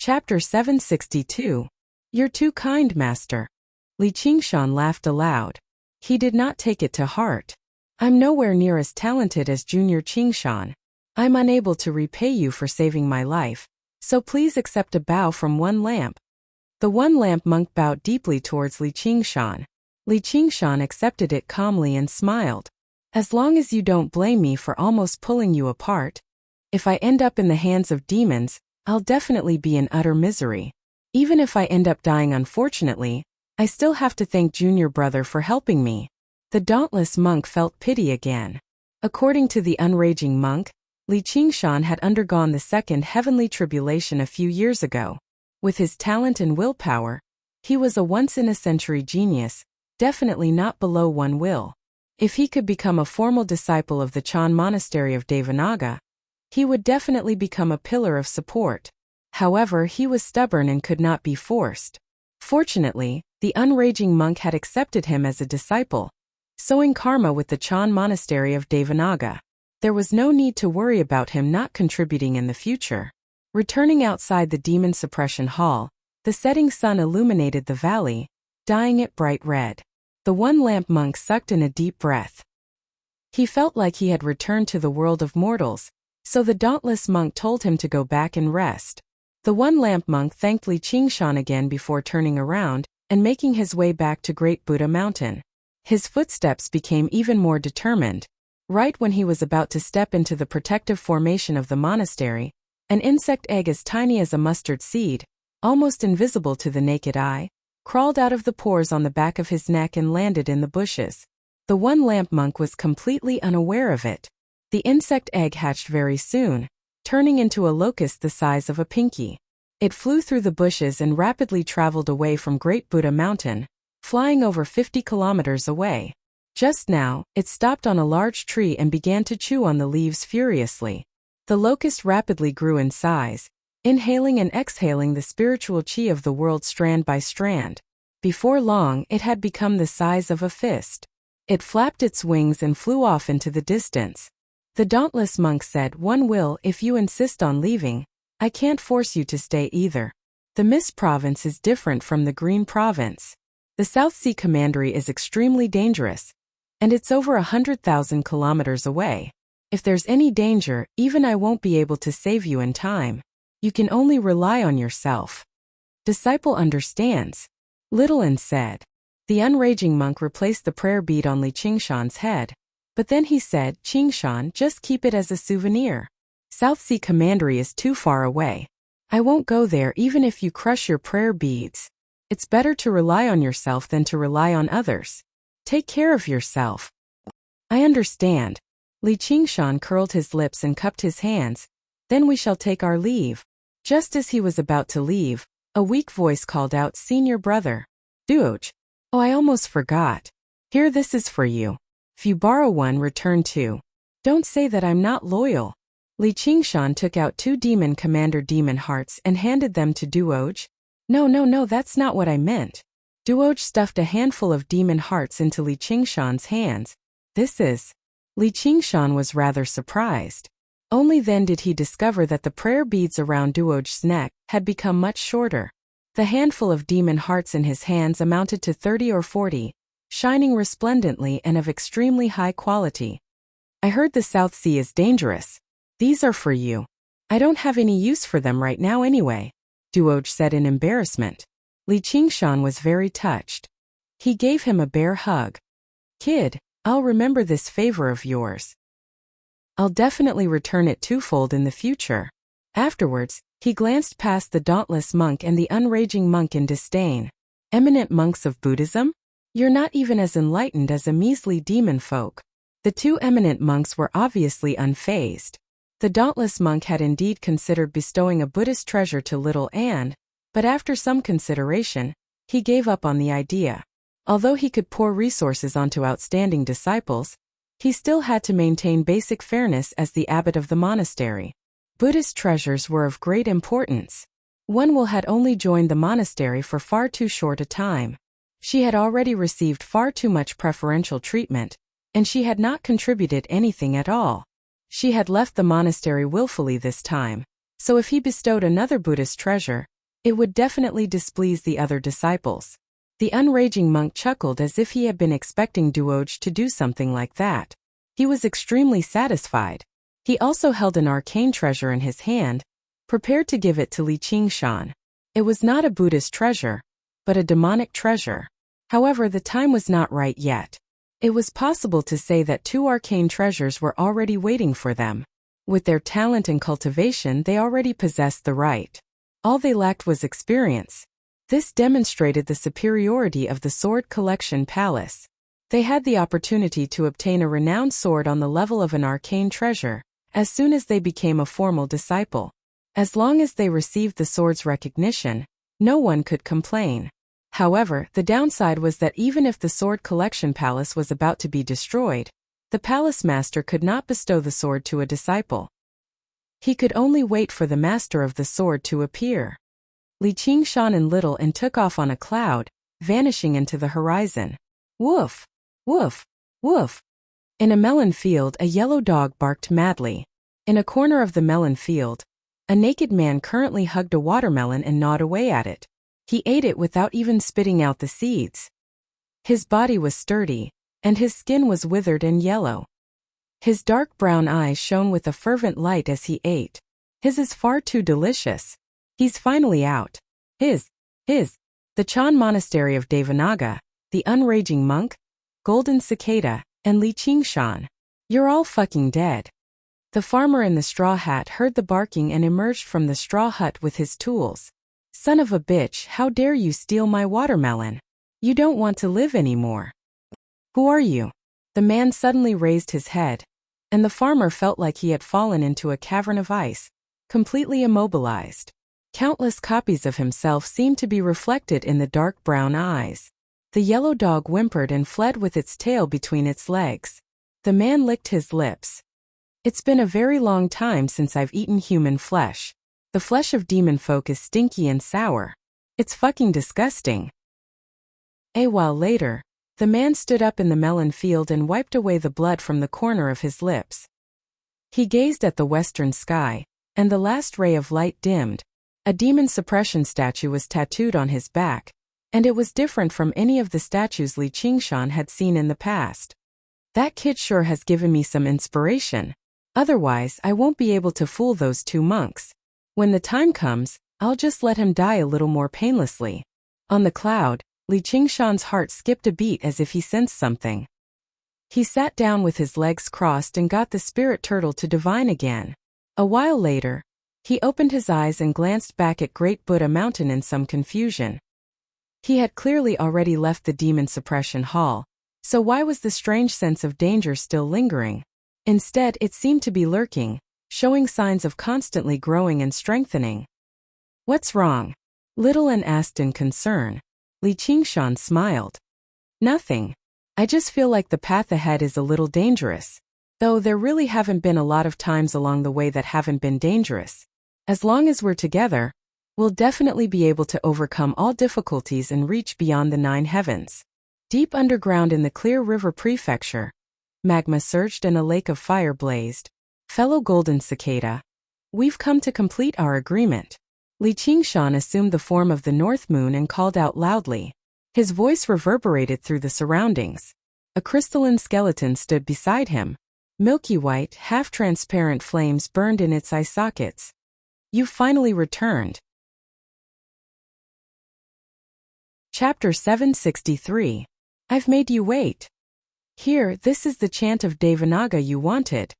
Chapter 762. You're too kind, master. Li Qingshan laughed aloud. He did not take it to heart. I'm nowhere near as talented as Junior Qingshan. I'm unable to repay you for saving my life, so please accept a bow from One Lamp. The One Lamp monk bowed deeply towards Li Qingshan. Li Qingshan accepted it calmly and smiled. As long as you don't blame me for almost pulling you apart. If I end up in the hands of demons, I'll definitely be in utter misery. Even if I end up dying unfortunately, I still have to thank Junior Brother for helping me. The dauntless monk felt pity again. According to the unraging monk, Li Qingshan had undergone the second heavenly tribulation a few years ago. With his talent and willpower, he was a once-in-a-century genius, definitely not below one will. If he could become a formal disciple of the Chan Monastery of Devanaga, he would definitely become a pillar of support. However, he was stubborn and could not be forced. Fortunately, the unraging monk had accepted him as a disciple, sowing karma with the Chan Monastery of Devanaga. There was no need to worry about him not contributing in the future. Returning outside the demon suppression hall, the setting sun illuminated the valley, dyeing it bright red. The One Lamp monk sucked in a deep breath. He felt like he had returned to the world of mortals, so the dauntless monk told him to go back and rest. The One Lamp monk thanked Li Qingshan again before turning around and making his way back to Great Buddha Mountain. His footsteps became even more determined. Right when he was about to step into the protective formation of the monastery, an insect egg as tiny as a mustard seed, almost invisible to the naked eye, crawled out of the pores on the back of his neck and landed in the bushes. The One Lamp monk was completely unaware of it. The insect egg hatched very soon, turning into a locust the size of a pinky. It flew through the bushes and rapidly traveled away from Great Buddha Mountain, flying over 50 kilometers away. Just now, it stopped on a large tree and began to chew on the leaves furiously. The locust rapidly grew in size, inhaling and exhaling the spiritual chi of the world strand by strand. Before long, it had become the size of a fist. It flapped its wings and flew off into the distance. The dauntless monk said, "One will if you insist on leaving. I can't force you to stay either. The Mist Province is different from the Green Province. The South Sea Commandery is extremely dangerous, and it's over 100,000 kilometers away. If there's any danger, even I won't be able to save you in time. You can only rely on yourself." Disciple understands, Littlein said. The unraging monk replaced the prayer bead on Li Qingshan's head. But then he said, "Qingshan, just keep it as a souvenir. South Sea Commandery is too far away. I won't go there even if you crush your prayer beads. It's better to rely on yourself than to rely on others. Take care of yourself." "I understand." Li Qingshan curled his lips and cupped his hands. "Then we shall take our leave." Just as he was about to leave, a weak voice called out, "Senior brother. Duoj. Oh, I almost forgot. Here, this is for you. If you borrow one, return two. Don't say that I'm not loyal." Li Qingshan took out 2 Demon Commander Demon Hearts and handed them to Duoj. No, that's not what I meant." Duoj stuffed a handful of Demon Hearts into Li Qingshan's hands. "This is..." Li Qingshan was rather surprised. Only then did he discover that the prayer beads around Duoj's neck had become much shorter. The handful of Demon Hearts in his hands amounted to 30 or 40, shining resplendently and of extremely high quality. "I heard the South Sea is dangerous. These are for you. I don't have any use for them right now anyway," Duoj said in embarrassment. Li Qingshan was very touched. He gave him a bear hug. "Kid, I'll remember this favor of yours. I'll definitely return it twofold in the future." Afterwards, he glanced past the dauntless monk and the unraging monk in disdain. "Eminent monks of Buddhism? You're not even as enlightened as a measly demon folk." The 2 eminent monks were obviously unfazed. The dauntless monk had indeed considered bestowing a Buddhist treasure to little Anne, but after some consideration, he gave up on the idea. Although he could pour resources onto outstanding disciples, he still had to maintain basic fairness as the abbot of the monastery. Buddhist treasures were of great importance. One will had only joined the monastery for far too short a time. She had already received far too much preferential treatment, and she had not contributed anything at all. She had left the monastery willfully this time, so if he bestowed another Buddhist treasure, It would definitely displease the other disciples. The unraging monk chuckled as if he had been expecting Duoj to do something like that. He was extremely satisfied. He also held an arcane treasure in his hand, prepared to give it to Li Qingshan. It was not a Buddhist treasure, but a demonic treasure. However, the time was not right yet. It was possible to say that two arcane treasures were already waiting for them. With their talent and cultivation, they already possessed the right. All they lacked was experience. This demonstrated the superiority of the Sword Collection Palace. They had the opportunity to obtain a renowned sword on the level of an arcane treasure, as soon as they became a formal disciple. As long as they received the sword's recognition, no one could complain. However, the downside was that even if the Sword Collection Palace was about to be destroyed, the palace master could not bestow the sword to a disciple. He could only wait for the master of the sword to appear. Li Qingshan and Little and took off on a cloud, vanishing into the horizon. Woof! Woof! Woof! In a melon field, a yellow dog barked madly. In a corner of the melon field, a naked man currently hugged a watermelon and gnawed away at it. He ate it without even spitting out the seeds. His body was sturdy, and his skin was withered and yellow. His dark brown eyes shone with a fervent light as he ate. His is far too delicious. He's finally out. The Chan Monastery of Devanaga, the Unraging Monk, Golden Cicada, and Li Qingshan. You're all fucking dead. The farmer in the straw hat heard the barking and emerged from the straw hut with his tools. Son of a bitch, how dare you steal my watermelon? You don't want to live anymore. Who are you? The man suddenly raised his head, and the farmer felt like he had fallen into a cavern of ice, completely immobilized. Countless copies of himself seemed to be reflected in the dark brown eyes. The yellow dog whimpered and fled with its tail between its legs. The man licked his lips. It's been a very long time since I've eaten human flesh. The flesh of demon folk is stinky and sour. It's fucking disgusting. A while later, the man stood up in the melon field and wiped away the blood from the corner of his lips. He gazed at the western sky, and the last ray of light dimmed. A demon suppression statue was tattooed on his back, and it was different from any of the statues Li Qingshan had seen in the past. That kid sure has given me some inspiration. Otherwise, I won't be able to fool those two monks. When the time comes, I'll just let him die a little more painlessly. On the cloud, Li Qingshan's heart skipped a beat as if he sensed something. He sat down with his legs crossed and got the spirit turtle to divine again. A while later, he opened his eyes and glanced back at Great Buddha Mountain in some confusion. He had clearly already left the demon suppression hall, so why was the strange sense of danger still lingering? Instead, it seemed to be lurking, showing signs of constantly growing and strengthening. What's wrong? Little An asked in concern. Li Qingshan smiled. Nothing. I just feel like the path ahead is a little dangerous. Though there really haven't been a lot of times along the way that haven't been dangerous. As long as we're together, we'll definitely be able to overcome all difficulties and reach beyond the 9 heavens. Deep underground in the Clear River Prefecture, magma surged and a lake of fire blazed. Fellow Golden Cicada, we've come to complete our agreement. Li Qingshan assumed the form of the North Moon and called out loudly. His voice reverberated through the surroundings. A crystalline skeleton stood beside him. Milky white, half-transparent flames burned in its eye sockets. You've finally returned. Chapter 763. I've made you wait. Here, this is the chant of Devanaga you wanted.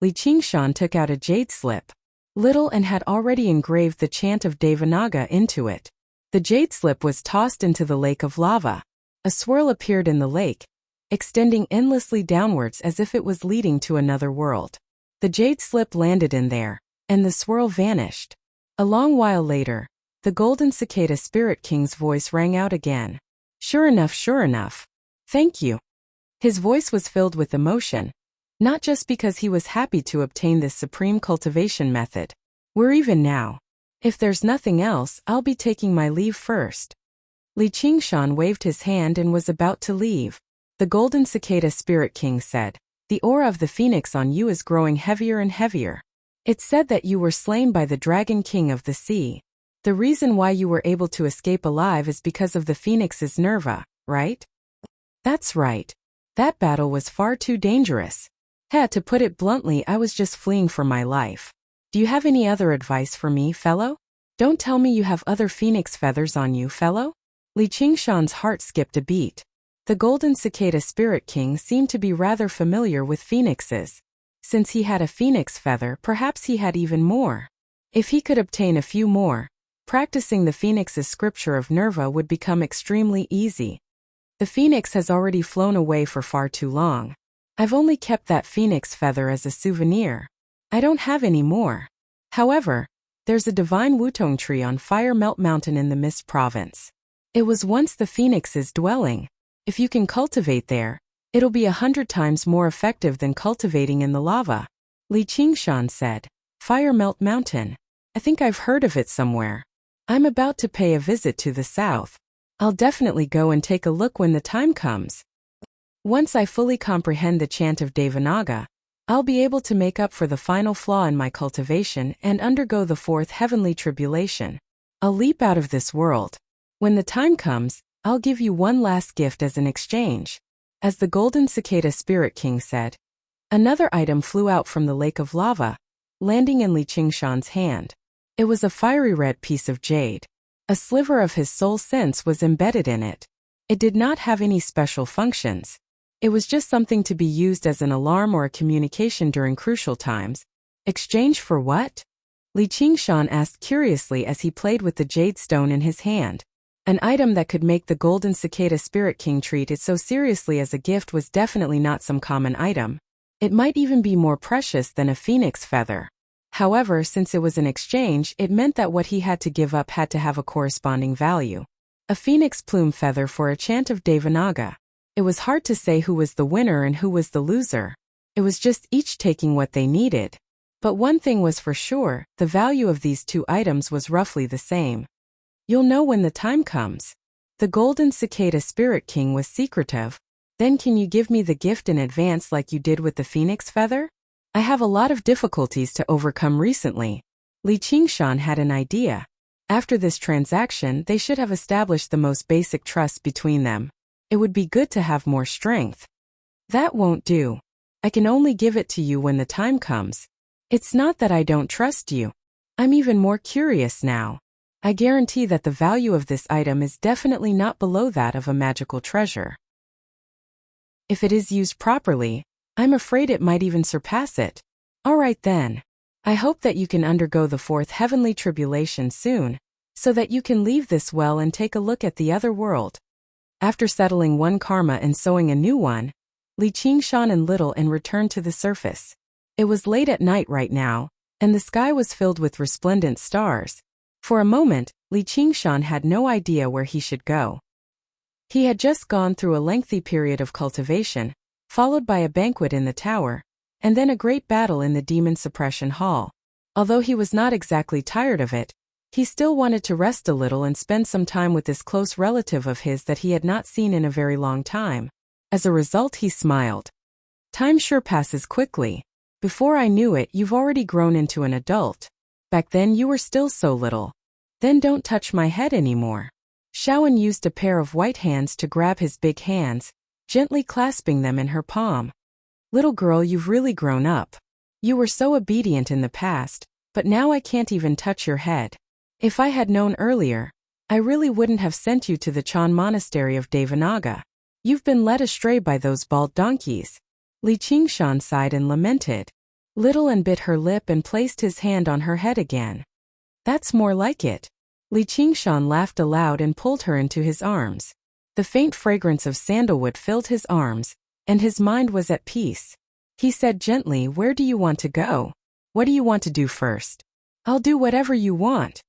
Li Qingshan took out a jade slip. Little and had already engraved the chant of Devanaga into it. The jade slip was tossed into the lake of lava. A swirl appeared in the lake, extending endlessly downwards as if it was leading to another world. The jade slip landed in there, and the swirl vanished. A long while later, the Golden Cicada Spirit King's voice rang out again. Sure enough. Thank you. His voice was filled with emotion, not just because he was happy to obtain this supreme cultivation method. We're even now. If there's nothing else, I'll be taking my leave first. Li Qingshan waved his hand and was about to leave. The Golden Cicada Spirit King said, the aura of the phoenix on you is growing heavier and heavier. It's said that you were slain by the Dragon King of the Sea. The reason why you were able to escape alive is because of the phoenix's nerva, right? That's right. That battle was far too dangerous. To put it bluntly, I was just fleeing for my life. Do you have any other advice for me, fellow? Don't tell me you have other phoenix feathers on you, fellow? Li Qingshan's heart skipped a beat. The golden cicada spirit king seemed to be rather familiar with phoenixes. Since he had a phoenix feather, perhaps he had even more. If he could obtain a few more, practicing the phoenix's scripture of Nerva would become extremely easy. The phoenix has already flown away for far too long. I've only kept that phoenix feather as a souvenir. I don't have any more. However, there's a divine Wutong tree on Fire Melt Mountain in the Mist Province. It was once the phoenix's dwelling. If you can cultivate there, it'll be 100 times more effective than cultivating in the lava. Li Qingshan said. Fire Melt Mountain. I think I've heard of it somewhere. I'm about to pay a visit to the south. I'll definitely go and take a look when the time comes. Once I fully comprehend the chant of Devanaga, I'll be able to make up for the final flaw in my cultivation and undergo the fourth heavenly tribulation. I'll leap out of this world. When the time comes, I'll give you one last gift as an exchange. As the golden cicada spirit king said. Another item flew out from the lake of lava, landing in Li Qingshan's hand. It was a fiery red piece of jade. A sliver of his soul sense was embedded in it. It did not have any special functions. It was just something to be used as an alarm or a communication during crucial times. Exchange for what? Li Qingshan asked curiously as he played with the jade stone in his hand. An item that could make the golden cicada spirit king treat it so seriously as a gift was definitely not some common item. It might even be more precious than a phoenix feather. However, since it was an exchange, it meant that what he had to give up had to have a corresponding value. A phoenix plume feather for a chant of Devanaga. It was hard to say who was the winner and who was the loser. It was just each taking what they needed. But one thing was for sure, the value of these two items was roughly the same. You'll know when the time comes. The golden cicada spirit king was secretive. Then can you give me the gift in advance like you did with the phoenix feather? I have a lot of difficulties to overcome recently. Li Qingshan had an idea. After this transaction, they should have established the most basic trust between them. It would be good to have more strength. That won't do. I can only give it to you when the time comes. It's not that I don't trust you. I'm even more curious now. I guarantee that the value of this item is definitely not below that of a magical treasure. If it is used properly, I'm afraid it might even surpass it. All right then. I hope that you can undergo the fourth heavenly tribulation soon, so that you can leave this well and take a look at the other world. After settling one karma and sowing a new one, Li Qingshan and Little and returned to the surface. It was late at night right now, and the sky was filled with resplendent stars. For a moment, Li Qingshan had no idea where he should go. He had just gone through a lengthy period of cultivation, followed by a banquet in the tower, and then a great battle in the demon suppression hall. Although he was not exactly tired of it, he still wanted to rest a little and spend some time with this close relative of his that he had not seen in a very long time. As a result, he smiled. Time sure passes quickly. Before I knew it, you've already grown into an adult. Back then you were still so little. Then don't touch my head anymore. Shaoan used a pair of white hands to grab his big hands, gently clasping them in her palm. Little girl, you've really grown up. You were so obedient in the past, but now I can't even touch your head. If I had known earlier, I really wouldn't have sent you to the Chan monastery of Devanaga. You've been led astray by those bald donkeys. Li Qingshan sighed and lamented. Little and bit her lip and placed his hand on her head again. That's more like it. Li Qingshan laughed aloud and pulled her into his arms. The faint fragrance of sandalwood filled his arms, and his mind was at peace. He said gently, where do you want to go? What do you want to do first? I'll do whatever you want.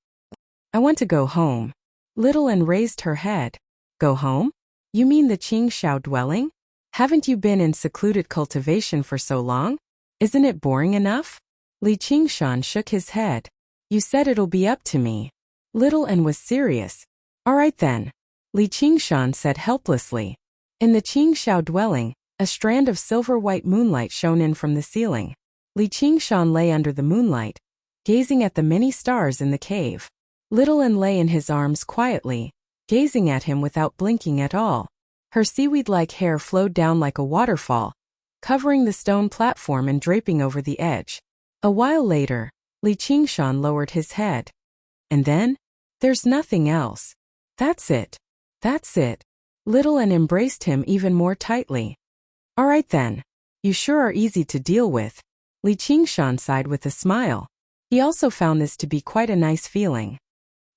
I want to go home. Little and raised her head. Go home? You mean the Qingxiao dwelling? Haven't you been in secluded cultivation for so long? Isn't it boring enough? Li Qingshan shook his head. You said it'll be up to me. Little and was serious. All right then. Li Qingshan said helplessly. In the Qingxiao dwelling, a strand of silver-white moonlight shone in from the ceiling. Li Qingshan lay under the moonlight, gazing at the many stars in the cave. Little An lay in his arms quietly, gazing at him without blinking at all. Her seaweed-like hair flowed down like a waterfall, covering the stone platform and draping over the edge. A while later, Li Qingshan lowered his head. And then? There's nothing else. That's it. That's it. Little An embraced him even more tightly. All right then. You sure are easy to deal with. Li Qingshan sighed with a smile. He also found this to be quite a nice feeling.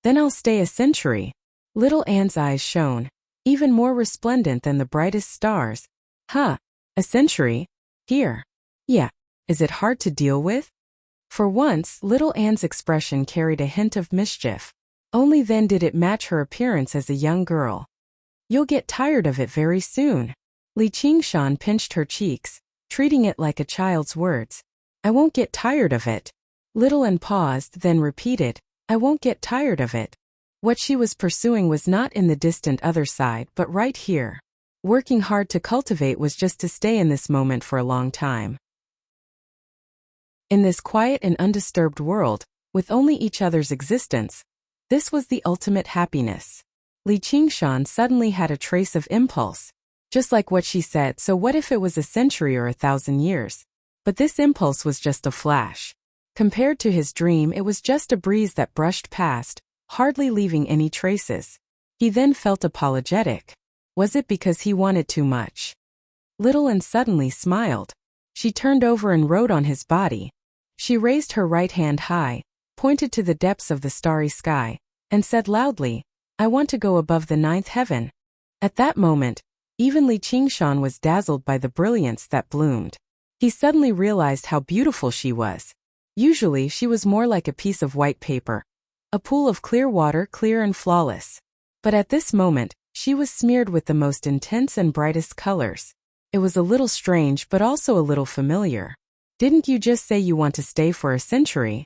Then I'll stay a century. Little An's eyes shone, even more resplendent than the brightest stars. Huh. A century? Here. Yeah. Is it hard to deal with? For once, Little An's expression carried a hint of mischief. Only then did it match her appearance as a young girl. You'll get tired of it very soon. Li Qingshan pinched her cheeks, treating it like a child's words. I won't get tired of it. Little An paused, then repeated, I won't get tired of it. What she was pursuing was not in the distant other side but right here. Working hard to cultivate was just to stay in this moment for a long time. In this quiet and undisturbed world, with only each other's existence, this was the ultimate happiness. Li Qingshan suddenly had a trace of impulse. Just like what she said, so what if it was a century or 1,000 years? But this impulse was just a flash. Compared to his dream, it was just a breeze that brushed past, hardly leaving any traces. He then felt apologetic. Was it because he wanted too much? Little An suddenly smiled. She turned over and rode on his body. She raised her right hand high, pointed to the depths of the starry sky, and said loudly, I want to go above the 9th heaven. At that moment, even Li Qingshan was dazzled by the brilliance that bloomed. He suddenly realized how beautiful she was. Usually she was more like a piece of white paper, a pool of clear water, clear and flawless. But at this moment, she was smeared with the most intense and brightest colors. It was a little strange but also a little familiar. Didn't you just say you want to stay for a century?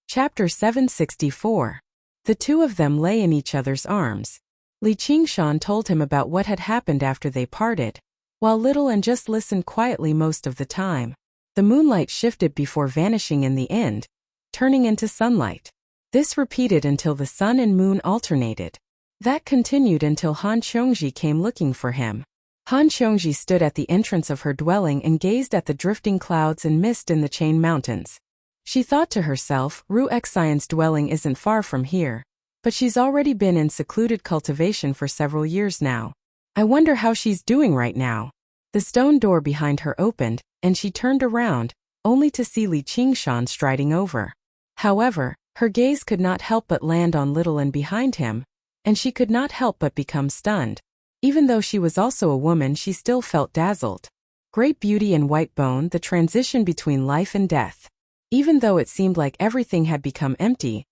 Chapter 764. The two of them lay in each other's arms. Li Qingshan told him about what had happened after they parted, while Little An just listened quietly most of the time. The moonlight shifted before vanishing in the end, turning into sunlight. This repeated until the sun and moon alternated. That continued until Han Qiongji came looking for him. Han Qiongji stood at the entrance of her dwelling and gazed at the drifting clouds and mist in the Chain Mountains. She thought to herself, Ru Xian's dwelling isn't far from here. But she's already been in secluded cultivation for several years now. I wonder how she's doing right now. The stone door behind her opened, and she turned around, only to see Li Qingshan striding over. However, her gaze could not help but land on Little An behind him, and she could not help but become stunned. Even though she was also a woman, she still felt dazzled. Great beauty and white bone, the transition between life and death. Even though it seemed like everything had become empty,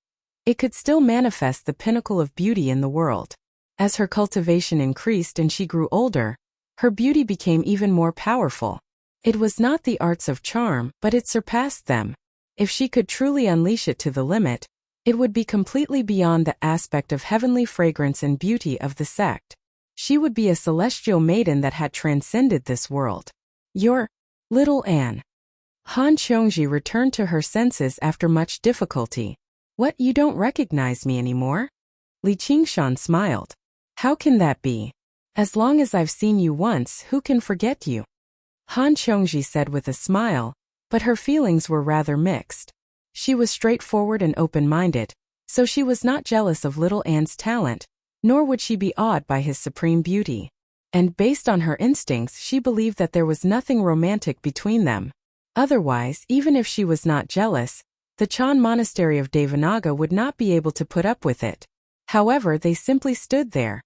it could still manifest the pinnacle of beauty in the world. As her cultivation increased and she grew older, her beauty became even more powerful. It was not the arts of charm, but it surpassed them. If she could truly unleash it to the limit, it would be completely beyond the aspect of heavenly fragrance and beauty of the sect. She would be a celestial maiden that had transcended this world. You're Little An. Han Qiongji returned to her senses after much difficulty. What, you don't recognize me anymore? Li Qingshan smiled. How can that be? As long as I've seen you once, who can forget you? Han Qiongji said with a smile, but her feelings were rather mixed. She was straightforward and open-minded, so she was not jealous of Little An's talent, nor would she be awed by his supreme beauty. And based on her instincts, she believed that there was nothing romantic between them. Otherwise, even if she was not jealous, the Chan monastery of Devanaga would not be able to put up with it. However, they simply stood there.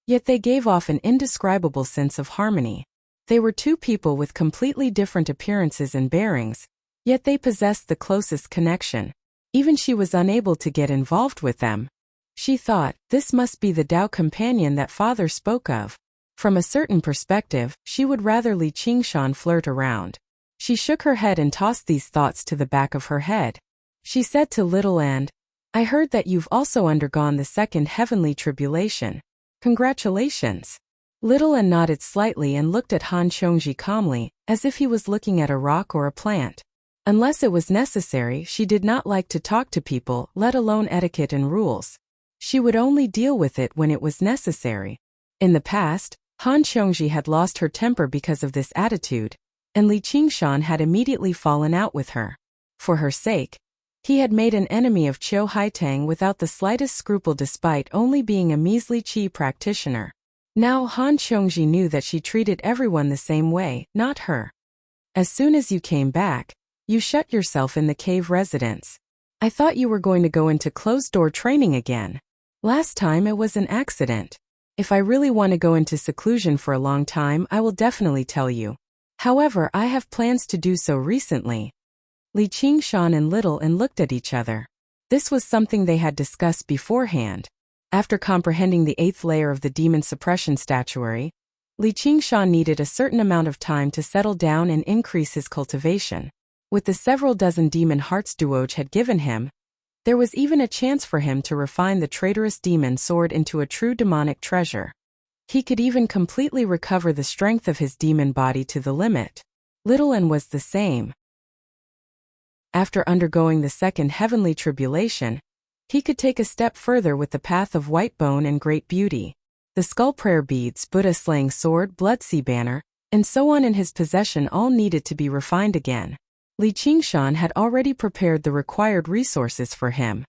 Yet they gave off an indescribable sense of harmony. They were two people with completely different appearances and bearings, yet they possessed the closest connection. Even she was unable to get involved with them. She thought, this must be the Tao companion that father spoke of. From a certain perspective, she would rather Li Qingshan flirt around. She shook her head and tossed these thoughts to the back of her head. She said to Little An, I heard that you've also undergone the second heavenly tribulation. Congratulations. Little An nodded slightly and looked at Han Qiongji calmly, as if he was looking at a rock or a plant. Unless it was necessary, she did not like to talk to people, let alone etiquette and rules. She would only deal with it when it was necessary. In the past, Han Qiongji had lost her temper because of this attitude, and Li Qingshan had immediately fallen out with her. For her sake, he had made an enemy of Qiu Haitang without the slightest scruple despite only being a measly qi practitioner. Now Han Qiongji knew that she treated everyone the same way, not her. As soon as you came back, you shut yourself in the cave residence. I thought you were going to go into closed-door training again. Last time it was an accident. If I really want to go into seclusion for a long time, I will definitely tell you. However, I have plans to do so recently. Li Qingshan and Little N looked at each other. This was something they had discussed beforehand. After comprehending the 8th layer of the demon suppression statuary, Li Qingshan needed a certain amount of time to settle down and increase his cultivation. With the several dozen demon hearts Duoj had given him, there was even a chance for him to refine the traitorous demon sword into a true demonic treasure. He could even completely recover the strength of his demon body to the limit. Little N was the same. After undergoing the second heavenly tribulation, he could take a step further with the path of white bone and great beauty. The skull prayer beads, Buddha slaying sword, Bloodsea banner, and so on in his possession all needed to be refined again. Li Qingshan had already prepared the required resources for him.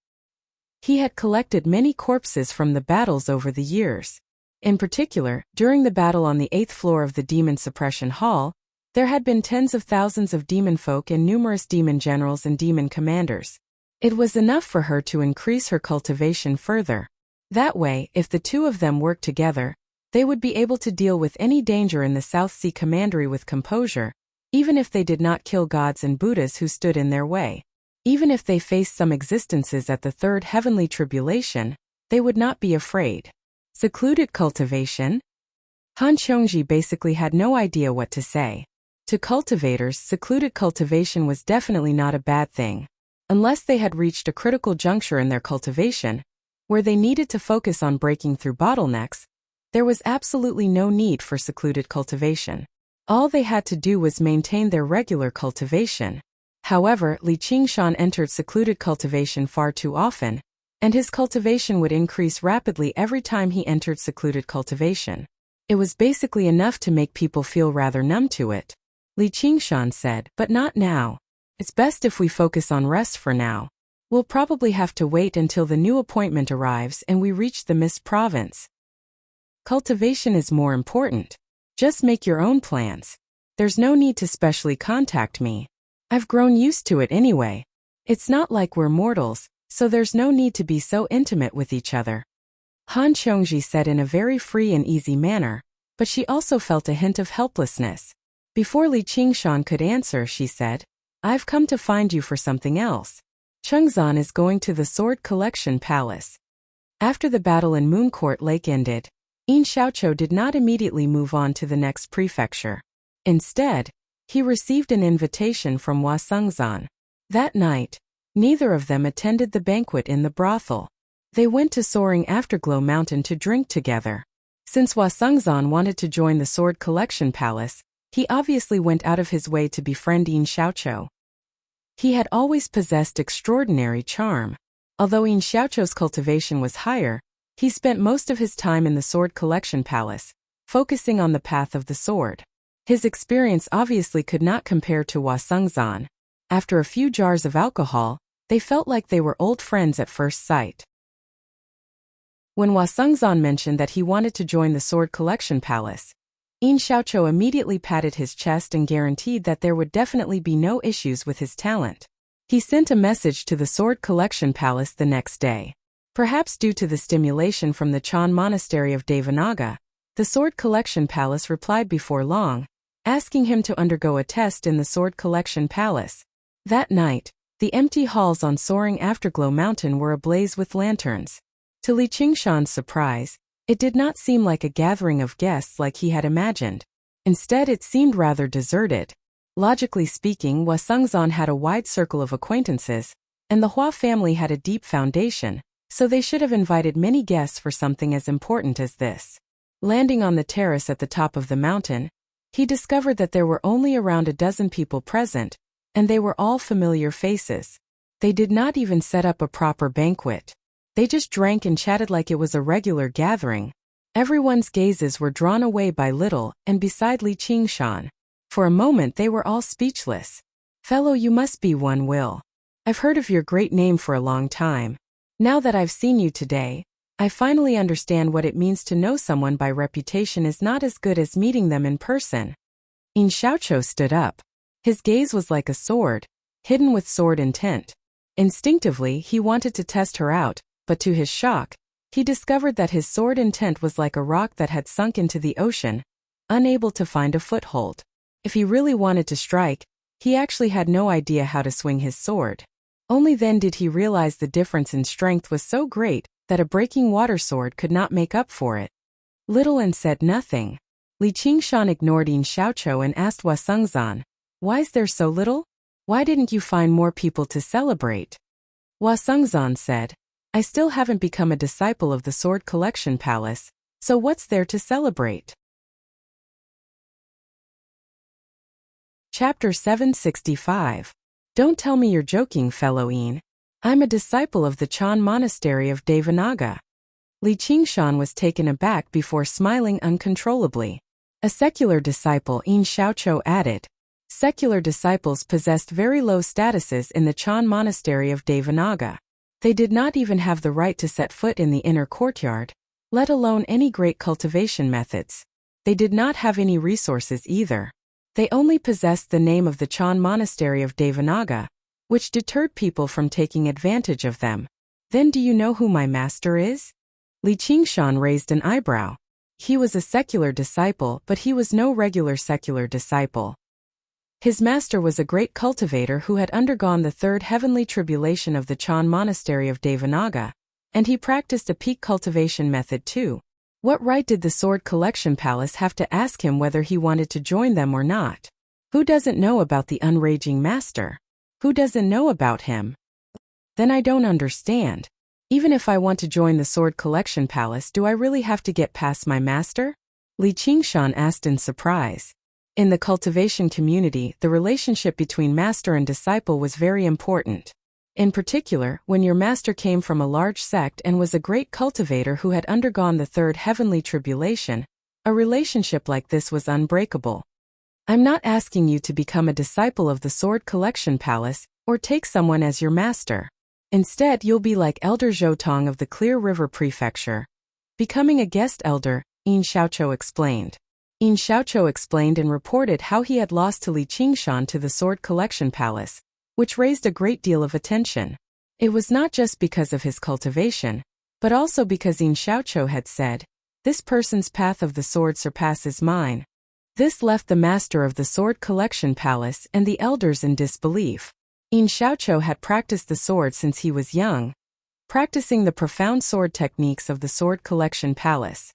He had collected many corpses from the battles over the years. In particular, during the battle on the 8th floor of the Demon Suppression Hall, there had been tens of thousands of demon folk and numerous demon generals and demon commanders. It was enough for her to increase her cultivation further. That way, if the two of them worked together, they would be able to deal with any danger in the South Sea Commandery with composure, even if they did not kill gods and Buddhas who stood in their way. Even if they faced some existences at the third heavenly tribulation, they would not be afraid. Secluded cultivation? Han Qiongji basically had no idea what to say. To cultivators, secluded cultivation was definitely not a bad thing. Unless they had reached a critical juncture in their cultivation, where they needed to focus on breaking through bottlenecks, there was absolutely no need for secluded cultivation. All they had to do was maintain their regular cultivation. However, Li Qingshan entered secluded cultivation far too often, and his cultivation would increase rapidly every time he entered secluded cultivation. It was basically enough to make people feel rather numb to it. Li Qingshan said, "But not now. It's best if we focus on rest for now. We'll probably have to wait until the new appointment arrives and we reach the Mist Province. Cultivation is more important. Just make your own plans. There's no need to specially contact me. I've grown used to it anyway. It's not like we're mortals, so there's no need to be so intimate with each other." Han Qiongji said in a very free and easy manner, but she also felt a hint of helplessness. Before Li Qingshan could answer, she said, "I've come to find you for something else. Chengzan is going to the Sword Collection Palace." After the battle in Mooncourt Lake ended, Yin Xiaoqiu did not immediately move on to the next prefecture. Instead, he received an invitation from Wuxia. That night, neither of them attended the banquet in the brothel. They went to Soaring Afterglow Mountain to drink together. Since Wuxia wanted to join the Sword Collection Palace, he obviously went out of his way to befriend Yin Xiaoqiu. He had always possessed extraordinary charm. Although Yin Xiaoqiu's cultivation was higher, he spent most of his time in the Sword Collection Palace, focusing on the path of the sword. His experience obviously could not compare to Wuxia. After a few jars of alcohol, they felt like they were old friends at first sight. When Wuxia mentioned that he wanted to join the Sword Collection Palace, Yin Xiaoqiu immediately patted his chest and guaranteed that there would definitely be no issues with his talent. He sent a message to the Sword Collection Palace the next day. Perhaps due to the stimulation from the Chan Monastery of Devanaga, the Sword Collection Palace replied before long, asking him to undergo a test in the Sword Collection Palace. That night, the empty halls on Soaring Afterglow Mountain were ablaze with lanterns. To Li Qingshan's surprise, it did not seem like a gathering of guests like he had imagined. Instead, it seemed rather deserted. Logically speaking, Wuxia had a wide circle of acquaintances, and the Hua family had a deep foundation, so they should have invited many guests for something as important as this. Landing on the terrace at the top of the mountain, he discovered that there were only around a dozen people present, and they were all familiar faces. They did not even set up a proper banquet. They just drank and chatted like it was a regular gathering. Everyone's gazes were drawn away by Little and beside Li Qingshan. For a moment they were all speechless. "Fellow, you must be one Will. I've heard of your great name for a long time. Now that I've seen you today, I finally understand what it means to know someone by reputation is not as good as meeting them in person." In Xiaoqiu stood up. His gaze was like a sword, hidden with sword intent. Instinctively, he wanted to test her out, but to his shock, he discovered that his sword intent was like a rock that had sunk into the ocean, unable to find a foothold. If he really wanted to strike, he actually had no idea how to swing his sword. Only then did he realize the difference in strength was so great that a breaking water sword could not make up for it. Little and said nothing. Li Qingshan ignored Yin Xiaoqiu and asked Hua Sengzan, "Why's there so little? Why didn't you find more people to celebrate?" Hua Sengzan said, "I still haven't become a disciple of the Sword Collection Palace, so what's there to celebrate?" Chapter 765. Don't tell me you're joking, fellow Yin. I'm a disciple of the Chan Monastery of Devanaga. Li Qingshan was taken aback before smiling uncontrollably. A secular disciple, Yin Xiaoqiu added. Secular disciples possessed very low statuses in the Chan Monastery of Devanaga. They did not even have the right to set foot in the inner courtyard, let alone any great cultivation methods. They did not have any resources either. They only possessed the name of the Chan Monastery of Devanaga, which deterred people from taking advantage of them. Then do you know who my master is? Li Qingshan raised an eyebrow. He was a secular disciple, but he was no regular secular disciple. His master was a great cultivator who had undergone the third heavenly tribulation of the Chan Monastery of Devanaga, and he practiced a peak cultivation method too. What right did the Sword Collection Palace have to ask him whether he wanted to join them or not? Who doesn't know about the unraging master? Who doesn't know about him? Then I don't understand. Even if I want to join the Sword Collection Palace, do I really have to get past my master? Li Qingshan asked in surprise. In the cultivation community, the relationship between master and disciple was very important. In particular, when your master came from a large sect and was a great cultivator who had undergone the third heavenly tribulation, a relationship like this was unbreakable. I'm not asking you to become a disciple of the Sword Collection Palace or take someone as your master. Instead, you'll be like Elder Zhoutong of the Clear River Prefecture. Becoming a guest elder, Yin Xiaoqiu explained. Yin Xiaoqiu explained and reported how he had lost to Li Qingshan to the Sword Collection Palace, which raised a great deal of attention. It was not just because of his cultivation, but also because Yin Xiaoqiu had said, "This person's path of the sword surpasses mine." This left the master of the Sword Collection Palace and the elders in disbelief. Yin Xiaoqiu had practiced the sword since he was young, practicing the profound sword techniques of the Sword Collection Palace.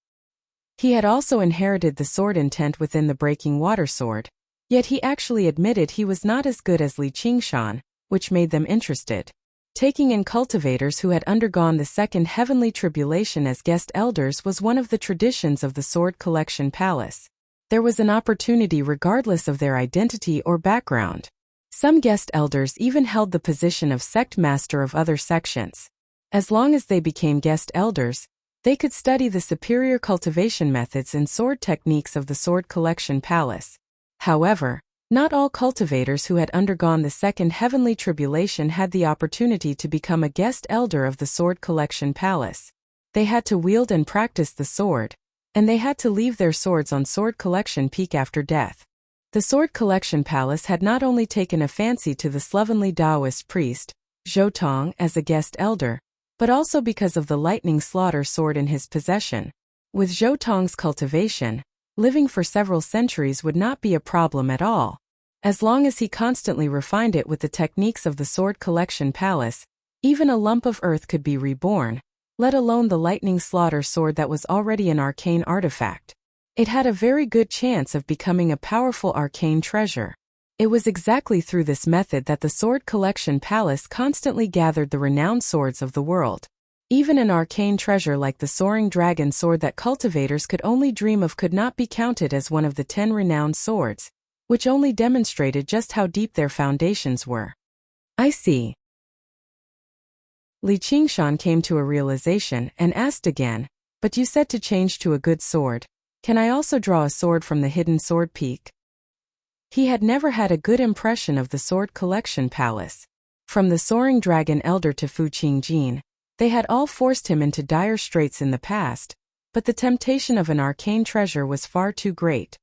He had also inherited the sword intent within the breaking water sword, yet he actually admitted he was not as good as Li Qingshan, which made them interested. Taking in cultivators who had undergone the second heavenly tribulation as guest elders was one of the traditions of the Sword Collection Palace. There was an opportunity regardless of their identity or background. Some guest elders even held the position of sect master of other sections. As long as they became guest elders, they could study the superior cultivation methods and sword techniques of the Sword Collection Palace. However, not all cultivators who had undergone the second heavenly tribulation had the opportunity to become a guest elder of the Sword Collection Palace. They had to wield and practice the sword, and they had to leave their swords on Sword Collection Peak after death. The Sword Collection Palace had not only taken a fancy to the slovenly Taoist priest, Zhoutong, as a guest elder, but also because of the lightning slaughter sword in his possession. With Zhoutong's cultivation, living for several centuries would not be a problem at all. As long as he constantly refined it with the techniques of the Sword Collection Palace, even a lump of earth could be reborn, let alone the lightning slaughter sword that was already an arcane artifact. It had a very good chance of becoming a powerful arcane treasure. It was exactly through this method that the Sword Collection Palace constantly gathered the renowned swords of the world. Even an arcane treasure like the soaring dragon sword that cultivators could only dream of could not be counted as one of the 10 renowned swords. which only demonstrated just how deep their foundations were. I see. Li Qingshan came to a realization and asked again, but you said to change to a good sword. Can I also draw a sword from the hidden sword peak? He had never had a good impression of the sword collection palace. From the soaring dragon elder to Fu Qingjin, they had all forced him into dire straits in the past, but the temptation of an arcane treasure was far too great.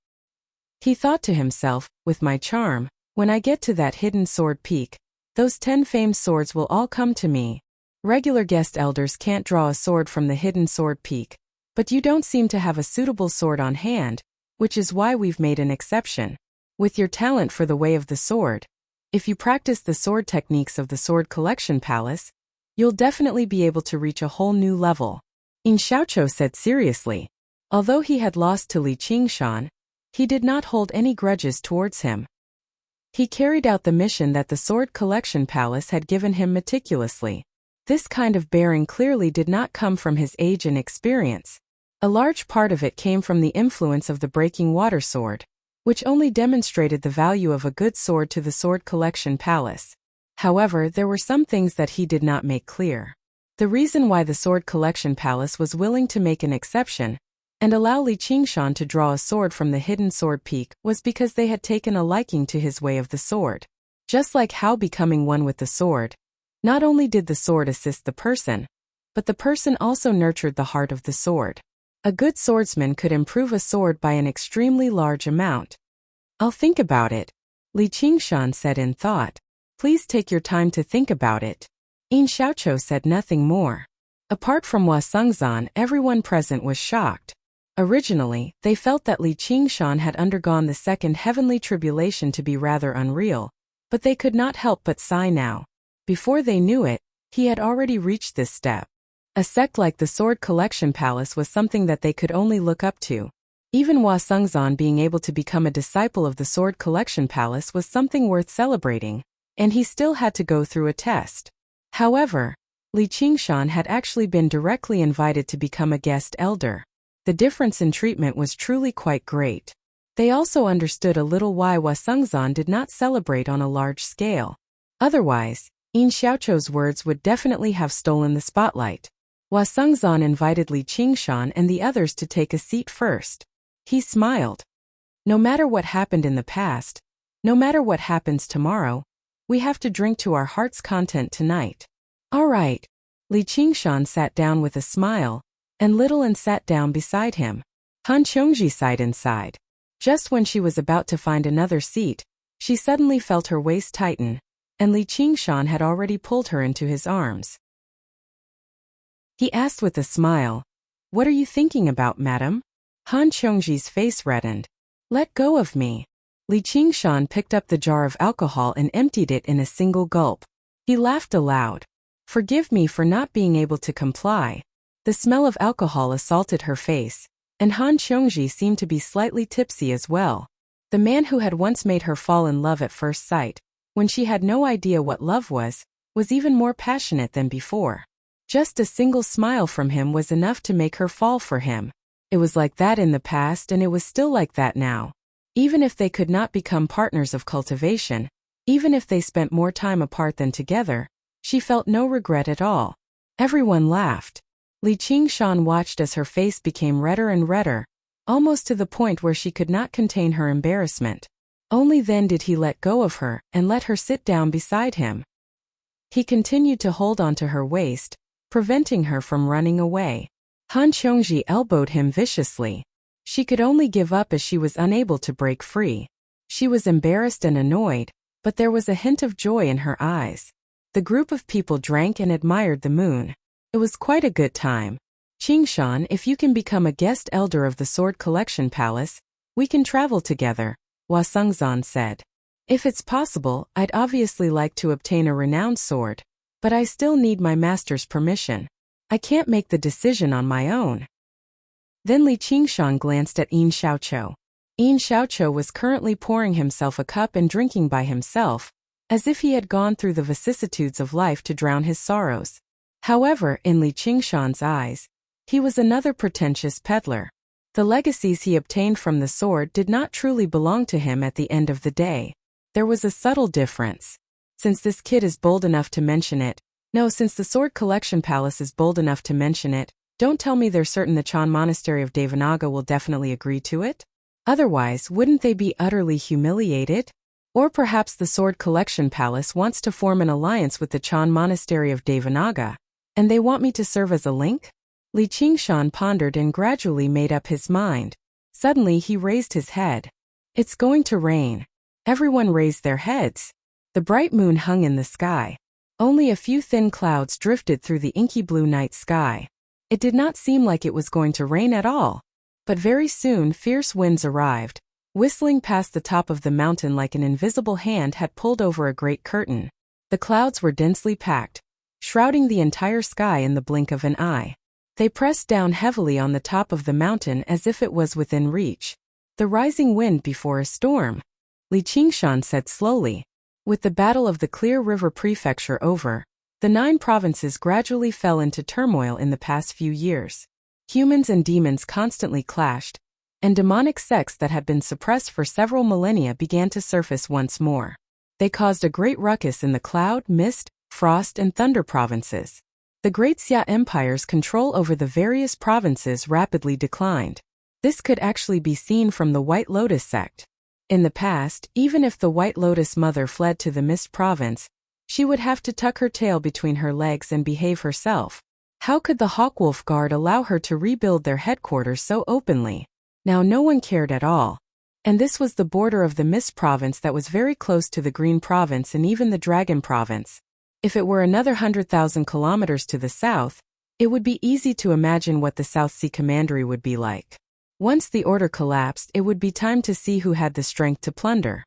He thought to himself, with my charm, when I get to that hidden sword peak, those 10 famed swords will all come to me. Regular guest elders can't draw a sword from the hidden sword peak, but you don't seem to have a suitable sword on hand, which is why we've made an exception. With your talent for the way of the sword, if you practice the sword techniques of the sword collection palace, you'll definitely be able to reach a whole new level. Yin Xiaoqiu said seriously. Although he had lost to Li Qingshan, he did not hold any grudges towards him. He carried out the mission that the sword collection palace had given him meticulously. This kind of bearing clearly did not come from his age and experience. A large part of it came from the influence of the breaking water sword, which only demonstrated the value of a good sword to the sword collection palace. However, there were some things that he did not make clear. The reason why the sword collection palace was willing to make an exception and allow Li Qingshan to draw a sword from the hidden sword peak was because they had taken a liking to his way of the sword. Just like how becoming one with the sword, not only did the sword assist the person, but the person also nurtured the heart of the sword. A good swordsman could improve a sword by an extremely large amount. I'll think about it, Li Qingshan said in thought. Please take your time to think about it. Yin Xiaoqiu said nothing more. Apart from Hua Sengzan, everyone present was shocked. Originally, they felt that Li Qingshan had undergone the second heavenly tribulation to be rather unreal, but they could not help but sigh now. Before they knew it, he had already reached this step. A sect like the Sword Collection Palace was something that they could only look up to. Even Hua Sengzan being able to become a disciple of the Sword Collection Palace was something worth celebrating, and he still had to go through a test. However, Li Qingshan had actually been directly invited to become a guest elder. The difference in treatment was truly quite great. They also understood a little why Hua Sengzan did not celebrate on a large scale. Otherwise, Yin Xiaoqiu's words would definitely have stolen the spotlight. Hua Sengzan invited Li Qingshan and the others to take a seat first. He smiled. No matter what happened in the past, no matter what happens tomorrow, we have to drink to our heart's content tonight. All right. Li Qingshan sat down with a smile, and Little An sat down beside him. Han Qiongji sighed inside. Just when she was about to find another seat, she suddenly felt her waist tighten, and Li Qingshan had already pulled her into his arms. He asked with a smile, "What are you thinking about, madam?" Han Qiongji's face reddened. "Let go of me." Li Qingshan picked up the jar of alcohol and emptied it in a single gulp. He laughed aloud. "Forgive me for not being able to comply." The smell of alcohol assaulted her face, and Han Qiongji seemed to be slightly tipsy as well. The man who had once made her fall in love at first sight, when she had no idea what love was even more passionate than before. Just a single smile from him was enough to make her fall for him. It was like that in the past and it was still like that now. Even if they could not become partners of cultivation, even if they spent more time apart than together, she felt no regret at all. Everyone laughed. Li Qingshan watched as her face became redder and redder, almost to the point where she could not contain her embarrassment. Only then did he let go of her and let her sit down beside him. He continued to hold onto her waist, preventing her from running away. Han Qiongji elbowed him viciously. She could only give up as she was unable to break free. She was embarrassed and annoyed, but there was a hint of joy in her eyes. The group of people drank and admired the moon. It was quite a good time. "Qingshan, if you can become a guest elder of the Sword Collection Palace, we can travel together," Hua Sengzan said. "If it's possible, I'd obviously like to obtain a renowned sword, but I still need my master's permission. I can't make the decision on my own." Then Li Qingshan glanced at Yin Xiaoqiu. Yin Xiaoqiu was currently pouring himself a cup and drinking by himself, as if he had gone through the vicissitudes of life to drown his sorrows. However, in Li Qingshan's eyes, he was another pretentious peddler. The legacies he obtained from the sword did not truly belong to him at the end of the day. There was a subtle difference. Since this kid is bold enough to mention it, no, since the Sword Collection Palace is bold enough to mention it, don't tell me they're certain the Chan Monastery of Devanaga will definitely agree to it? Otherwise, wouldn't they be utterly humiliated? Or perhaps the Sword Collection Palace wants to form an alliance with the Chan Monastery of Devanaga, and they want me to serve as a link? Li Qingshan pondered and gradually made up his mind. Suddenly he raised his head. It's going to rain. Everyone raised their heads. The bright moon hung in the sky. Only a few thin clouds drifted through the inky blue night sky. It did not seem like it was going to rain at all. But very soon fierce winds arrived, whistling past the top of the mountain like an invisible hand had pulled over a great curtain. The clouds were densely packed, shrouding the entire sky in the blink of an eye. They pressed down heavily on the top of the mountain as if it was within reach. The rising wind before a storm, Li Qingshan said slowly. With the Battle of the Clear River Prefecture over, the 9 provinces gradually fell into turmoil in the past few years. Humans and demons constantly clashed, and demonic sects that had been suppressed for several millennia began to surface once more. They caused a great ruckus in the Cloud, Mist, Frost, and Thunder provinces. The Great Xia Empire's control over the various provinces rapidly declined. This could actually be seen from the White Lotus sect. In the past, even if the White Lotus Mother fled to the Mist province, she would have to tuck her tail between her legs and behave herself. How could the Hawkwolf Guard allow her to rebuild their headquarters so openly? Now no one cared at all. And this was the border of the Mist province that was very close to the Green province and even the Dragon province. If it were another 100,000 kilometers to the south, it would be easy to imagine what the South Sea Commandery would be like. Once the order collapsed, it would be time to see who had the strength to plunder.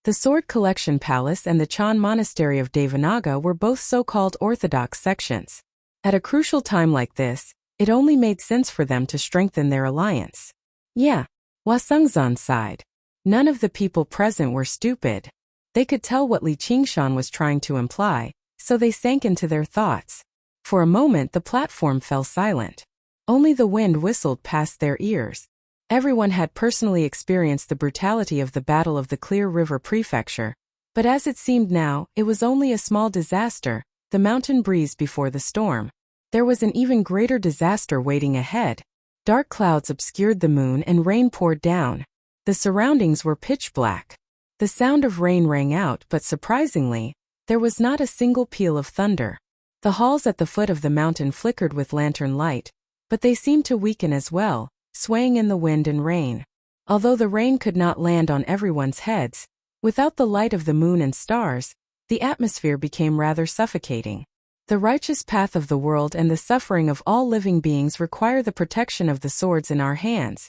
The Sword Collection Palace and the Chan Monastery of Devanaga were both so-called orthodox sections. At a crucial time like this, it only made sense for them to strengthen their alliance. Yeah, Hua Sengzan sighed. None of the people present were stupid. They could tell what Li Qingshan was trying to imply, so they sank into their thoughts. For a moment the platform fell silent. Only the wind whistled past their ears. Everyone had personally experienced the brutality of the Battle of the Clear River Prefecture, but as it seemed now, it was only a small disaster, the mountain breeze before the storm. There was an even greater disaster waiting ahead. Dark clouds obscured the moon and rain poured down. The surroundings were pitch black. The sound of rain rang out, but surprisingly, there was not a single peal of thunder. The halls at the foot of the mountain flickered with lantern light, but they seemed to weaken as well, swaying in the wind and rain. Although the rain could not land on everyone's heads, without the light of the moon and stars, the atmosphere became rather suffocating. The righteous path of the world and the suffering of all living beings require the protection of the swords in our hands.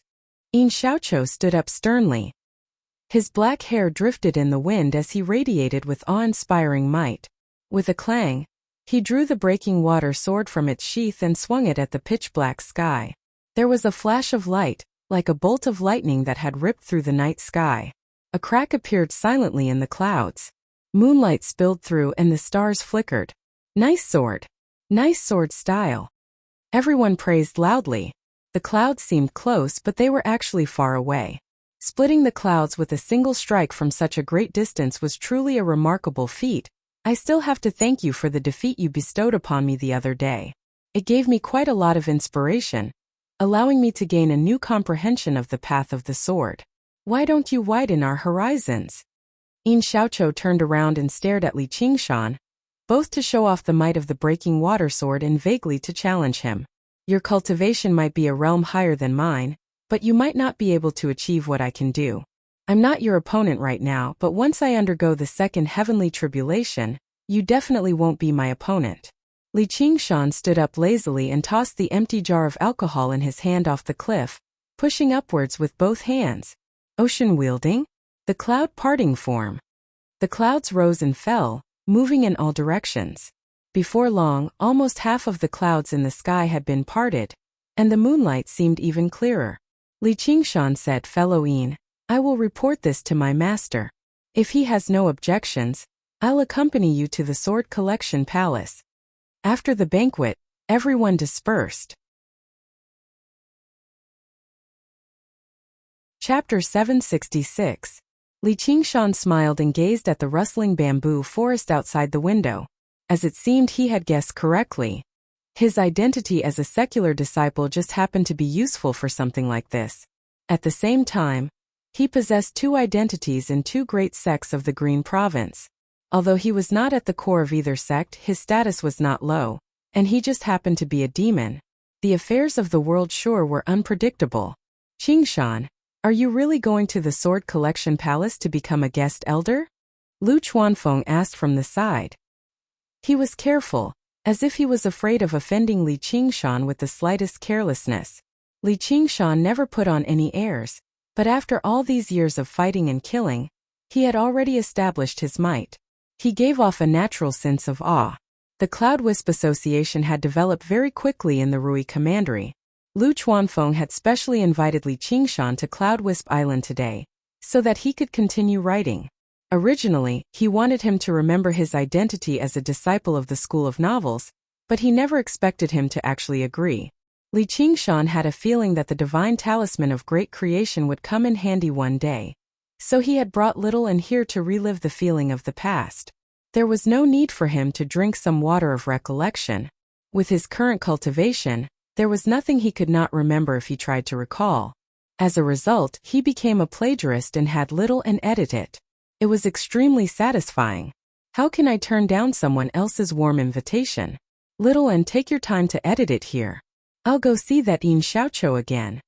Yin Xiaoqiu stood up sternly. His black hair drifted in the wind as he radiated with awe-inspiring might. With a clang, he drew the breaking water sword from its sheath and swung it at the pitch-black sky. There was a flash of light, like a bolt of lightning that had ripped through the night sky. A crack appeared silently in the clouds. Moonlight spilled through and the stars flickered. Nice sword. Nice sword style. Everyone praised loudly. The clouds seemed close, but they were actually far away. Splitting the clouds with a single strike from such a great distance was truly a remarkable feat. I still have to thank you for the defeat you bestowed upon me the other day. It gave me quite a lot of inspiration, allowing me to gain a new comprehension of the path of the sword. Why don't you widen our horizons? Yin Xiaoqiu turned around and stared at Li Qingshan, both to show off the might of the breaking water sword and vaguely to challenge him. Your cultivation might be a realm higher than mine, but you might not be able to achieve what I can do. I'm not your opponent right now, but once I undergo the second heavenly tribulation, you definitely won't be my opponent. Li Qingshan stood up lazily and tossed the empty jar of alcohol in his hand off the cliff, pushing upwards with both hands. Ocean wielding? The cloud parting form. The clouds rose and fell, moving in all directions. Before long, almost half of the clouds in the sky had been parted, and the moonlight seemed even clearer. Li Qingshan said, "Fellow Yin, I will report this to my master. If he has no objections, I'll accompany you to the Sword Collection Palace." After the banquet, everyone dispersed. Chapter 766. Li Qingshan smiled and gazed at the rustling bamboo forest outside the window. As it seemed he had guessed correctly. His identity as a secular disciple just happened to be useful for something like this. At the same time, he possessed two identities in two great sects of the Green Province. Although he was not at the core of either sect, his status was not low, and he just happened to be a demon. The affairs of the world sure were unpredictable. Qingshan, are you really going to the Sword Collection Palace to become a guest elder? Lu Chuanfeng asked from the side. He was careful, as if he was afraid of offending Li Qingshan with the slightest carelessness. Li Qingshan never put on any airs, but after all these years of fighting and killing, he had already established his might. He gave off a natural sense of awe. The Cloud Wisp Association had developed very quickly in the Rui Commandery. Lu Chuanfeng had specially invited Li Qingshan to Cloud Wisp Island today, so that he could continue writing. Originally, he wanted him to remember his identity as a disciple of the School of Novels, but he never expected him to actually agree. Li Qingshan had a feeling that the divine talisman of great creation would come in handy one day. So he had brought Little and here to relive the feeling of the past. There was no need for him to drink some water of recollection. With his current cultivation, there was nothing he could not remember if he tried to recall. As a result, he became a plagiarist and had Little and edit it. It was extremely satisfying. How can I turn down someone else's warm invitation? Little and take your time to edit it here. I'll go see that Yin Xiaoqiu again.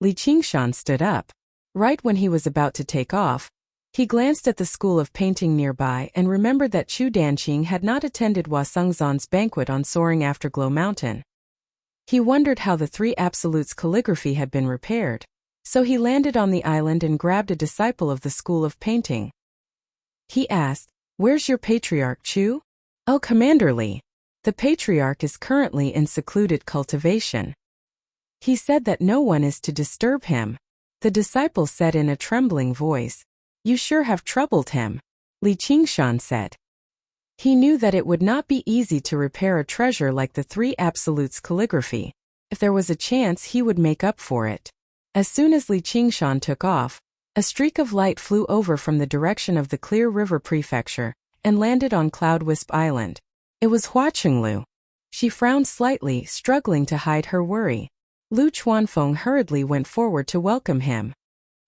Li Qingshan stood up. Right when he was about to take off, he glanced at the school of painting nearby and remembered that Chu Danqing had not attended Hua Sengzan's banquet on Soaring Afterglow Mountain. He wondered how the Three Absolutes calligraphy had been repaired, so he landed on the island and grabbed a disciple of the school of painting. He asked, "Where's your patriarch, Chu?" "Oh, Commander Li. The patriarch is currently in secluded cultivation. He said that no one is to disturb him." The disciple said in a trembling voice. "You sure have troubled him," Li Qingshan said. He knew that it would not be easy to repair a treasure like the Three Absolutes calligraphy. If there was a chance, he would make up for it. As soon as Li Qingshan took off, a streak of light flew over from the direction of the Clear River Prefecture and landed on Cloud Wisp Island. It was Hua Chenglu. She frowned slightly, struggling to hide her worry. Lu Chuanfeng hurriedly went forward to welcome him.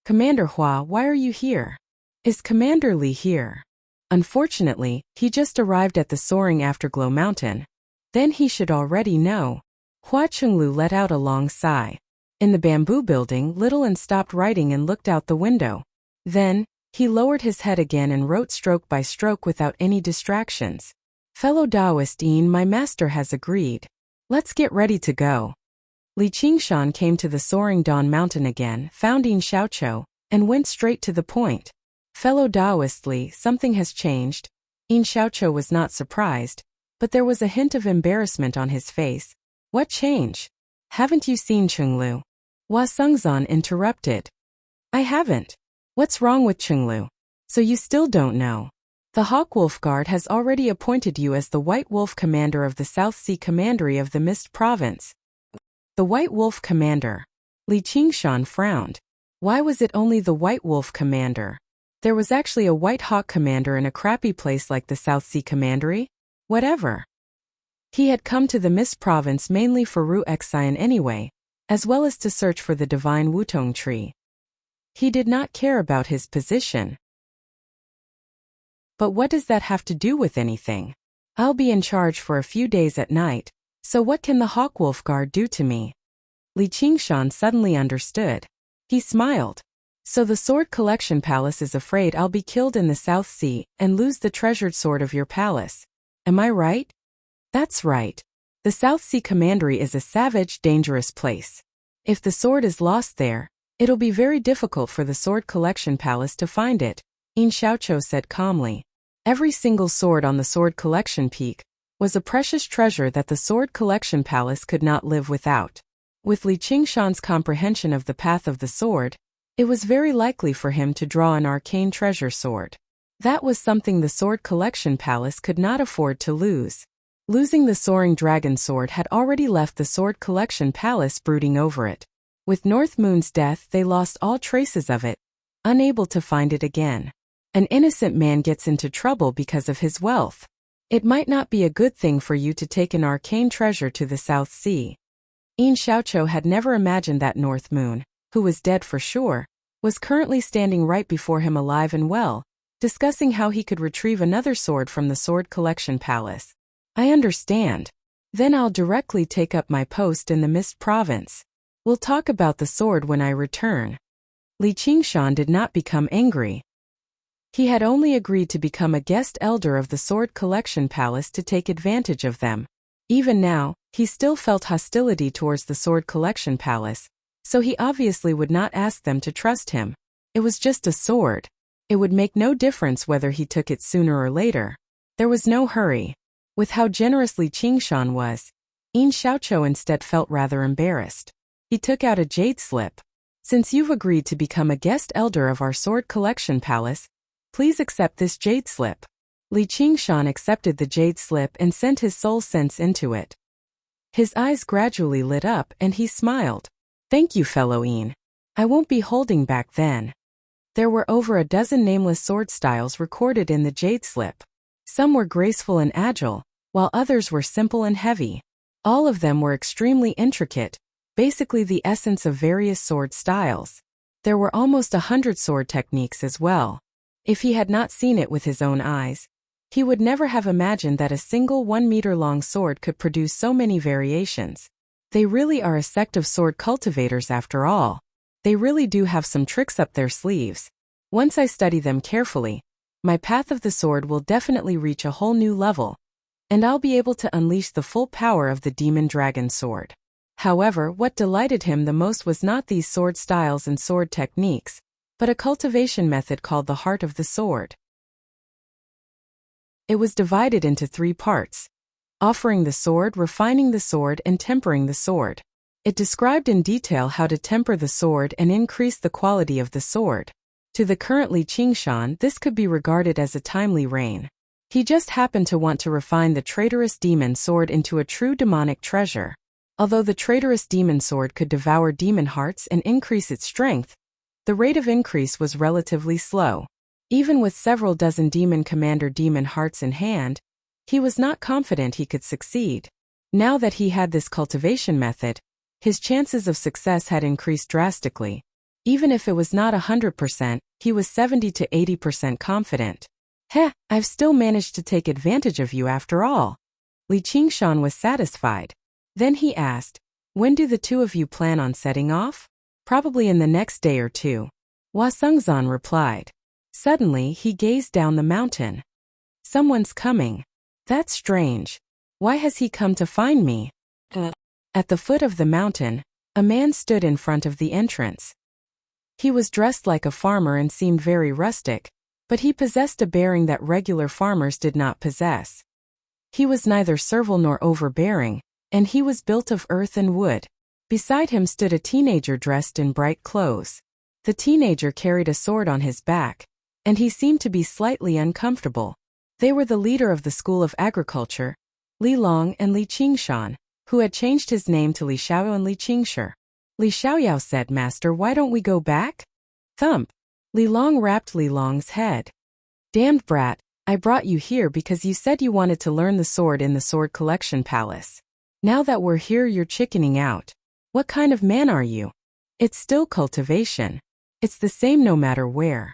"Commander Hua, why are you here? Is Commander Li here?" Unfortunately, he just arrived at the Soaring Afterglow Mountain. Then he should already know. Hua Chenglu let out a long sigh. In the bamboo building, Little and stopped writing and looked out the window. Then, he lowered his head again and wrote stroke by stroke without any distractions. "Fellow Taoist Yin, my master has agreed. Let's get ready to go." Li Qingshan came to the Soaring Dawn Mountain again, found Yin Xiaoqiu, and went straight to the point. "Fellow Taoist Li, something has changed." Yin Xiaoqiu was not surprised, but there was a hint of embarrassment on his face. "What change? Haven't you seen Chenglu?" Hua Sengzan interrupted. "I haven't. What's wrong with Chenglu? So you still don't know? The Hawk Wolf Guard has already appointed you as the White Wolf Commander of the South Sea Commandery of the Mist Province." The White Wolf Commander. Li Qingshan frowned. Why was it only the White Wolf Commander? There was actually a White Hawk Commander in a crappy place like the South Sea Commandery? Whatever. He had come to the Mist Province mainly for Ru Xian anyway, as well as to search for the divine Wutong tree. He did not care about his position. But what does that have to do with anything? I'll be in charge for a few days at night, so what can the Hawk Wolf Guard do to me? Li Qingshan suddenly understood. He smiled. So the Sword Collection Palace is afraid I'll be killed in the South Sea and lose the treasured sword of your palace. Am I right? That's right. The South Sea Commandery is a savage, dangerous place. If the sword is lost there, it'll be very difficult for the Sword Collection Palace to find it, Yin Xiaoqiu said calmly. Every single sword on the Sword Collection Peak was a precious treasure that the Sword Collection Palace could not live without. With Li Qingshan's comprehension of the path of the sword, it was very likely for him to draw an arcane treasure sword. That was something the Sword Collection Palace could not afford to lose. Losing the Soaring Dragon Sword had already left the Sword Collection Palace brooding over it. With North Moon's death, they lost all traces of it, unable to find it again. An innocent man gets into trouble because of his wealth. It might not be a good thing for you to take an arcane treasure to the South Sea. Yin Xiaoqiu had never imagined that North Moon, who was dead for sure, was currently standing right before him alive and well, discussing how he could retrieve another sword from the Sword Collection Palace. I understand. Then I'll directly take up my post in the Mist Province. We'll talk about the sword when I return. Li Qingshan did not become angry. He had only agreed to become a guest elder of the Sword Collection Palace to take advantage of them. Even now, he still felt hostility towards the Sword Collection Palace, so he obviously would not ask them to trust him. It was just a sword. It would make no difference whether he took it sooner or later. There was no hurry. With how generous Li Qingshan was, Yin Xiaoqiu instead felt rather embarrassed. He took out a jade slip. Since you've agreed to become a guest elder of our Sword Collection Palace, please accept this jade slip. Li Qingshan accepted the jade slip and sent his soul sense into it. His eyes gradually lit up and he smiled. Thank you, fellow Yin. I won't be holding back then. There were over a dozen nameless sword styles recorded in the jade slip. Some were graceful and agile, while others were simple and heavy. All of them were extremely intricate, basically the essence of various sword styles. There were almost 100 sword techniques as well. If he had not seen it with his own eyes, he would never have imagined that a single 1-meter-long sword could produce so many variations. They really are a sect of sword cultivators after all. They really do have some tricks up their sleeves. Once I study them carefully, my path of the sword will definitely reach a whole new level, and I'll be able to unleash the full power of the demon dragon sword. However, what delighted him the most was not these sword styles and sword techniques, but a cultivation method called the Heart of the Sword. It was divided into 3 parts: offering the sword, refining the sword, and tempering the sword. It described in detail how to temper the sword and increase the quality of the sword. To the current Li Qingshan, this could be regarded as a timely reign. He just happened to want to refine the traitorous demon sword into a true demonic treasure. Although the traitorous demon sword could devour demon hearts and increase its strength, the rate of increase was relatively slow. Even with several dozen demon commander demon hearts in hand, he was not confident he could succeed. Now that he had this cultivation method, his chances of success had increased drastically. Even if it was not 100%, he was 70 to 80% confident. Heh, I've still managed to take advantage of you after all. Li Qingshan was satisfied. Then he asked, when do the two of you plan on setting off? Probably in the next day or two. Hua Sengzan replied. Suddenly, he gazed down the mountain. Someone's coming. That's strange. Why has he come to find me? At the foot of the mountain, a man stood in front of the entrance. He was dressed like a farmer and seemed very rustic, but he possessed a bearing that regular farmers did not possess. He was neither servile nor overbearing, and he was built of earth and wood. Beside him stood a teenager dressed in bright clothes. The teenager carried a sword on his back, and he seemed to be slightly uncomfortable. They were the leader of the School of Agriculture, Li Long and Li Qingshan, who had changed his name to Li Xiaoyao and Li Qingshi. Li Xiaoyao said, Master, why don't we go back? Thump. Li Long rapped Li Long's head. Damned brat, I brought you here because you said you wanted to learn the sword in the Sword Collection Palace. Now that we're here, you're chickening out. What kind of man are you? It's still cultivation. It's the same no matter where.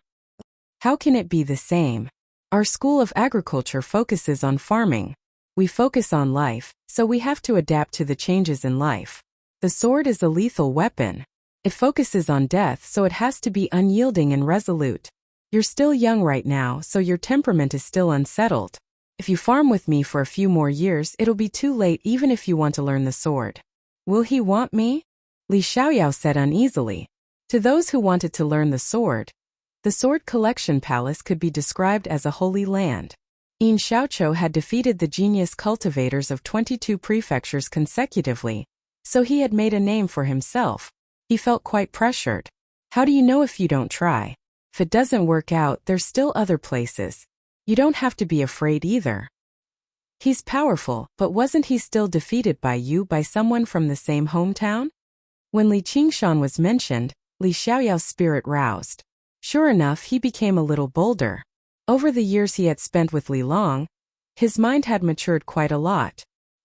How can it be the same? Our School of Agriculture focuses on farming. We focus on life, so we have to adapt to the changes in life. The sword is a lethal weapon. It focuses on death, so it has to be unyielding and resolute. You're still young right now, so your temperament is still unsettled. If you farm with me for a few more years, it'll be too late even if you want to learn the sword. Will he want me? Li Xiaoyao said uneasily. To those who wanted to learn the Sword Collection Palace could be described as a holy land. Yin Xiaoqiu had defeated the genius cultivators of 22 prefectures consecutively, so he had made a name for himself. He felt quite pressured. How do you know if you don't try? If it doesn't work out, there's still other places. You don't have to be afraid either. He's powerful, but wasn't he still defeated by someone from the same hometown? When Li Qingshan was mentioned, Li Xiaoyao's spirit roused. Sure enough, he became a little bolder. Over the years he had spent with Li Long, his mind had matured quite a lot.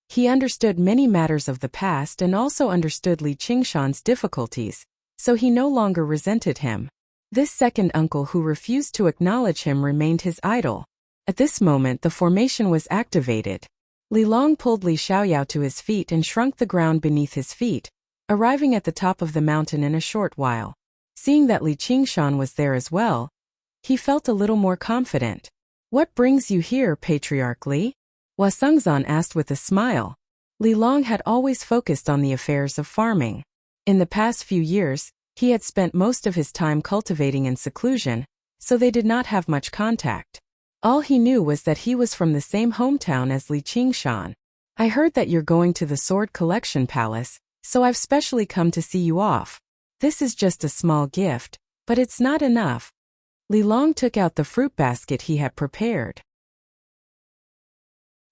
He understood many matters of the past and also understood Li Qingshan's difficulties, so he no longer resented him. This second uncle who refused to acknowledge him remained his idol. At this moment the formation was activated. Li Long pulled Li Xiaoyao to his feet and shrunk the ground beneath his feet, arriving at the top of the mountain in a short while. Seeing that Li Qingshan was there as well, he felt a little more confident. "What brings you here, Patriarch Li?" Wasengzan asked with a smile. Li Long had always focused on the affairs of farming. In the past few years, he had spent most of his time cultivating in seclusion, so they did not have much contact. All he knew was that he was from the same hometown as Li Qingshan. "I heard that you're going to the Sword Collection Palace, so I've specially come to see you off. This is just a small gift, but it's not enough." Li Long took out the fruit basket he had prepared.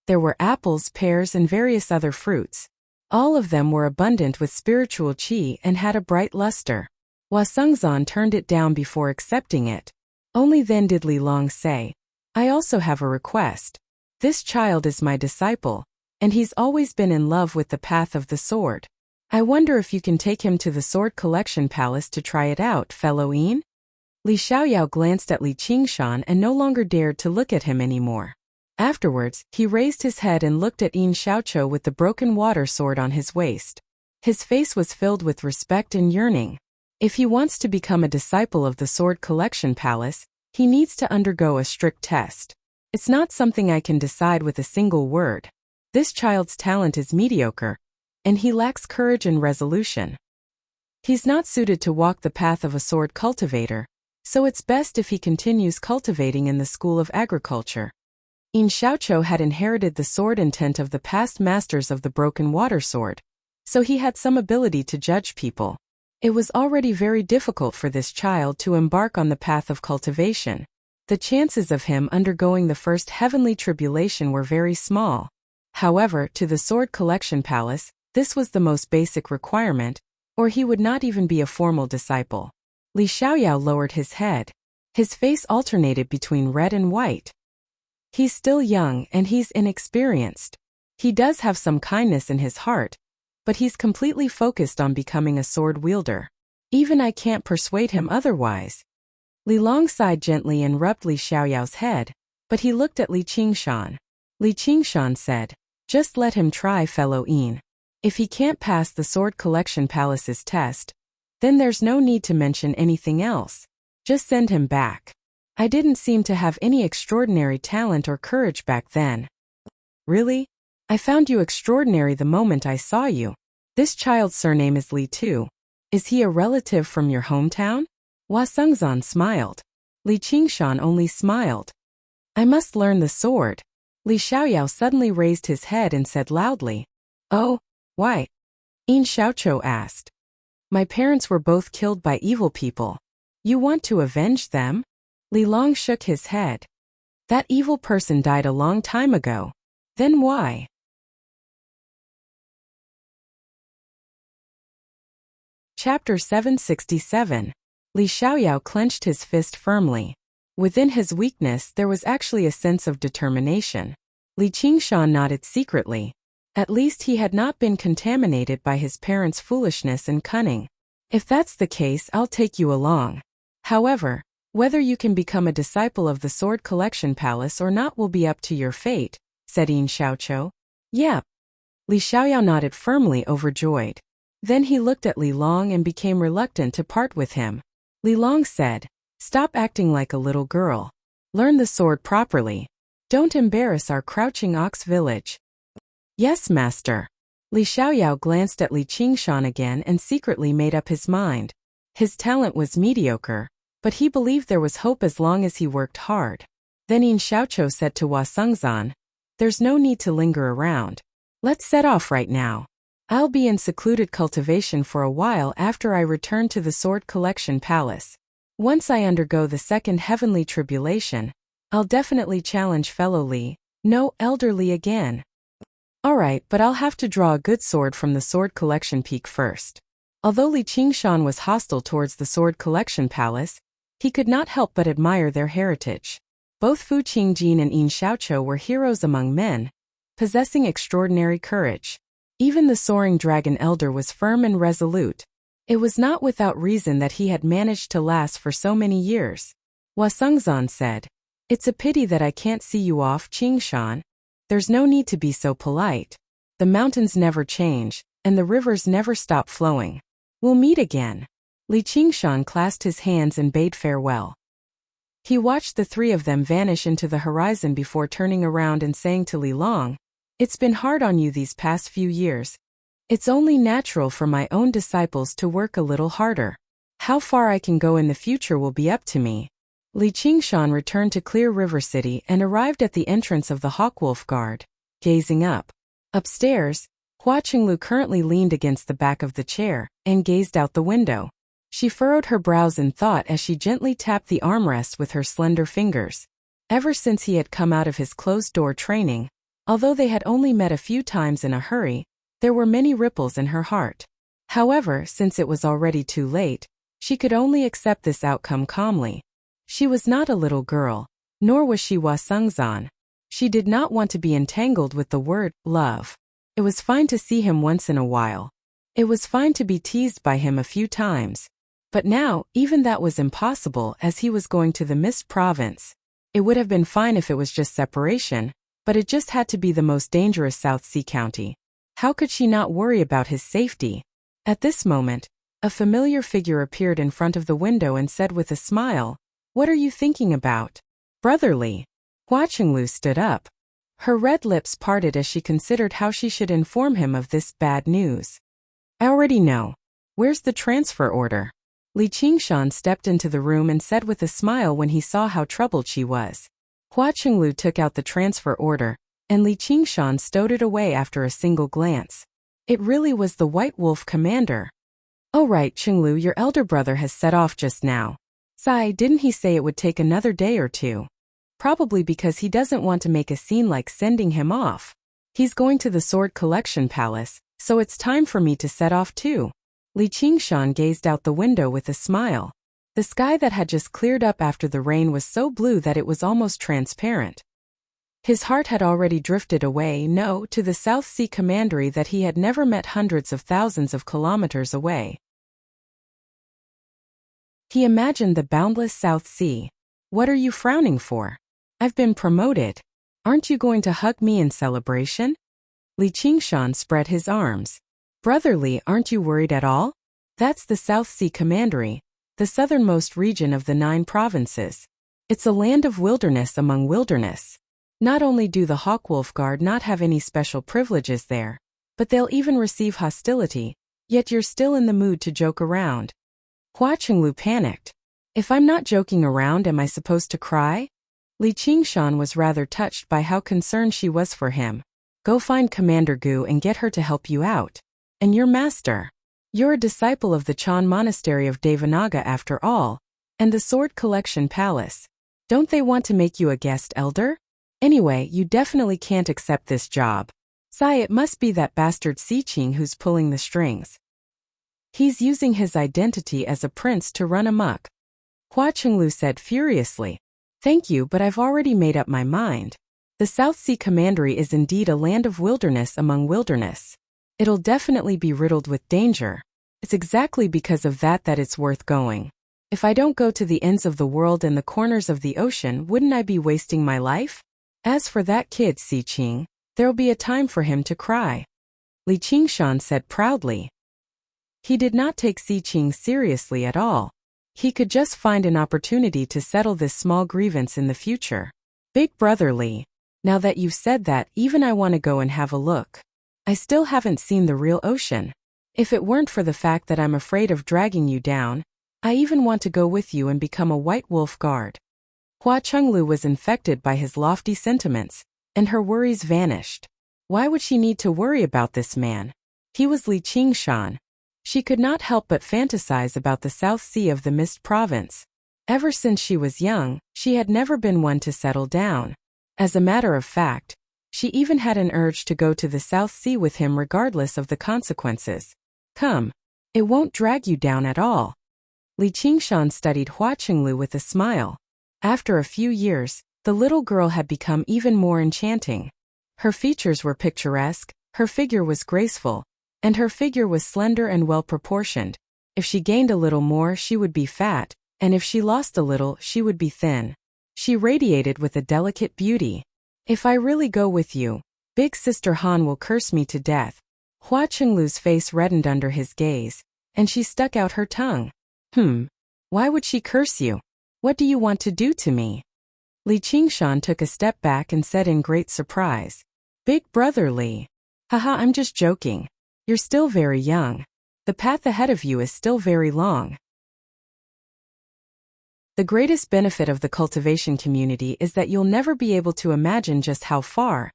There were apples, pears, and various other fruits. All of them were abundant with spiritual qi and had a bright luster. Wasengzan turned it down before accepting it. Only then did Li Long say, "I also have a request. This child is my disciple, and he's always been in love with the path of the sword. I wonder if you can take him to the Sword Collection Palace to try it out, fellow Yin?" Li Xiaoyao glanced at Li Qingshan and no longer dared to look at him anymore. Afterwards, he raised his head and looked at Yin Xiaoqiu with the broken water sword on his waist. His face was filled with respect and yearning. If he wants to become a disciple of the Sword Collection Palace, he needs to undergo a strict test. It's not something I can decide with a single word. This child's talent is mediocre, and he lacks courage and resolution. He's not suited to walk the path of a sword cultivator, so it's best if he continues cultivating in the School of Agriculture. Yin Xiaoqiu had inherited the sword intent of the past masters of the broken water sword, so he had some ability to judge people. It was already very difficult for this child to embark on the path of cultivation. The chances of him undergoing the first heavenly tribulation were very small. However, to the Sword Collection Palace, this was the most basic requirement, or he would not even be a formal disciple. Li Xiaoyao lowered his head. His face alternated between red and white. He's still young and he's inexperienced. He does have some kindness in his heart, but he's completely focused on becoming a sword wielder. Even I can't persuade him otherwise. Li Long sighed gently and rubbed Li Xiaoyao's head, but he looked at Li Qingshan. Li Qingshan said, "Just let him try, fellow Yin. If he can't pass the Sword Collection Palace's test, then there's no need to mention anything else. Just send him back. I didn't seem to have any extraordinary talent or courage back then." "Really? I found you extraordinary the moment I saw you. This child's surname is Li too. Is he a relative from your hometown?" Wasengzan smiled. Li Qingshan only smiled. "I must learn the sword." Li Xiaoyao suddenly raised his head and said loudly, "Oh, why?" Yin Xiaoqiu asked. "My parents were both killed by evil people. You want to avenge them?" Li Long shook his head. "That evil person died a long time ago. Then why?" Chapter 767. Li Xiaoyao clenched his fist firmly. Within his weakness there was actually a sense of determination. Li Qingshan nodded secretly. At least he had not been contaminated by his parents' foolishness and cunning. "If that's the case, I'll take you along. However, whether you can become a disciple of the Sword Collection Palace or not will be up to your fate," said Yin Xiaoqiu. "Yep." Li Xiaoyao nodded firmly, overjoyed. Then he looked at Li Long and became reluctant to part with him. Li Long said, "Stop acting like a little girl. Learn the sword properly. Don't embarrass our crouching ox village." "Yes, master." Li Xiaoyao glanced at Li Qingshan again and secretly made up his mind. His talent was mediocre, but he believed there was hope as long as he worked hard. Then Yin Xiaoqiu said to Wasengzan, "There's no need to linger around. Let's set off right now. I'll be in secluded cultivation for a while after I return to the Sword Collection Palace. Once I undergo the second heavenly tribulation, I'll definitely challenge fellow Li, no elder Li again." "Alright, but I'll have to draw a good sword from the Sword Collection Peak first." Although Li Qingshan was hostile towards the sword collection palace, he could not help but admire their heritage. Both Fu Qingjin and Yin Xiaoqiu were heroes among men, possessing extraordinary courage. Even the soaring dragon elder was firm and resolute. It was not without reason that he had managed to last for so many years. Hua Sengzan said, "It's a pity that I can't see you off, Qingshan. There's no need to be so polite. The mountains never change, and the rivers never stop flowing. We'll meet again." Li Qingshan clasped his hands and bade farewell. He watched the three of them vanish into the horizon before turning around and saying to Li Long, "It's been hard on you these past few years. It's only natural for my own disciples to work a little harder. How far I can go in the future will be up to me." Li Qingshan returned to Clear River City and arrived at the entrance of the Hawkwolf Guard. Gazing up. Upstairs, Hua Qinglu currently leaned against the back of the chair and gazed out the window. She furrowed her brows in thought as she gently tapped the armrest with her slender fingers. Ever since he had come out of his closed-door training, although they had only met a few times in a hurry, there were many ripples in her heart. However, since it was already too late, she could only accept this outcome calmly. She was not a little girl, nor was she Hua Sengzan. She did not want to be entangled with the word love. It was fine to see him once in a while. It was fine to be teased by him a few times. But now, even that was impossible as he was going to the Mist Province. It would have been fine if it was just separation, but it just had to be the most dangerous South Sea county. How could she not worry about his safety? At this moment, a familiar figure appeared in front of the window and said with a smile, "What are you thinking about?" "Brotherly." Hua Qinglu stood up. Her red lips parted as she considered how she should inform him of this bad news. "I already know. Where's the transfer order?" Li Qingshan stepped into the room and said with a smile when he saw how troubled she was. Hua Qinglu took out the transfer order, and Li Qingshan stowed it away after a single glance. It really was the White Wolf commander. "Oh right, Qinglu, your elder brother has set off just now. Sai, didn't he say it would take another day or two? Probably because he doesn't want to make a scene like sending him off. He's going to the Sword Collection Palace, so it's time for me to set off too." Li Qingshan gazed out the window with a smile. The sky that had just cleared up after the rain was so blue that it was almost transparent. His heart had already drifted away, to the South Sea Commandery that he had never met hundreds of thousands of kilometers away. He imagined the boundless South Sea. "What are you frowning for? I've been promoted. Aren't you going to hug me in celebration?" Li Qingshan spread his arms. "Brotherly, aren't you worried at all? That's the South Sea Commandery, the southernmost region of the 9 provinces. It's a land of wilderness among wilderness. Not only do the Hawkwolf Guard not have any special privileges there, but they'll even receive hostility, yet you're still in the mood to joke around." Hua Qinglu panicked. "If I'm not joking around, am I supposed to cry?" Li Qingshan was rather touched by how concerned she was for him. "Go find Commander Gu and get her to help you out. And your master. You're a disciple of the Chan Monastery of Devanaga after all, and the Sword Collection Palace. Don't they want to make you a guest elder? Anyway, you definitely can't accept this job. Sai, it must be that bastard Siqing who's pulling the strings. He's using his identity as a prince to run amok." Hua Qinglu said furiously. "Thank you, but I've already made up my mind. The South Sea Commandery is indeed a land of wilderness among wilderness. It'll definitely be riddled with danger. It's exactly because of that it's worth going. If I don't go to the ends of the world and the corners of the ocean, wouldn't I be wasting my life? As for that kid, Siqing, there'll be a time for him to cry." Li Qingshan said proudly. He did not take Siqing seriously at all. He could just find an opportunity to settle this small grievance in the future. "Big brotherly, now that you've said that, even I want to go and have a look. I still haven't seen the real ocean. If it weren't for the fact that I'm afraid of dragging you down, I even want to go with you and become a White Wolf Guard." Hua Qinglu was infected by his lofty sentiments, and her worries vanished. Why would she need to worry about this man? He was Li Qingshan. She could not help but fantasize about the South Sea of the Mist Province. Ever since she was young, she had never been one to settle down. As a matter of fact, she even had an urge to go to the South Sea with him regardless of the consequences. "Come. It won't drag you down at all. Li Qingshan studied Hua Qinglu with a smile. After a few years, the little girl had become even more enchanting. Her features were picturesque, her figure was graceful, and her figure was slender and well-proportioned. If she gained a little more, she would be fat, and if she lost a little, she would be thin. She radiated with a delicate beauty. If I really go with you, Big Sister Han will curse me to death. Hua Qinglu's face reddened under his gaze, and she stuck out her tongue. Why would she curse you? What do you want to do to me? Li Qingshan took a step back and said in great surprise. Big brother Li. Haha, I'm just joking. You're still very young. The path ahead of you is still very long. The greatest benefit of the cultivation community is that you'll never be able to imagine just how far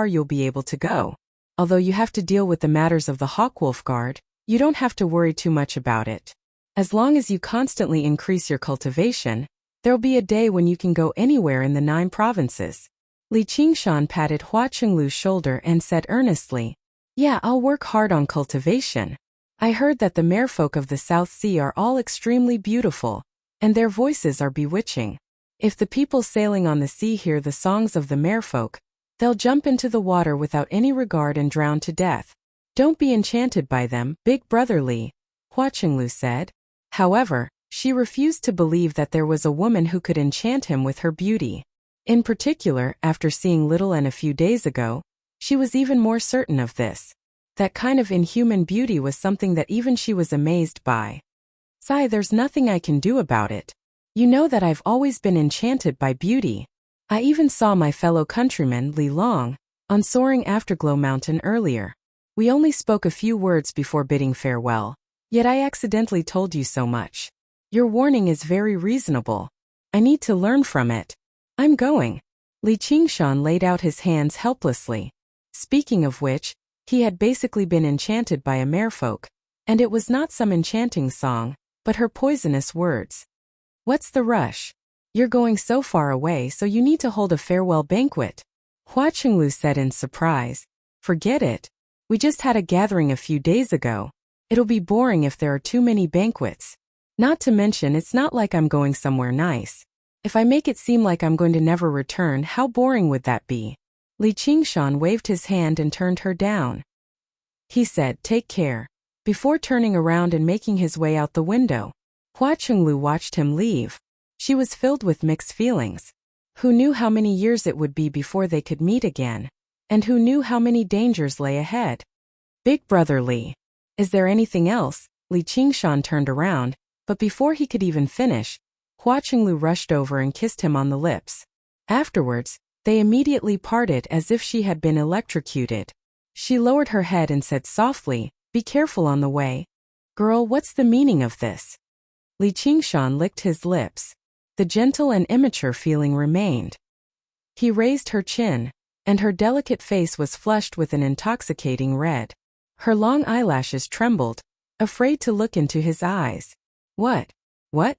you'll be able to go. Although you have to deal with the matters of the Hawkwolf Guard, you don't have to worry too much about it. As long as you constantly increase your cultivation, there'll be a day when you can go anywhere in the 9 provinces. Li Qingshan patted Hua Qinglu's shoulder and said earnestly, Yeah, I'll work hard on cultivation. I heard that the merfolk of the South Sea are all extremely beautiful, and their voices are bewitching. If the people sailing on the sea hear the songs of the merfolk, they'll jump into the water without any regard and drown to death. Don't be enchanted by them, Big brother Li, Hua Qinglu said. However, she refused to believe that there was a woman who could enchant him with her beauty. In particular, after seeing Little N a few days ago, she was even more certain of this. That kind of inhuman beauty was something that even she was amazed by. Sigh, there's nothing I can do about it. You know that I've always been enchanted by beauty. I even saw my fellow countryman Li Long on soaring Afterglow Mountain earlier. We only spoke a few words before bidding farewell, yet I accidentally told you so much. Your warning is very reasonable. I need to learn from it. I'm going. Li Qingshan laid out his hands helplessly. Speaking of which, he had basically been enchanted by a merfolk, and it was not some enchanting song, but her poisonous words. What's the rush? You're going so far away, so you need to hold a farewell banquet. Hua Qinglu said in surprise. Forget it. We just had a gathering a few days ago. It'll be boring if there are too many banquets. Not to mention, it's not like I'm going somewhere nice. If I make it seem like I'm going to never return, how boring would that be? Li Qingshan waved his hand and turned her down. He said, Take care, before turning around and making his way out the window. Hua Qinglu watched him leave. She was filled with mixed feelings. Who knew how many years it would be before they could meet again? And who knew how many dangers lay ahead? Big brother Li. Is there anything else? Li Qingshan turned around, but before he could even finish, Hua Qinglu rushed over and kissed him on the lips. Afterwards, they immediately parted as if she had been electrocuted. She lowered her head and said softly, Be careful on the way. Girl, what's the meaning of this? Li Qingshan licked his lips. The gentle and immature feeling remained. He raised her chin, and her delicate face was flushed with an intoxicating red. Her long eyelashes trembled, afraid to look into his eyes. What? What?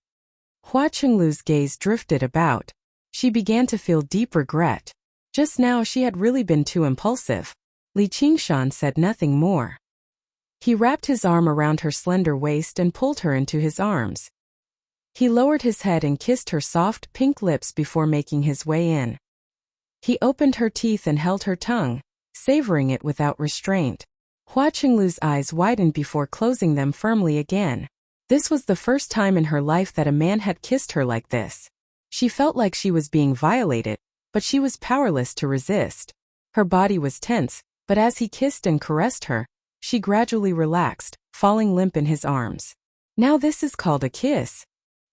Hua Qinglu's gaze drifted about. She began to feel deep regret. Just now she had really been too impulsive. Li Qingshan said nothing more. He wrapped his arm around her slender waist and pulled her into his arms. He lowered his head and kissed her soft pink lips before making his way in. He opened her teeth and held her tongue, savoring it without restraint. Hua Qinglu's eyes widened before closing them firmly again. This was the first time in her life that a man had kissed her like this. She felt like she was being violated, but she was powerless to resist. Her body was tense, but as he kissed and caressed her, she gradually relaxed, falling limp in his arms. Now this is called a kiss.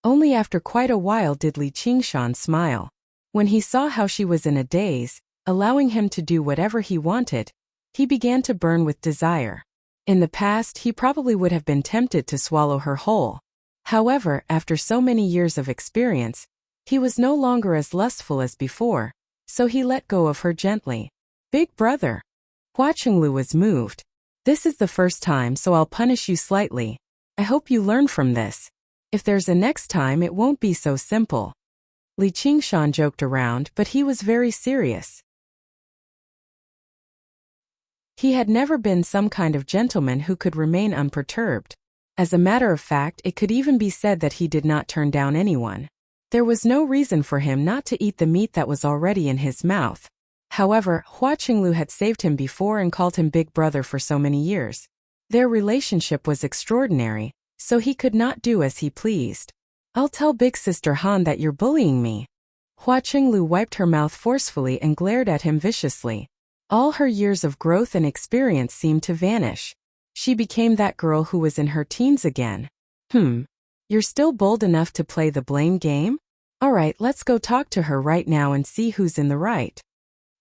Only after quite a while did Li Qingshan smile. When he saw how she was in a daze, allowing him to do whatever he wanted, he began to burn with desire. In the past, he probably would have been tempted to swallow her whole. However, after so many years of experience, he was no longer as lustful as before, so he let go of her gently. Big brother. Hua Qinglu was moved. This is the first time, so I'll punish you slightly. I hope you learn from this. If there's a next time, it won't be so simple. Li Qingshan joked around, but he was very serious. He had never been some kind of gentleman who could remain unperturbed. As a matter of fact, it could even be said that he did not turn down anyone. There was no reason for him not to eat the meat that was already in his mouth. However, Hua Qinglu had saved him before and called him Big Brother for so many years. Their relationship was extraordinary, so he could not do as he pleased. "I'll tell Big Sister Han that you're bullying me." Hua Qinglu wiped her mouth forcefully and glared at him viciously. All her years of growth and experience seemed to vanish. She became that girl who was in her teens again. You're still bold enough to play the blame game? Alright, let's go talk to her right now and see who's in the right.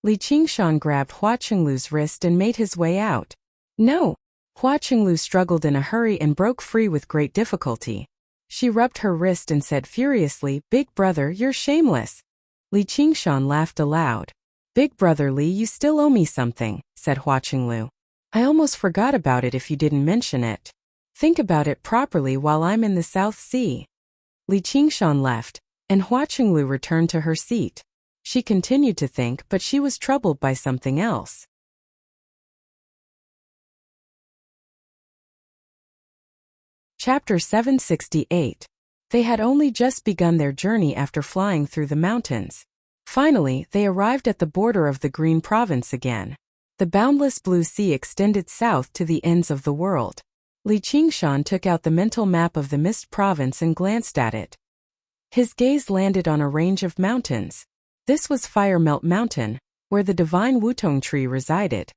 Li Qingshan grabbed Hua Qinglu's wrist and made his way out. No! Hua Qinglu struggled in a hurry and broke free with great difficulty. She rubbed her wrist and said furiously, "Big brother, you're shameless." Li Qingshan laughed aloud. "Big brother Li, you still owe me something," said Hua Qinglu. "I almost forgot about it if you didn't mention it. Think about it properly while I'm in the South Sea." Li Qingshan left, and Hua Qinglu returned to her seat. She continued to think, but she was troubled by something else. Chapter 768. They had only just begun their journey after flying through the mountains. Finally, they arrived at the border of the Green Province again. The boundless blue sea extended south to the ends of the world. Li Qingshan took out the mental map of the Mist Province and glanced at it. His gaze landed on a range of mountains. This was Fire Melt Mountain, where the divine Wutong tree resided.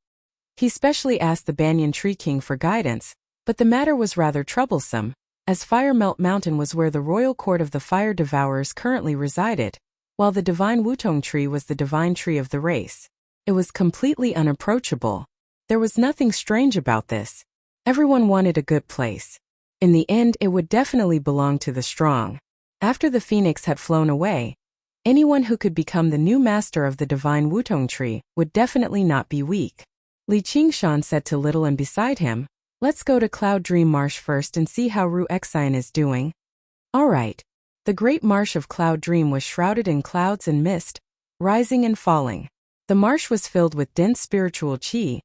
He specially asked the Banyan Tree King for guidance, but the matter was rather troublesome, as Fire Melt Mountain was where the royal court of the Fire Devourers currently resided, while the divine Wutong tree was the divine tree of the race. It was completely unapproachable. There was nothing strange about this. Everyone wanted a good place. In the end, it would definitely belong to the strong. After the phoenix had flown away, anyone who could become the new master of the divine Wutong tree would definitely not be weak. Li Qingshan said to Little and beside him, "Let's go to Cloud Dream Marsh first and see how Ru Xian is doing." Alright. The great marsh of Cloud Dream was shrouded in clouds and mist, rising and falling. The marsh was filled with dense spiritual qi,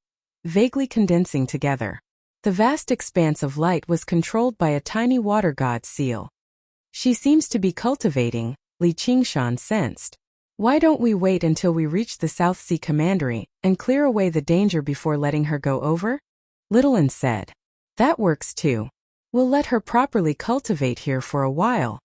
vaguely condensing together. The vast expanse of light was controlled by a tiny water god seal. "She seems to be cultivating," Li Qingshan sensed. "Why don't we wait until we reach the South Sea Commandery and clear away the danger before letting her go over?" Little said. "That works too. We'll let her properly cultivate here for a while."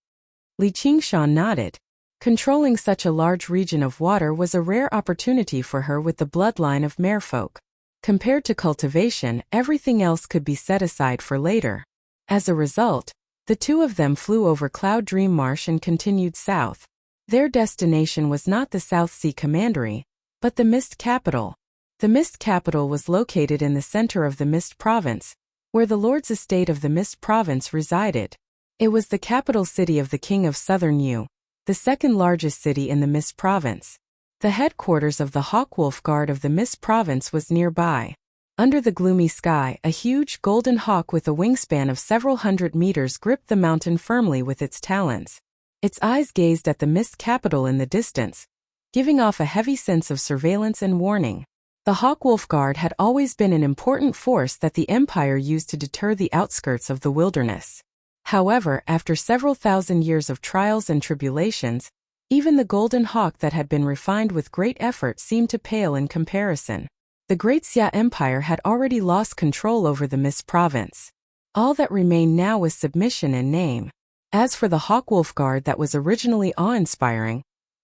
Li Qingshan nodded. Controlling such a large region of water was a rare opportunity for her with the bloodline of merfolk. Compared to cultivation, everything else could be set aside for later. As a result, the two of them flew over Cloud Dream Marsh and continued south. Their destination was not the South Sea Commandery, but the Mist Capital. The Mist Capital was located in the center of the Mist Province, where the Lord's estate of the Mist Province resided. It was the capital city of the King of Southern Yu, the second largest city in the Mist Province. The headquarters of the Hawkwolf Guard of the Mist Province was nearby. Under the gloomy sky, a huge golden hawk with a wingspan of several hundred meters gripped the mountain firmly with its talons. Its eyes gazed at the Mist Capital in the distance, giving off a heavy sense of surveillance and warning. The Hawkwolf Guard had always been an important force that the Empire used to deter the outskirts of the wilderness. However, after several thousand years of trials and tribulations, even the golden hawk that had been refined with great effort seemed to pale in comparison. The Great Xia Empire had already lost control over the Mist Province. All that remained now was submission in name. As for the Hawkwolf Guard that was originally awe-inspiring,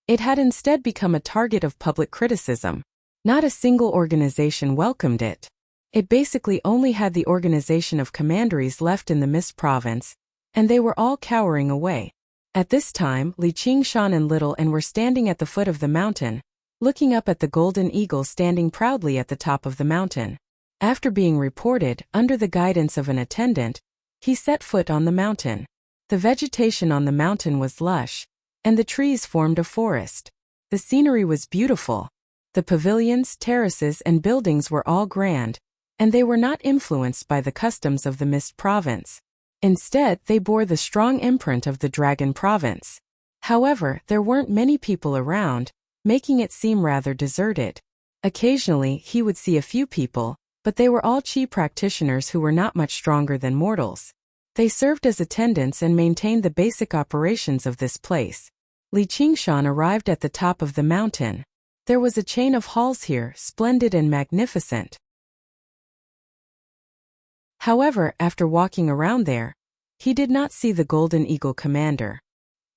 it had instead become a target of public criticism. Not a single organization welcomed it. It basically only had the organization of commanderies left in the Mist Province, and they were all cowering away. At this time, Li Qingshan and Little were standing at the foot of the mountain, looking up at the golden eagle standing proudly at the top of the mountain. After being reported, under the guidance of an attendant, he set foot on the mountain. The vegetation on the mountain was lush, and the trees formed a forest. The scenery was beautiful. The pavilions, terraces, and buildings were all grand, and they were not influenced by the customs of the Mist Province. Instead, they bore the strong imprint of the Dragon Province. However, there weren't many people around, making it seem rather deserted. Occasionally, he would see a few people, but they were all Qi practitioners who were not much stronger than mortals. They served as attendants and maintained the basic operations of this place. Li Qingshan arrived at the top of the mountain. There was a chain of halls here, splendid and magnificent. However, after walking around there, he did not see the Golden Eagle commander.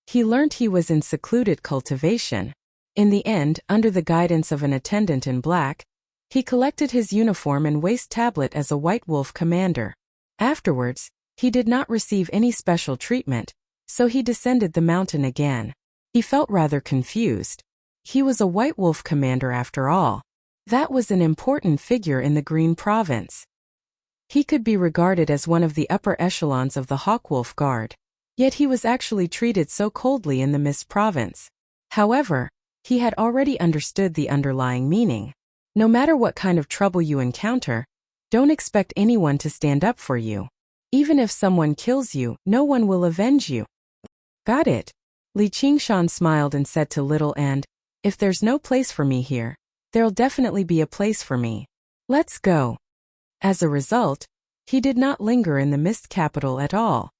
He learned he was in secluded cultivation. In the end, under the guidance of an attendant in black, he collected his uniform and waist tablet as a White Wolf commander. Afterwards, he did not receive any special treatment, so he descended the mountain again. He felt rather confused. He was a White Wolf commander after all. That was an important figure in the Green Province. He could be regarded as one of the upper echelons of the Hawkwolf Guard. Yet he was actually treated so coldly in the Mist Province. However, he had already understood the underlying meaning. No matter what kind of trouble you encounter, don't expect anyone to stand up for you. Even if someone kills you, no one will avenge you. Got it? Li Qingshan smiled and said to Little and, if there's no place for me here, there'll definitely be a place for me. Let's go. As a result, he did not linger in the Mist capital at all.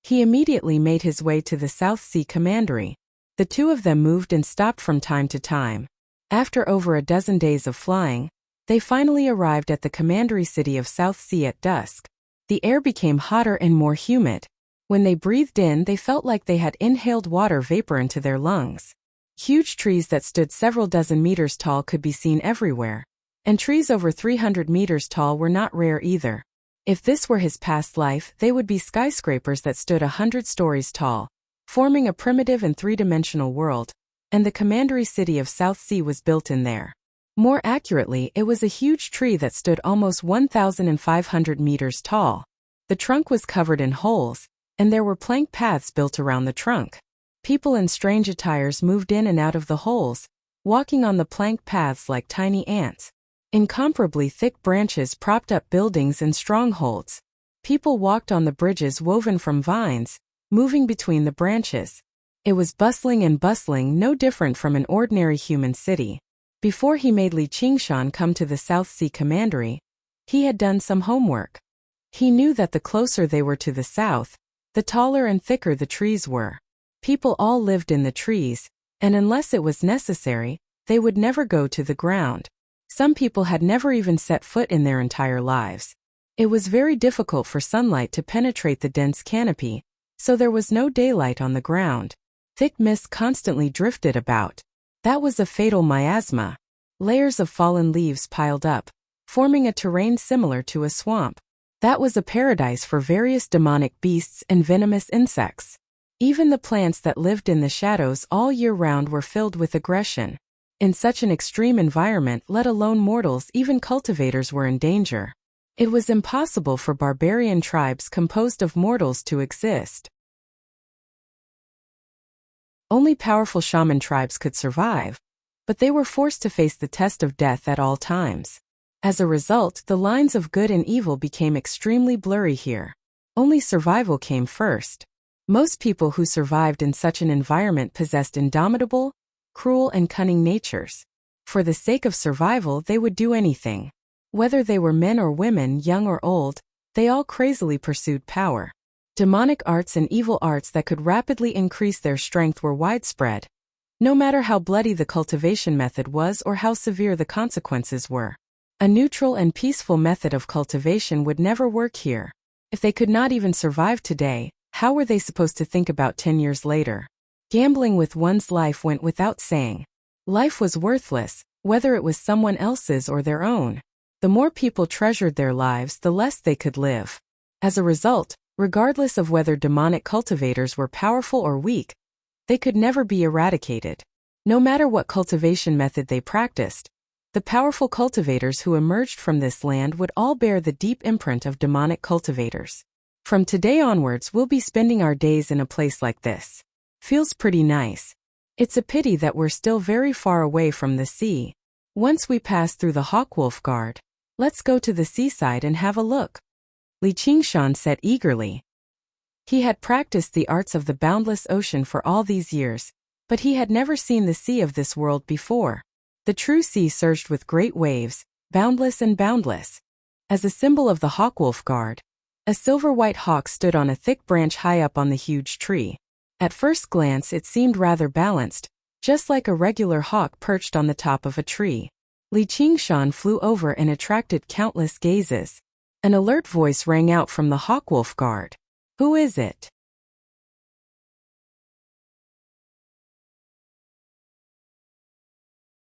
He immediately made his way to the South Sea Commandery. The two of them moved and stopped from time to time. After over a dozen days of flying, they finally arrived at the commandery city of South Sea at dusk. The air became hotter and more humid. When they breathed in, they felt like they had inhaled water vapor into their lungs. Huge trees that stood several dozen meters tall could be seen everywhere. And trees over 300 meters tall were not rare either. If this were his past life, they would be skyscrapers that stood 100 stories tall, forming a primitive and three-dimensional world, and the commandery city of South Sea was built in there. More accurately, it was a huge tree that stood almost 1,500 meters tall. The trunk was covered in holes, and there were plank paths built around the trunk. People in strange attires moved in and out of the holes, walking on the plank paths like tiny ants. Incomparably thick branches propped up buildings and strongholds. People walked on the bridges woven from vines, moving between the branches. It was bustling and bustling, no different from an ordinary human city. Before he made Li Qingshan come to the South Sea Commandery, he had done some homework. He knew that the closer they were to the south, the taller and thicker the trees were. People all lived in the trees, and unless it was necessary, they would never go to the ground. Some people had never even set foot in their entire lives. It was very difficult for sunlight to penetrate the dense canopy, so there was no daylight on the ground. Thick mist constantly drifted about. That was a fatal miasma. Layers of fallen leaves piled up, forming a terrain similar to a swamp. That was a paradise for various demonic beasts and venomous insects. Even the plants that lived in the shadows all year round were filled with aggression. In such an extreme environment, let alone mortals, even cultivators were in danger. It was impossible for barbarian tribes composed of mortals to exist. Only powerful shaman tribes could survive, but they were forced to face the test of death at all times. As a result, the lines of good and evil became extremely blurry here. Only survival came first. Most people who survived in such an environment possessed indomitable, cruel and cunning natures. For the sake of survival, they would do anything. Whether they were men or women, young or old, they all crazily pursued power. Demonic arts and evil arts that could rapidly increase their strength were widespread. No matter how bloody the cultivation method was or how severe the consequences were. A neutral and peaceful method of cultivation would never work here. If they could not even survive today, how were they supposed to think about 10 years later? Gambling with one's life went without saying. Life was worthless, whether it was someone else's or their own. The more people treasured their lives, the less they could live. As a result, regardless of whether demonic cultivators were powerful or weak, they could never be eradicated. No matter what cultivation method they practiced, the powerful cultivators who emerged from this land would all bear the deep imprint of demonic cultivators. From today onwards, we'll be spending our days in a place like this. Feels pretty nice. It's a pity that we're still very far away from the sea. Once we pass through the Hawkwolf Guard, let's go to the seaside and have a look. Li Qingshan said eagerly. He had practiced the arts of the boundless ocean for all these years, but he had never seen the sea of this world before. The true sea surged with great waves, boundless and boundless. As a symbol of the Hawkwolf Guard, A silver-white hawk stood on a thick branch high up on the huge tree. At first glance it seemed rather balanced, just like a regular hawk perched on the top of a tree. Li Qingshan flew over and attracted countless gazes. An alert voice rang out from the Hawkwolf Guard. Who is it?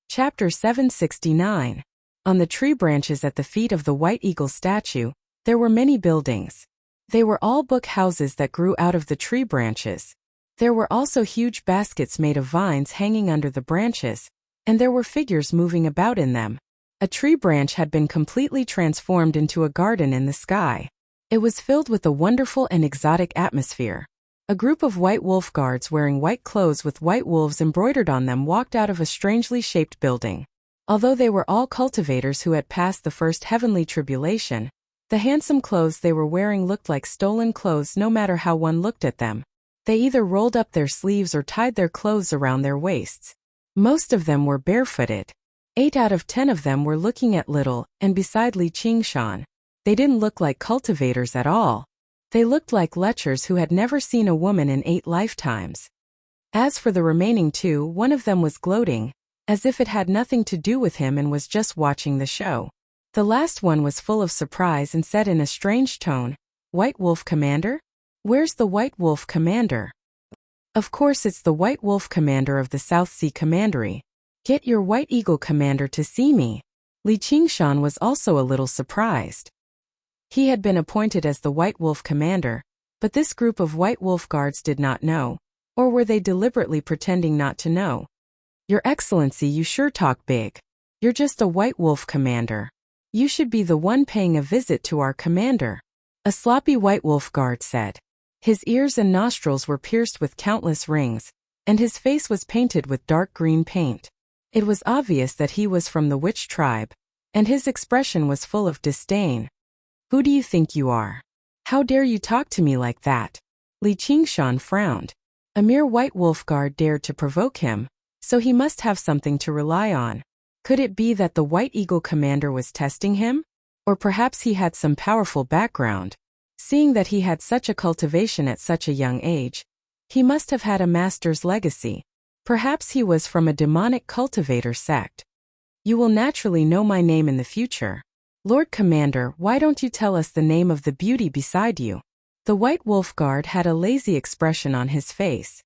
Chapter 769. On the tree branches at the feet of the White Eagle statue, there were many buildings. They were all book houses that grew out of the tree branches. There were also huge baskets made of vines hanging under the branches, and there were figures moving about in them. A tree branch had been completely transformed into a garden in the sky. It was filled with a wonderful and exotic atmosphere. A group of white wolf guards wearing white clothes with white wolves embroidered on them walked out of a strangely shaped building. Although they were all cultivators who had passed the first heavenly tribulation, the handsome clothes they were wearing looked like stolen clothes no matter how one looked at them. They either rolled up their sleeves or tied their clothes around their waists. Most of them were barefooted. 8 out of 10 of them were looking at little, and beside Li Qingshan, they didn't look like cultivators at all. They looked like lechers who had never seen a woman in 8 lifetimes. As for the remaining 2, one of them was gloating, as if it had nothing to do with him and was just watching the show. The last one was full of surprise and said in a strange tone, "White Wolf Commander? Where's the White Wolf Commander?" Of course it's the White Wolf Commander of the South Sea Commandery. Get your White Eagle Commander to see me. Li Qingshan was also a little surprised. He had been appointed as the White Wolf Commander, but this group of White Wolf Guards did not know, or were they deliberately pretending not to know? Your Excellency, you sure talk big. You're just a White Wolf Commander. You should be the one paying a visit to our commander. A sloppy White Wolf Guard said. His ears and nostrils were pierced with countless rings, and his face was painted with dark green paint. It was obvious that he was from the witch tribe, and his expression was full of disdain. Who do you think you are? How dare you talk to me like that? Li Qingshan frowned. A mere White Wolf Guard dared to provoke him, so he must have something to rely on. Could it be that the White Eagle Commander was testing him? Or perhaps he had some powerful background. Seeing that he had such a cultivation at such a young age, he must have had a master's legacy. Perhaps he was from a demonic cultivator sect. You will naturally know my name in the future. Lord Commander, why don't you tell us the name of the beauty beside you? The White Wolf Guard had a lazy expression on his face.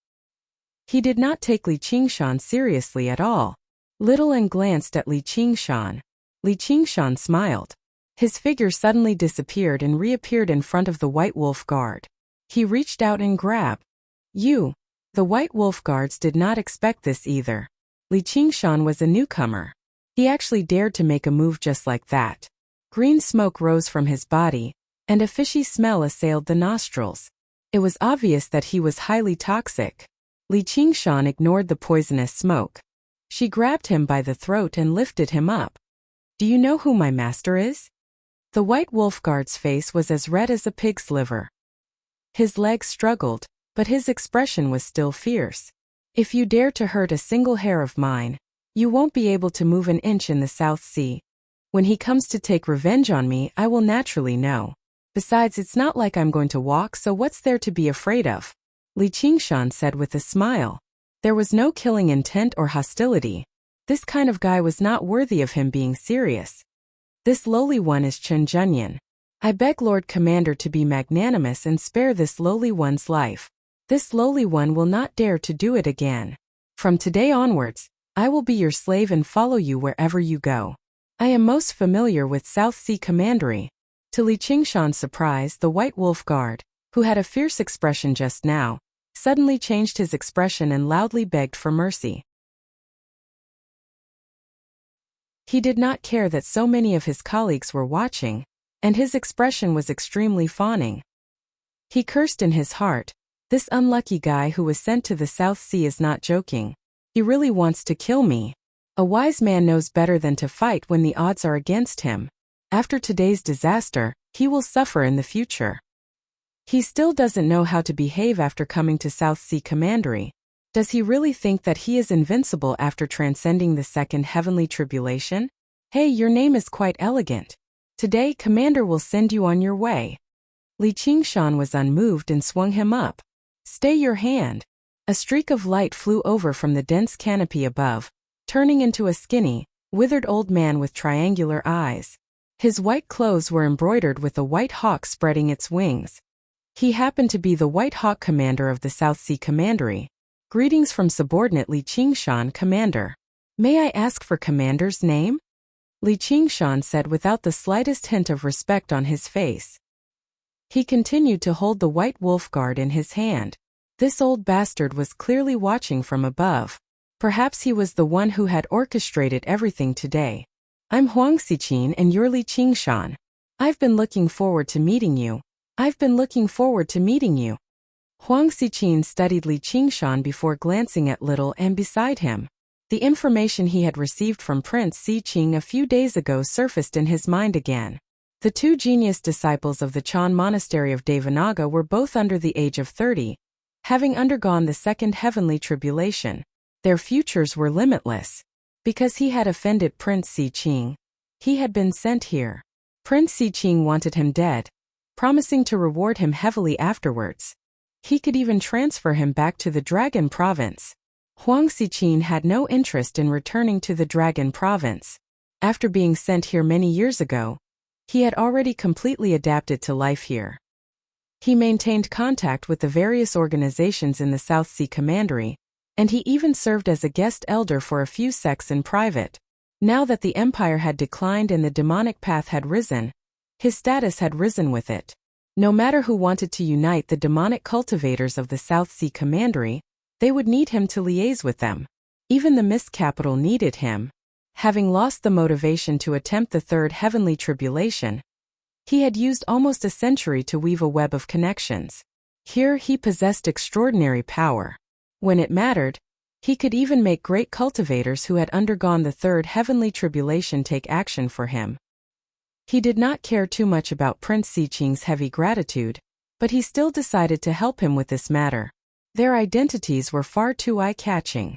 He did not take Li Qingshan seriously at all. Little and glanced at Li Qingshan. Li Qingshan smiled. His figure suddenly disappeared and reappeared in front of the White Wolf Guard. He reached out and grabbed. You. The White Wolf Guards did not expect this either. Li Qingshan was a newcomer. He actually dared to make a move just like that. Green smoke rose from his body, and a fishy smell assailed the nostrils. It was obvious that he was highly toxic. Li Qingshan ignored the poisonous smoke. She grabbed him by the throat and lifted him up. Do you know who my master is? The White Wolf Guard's face was as red as a pig's liver. His legs struggled, but his expression was still fierce. If you dare to hurt a single hair of mine, you won't be able to move an inch in the South Sea. When he comes to take revenge on me, I will naturally know. Besides, it's not like I'm going to walk, so what's there to be afraid of? Li Qingshan said with a smile. There was no killing intent or hostility. This kind of guy was not worthy of him being serious. This lowly one is Chen Junyan. I beg Lord Commander to be magnanimous and spare this lowly one's life. This lowly one will not dare to do it again. From today onwards, I will be your slave and follow you wherever you go. I am most familiar with South Sea Commandery. To Li Qingshan's surprise, the White Wolf Guard, who had a fierce expression just now, suddenly changed his expression and loudly begged for mercy. He did not care that so many of his colleagues were watching, and his expression was extremely fawning. He cursed in his heart. This unlucky guy who was sent to the South Sea is not joking. He really wants to kill me. A wise man knows better than to fight when the odds are against him. After today's disaster, he will suffer in the future. He still doesn't know how to behave after coming to South Sea Commandery. Does he really think that he is invincible after transcending the second heavenly tribulation? Hey, your name is quite elegant. Today, Commander will send you on your way. Li Qingshan was unmoved and swung him up. Stay your hand. A streak of light flew over from the dense canopy above, turning into a skinny, withered old man with triangular eyes. His white clothes were embroidered with a white hawk spreading its wings. He happened to be the White Hawk commander of the South Sea Commandery. Greetings from subordinate Li Qingshan, Commander. May I ask for Commander's name? Li Qingshan said without the slightest hint of respect on his face. He continued to hold the white wolf guard in his hand. This old bastard was clearly watching from above. Perhaps he was the one who had orchestrated everything today. I'm Huang Xiqin and you're Li Qingshan. I've been looking forward to meeting you. Huang Xiqin studied Li Qingshan before glancing at Little and beside him. The information he had received from Prince Xiqing a few days ago surfaced in his mind again. The two genius disciples of the Chan Monastery of Devanaga were both under the age of 30, having undergone the second heavenly tribulation. Their futures were limitless. Because he had offended Prince Xiqing, he had been sent here. Prince Xiqing wanted him dead, promising to reward him heavily afterwards. He could even transfer him back to the Dragon Province. Huang Xiqin had no interest in returning to the Dragon Province. After being sent here many years ago, he had already completely adapted to life here. He maintained contact with the various organizations in the South Sea Commandery, and he even served as a guest elder for a few sects in private. Now that the empire had declined and the demonic path had risen, his status had risen with it. No matter who wanted to unite the demonic cultivators of the South Sea Commandery, they would need him to liaise with them. Even the Mist Capital needed him. Having lost the motivation to attempt the third heavenly tribulation, he had used almost a century to weave a web of connections. Here he possessed extraordinary power. When it mattered, he could even make great cultivators who had undergone the third heavenly tribulation take action for him. He did not care too much about Prince Xiqing's heavy gratitude, but he still decided to help him with this matter. Their identities were far too eye-catching.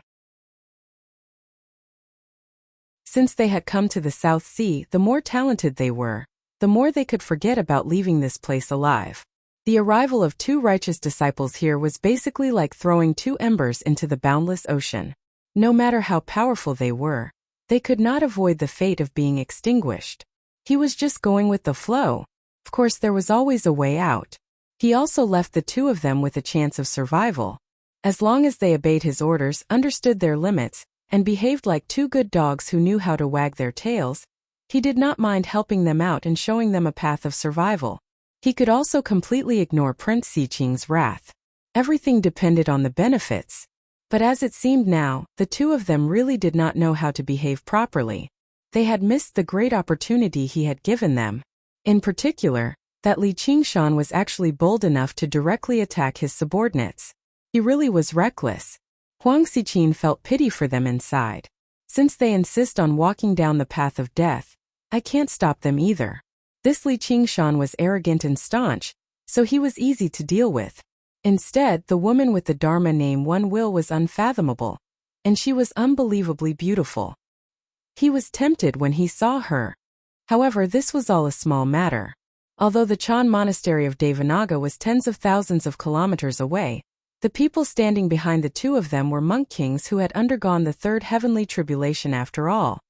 Since they had come to the South Sea, the more talented they were, the more they could forget about leaving this place alive. The arrival of two righteous disciples here was basically like throwing two embers into the boundless ocean. No matter how powerful they were, they could not avoid the fate of being extinguished. He was just going with the flow. Of course, there was always a way out. He also left the two of them with a chance of survival. As long as they obeyed his orders, understood their limits, and behaved like two good dogs who knew how to wag their tails, he did not mind helping them out and showing them a path of survival. He could also completely ignore Prince Xiqing's wrath. Everything depended on the benefits. But as it seemed now, the two of them really did not know how to behave properly. They had missed the great opportunity he had given them. In particular, that Li Qingshan was actually bold enough to directly attack his subordinates. He really was reckless. Huang Xiqin felt pity for them inside. Since they insist on walking down the path of death, I can't stop them either. This Li Qingshan was arrogant and staunch, so he was easy to deal with. Instead, the woman with the Dharma name One Will was unfathomable, and she was unbelievably beautiful. He was tempted when he saw her. However, this was all a small matter. Although the Chan Monastery of Devanaga was tens of thousands of kilometers away, the people standing behind the two of them were monk kings who had undergone the third heavenly tribulation after all.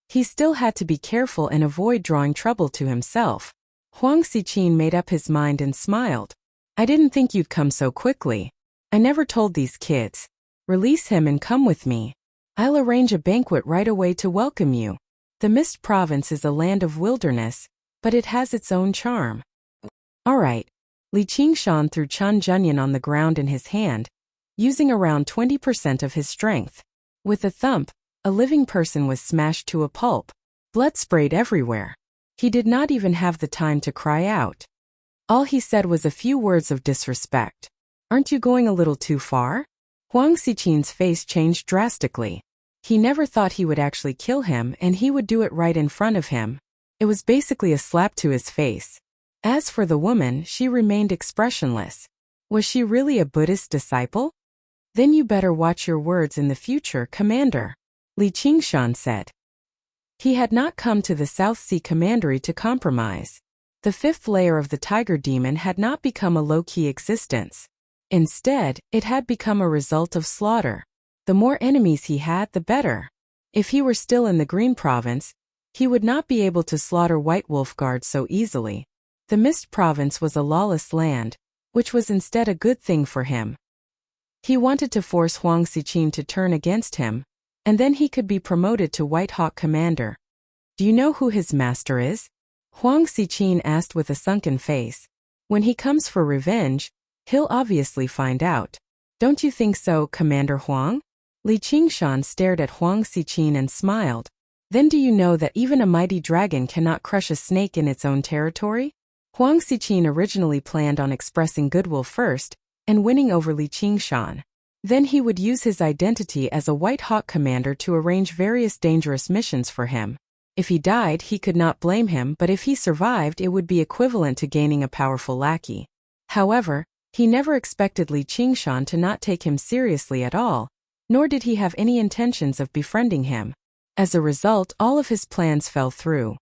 He still had to be careful and avoid drawing trouble to himself. Huang Xiqin made up his mind and smiled. I didn't think you'd come so quickly. I never told these kids. Release him and come with me. I'll arrange a banquet right away to welcome you. The Mist Province is a land of wilderness, but it has its own charm. All right. Li Qingshan threw Chun Junyan on the ground in his hand, using around 20% of his strength. With a thump, a living person was smashed to a pulp. Blood sprayed everywhere. He did not even have the time to cry out. All he said was a few words of disrespect. Aren't you going a little too far? Huang Xiqin's face changed drastically. He never thought he would actually kill him, and he would do it right in front of him. It was basically a slap to his face. As for the woman, she remained expressionless. Was she really a Buddhist disciple? Then you better watch your words in the future, Commander, Li Qingshan said. He had not come to the South Sea Commandery to compromise. The fifth layer of the tiger demon had not become a low-key existence. Instead, it had become a result of slaughter. The more enemies he had, the better. If he were still in the Green Province, he would not be able to slaughter White Wolf guards so easily. The Mist Province was a lawless land, which was instead a good thing for him. He wanted to force Huang Xiqin to turn against him, and then he could be promoted to White Hawk Commander. Do you know who his master is? Huang Xiqin asked with a sunken face. When he comes for revenge, he'll obviously find out. Don't you think so, Commander Huang? Li Qingshan stared at Huang Xiqin and smiled. Then do you know that even a mighty dragon cannot crush a snake in its own territory? Huang Xiqin originally planned on expressing goodwill first and winning over Li Qingshan. Then he would use his identity as a White Hawk commander to arrange various dangerous missions for him. If he died, he could not blame him, but if he survived, it would be equivalent to gaining a powerful lackey. However, he never expected Li Qingshan to not take him seriously at all, nor did he have any intentions of befriending him. As a result, all of his plans fell through.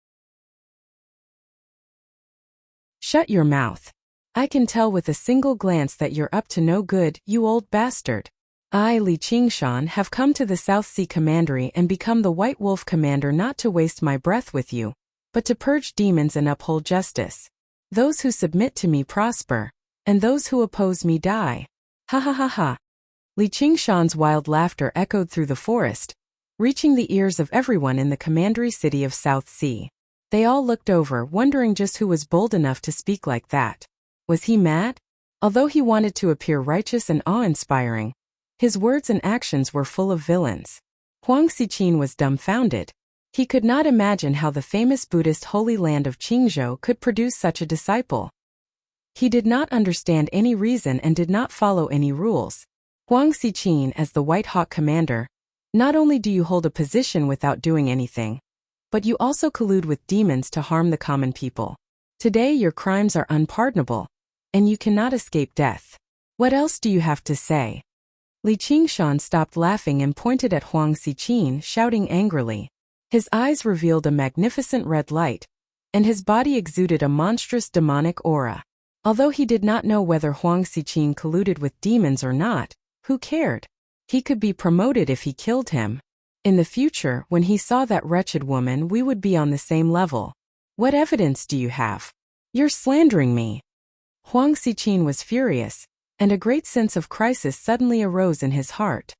Shut your mouth. I can tell with a single glance that you're up to no good, you old bastard. I, Li Qingshan, have come to the South Sea Commandery and become the White Wolf Commander not to waste my breath with you, but to purge demons and uphold justice. Those who submit to me prosper, and those who oppose me die. Ha ha ha ha. Li Qingshan's wild laughter echoed through the forest, reaching the ears of everyone in the commandery city of South Sea. They all looked over, wondering just who was bold enough to speak like that. Was he mad? Although he wanted to appear righteous and awe-inspiring, his words and actions were full of villains. Huang Xiqin was dumbfounded. He could not imagine how the famous Buddhist holy land of Qingzhou could produce such a disciple. He did not understand any reason and did not follow any rules. Huang Xiqin, as the White Hawk commander, not only do you hold a position without doing anything, but you also collude with demons to harm the common people. Today your crimes are unpardonable, and you cannot escape death. What else do you have to say? Li Qingshan stopped laughing and pointed at Huang Xiqin, shouting angrily. His eyes revealed a magnificent red light, and his body exuded a monstrous demonic aura. Although he did not know whether Huang Xiqin colluded with demons or not, who cared? He could be promoted if he killed him. In the future, when he saw that wretched woman, we would be on the same level. What evidence do you have? You're slandering me. Huang Xiqin was furious, and a great sense of crisis suddenly arose in his heart.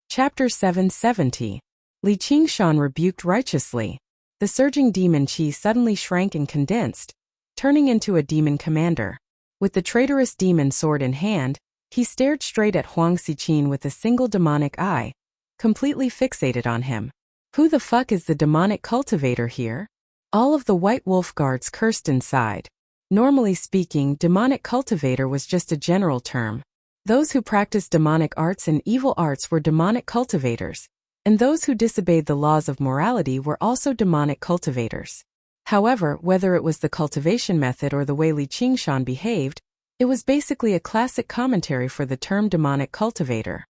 Chapter 770. Li Qingshan rebuked righteously. The surging demon chi suddenly shrank and condensed, turning into a demon commander. With the traitorous demon sword in hand, he stared straight at Huang Xiqin with a single demonic eye, completely fixated on him. Who the fuck is the demonic cultivator here? All of the White Wolf guards cursed inside. Normally speaking, demonic cultivator was just a general term. Those who practiced demonic arts and evil arts were demonic cultivators, and those who disobeyed the laws of morality were also demonic cultivators. However, whether it was the cultivation method or the way Li Qingshan behaved, it was basically a classic commentary for the term demonic cultivator.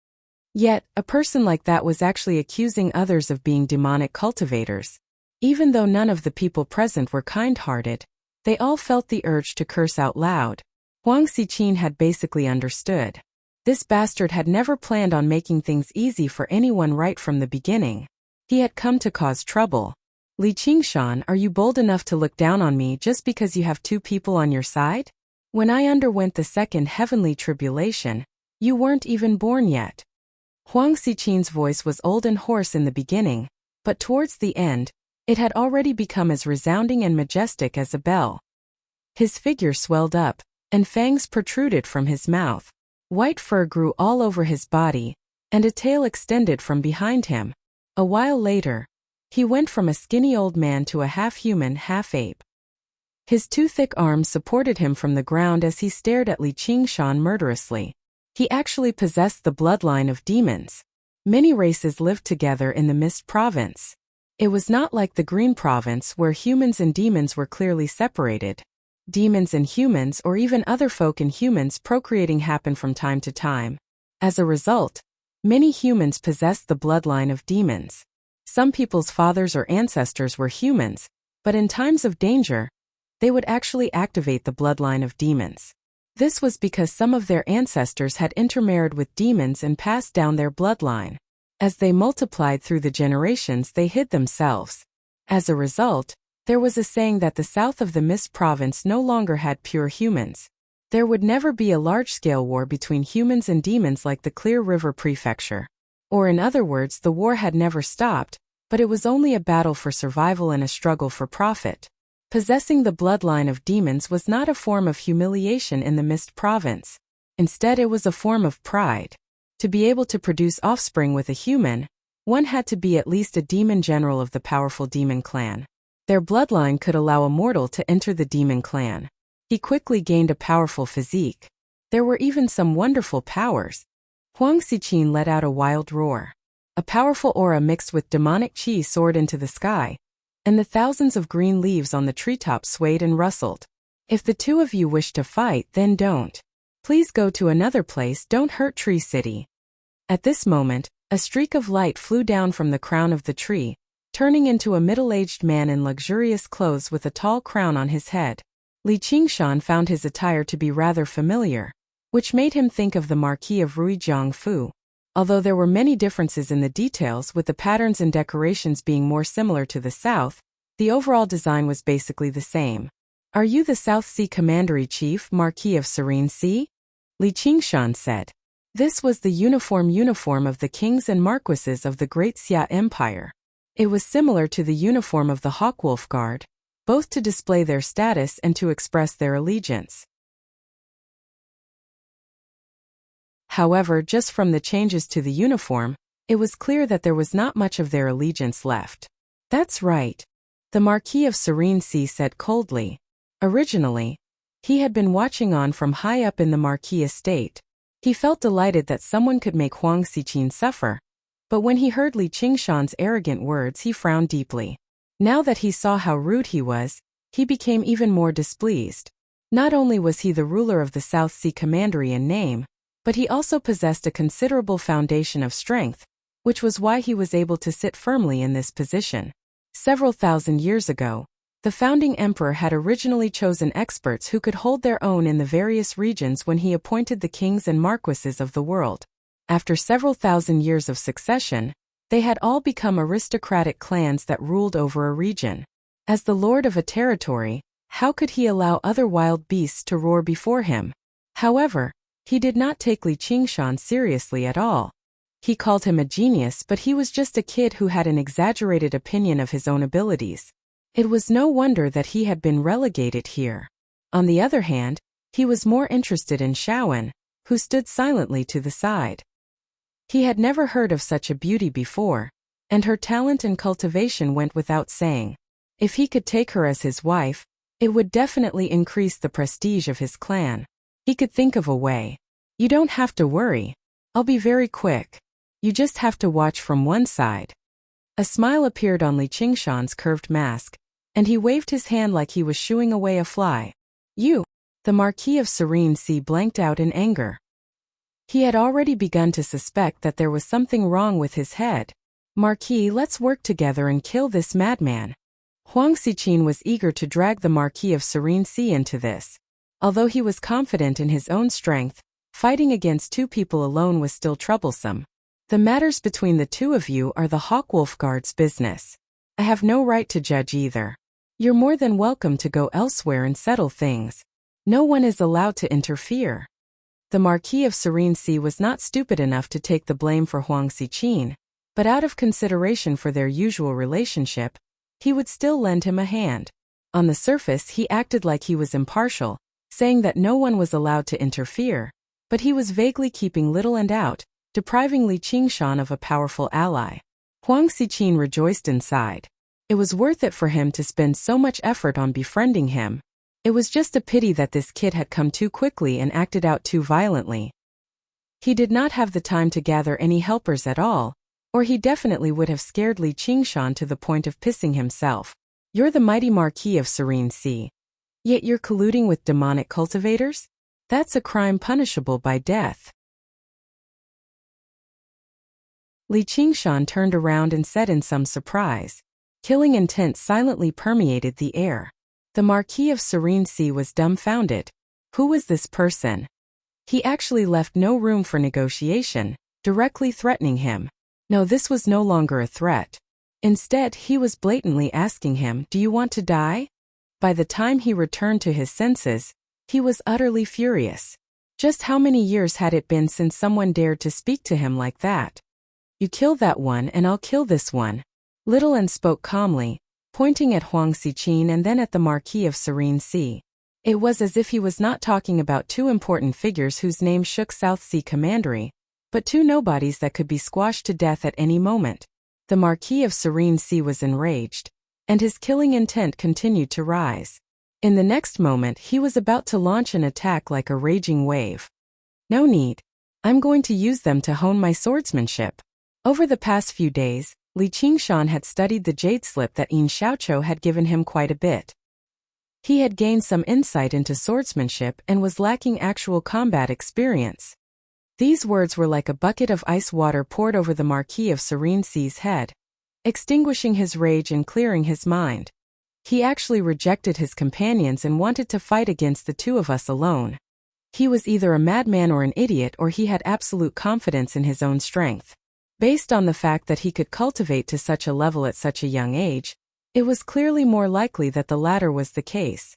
Yet, a person like that was actually accusing others of being demonic cultivators. Even though none of the people present were kind-hearted, they all felt the urge to curse out loud. Huang Xiqin had basically understood. This bastard had never planned on making things easy for anyone right from the beginning. He had come to cause trouble. Li Qingshan, are you bold enough to look down on me just because you have two people on your side? When I underwent the second heavenly tribulation, you weren't even born yet. Huang Xiqin's voice was old and hoarse in the beginning, but towards the end, it had already become as resounding and majestic as a bell. His figure swelled up, and fangs protruded from his mouth. White fur grew all over his body, and a tail extended from behind him. A while later, he went from a skinny old man to a half-human, half-ape. His two thick arms supported him from the ground as he stared at Li Qingshan murderously. He actually possessed the bloodline of demons. Many races lived together in the Mist Province. It was not like the Green Province where humans and demons were clearly separated. Demons and humans, or even other folk and humans procreating, happened from time to time. As a result, Many humans possessed the bloodline of demons. Some people's fathers or ancestors were humans, but in times of danger, they would actually activate the bloodline of demons. This was because some of their ancestors had intermarried with demons and passed down their bloodline. As they multiplied through the generations, they hid themselves. As a result, there was a saying that the south of the Mist province no longer had pure humans. There would never be a large-scale war between humans and demons like the Clear River Prefecture. Or in other words, the war had never stopped, but it was only a battle for survival and a struggle for profit. Possessing the bloodline of demons was not a form of humiliation in the Mist province. Instead, it was a form of pride. To be able to produce offspring with a human, one had to be at least a demon general of the powerful demon clan. Their bloodline could allow a mortal to enter the demon clan. He quickly gained a powerful physique. There were even some wonderful powers. Huang Xiqin let out a wild roar. A powerful aura mixed with demonic qi soared into the sky, and the thousands of green leaves on the treetops swayed and rustled. If the two of you wish to fight, then don't. Please go to another place, don't hurt Tree City. At this moment, a streak of light flew down from the crown of the tree, turning into a middle-aged man in luxurious clothes with a tall crown on his head. Li Qingshan found his attire to be rather familiar, which made him think of the Marquis of Ruijiangfu. Although there were many differences in the details, with the patterns and decorations being more similar to the south, the overall design was basically the same. Are you the South Sea Commandery Chief, Marquis of Serene Sea? Li Qingshan said. This was the uniform of the kings and marquises of the Great Xia Empire. It was similar to the uniform of the Hawkwolf Guard, both to display their status and to express their allegiance. However, just from the changes to the uniform, it was clear that there was not much of their allegiance left. That's right, the Marquis of Serene Sea said coldly. Originally, he had been watching on from high up in the Marquis estate. He felt delighted that someone could make Huang Xiqin suffer, but when he heard Li Qingshan's arrogant words, he frowned deeply. Now that he saw how rude he was, he became even more displeased. Not only was he the ruler of the South Sea Commandery in name, but he also possessed a considerable foundation of strength, which was why he was able to sit firmly in this position. Several thousand years ago, the founding emperor had originally chosen experts who could hold their own in the various regions when he appointed the kings and marquises of the world. After several thousand years of succession, they had all become aristocratic clans that ruled over a region. As the lord of a territory, how could he allow other wild beasts to roar before him? However, he did not take Li Qingshan seriously at all. He called him a genius, but he was just a kid who had an exaggerated opinion of his own abilities. It was no wonder that he had been relegated here. On the other hand, he was more interested in Shaowen, who stood silently to the side. He had never heard of such a beauty before, and her talent and cultivation went without saying. If he could take her as his wife, it would definitely increase the prestige of his clan. He could think of a way. You don't have to worry. I'll be very quick. You just have to watch from one side. A smile appeared on Li Qingshan's curved mask, and he waved his hand like he was shooing away a fly. You! The Marquis of Serene Sea blanked out in anger. He had already begun to suspect that there was something wrong with his head. Marquis, let's work together and kill this madman. Huang Xiqin was eager to drag the Marquis of Serene Sea into this. Although he was confident in his own strength, fighting against two people alone was still troublesome. The matters between the two of you are the Hawkwolf Guard's business. I have no right to judge either. You're more than welcome to go elsewhere and settle things. No one is allowed to interfere. The Marquis of Serene Sea was not stupid enough to take the blame for Huang Xiqin, but out of consideration for their usual relationship, he would still lend him a hand. On the surface, he acted like he was impartial, saying that no one was allowed to interfere, but he was vaguely keeping little and out, depriving Li Qingshan of a powerful ally. Huang Xiqin rejoiced inside. It was worth it for him to spend so much effort on befriending him. It was just a pity that this kid had come too quickly and acted out too violently. He did not have the time to gather any helpers at all, or he definitely would have scared Li Qingshan to the point of pissing himself. You're the mighty Marquis of Serene Sea. Yet you're colluding with demonic cultivators? That's a crime punishable by death. Li Qingshan turned around and said in some surprise. Killing intent silently permeated the air. The Marquis of Serene Sea was dumbfounded. Who was this person? He actually left no room for negotiation, directly threatening him. No, this was no longer a threat. Instead, he was blatantly asking him, "Do you want to die?" By the time he returned to his senses, he was utterly furious. Just how many years had it been since someone dared to speak to him like that? "You kill that one and I'll kill this one." Little An spoke calmly, pointing at Huang Xiqin and then at the Marquis of Serene Sea. It was as if he was not talking about two important figures whose names shook South Sea Commandery, but two nobodies that could be squashed to death at any moment. The Marquis of Serene Sea was enraged, and his killing intent continued to rise. In the next moment he was about to launch an attack like a raging wave. No need. I'm going to use them to hone my swordsmanship. Over the past few days, Li Qingshan had studied the jade slip that Yin Xiaoqiu had given him quite a bit. He had gained some insight into swordsmanship and was lacking actual combat experience. These words were like a bucket of ice water poured over the Marquis of Serene Sea's head, extinguishing his rage and clearing his mind. He actually rejected his companions and wanted to fight against the two of us alone. He was either a madman or an idiot, or he had absolute confidence in his own strength. Based on the fact that he could cultivate to such a level at such a young age, it was clearly more likely that the latter was the case.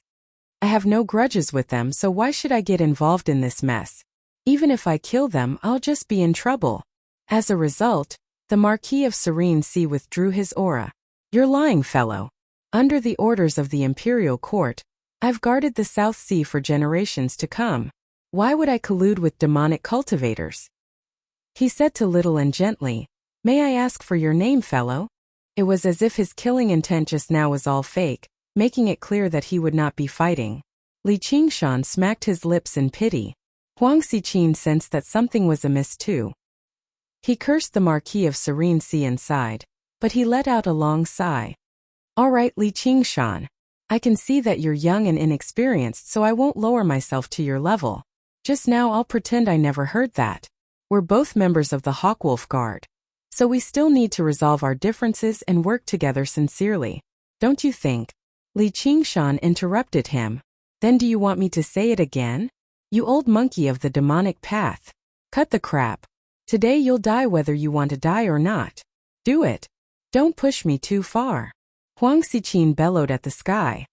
I have no grudges with them, so why should I get involved in this mess? Even if I kill them, I'll just be in trouble. As a result, the Marquis of Serene Sea withdrew his aura. You're lying, fellow. Under the orders of the Imperial Court, I've guarded the South Sea for generations to come. Why would I collude with demonic cultivators? He said to Little and gently, "May I ask for your name, fellow?" It was as if his killing intent just now was all fake, making it clear that he would not be fighting. Li Qingshan smacked his lips in pity. Huang Xiqin sensed that something was amiss too. He cursed the Marquis of Serene Sea inside, but he let out a long sigh. "All right, Li Qingshan. I can see that you're young and inexperienced, so I won't lower myself to your level. Just now I'll pretend I never heard that. We're both members of the Hawkwolf Guard, so we still need to resolve our differences and work together sincerely. Don't you think?" Li Qingshan interrupted him. "Then do you want me to say it again? You old monkey of the demonic path. Cut the crap. Today you'll die whether you want to die or not. Do it. Don't push me too far." Huang Xiqin bellowed at the sky.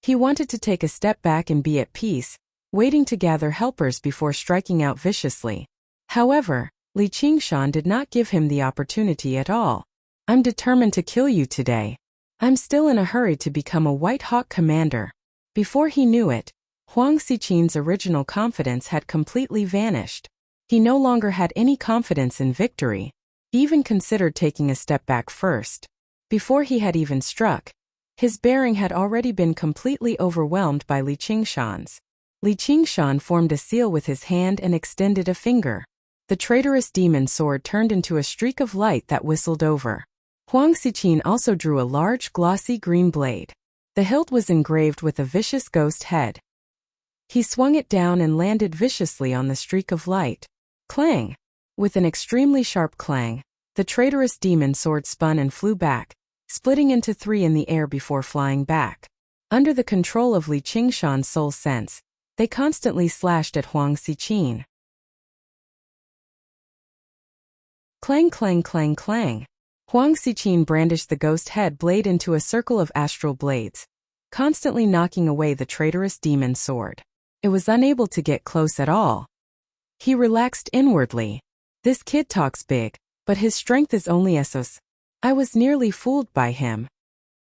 He wanted to take a step back and be at peace, waiting to gather helpers before striking out viciously. However, Li Qingshan did not give him the opportunity at all. "I'm determined to kill you today. I'm still in a hurry to become a White Hawk commander." Before he knew it, Huang Xiqin's original confidence had completely vanished. He no longer had any confidence in victory. He even considered taking a step back first. Before he had even struck, his bearing had already been completely overwhelmed by Li Qingshan's. Li Qingshan formed a seal with his hand and extended a finger. The traitorous demon sword turned into a streak of light that whistled over. Huang Xiqin also drew a large, glossy green blade. The hilt was engraved with a vicious ghost head. He swung it down and landed viciously on the streak of light. Clang! With an extremely sharp clang, the traitorous demon sword spun and flew back, splitting into three in the air before flying back. Under the control of Li Qingshan's soul sense, they constantly slashed at Huang Xiqin. Clang, clang, clang, clang. Huang Xiqin brandished the ghost head blade into a circle of astral blades, constantly knocking away the traitorous demon sword. It was unable to get close at all. He relaxed inwardly. This kid talks big, but his strength is only Essos. I was nearly fooled by him.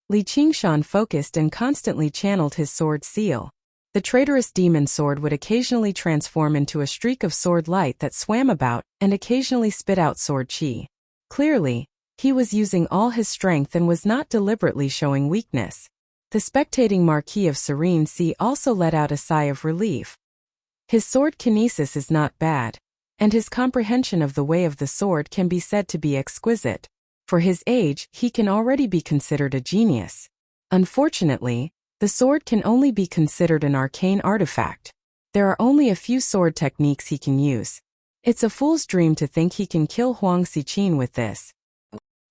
Li Qingshan focused and constantly channeled his sword seal. The traitorous demon sword would occasionally transform into a streak of sword light that swam about and occasionally spit out sword chi. Clearly, he was using all his strength and was not deliberately showing weakness. The spectating Marquis of Serene Sea also let out a sigh of relief. His sword kinesis is not bad, and his comprehension of the way of the sword can be said to be exquisite. For his age, he can already be considered a genius. Unfortunately, the sword can only be considered an arcane artifact. There are only a few sword techniques he can use. It's a fool's dream to think he can kill Huang Xiqin with this.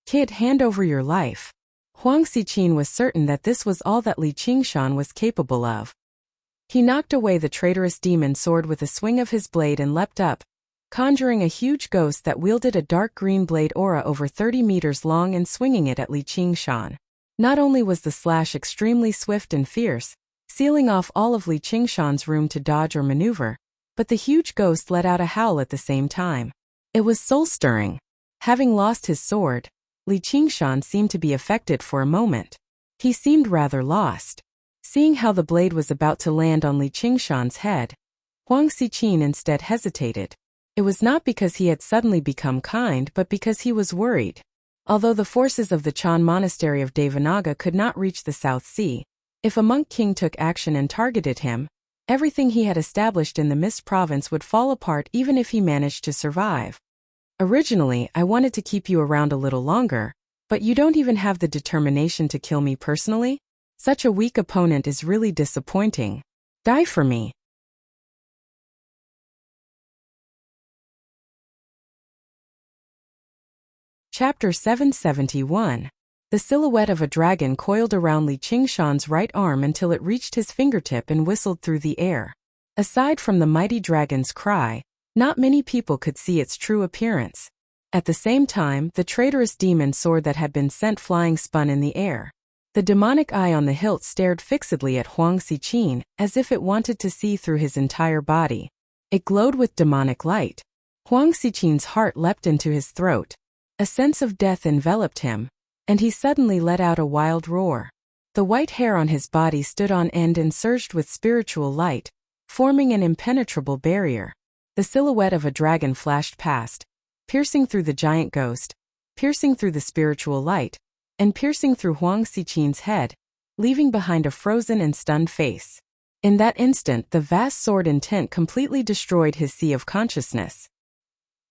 Kid, hand over your life. Huang Xiqin was certain that this was all that Li Qingshan was capable of. He knocked away the traitorous demon sword with a swing of his blade and leapt up, conjuring a huge ghost that wielded a dark green blade aura over 30 meters long and swinging it at Li Qingshan. Not only was the slash extremely swift and fierce, sealing off all of Li Qingshan's room to dodge or maneuver, but the huge ghost let out a howl at the same time. It was soul-stirring. Having lost his sword, Li Qingshan seemed to be affected for a moment. He seemed rather lost. Seeing how the blade was about to land on Li Qingshan's head, Huang Xiqin instead hesitated. It was not because he had suddenly become kind but because he was worried. Although the forces of the Chan monastery of Devanaga could not reach the South Sea, if a monk king took action and targeted him, everything he had established in the Mist province would fall apart even if he managed to survive. Originally, I wanted to keep you around a little longer, but you don't even have the determination to kill me personally? Such a weak opponent is really disappointing. Die for me. Chapter 771. The silhouette of a dragon coiled around Li Qingshan's right arm until it reached his fingertip and whistled through the air. Aside from the mighty dragon's cry, not many people could see its true appearance. At the same time, the traitorous demon sword that had been sent flying spun in the air. The demonic eye on the hilt stared fixedly at Huang Xiqin, as if it wanted to see through his entire body. It glowed with demonic light. Huang Xiqin's heart leapt into his throat. A sense of death enveloped him, and he suddenly let out a wild roar. The white hair on his body stood on end and surged with spiritual light, forming an impenetrable barrier. The silhouette of a dragon flashed past, piercing through the giant ghost, piercing through the spiritual light, and piercing through Huang Xiqin's head, leaving behind a frozen and stunned face. In that instant, the vast sword intent completely destroyed his sea of consciousness.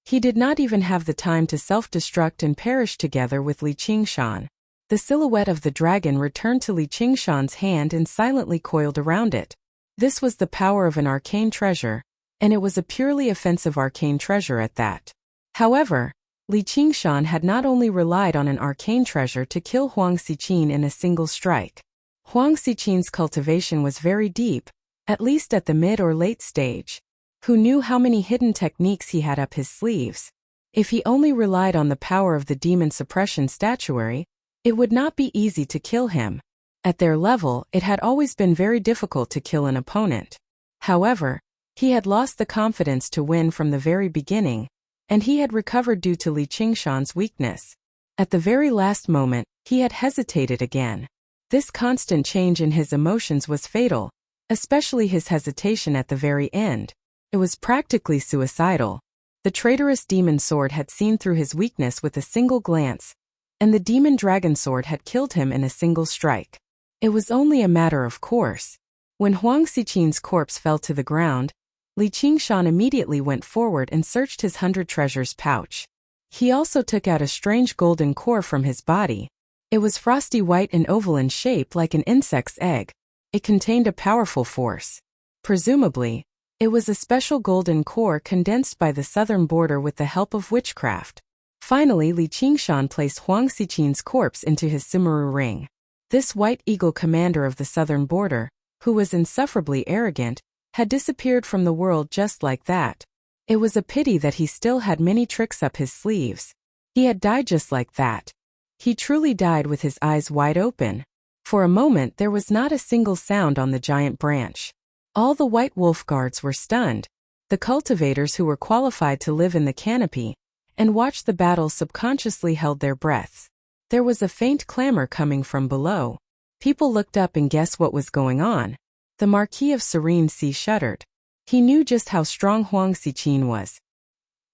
He did not even have the time to self-destruct and perish together with Li Qingshan. The silhouette of the dragon returned to Li Qingshan's hand and silently coiled around it. This was the power of an arcane treasure, and it was a purely offensive arcane treasure at that. However, Li Qingshan had not only relied on an arcane treasure to kill Huang Xiqin in a single strike. Huang Xiqin's cultivation was very deep, at least at the mid or late stage. Who knew how many hidden techniques he had up his sleeves? If he only relied on the power of the demon suppression statuary, it would not be easy to kill him. At their level, it had always been very difficult to kill an opponent. However, he had lost the confidence to win from the very beginning, and he had recovered due to Li Qingshan's weakness. At the very last moment, he had hesitated again. This constant change in his emotions was fatal, especially his hesitation at the very end. It was practically suicidal. The traitorous demon sword had seen through his weakness with a single glance, and the demon dragon sword had killed him in a single strike. It was only a matter of course. When Huang Xiqin's corpse fell to the ground, Li Qingshan immediately went forward and searched his 100 treasures pouch. He also took out a strange golden core from his body. It was frosty white and oval in shape like an insect's egg. It contained a powerful force. Presumably, it was a special golden core condensed by the southern border with the help of witchcraft. Finally, Li Qingshan placed Huang Xiqin's corpse into his Simaru ring. This white eagle commander of the southern border, who was insufferably arrogant, had disappeared from the world just like that. It was a pity that he still had many tricks up his sleeves. He had died just like that. He truly died with his eyes wide open. For a moment there was not a single sound on the giant branch. All the White Wolf guards were stunned. The cultivators who were qualified to live in the canopy and watch the battle subconsciously held their breaths. There was a faint clamor coming from below. People looked up and guessed what was going on. The Marquis of Serene Sea shuddered. He knew just how strong Huang Xiqin was.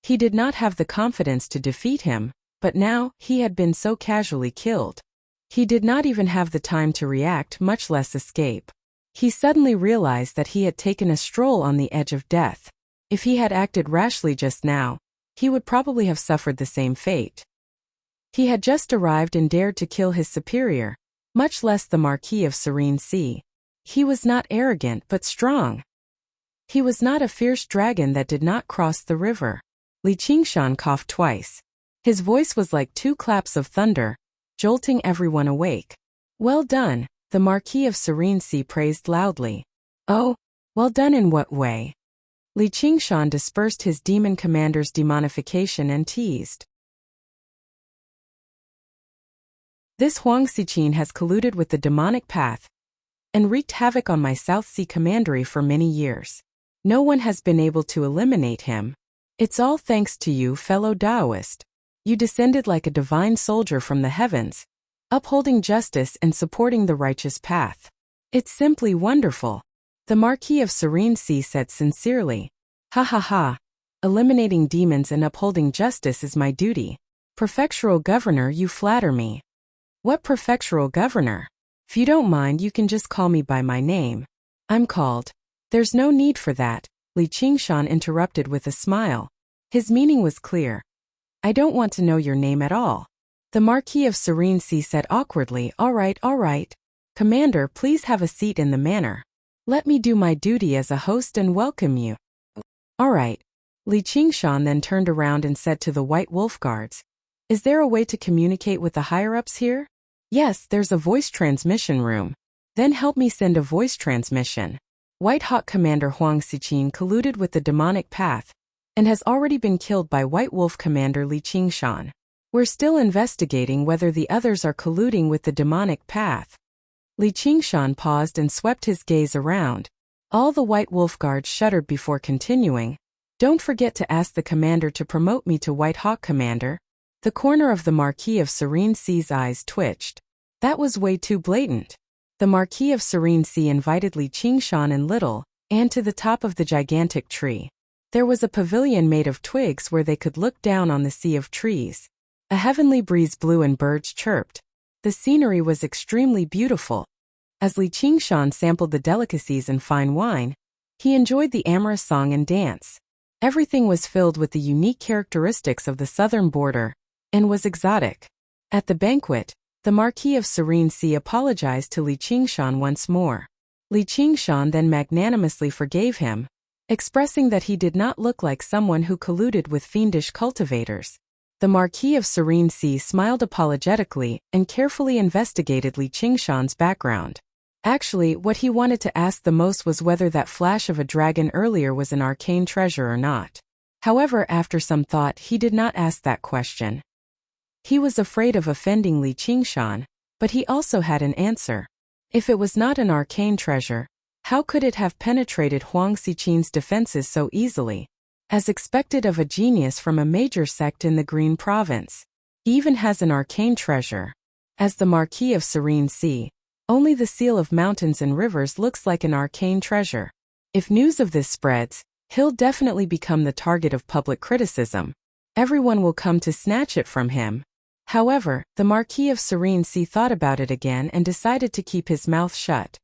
He did not have the confidence to defeat him, but now he had been so casually killed. He did not even have the time to react, much less escape. He suddenly realized that he had taken a stroll on the edge of death. If he had acted rashly just now, he would probably have suffered the same fate. He had just arrived and dared to kill his superior, much less the Marquis of Serene Sea. He was not arrogant but strong. He was not a fierce dragon that did not cross the river. Li Qingshan coughed twice. His voice was like two claps of thunder, jolting everyone awake. Well done, the Marquis of Serene Sea praised loudly. Oh, well done in what way? Li Qingshan dispersed his demon commander's demonification and teased. This Huang Xiqin has colluded with the demonic path and wreaked havoc on my South Sea commandery for many years. No one has been able to eliminate him. It's all thanks to you, fellow Taoist. You descended like a divine soldier from the heavens, upholding justice and supporting the righteous path. It's simply wonderful. The Marquis of Serene Sea said sincerely. Ha ha ha. Eliminating demons and upholding justice is my duty. Prefectural governor, you flatter me. What prefectural governor? If you don't mind, you can just call me by my name. I'm called. There's no need for that, Li Qingshan interrupted with a smile. His meaning was clear. I don't want to know your name at all. The Marquis of Serene Sea said awkwardly, all right. Commander, please have a seat in the manor. Let me do my duty as a host and welcome you. All right. Li Qingshan then turned around and said to the White Wolf Guards, is there a way to communicate with the higher-ups here? Yes, there's a voice transmission room. Then help me send a voice transmission. White Hawk Commander Huang Xiqin colluded with the demonic path and has already been killed by White Wolf Commander Li Qingshan. We're still investigating whether the others are colluding with the demonic path. Li Qingshan paused and swept his gaze around. All the White Wolf Guards shuddered before continuing. Don't forget to ask the commander to promote me to White Hawk Commander. The corner of the Marquis of Serene Sea's eyes twitched. That was way too blatant. The Marquis of Serene Sea invited Li Qingshan and Little Anne to the top of the gigantic tree. There was a pavilion made of twigs where they could look down on the sea of trees. A heavenly breeze blew and birds chirped. The scenery was extremely beautiful. As Li Qingshan sampled the delicacies and fine wine, he enjoyed the amorous song and dance. Everything was filled with the unique characteristics of the southern border and was exotic. At the banquet, the Marquis of Serene Sea apologized to Li Qingshan once more. Li Qingshan then magnanimously forgave him, expressing that he did not look like someone who colluded with fiendish cultivators. The Marquis of Serene Sea smiled apologetically and carefully investigated Li Qingshan's background. Actually, what he wanted to ask the most was whether that flash of a dragon earlier was an arcane treasure or not. However, after some thought, he did not ask that question. He was afraid of offending Li Qingshan, but he also had an answer. If it was not an arcane treasure, how could it have penetrated Huang Xiqin's defenses so easily? As expected of a genius from a major sect in the Green Province, he even has an arcane treasure. As the Marquis of Serene Sea, only the seal of mountains and rivers looks like an arcane treasure. If news of this spreads, he'll definitely become the target of public criticism. Everyone will come to snatch it from him. However, the Marquis of Serene Sea thought about it again and decided to keep his mouth shut.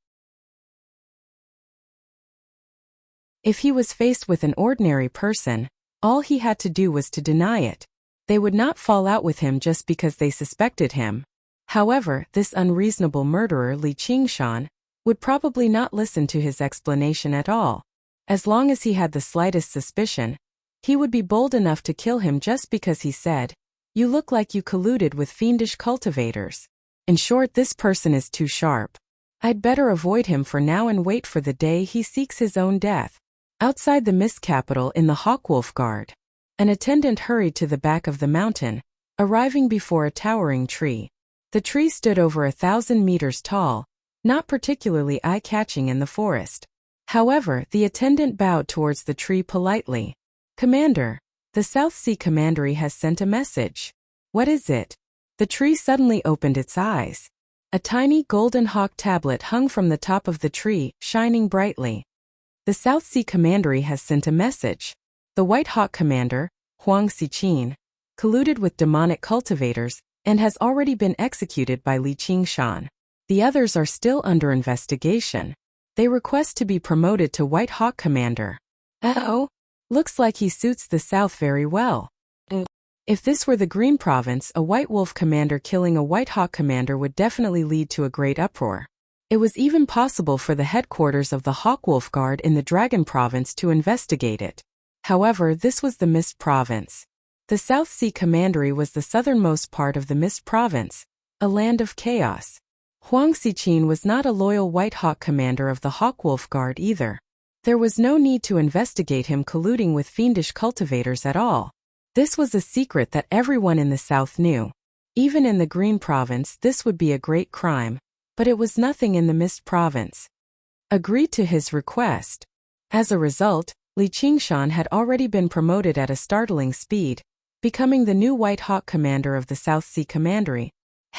If he was faced with an ordinary person, all he had to do was to deny it. They would not fall out with him just because they suspected him. However, this unreasonable murderer Li Qingshan would probably not listen to his explanation at all. As long as he had the slightest suspicion, he would be bold enough to kill him just because he said, "You look like you colluded with fiendish cultivators." In short, this person is too sharp. I'd better avoid him for now and wait for the day he seeks his own death. Outside the Mist Capital in the Hawkwolf Guard, an attendant hurried to the back of the mountain, arriving before a towering tree. The tree stood over 1,000 meters tall, not particularly eye-catching in the forest. However, the attendant bowed towards the tree politely. "Commander, the South Sea Commandery has sent a message." "What is it?" The tree suddenly opened its eyes. A tiny golden hawk tablet hung from the top of the tree, shining brightly. "The South Sea Commandery has sent a message. The White Hawk Commander, Huang Xiqin, colluded with demonic cultivators and has already been executed by Li Qingshan. The others are still under investigation. They request to be promoted to White Hawk Commander." Oh, looks like he suits the South very well. If this were the Green Province, a White Wolf Commander killing a White Hawk Commander would definitely lead to a great uproar. It was even possible for the headquarters of the Hawkwolf Guard in the Dragon Province to investigate it. However, this was the Mist Province. The South Sea Commandery was the southernmost part of the Mist Province, a land of chaos. Huang Xiqin was not a loyal White Hawk commander of the Hawkwolf Guard either. There was no need to investigate him colluding with fiendish cultivators at all. This was a secret that everyone in the south knew. Even in the Green Province, this would be a great crime, but it was nothing in the Mist Province. Agreed to his request. As a result, Li Qingshan had already been promoted at a startling speed, becoming the new White Hawk commander of the South Sea Commandery.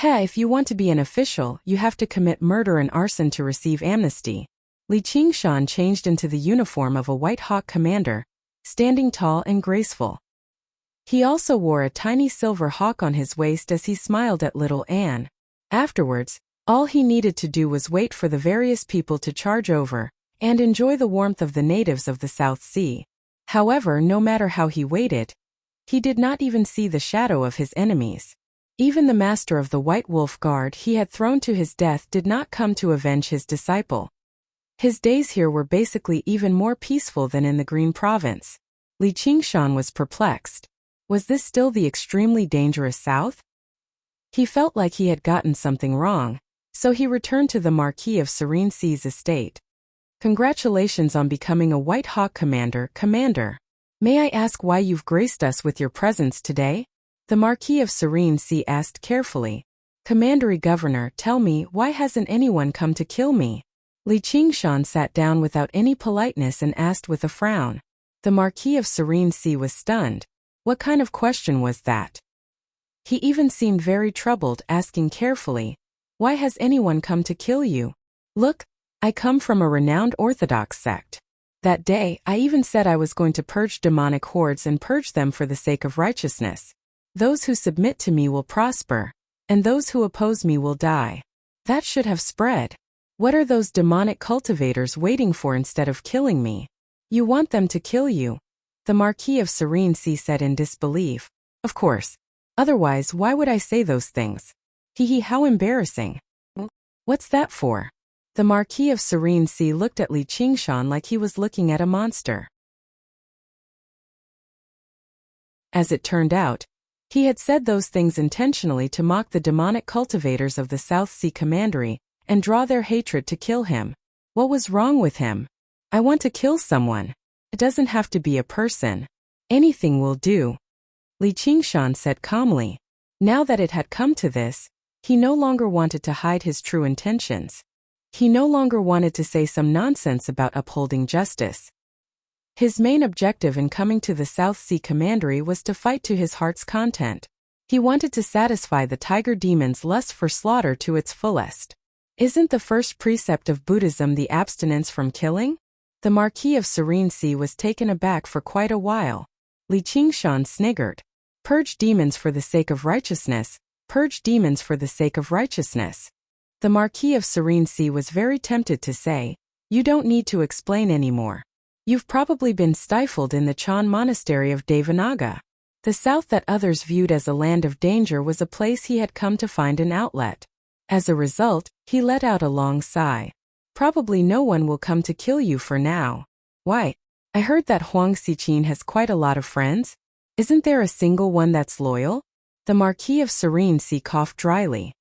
If you want to be an official, you have to commit murder and arson to receive amnesty. Li Qingshan changed into the uniform of a White Hawk commander, standing tall and graceful. He also wore a tiny silver hawk on his waist as he smiled at little Anne. Afterwards, all he needed to do was wait for the various people to charge over, and enjoy the warmth of the natives of the South Sea. However, no matter how he waited, he did not even see the shadow of his enemies. Even the master of the White Wolf Guard he had thrown to his death did not come to avenge his disciple. His days here were basically even more peaceful than in the Green Province. Li Qingshan was perplexed. Was this still the extremely dangerous South? He felt like he had gotten something wrong, so he returned to the Marquis of Serene Sea's estate. Congratulations on becoming a White Hawk commander, Commander. May I ask why you've graced us with your presence today? The Marquis of Serene Sea asked carefully. Commandery Governor, tell me, why hasn't anyone come to kill me? Li Qingshan sat down without any politeness and asked with a frown. The Marquis of Serene Sea was stunned. What kind of question was that? He even seemed very troubled, asking carefully, why has anyone come to kill you? Look, I come from a renowned Orthodox sect. That day, I even said I was going to purge demonic hordes and purge them for the sake of righteousness. Those who submit to me will prosper, and those who oppose me will die. That should have spread. What are those demonic cultivators waiting for instead of killing me? You want them to kill you? The Marquis of Serene Sea said in disbelief. Of course. Otherwise, why would I say those things? How embarrassing. What's that for? The Marquis of Serene Sea looked at Li Qingshan like he was looking at a monster. As it turned out, he had said those things intentionally to mock the demonic cultivators of the South Sea Commandery and draw their hatred to kill him. What was wrong with him? I want to kill someone. It doesn't have to be a person. Anything will do. Li Qingshan said calmly. Now that it had come to this, he no longer wanted to hide his true intentions. He no longer wanted to say some nonsense about upholding justice. His main objective in coming to the South Sea Commandery was to fight to his heart's content. He wanted to satisfy the tiger demon's lust for slaughter to its fullest. Isn't the first precept of Buddhism the abstinence from killing? The Marquis of Serene Sea was taken aback for quite a while. Li Qingshan sniggered. Purge demons for the sake of righteousness. Purge demons for the sake of righteousness. The Marquis of Serene Sea was very tempted to say, you don't need to explain anymore. You've probably been stifled in the Chan Monastery of Devanaga. The south that others viewed as a land of danger was a place he had come to find an outlet. As a result, he let out a long sigh. Probably no one will come to kill you for now. Why? I heard that Huang Xiqin has quite a lot of friends. Isn't there a single one that's loyal? The Marquis of Serene Sea coughed dryly.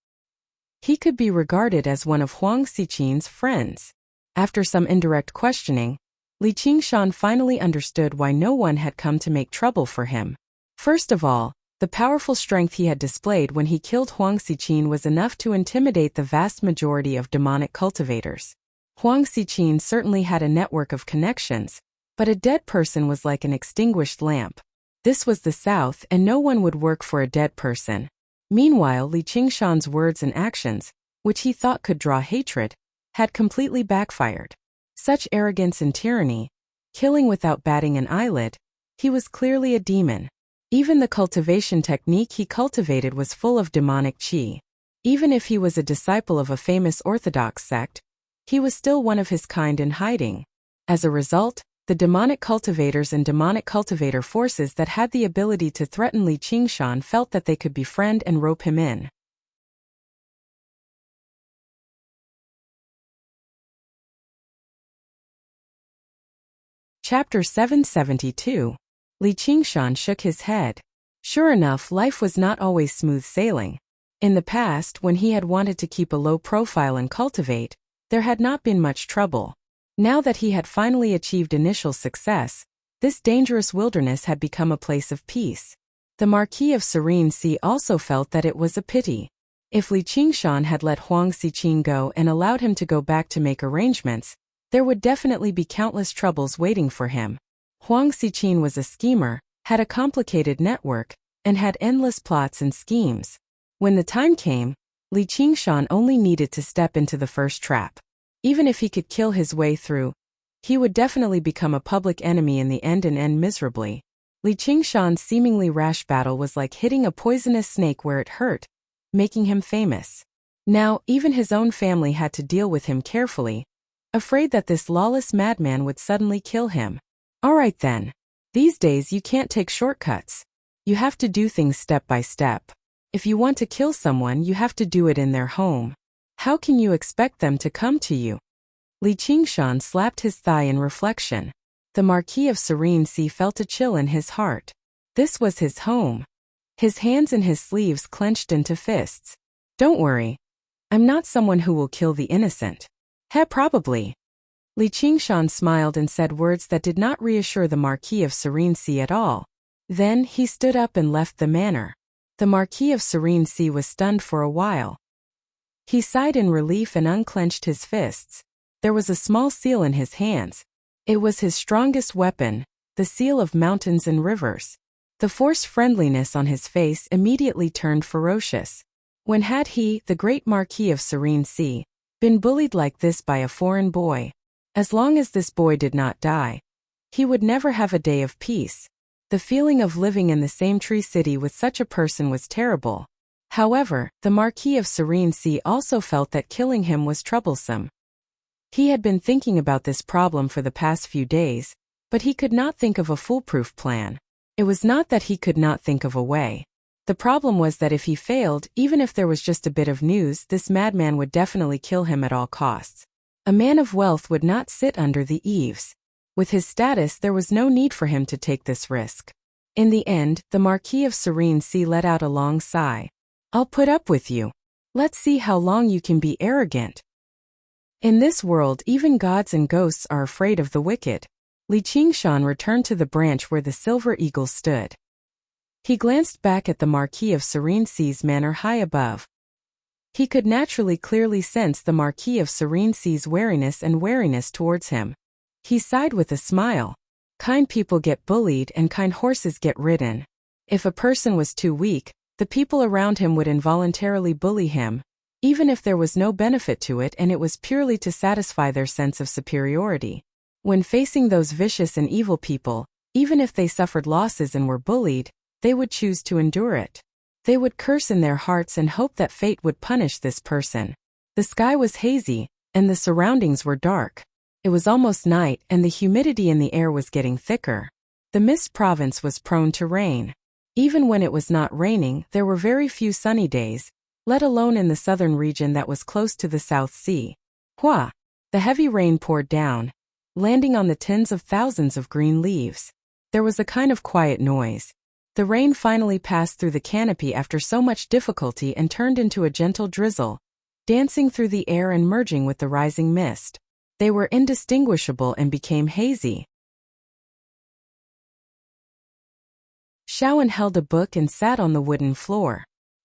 He could be regarded as one of Huang Xiqin's friends. After some indirect questioning, Li Qingshan finally understood why no one had come to make trouble for him. First of all, the powerful strength he had displayed when he killed Huang Xiqin was enough to intimidate the vast majority of demonic cultivators. Huang Xiqin certainly had a network of connections, but a dead person was like an extinguished lamp. This was the South, and no one would work for a dead person. Meanwhile, Li Qingshan's words and actions, which he thought could draw hatred, had completely backfired. Such arrogance and tyranny, killing without batting an eyelid, he was clearly a demon. Even the cultivation technique he cultivated was full of demonic qi. Even if he was a disciple of a famous Orthodox sect, he was still one of his kind in hiding. As a result, the demonic cultivators and demonic cultivator forces that had the ability to threaten Li Qingshan felt that they could befriend and rope him in. Chapter 772. Li Qingshan shook his head. Sure enough, life was not always smooth sailing. In the past, when he had wanted to keep a low profile and cultivate, there had not been much trouble. Now that he had finally achieved initial success, this dangerous wilderness had become a place of peace. The Marquis of Serene Sea also felt that it was a pity. If Li Qingshan had let Huang Xiqin go and allowed him to go back to make arrangements, there would definitely be countless troubles waiting for him. Huang Xiqin was a schemer, had a complicated network, and had endless plots and schemes. When the time came, Li Qingshan only needed to step into the first trap. Even if he could kill his way through, he would definitely become a public enemy in the end and end miserably. Li Qingshan's seemingly rash battle was like hitting a poisonous snake where it hurt, making him famous. Now, even his own family had to deal with him carefully, afraid that this lawless madman would suddenly kill him. Alright then. These days you can't take shortcuts. You have to do things step by step. If you want to kill someone, you have to do it in their home. How can you expect them to come to you? Li Qingshan slapped his thigh in reflection. The Marquis of Serene Sea felt a chill in his heart. This was his home. His hands and his sleeves clenched into fists. Don't worry. I'm not someone who will kill the innocent. Probably. Li Qingshan smiled and said words that did not reassure the Marquis of Serene Sea at all. Then he stood up and left the manor. The Marquis of Serene Sea was stunned for a while. He sighed in relief and unclenched his fists. There was a small seal in his hands. It was his strongest weapon, the seal of mountains and rivers. The forced friendliness on his face immediately turned ferocious. When had he, the great Marquis of Serene Sea, been bullied like this by a foreign boy? As long as this boy did not die, he would never have a day of peace. The feeling of living in the same tree city with such a person was terrible. However, the Marquis of Serene Sea also felt that killing him was troublesome. He had been thinking about this problem for the past few days, but he could not think of a foolproof plan. It was not that he could not think of a way. The problem was that if he failed, even if there was just a bit of news, this madman would definitely kill him at all costs. A man of wealth would not sit under the eaves. With his status, there was no need for him to take this risk. In the end, the Marquis of Serene Sea let out a long sigh. I'll put up with you. Let's see how long you can be arrogant. In this world, even gods and ghosts are afraid of the wicked. Li Qingshan returned to the branch where the silver eagle stood. He glanced back at the Marquis of Serene Sea's manor high above. He could naturally clearly sense the Marquis of Serene Sea's wariness towards him. He sighed with a smile. Kind people get bullied and kind horses get ridden. If a person was too weak, the people around him would involuntarily bully him, even if there was no benefit to it and it was purely to satisfy their sense of superiority. When facing those vicious and evil people, even if they suffered losses and were bullied, they would choose to endure it. They would curse in their hearts and hope that fate would punish this person. The sky was hazy, and the surroundings were dark. It was almost night and the humidity in the air was getting thicker. The Mist Province was prone to rain. Even when it was not raining, there were very few sunny days, let alone in the southern region that was close to the South Sea. Hua! The heavy rain poured down, landing on the tens of thousands of green leaves. There was a kind of quiet noise. The rain finally passed through the canopy after so much difficulty and turned into a gentle drizzle, dancing through the air and merging with the rising mist. They were indistinguishable and became hazy. Shaoan held a book and sat on the wooden floor.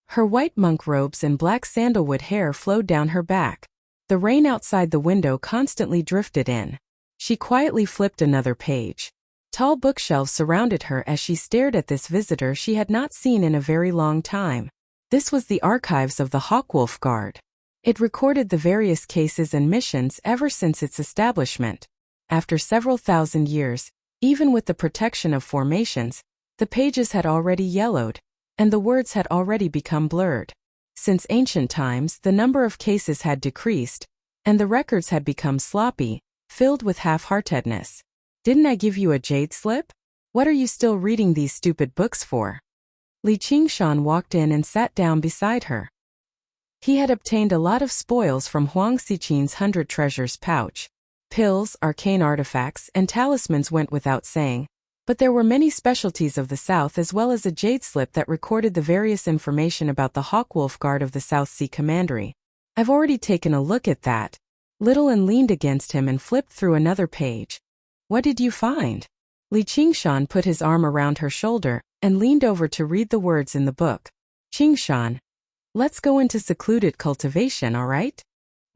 Her white monk robes and black sandalwood hair flowed down her back. The rain outside the window constantly drifted in. She quietly flipped another page. Tall bookshelves surrounded her as she stared at this visitor she had not seen in a very long time. This was the archives of the Hawkwolf Guard. It recorded the various cases and missions ever since its establishment. After several thousand years, even with the protection of formations, the pages had already yellowed, and the words had already become blurred. Since ancient times, the number of cases had decreased, and the records had become sloppy, filled with half-heartedness. Didn't I give you a jade slip? What are you still reading these stupid books for? Li Qingshan walked in and sat down beside her. He had obtained a lot of spoils from Huang Xiqin's 100 treasures pouch. Pills, arcane artifacts, and talismans went without saying, but there were many specialties of the South as well as a jade slip that recorded the various information about the Hawkwolf Guard of the South Sea Commandery. I've already taken a look at that. Littleton leaned against him and flipped through another page. What did you find? Li Qingshan put his arm around her shoulder and leaned over to read the words in the book. Qingshan, let's go into secluded cultivation, all right?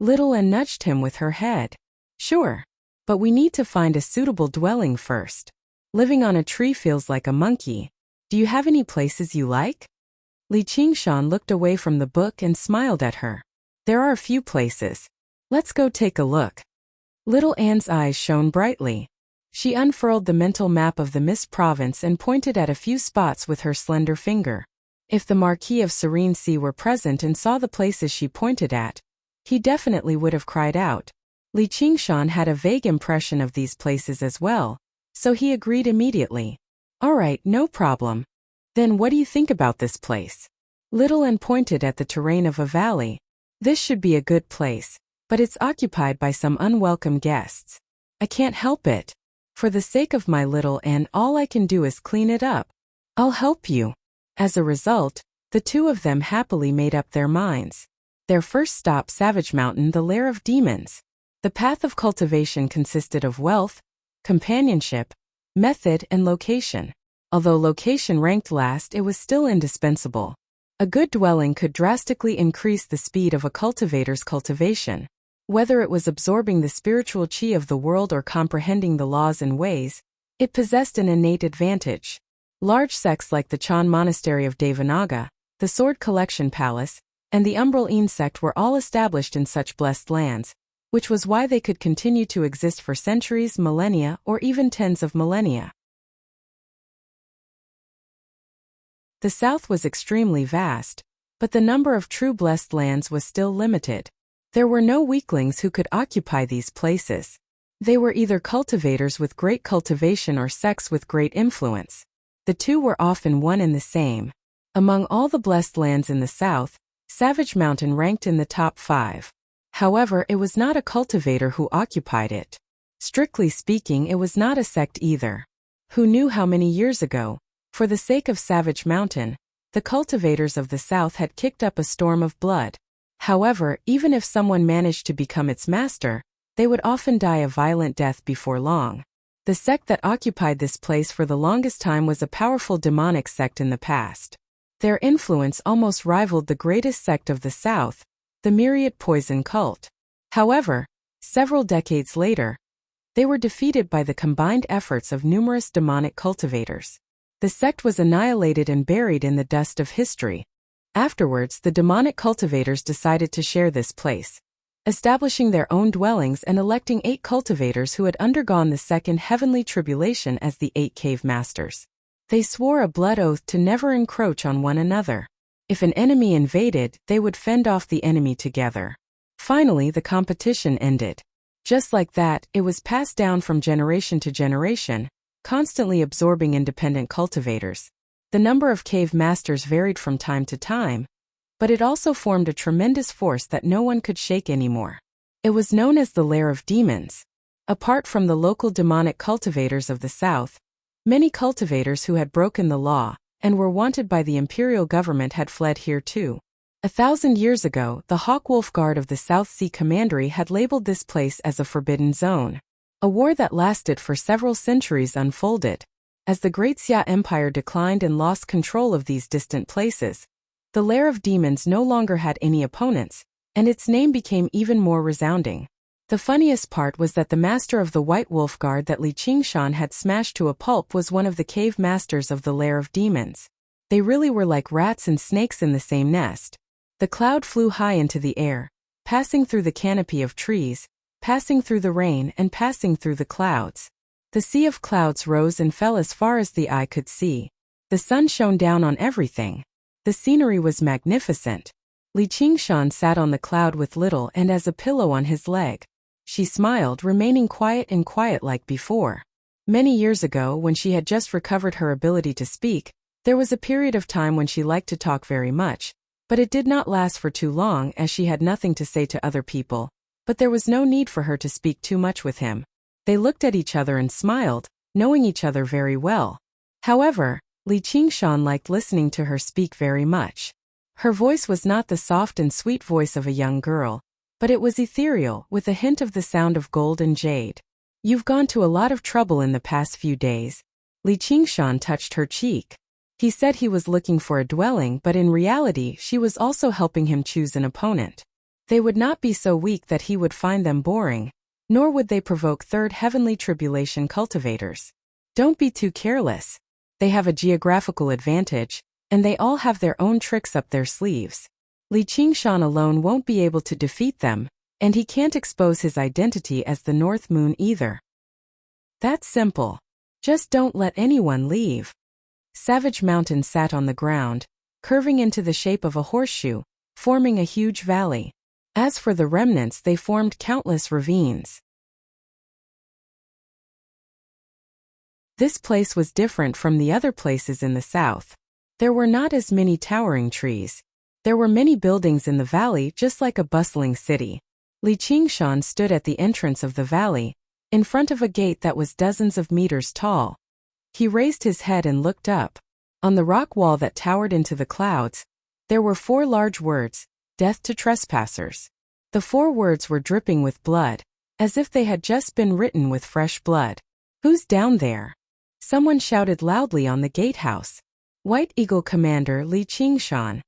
Littleton nudged him with her head. Sure, but we need to find a suitable dwelling first. Living on a tree feels like a monkey. Do you have any places you like? Li Qingshan looked away from the book and smiled at her. There are a few places. Let's go take a look. Little Anne's eyes shone brightly. She unfurled the mental map of the Mist Province and pointed at a few spots with her slender finger. If the Marquis of Serene Sea were present and saw the places she pointed at, he definitely would have cried out. Li Qingshan had a vague impression of these places as well, so he agreed immediately. All right, no problem. Then what do you think about this place? Littleton pointed at the terrain of a valley. This should be a good place, but it's occupied by some unwelcome guests. I can't help it. For the sake of my little Anne, all I can do is clean it up. I'll help you. As a result, the two of them happily made up their minds. Their first stop, Savage Mountain, the lair of demons. The path of cultivation consisted of wealth, companionship, method, and location. Although location ranked last, it was still indispensable. A good dwelling could drastically increase the speed of a cultivator's cultivation. Whether it was absorbing the spiritual chi of the world or comprehending the laws and ways, it possessed an innate advantage. Large sects like the Chan Monastery of Devanaga, the Sword Collection Palace, and the Umbral sect were all established in such blessed lands, which was why they could continue to exist for centuries, millennia, or even tens of millennia. The South was extremely vast, but the number of true blessed lands was still limited. There were no weaklings who could occupy these places. They were either cultivators with great cultivation or sects with great influence. The two were often one and the same. Among all the blessed lands in the South, Savage Mountain ranked in the top 5. However, it was not a cultivator who occupied it. Strictly speaking, it was not a sect either. Who knew how many years ago, for the sake of Savage Mountain, the cultivators of the South had kicked up a storm of blood. However, even if someone managed to become its master, they would often die a violent death before long. The sect that occupied this place for the longest time was a powerful demonic sect in the past. Their influence almost rivaled the greatest sect of the South, the Myriad Poison Cult. However, several decades later, they were defeated by the combined efforts of numerous demonic cultivators. The sect was annihilated and buried in the dust of history. Afterwards, the demonic cultivators decided to share this place, establishing their own dwellings and electing 8 cultivators who had undergone the second heavenly tribulation as the 8 cave masters. They swore a blood oath to never encroach on one another. If an enemy invaded, they would fend off the enemy together. Finally, the competition ended. Just like that, it was passed down from generation to generation, constantly absorbing independent cultivators. The number of cave masters varied from time to time, but it also formed a tremendous force that no one could shake anymore. It was known as the Lair of Demons. Apart from the local demonic cultivators of the South, many cultivators who had broken the law and were wanted by the imperial government had fled here too. 1,000 years ago, the Hawkwolf Guard of the South Sea Commandery had labeled this place as a forbidden zone. A war that lasted for several centuries unfolded. As the Great Xia Empire declined and lost control of these distant places, the Lair of Demons no longer had any opponents, and its name became even more resounding. The funniest part was that the master of the White Wolf Guard that Li Qingshan had smashed to a pulp was one of the cave masters of the Lair of Demons. They really were like rats and snakes in the same nest. The cloud flew high into the air, passing through the canopy of trees, passing through the rain and passing through the clouds. The sea of clouds rose and fell as far as the eye could see. The sun shone down on everything. The scenery was magnificent. Li Qingshan sat on the cloud with Little and as a pillow on his leg. She smiled, remaining quiet and quiet like before. Many years ago, when she had just recovered her ability to speak, there was a period of time when she liked to talk very much, but it did not last for too long as she had nothing to say to other people. but there was no need for her to speak too much with him. They looked at each other and smiled, knowing each other very well. However, Li Qingshan liked listening to her speak very much. Her voice was not the soft and sweet voice of a young girl, but it was ethereal, with a hint of the sound of gold and jade. "You've gone to a lot of trouble in the past few days." Li Qingshan touched her cheek. He said he was looking for a dwelling, but in reality she was also helping him choose an opponent. They would not be so weak that he would find them boring, nor would they provoke third heavenly tribulation cultivators. Don't be too careless. They have a geographical advantage, and they all have their own tricks up their sleeves. Li Qingshan alone won't be able to defeat them, and he can't expose his identity as the North Moon either. That's simple. Just don't let anyone leave. Savage Mountain sat on the ground, curving into the shape of a horseshoe, forming a huge valley. As for the remnants, they formed countless ravines. This place was different from the other places in the south. There were not as many towering trees. There were many buildings in the valley, just like a bustling city. Li Qingshan stood at the entrance of the valley, in front of a gate that was dozens of meters tall. He raised his head and looked up. On the rock wall that towered into the clouds, there were 4 large words: "Death to trespassers." The 4 words were dripping with blood, as if they had just been written with fresh blood. "Who's down there?" Someone shouted loudly on the gatehouse. "White Eagle Commander Li Qingshan."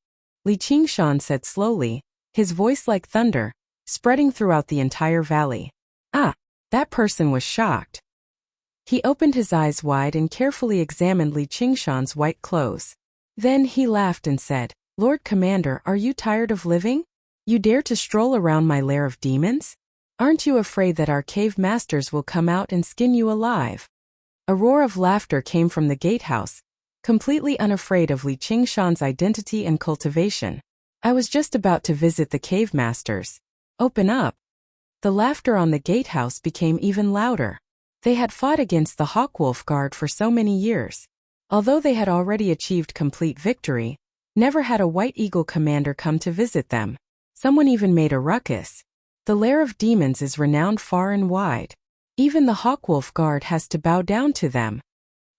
Li Qingshan said slowly, his voice like thunder, spreading throughout the entire valley. "Ah!" That person was shocked. He opened his eyes wide and carefully examined Li Qingshan's white clothes. Then he laughed and said, "Lord Commander, are you tired of living? You dare to stroll around my lair of demons? Aren't you afraid that our cave masters will come out and skin you alive?" A roar of laughter came from the gatehouse, completely unafraid of Li Qingshan's identity and cultivation. "I was just about to visit the cave masters. Open up." The laughter on the gatehouse became even louder. They had fought against the Hawkwolf Guard for so many years. Although they had already achieved complete victory, never had a White Eagle commander come to visit them. Someone even made a ruckus. The lair of demons is renowned far and wide. Even the Hawkwolf Guard has to bow down to them.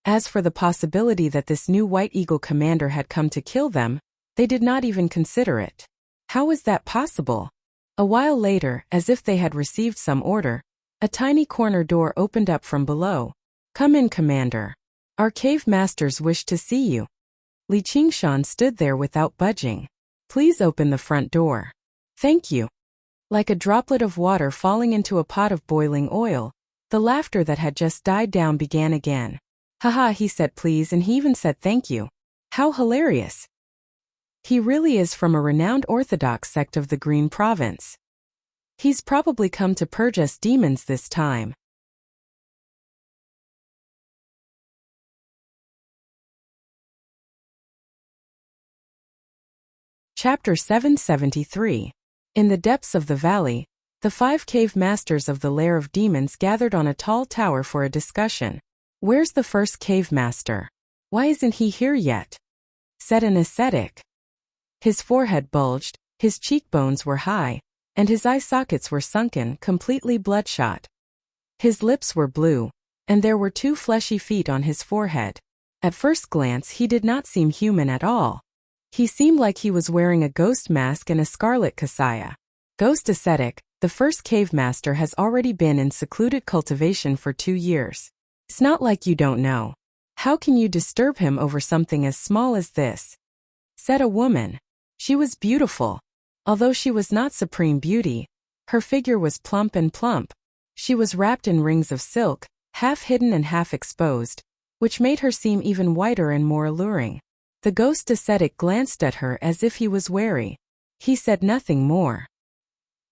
As for the possibility that this new White Eagle commander had come to kill them, they did not even consider it. How was that possible? A while later, as if they had received some order, a tiny corner door opened up from below. "Come in, Commander. Our cave masters wish to see you." Li Qingshan stood there without budging. "Please open the front door." "Thank you." Like a droplet of water falling into a pot of boiling oil, the laughter that had just died down began again. "Haha," he said please, and he even said thank you. How hilarious. He really is from a renowned Orthodox sect of the Green Province. He's probably come to purge us demons this time. Chapter 773. In the depths of the valley, the 5 cave masters of the Lair of Demons gathered on a tall tower for a discussion. "Where's the first cave master? Why isn't he here yet?" said an ascetic. His forehead bulged, his cheekbones were high, and his eye sockets were sunken, completely bloodshot. His lips were blue, and there were 2 fleshy feet on his forehead. At first glance he did not seem human at all. He seemed like he was wearing a ghost mask and a scarlet kasaya. Ghost ascetic, the first cave master has already been in secluded cultivation for 2 years. It's not like you don't know. How can you disturb him over something as small as this? Said a woman. She was beautiful. Although she was not supreme beauty, her figure was plump and plump. She was wrapped in rings of silk, half hidden and half exposed, which made her seem even whiter and more alluring. The ghost ascetic glanced at her as if he was wary. He said nothing more.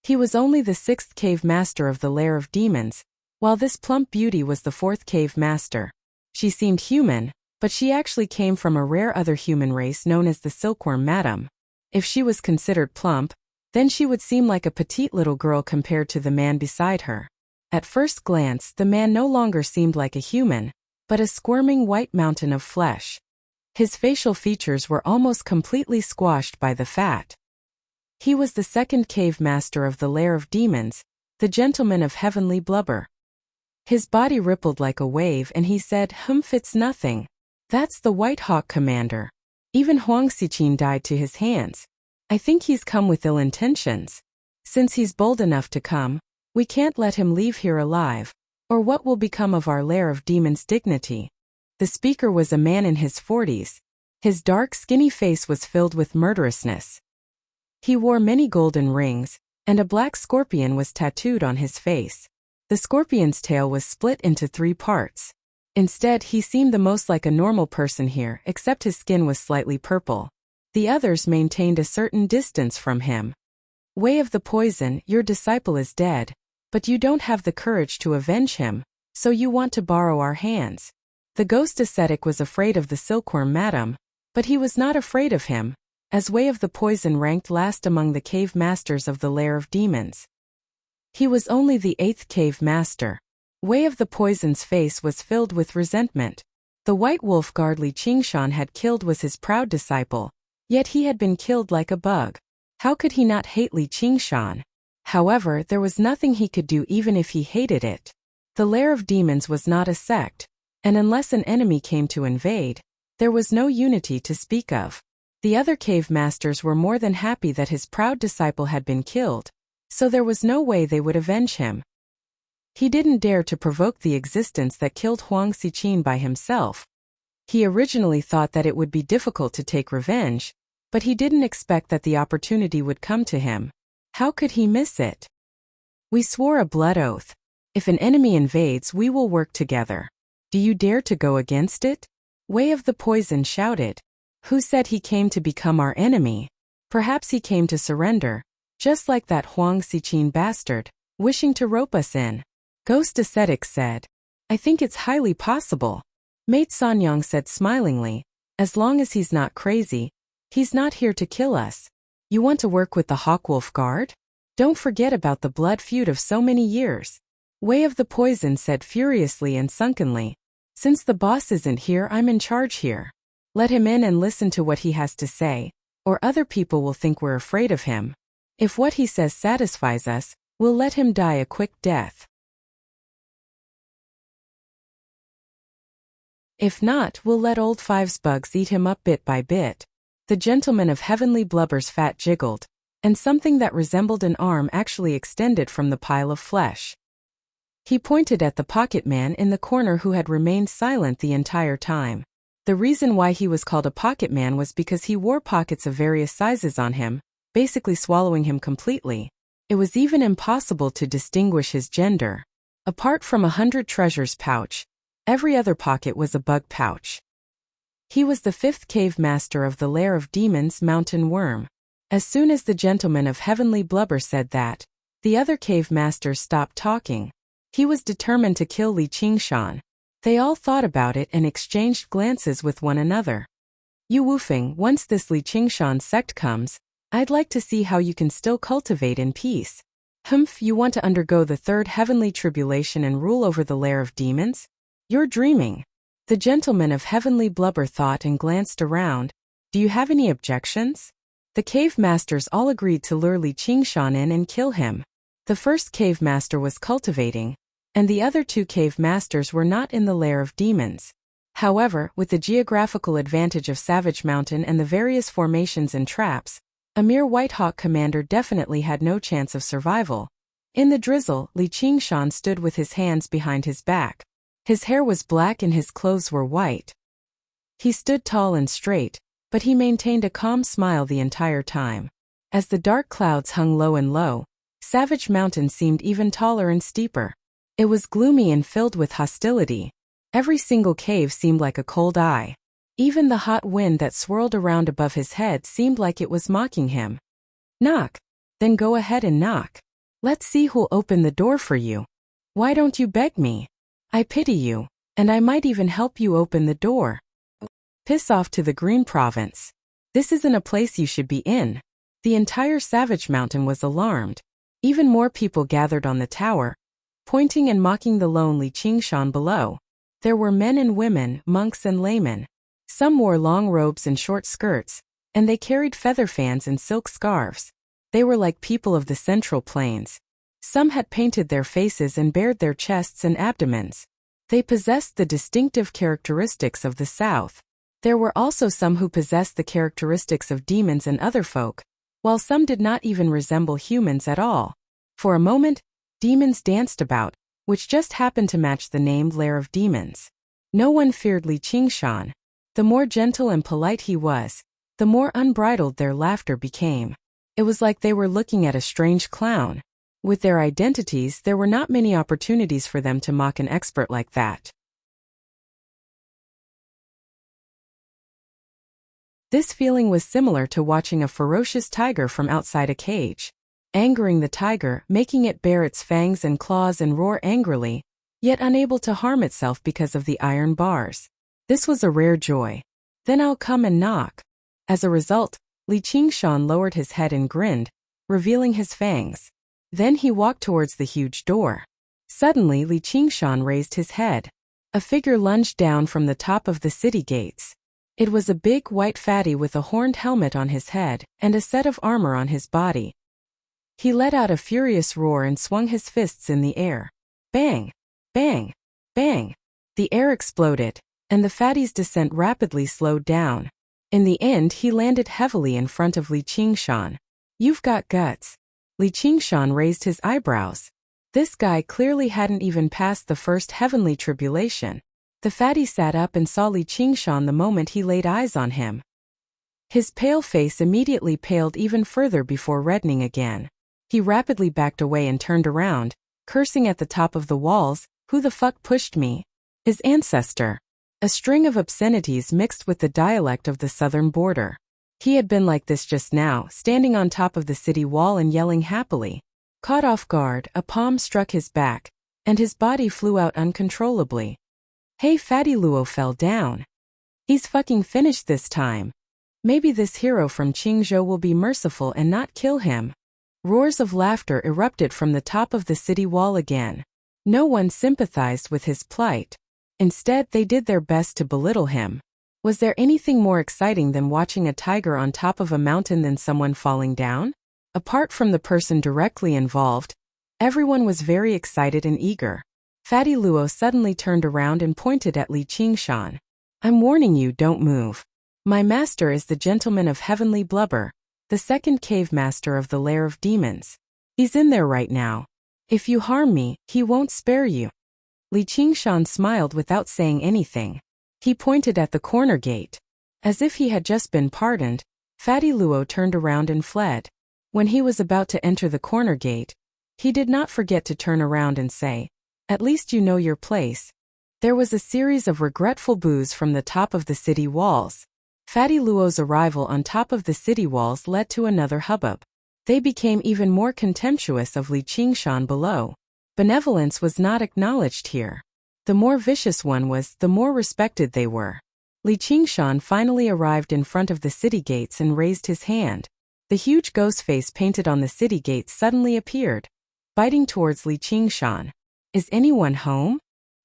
He was only the 6th cave master of the Lair of Demons, while this plump beauty was the 4th cave master. She seemed human, but she actually came from a rare other human race known as the Silkworm Madam. If she was considered plump, then she would seem like a petite little girl compared to the man beside her. At first glance, the man no longer seemed like a human, but a squirming white mountain of flesh. His facial features were almost completely squashed by the fat. He was the 2nd cave master of the Lair of Demons, the gentleman of heavenly blubber. His body rippled like a wave and he said, It's nothing. That's the White Hawk commander. Even Huang Xichin died to his hands. I think he's come with ill intentions. Since he's bold enough to come, we can't let him leave here alive, or what will become of our lair of demons' dignity? The speaker was a man in his 40s. His dark, skinny face was filled with murderousness. He wore many golden rings, and a black scorpion was tattooed on his face. The scorpion's tail was split into 3 parts. Instead, he seemed the most like a normal person here, except his skin was slightly purple. The others maintained a certain distance from him. Way of the Poison, your disciple is dead, but you don't have the courage to avenge him, so you want to borrow our hands. The ghost ascetic was afraid of the silkworm madam, but he was not afraid of him, as Way of the Poison ranked last among the cave masters of the lair of demons. He was only the 8th cave master. Way of the Poison's face was filled with resentment. The white wolf guard Li Qingshan had killed was his proud disciple, yet he had been killed like a bug. How could he not hate Li Qingshan? However, there was nothing he could do even if he hated it. The lair of demons was not a sect, and unless an enemy came to invade, there was no unity to speak of. The other cave masters were more than happy that his proud disciple had been killed, so there was no way they would avenge him. He didn't dare to provoke the existence that killed Huang Xichin by himself. He originally thought that it would be difficult to take revenge, but he didn't expect that the opportunity would come to him. How could he miss it? We swore a blood oath. If an enemy invades, we will work together. Do you dare to go against it? Way of the Poison shouted. Who said he came to become our enemy? Perhaps he came to surrender, just like that Huang Xichin bastard, wishing to rope us in. Ghost Ascetic said. I think it's highly possible. Mate Sanyang said smilingly, as long as he's not crazy, he's not here to kill us. You want to work with the Hawkwolf Guard? Don't forget about the blood feud of so many years. Way of the Poison said furiously and sunkenly. Since the boss isn't here, I'm in charge here. Let him in and listen to what he has to say, or other people will think we're afraid of him. If what he says satisfies us, we'll let him die a quick death. If not, we'll let old Five's bugs eat him up bit by bit. The gentleman of heavenly blubber's fat jiggled, and something that resembled an arm actually extended from the pile of flesh. He pointed at the pocket man in the corner who had remained silent the entire time. The reason why he was called a pocket man was because he wore pockets of various sizes on him, basically swallowing him completely. It was even impossible to distinguish his gender. Apart from 100 treasures pouch, every other pocket was a bug pouch. He was the 5th cave master of the lair of demons, Mountain Worm. As soon as the gentleman of heavenly blubber said that, the other cave masters stopped talking. He was determined to kill Li Qingshan. They all thought about it and exchanged glances with one another. Yu Wufeng, once this Li Qingshan sect comes, I'd like to see how you can still cultivate in peace. You want to undergo the 3rd heavenly tribulation and rule over the lair of demons? You're dreaming. The gentleman of heavenly blubber thought and glanced around. Do you have any objections? The cave masters all agreed to lure Li Qingshan in and kill him. The 1st cave master was cultivating, and the other 2 cave masters were not in the lair of demons. However, with the geographical advantage of Savage Mountain and the various formations and traps, a mere White Hawk commander definitely had no chance of survival. In the drizzle, Li Qingshan stood with his hands behind his back. His hair was black and his clothes were white. He stood tall and straight, but he maintained a calm smile the entire time. As the dark clouds hung low and low, Savage Mountain seemed even taller and steeper. It was gloomy and filled with hostility. Every single cave seemed like a cold eye. Even the hot wind that swirled around above his head seemed like it was mocking him. Knock. Then go ahead and knock. Let's see who'll open the door for you. Why don't you beg me? I pity you, and I might even help you open the door. Piss off to the Green Province. This isn't a place you should be in. The entire Savage Mountain was alarmed. Even more people gathered on the tower, pointing and mocking the lone Li Qingshan below. There were men and women, monks and laymen. Some wore long robes and short skirts, and they carried feather fans and silk scarves. They were like people of the Central Plains. Some had painted their faces and bared their chests and abdomens. They possessed the distinctive characteristics of the South. There were also some who possessed the characteristics of demons and other folk, while some did not even resemble humans at all. For a moment, demons danced about, which just happened to match the named lair of demons. No one feared Li Qingshan. The more gentle and polite he was, the more unbridled their laughter became. It was like they were looking at a strange clown. With their identities, there were not many opportunities for them to mock an expert like that. This feeling was similar to watching a ferocious tiger from outside a cage. Angering the tiger, making it bare its fangs and claws and roar angrily, yet unable to harm itself because of the iron bars. This was a rare joy. Then I'll come and knock. As a result, Li Qingshan lowered his head and grinned, revealing his fangs. Then he walked towards the huge door. Suddenly Li Qingshan raised his head. A figure lunged down from the top of the city gates. It was a big white fatty with a horned helmet on his head and a set of armor on his body. He let out a furious roar and swung his fists in the air. Bang! Bang! Bang! The air exploded, and the fatty's descent rapidly slowed down. In the end, he landed heavily in front of Li Qingshan. You've got guts. Li Qingshan raised his eyebrows. This guy clearly hadn't even passed the first heavenly tribulation. The fatty sat up and saw Li Qingshan the moment he laid eyes on him. His pale face immediately paled even further before reddening again. He rapidly backed away and turned around, cursing at the top of the walls, "Who the fuck pushed me?" His ancestor. A string of obscenities mixed with the dialect of the southern border. He had been like this just now, standing on top of the city wall and yelling happily. Caught off guard, a palm struck his back, and his body flew out uncontrollably. Hey, Fatty Luo fell down. He's fucking finished this time. Maybe this hero from Qingzhou will be merciful and not kill him. Roars of laughter erupted from the top of the city wall again. No one sympathized with his plight. Instead, they did their best to belittle him. Was there anything more exciting than watching a tiger on top of a mountain than someone falling down? Apart from the person directly involved, everyone was very excited and eager. Fatty Luo suddenly turned around and pointed at Li Qingshan. I'm warning you, don't move. My master is the gentleman of heavenly blubber, the second cave master of the lair of demons. He's in there right now. If you harm me, he won't spare you. Li Qingshan smiled without saying anything. He pointed at the corner gate. As if he had just been pardoned, Fatty Luo turned around and fled. When he was about to enter the corner gate, he did not forget to turn around and say, "At least you know your place." There was a series of regretful boos from the top of the city walls. Fatty Luo's arrival on top of the city walls led to another hubbub. They became even more contemptuous of Li Qingshan below. Benevolence was not acknowledged here. The more vicious one was, the more respected they were. Li Qingshan finally arrived in front of the city gates and raised his hand. The huge ghost face painted on the city gates suddenly appeared, biting towards Li Qingshan. Is anyone home?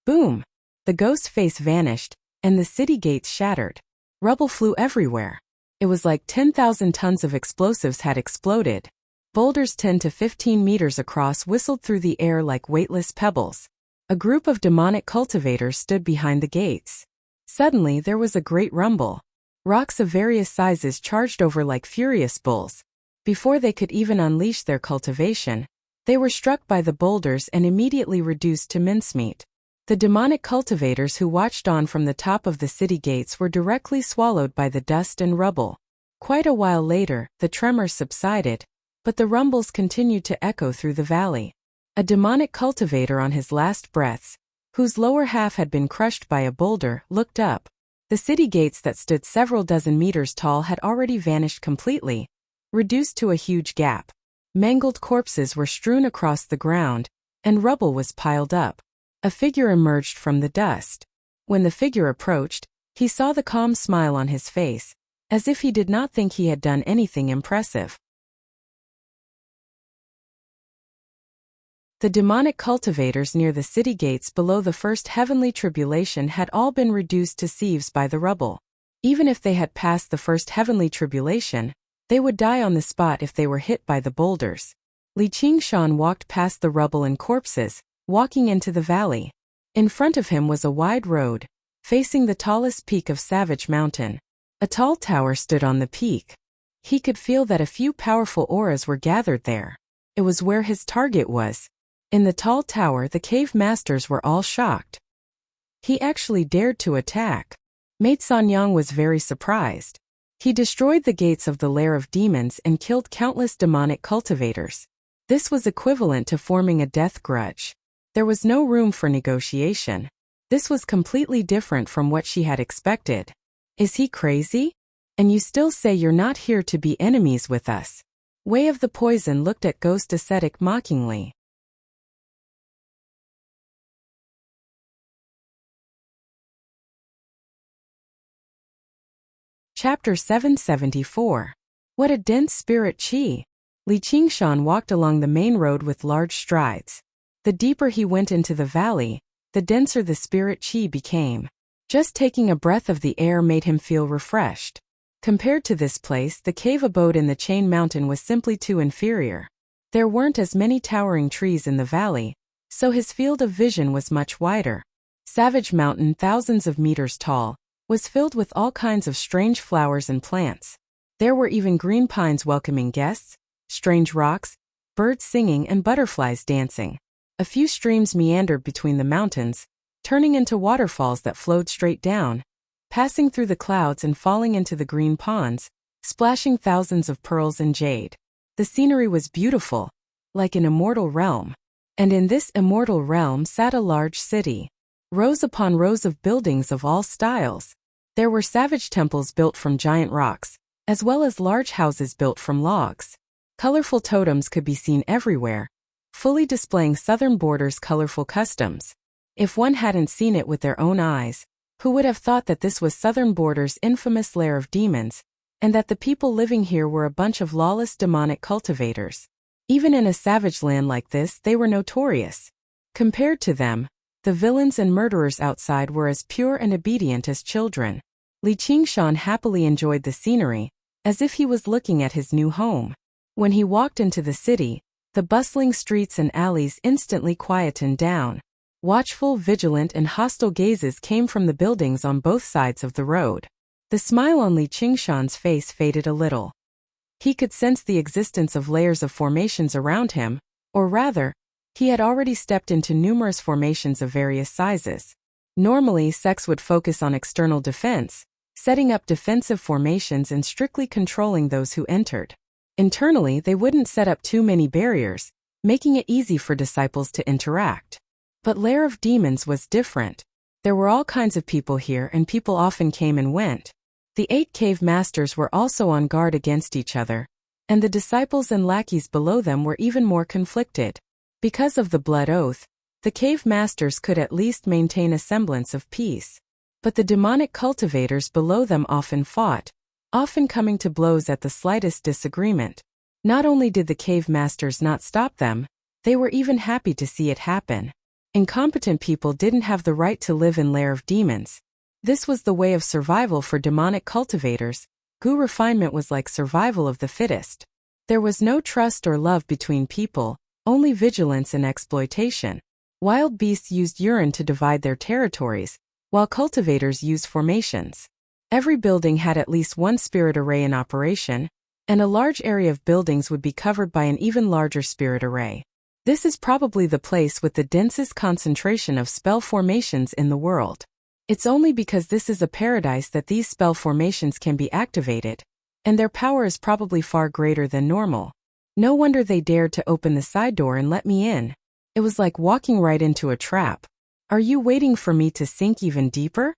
Boom! The ghost face vanished, and the city gates shattered. Rubble flew everywhere. It was like 10,000 tons of explosives had exploded. Boulders 10 to 15 meters across whistled through the air like weightless pebbles. A group of demonic cultivators stood behind the gates. Suddenly there was a great rumble. Rocks of various sizes charged over like furious bulls. Before they could even unleash their cultivation, they were struck by the boulders and immediately reduced to mincemeat. The demonic cultivators who watched on from the top of the city gates were directly swallowed by the dust and rubble. Quite a while later, the tremors subsided, but the rumbles continued to echo through the valley. A demonic cultivator on his last breaths, whose lower half had been crushed by a boulder, looked up. The city gates that stood several dozen meters tall had already vanished completely, reduced to a huge gap. Mangled corpses were strewn across the ground, and rubble was piled up. A figure emerged from the dust. When the figure approached, he saw the calm smile on his face, as if he did not think he had done anything impressive. The demonic cultivators near the city gates below the first heavenly tribulation had all been reduced to sieves by the rubble. Even if they had passed the first heavenly tribulation, they would die on the spot if they were hit by the boulders. Li Qingshan walked past the rubble and corpses, walking into the valley. In front of him was a wide road, facing the tallest peak of Savage Mountain. A tall tower stood on the peak. He could feel that a few powerful auras were gathered there. It was where his target was. In the tall tower, the cave masters were all shocked. He actually dared to attack. Mate Sanyang was very surprised. He destroyed the gates of the lair of demons and killed countless demonic cultivators. This was equivalent to forming a death grudge. There was no room for negotiation. This was completely different from what she had expected. Is he crazy? And you still say you're not here to be enemies with us? Way of the Poison looked at Ghost Ascetic mockingly. Chapter 774. What a dense spirit chi! Li Qingshan walked along the main road with large strides. The deeper he went into the valley, the denser the spirit chi became. Just taking a breath of the air made him feel refreshed. Compared to this place, the cave abode in the Chain Mountain was simply too inferior. There weren't as many towering trees in the valley, so his field of vision was much wider. Savage Mountain, thousands of meters tall, was filled with all kinds of strange flowers and plants. There were even green pines welcoming guests, strange rocks, birds singing and butterflies dancing. A few streams meandered between the mountains, turning into waterfalls that flowed straight down, passing through the clouds and falling into the green ponds, splashing thousands of pearls and jade. The scenery was beautiful, like an immortal realm. And in this immortal realm sat a large city. Rows upon rows of buildings of all styles. There were savage temples built from giant rocks, as well as large houses built from logs. Colorful totems could be seen everywhere, fully displaying Southern Border's colorful customs. If one hadn't seen it with their own eyes, who would have thought that this was Southern Border's infamous lair of demons, and that the people living here were a bunch of lawless demonic cultivators? Even in a savage land like this, they were notorious. Compared to them, the villains and murderers outside were as pure and obedient as children. Li Qingshan happily enjoyed the scenery, as if he was looking at his new home. When he walked into the city, the bustling streets and alleys instantly quietened down. Watchful, vigilant and hostile gazes came from the buildings on both sides of the road. The smile on Li Qingshan's face faded a little. He could sense the existence of layers of formations around him, or rather, he had already stepped into numerous formations of various sizes. Normally, sects would focus on external defense, setting up defensive formations and strictly controlling those who entered. Internally, they wouldn't set up too many barriers, making it easy for disciples to interact. But Lair of Demons was different. There were all kinds of people here and people often came and went. The 8 cave masters were also on guard against each other, and the disciples and lackeys below them were even more conflicted. Because of the blood oath, the cave masters could at least maintain a semblance of peace. But the demonic cultivators below them often fought, often coming to blows at the slightest disagreement. Not only did the cave masters not stop them, they were even happy to see it happen. Incompetent people didn't have the right to live in Lair of Demons. This was the way of survival for demonic cultivators. Gu refinement was like survival of the fittest. There was no trust or love between people, only vigilance and exploitation. Wild beasts used urine to divide their territories, while cultivators used formations. Every building had at least one spirit array in operation, and a large area of buildings would be covered by an even larger spirit array. This is probably the place with the densest concentration of spell formations in the world. It's only because this is a paradise that these spell formations can be activated, and their power is probably far greater than normal. No wonder they dared to open the side door and let me in. It was like walking right into a trap. Are you waiting for me to sink even deeper?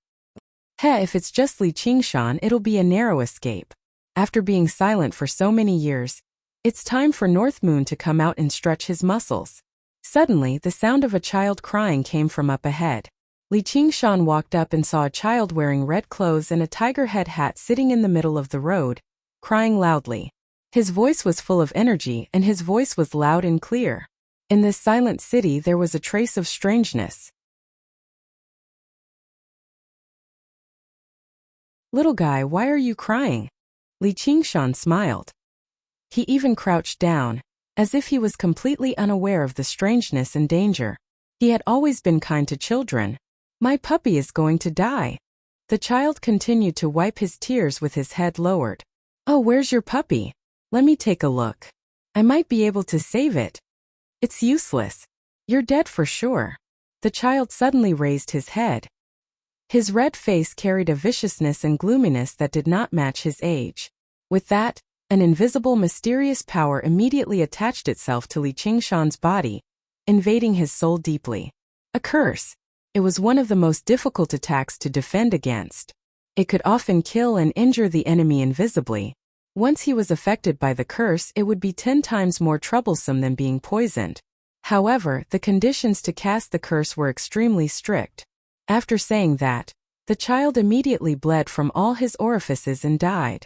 If it's just Li Qingshan, it'll be a narrow escape. After being silent for so many years, it's time for North Moon to come out and stretch his muscles. Suddenly, the sound of a child crying came from up ahead. Li Qingshan walked up and saw a child wearing red clothes and a tiger head hat sitting in the middle of the road, crying loudly. His voice was full of energy and his voice was loud and clear. In this silent city there was a trace of strangeness. Little guy, why are you crying? Li Qingshan smiled. He even crouched down, as if he was completely unaware of the strangeness and danger. He had always been kind to children. My puppy is going to die. The child continued to wipe his tears with his head lowered. Oh, where's your puppy? Let me take a look. I might be able to save it. It's useless. You're dead for sure. The child suddenly raised his head. His red face carried a viciousness and gloominess that did not match his age. With that, an invisible mysterious power immediately attached itself to Li Qingshan's body, invading his soul deeply. A curse. It was one of the most difficult attacks to defend against. It could often kill and injure the enemy invisibly. Once he was affected by the curse, it would be 10 times more troublesome than being poisoned. However, the conditions to cast the curse were extremely strict. After saying that, the child immediately bled from all his orifices and died.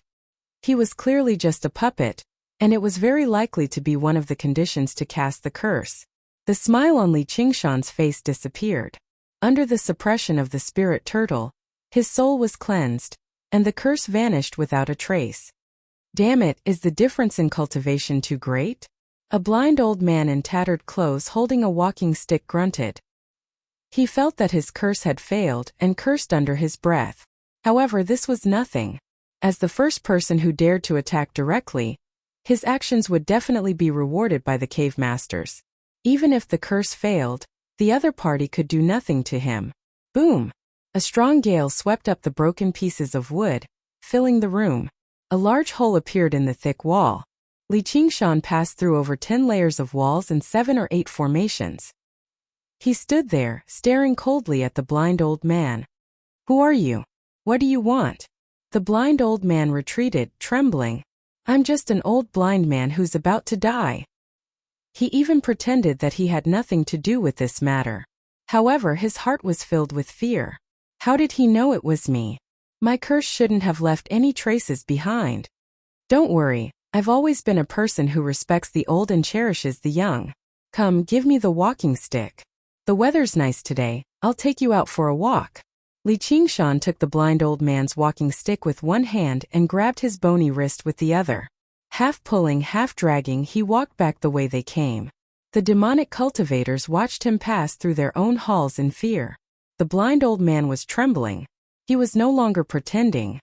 He was clearly just a puppet, and it was very likely to be one of the conditions to cast the curse. The smile on Li Qingshan's face disappeared. Under the suppression of the spirit turtle, his soul was cleansed, and the curse vanished without a trace. Damn it, is the difference in cultivation too great? A blind old man in tattered clothes holding a walking stick grunted. He felt that his curse had failed and cursed under his breath. However, this was nothing. As the first person who dared to attack directly, his actions would definitely be rewarded by the cave masters. Even if the curse failed, the other party could do nothing to him. Boom! A strong gale swept up the broken pieces of wood, filling the room. A large hole appeared in the thick wall. Li Qingshan passed through over 10 layers of walls and 7 or 8 formations. He stood there, staring coldly at the blind old man. Who are you? What do you want? The blind old man retreated, trembling. I'm just an old blind man who's about to die. He even pretended that he had nothing to do with this matter. However, his heart was filled with fear. How did he know it was me? My curse shouldn't have left any traces behind. Don't worry, I've always been a person who respects the old and cherishes the young. Come, give me the walking stick. The weather's nice today, I'll take you out for a walk. Li Qingshan took the blind old man's walking stick with one hand and grabbed his bony wrist with the other. Half pulling, half dragging, he walked back the way they came. The demonic cultivators watched him pass through their own halls in fear. The blind old man was trembling. He was no longer pretending.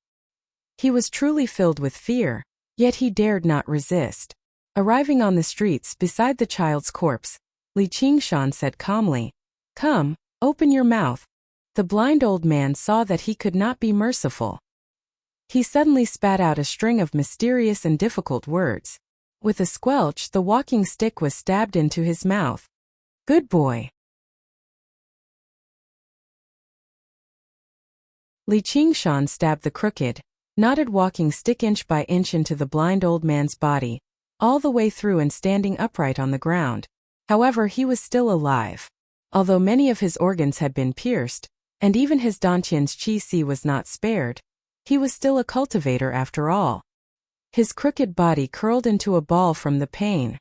He was truly filled with fear, yet he dared not resist. Arriving on the streets beside the child's corpse, Li Qingshan said calmly, Come, open your mouth. The blind old man saw that he could not be merciful. He suddenly spat out a string of mysterious and difficult words. With a squelch, the walking stick was stabbed into his mouth. Good boy. Li Qingshan stabbed the crooked, knotted walking stick inch by inch into the blind old man's body, all the way through and standing upright on the ground. However, he was still alive. Although many of his organs had been pierced, and even his dantian's qi was not spared, he was still a cultivator after all. His crooked body curled into a ball from the pain.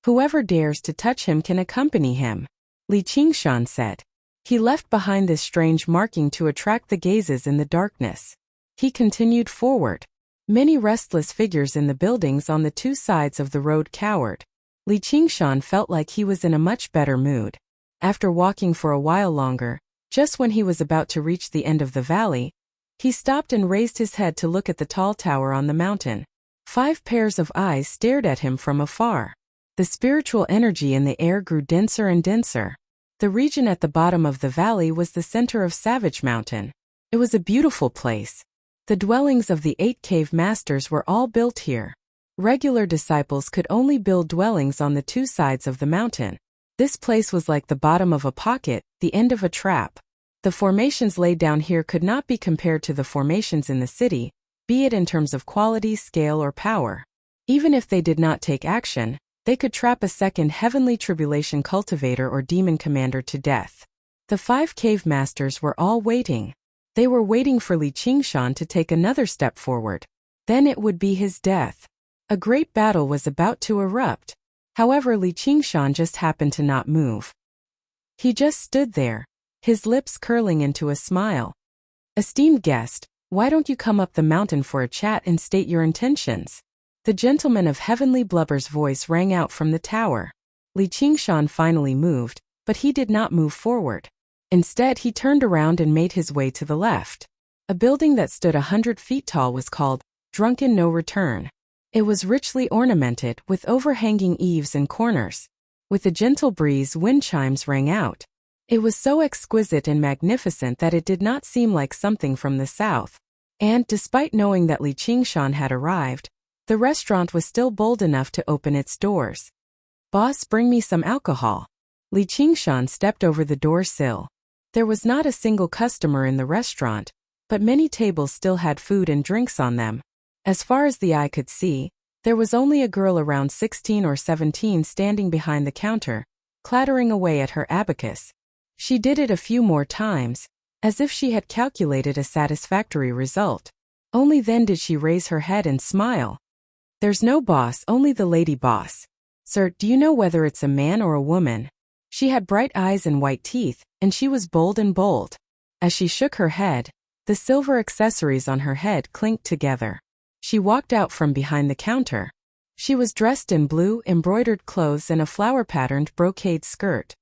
Whoever dares to touch him can accompany him, Li Qingshan said. He left behind this strange marking to attract the gazes in the darkness. He continued forward. Many restless figures in the buildings on the 2 sides of the road cowered. Li Qingshan felt like he was in a much better mood. After walking for a while longer, just when he was about to reach the end of the valley, he stopped and raised his head to look at the tall tower on the mountain. 5 pairs of eyes stared at him from afar. The spiritual energy in the air grew denser and denser. The region at the bottom of the valley was the center of Savage Mountain. It was a beautiful place. The dwellings of the 8 cave masters were all built here. Regular disciples could only build dwellings on the 2 sides of the mountain. This place was like the bottom of a pocket, the end of a trap. The formations laid down here could not be compared to the formations in the city, be it in terms of quality, scale, or power. Even if they did not take action, they could trap a second heavenly tribulation cultivator or demon commander to death. The 5 cave masters were all waiting. They were waiting for Li Qingshan to take another step forward. Then it would be his death. A great battle was about to erupt. However, Li Qingshan just happened to not move. He just stood there, his lips curling into a smile. Esteemed guest, why don't you come up the mountain for a chat and state your intentions? The gentleman of heavenly blubber's voice rang out from the tower. Li Qingshan finally moved, but he did not move forward. Instead, he turned around and made his way to the left. A building that stood 100 feet tall was called Drunken No Return. It was richly ornamented, with overhanging eaves and corners. With a gentle breeze, wind chimes rang out. It was so exquisite and magnificent that it did not seem like something from the south. And, despite knowing that Li Qingshan had arrived, the restaurant was still bold enough to open its doors. "Boss, bring me some alcohol." Li Qingshan stepped over the door sill. There was not a single customer in the restaurant, but many tables still had food and drinks on them. As far as the eye could see, there was only a girl around 16 or 17 standing behind the counter, clattering away at her abacus. She did it a few more times, as if she had calculated a satisfactory result. Only then did she raise her head and smile. "There's no boss, only the lady boss. Sir, do you know whether it's a man or a woman?" She had bright eyes and white teeth, and she was bold and bold. As she shook her head, the silver accessories on her head clinked together. She walked out from behind the counter. She was dressed in blue, embroidered clothes and a flower-patterned brocade skirt.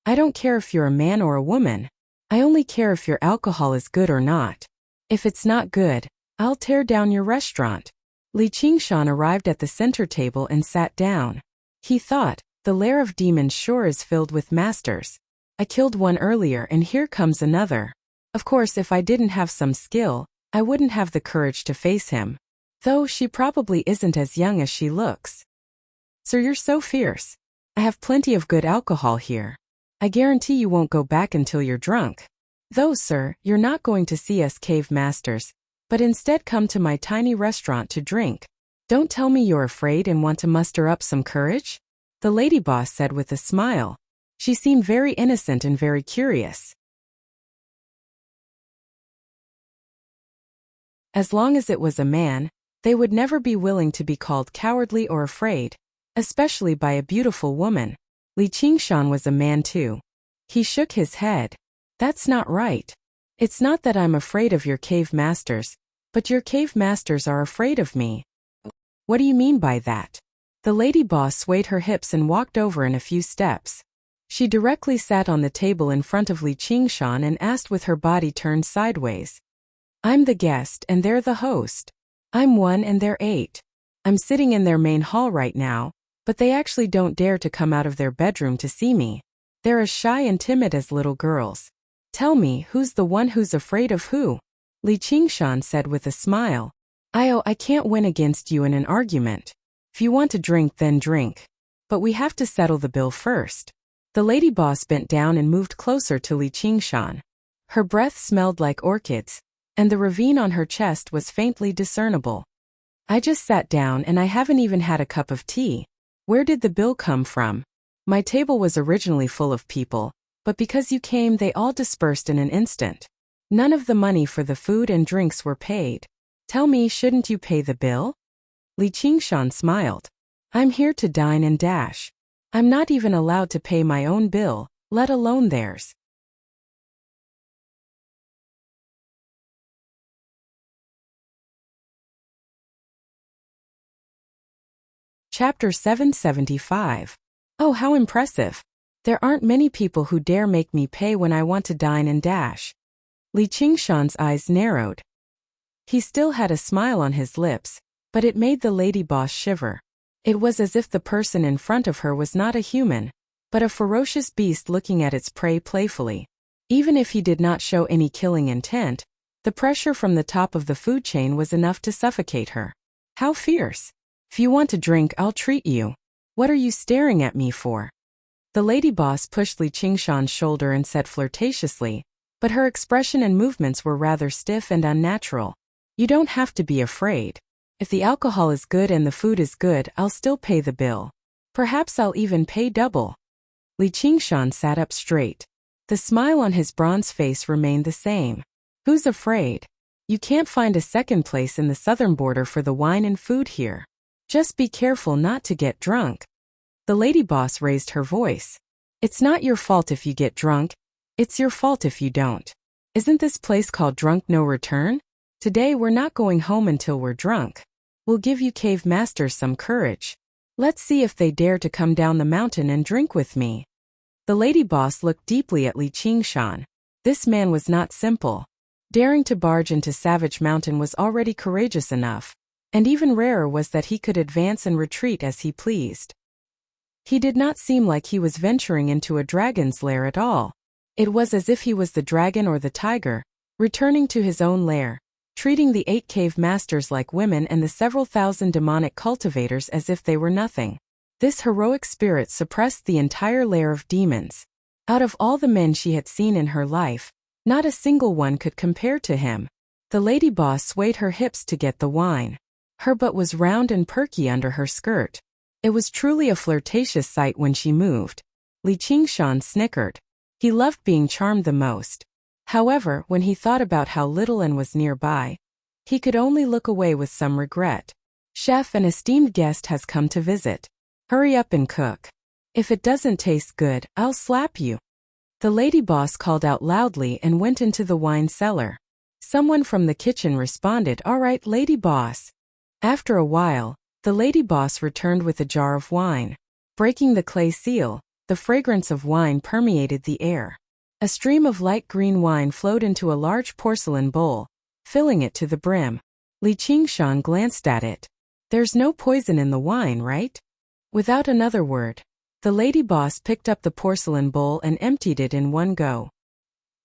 "I don't care if you're a man or a woman. I only care if your alcohol is good or not. If it's not good, I'll tear down your restaurant." Li Qingshan arrived at the center table and sat down. He thought, the lair of demons sure is filled with masters. I killed one earlier and here comes another. Of course, if I didn't have some skill, I wouldn't have the courage to face him. Though she probably isn't as young as she looks. "Sir, you're so fierce. I have plenty of good alcohol here. I guarantee you won't go back until you're drunk. Though, sir, you're not going to see us cave masters, but instead come to my tiny restaurant to drink. Don't tell me you're afraid and want to muster up some courage?" the lady boss said with a smile. She seemed very innocent and very curious. As long as it was a man, they would never be willing to be called cowardly or afraid, especially by a beautiful woman. Li Qingshan was a man too. He shook his head. "That's not right. It's not that I'm afraid of your cave masters, but your cave masters are afraid of me." "What do you mean by that?" The lady boss swayed her hips and walked over in a few steps. She directly sat on the table in front of Li Qingshan and asked with her body turned sideways. "I'm the guest and they're the host. I'm 1 and they're 8. I'm sitting in their main hall right now, but they actually don't dare to come out of their bedroom to see me. They're as shy and timid as little girls. Tell me, who's the one who's afraid of who?" Li Qingshan said with a smile. I can't win against you in an argument. If you want to drink, then drink. But we have to settle the bill first." The lady boss bent down and moved closer to Li Qingshan. Her breath smelled like orchids, and the ravine on her chest was faintly discernible. "I just sat down and I haven't even had a cup of tea. Where did the bill come from? My table was originally full of people, but because you came they all dispersed in an instant. None of the money for the food and drinks were paid. Tell me, shouldn't you pay the bill?" Li Qingshan smiled. "I'm here to dine and dash. I'm not even allowed to pay my own bill, let alone theirs." Chapter 775. Oh, how impressive. There aren't many people who dare make me pay when I want to dine and dash. Li Qingshan's eyes narrowed. He still had a smile on his lips, but it made the lady boss shiver. It was as if the person in front of her was not a human, but a ferocious beast looking at its prey playfully. Even if he did not show any killing intent, the pressure from the top of the food chain was enough to suffocate her. How fierce. "If you want to drink, I'll treat you. What are you staring at me for?" The lady boss pushed Li Qingshan's shoulder and said flirtatiously, but her expression and movements were rather stiff and unnatural. "You don't have to be afraid. If the alcohol is good and the food is good, I'll still pay the bill. Perhaps I'll even pay double." Li Qingshan sat up straight. The smile on his bronze face remained the same. "Who's afraid? You can't find a second place in the southern border for the wine and food here. Just be careful not to get drunk." The lady boss raised her voice. "It's not your fault if you get drunk. It's your fault if you don't. Isn't this place called Drunk No Return? Today we're not going home until we're drunk." will give you cave masters some courage. Let's see if they dare to come down the mountain and drink with me." The lady boss looked deeply at Li Qingshan. This man was not simple. Daring to barge into Savage Mountain was already courageous enough, and even rarer was that he could advance and retreat as he pleased. He did not seem like he was venturing into a dragon's lair at all. It was as if he was the dragon or the tiger, returning to his own lair, treating the 8 cave masters like women and the several thousand demonic cultivators as if they were nothing. This heroic spirit suppressed the entire lair of demons. Out of all the men she had seen in her life, not a single one could compare to him. The lady boss swayed her hips to get the wine. Her butt was round and perky under her skirt. It was truly a flirtatious sight when she moved. Li Qingshan snickered. He loved being charmed the most. However, when he thought about how little An was nearby, he could only look away with some regret. "Chef, an esteemed guest has come to visit. Hurry up and cook. If it doesn't taste good, I'll slap you." The lady boss called out loudly and went into the wine cellar. Someone from the kitchen responded, "All right, lady boss." After a while, the lady boss returned with a jar of wine. Breaking the clay seal, the fragrance of wine permeated the air. A stream of light green wine flowed into a large porcelain bowl, filling it to the brim. Li Qingshan glanced at it. "There's no poison in the wine, right?" Without another word, the lady boss picked up the porcelain bowl and emptied it in one go.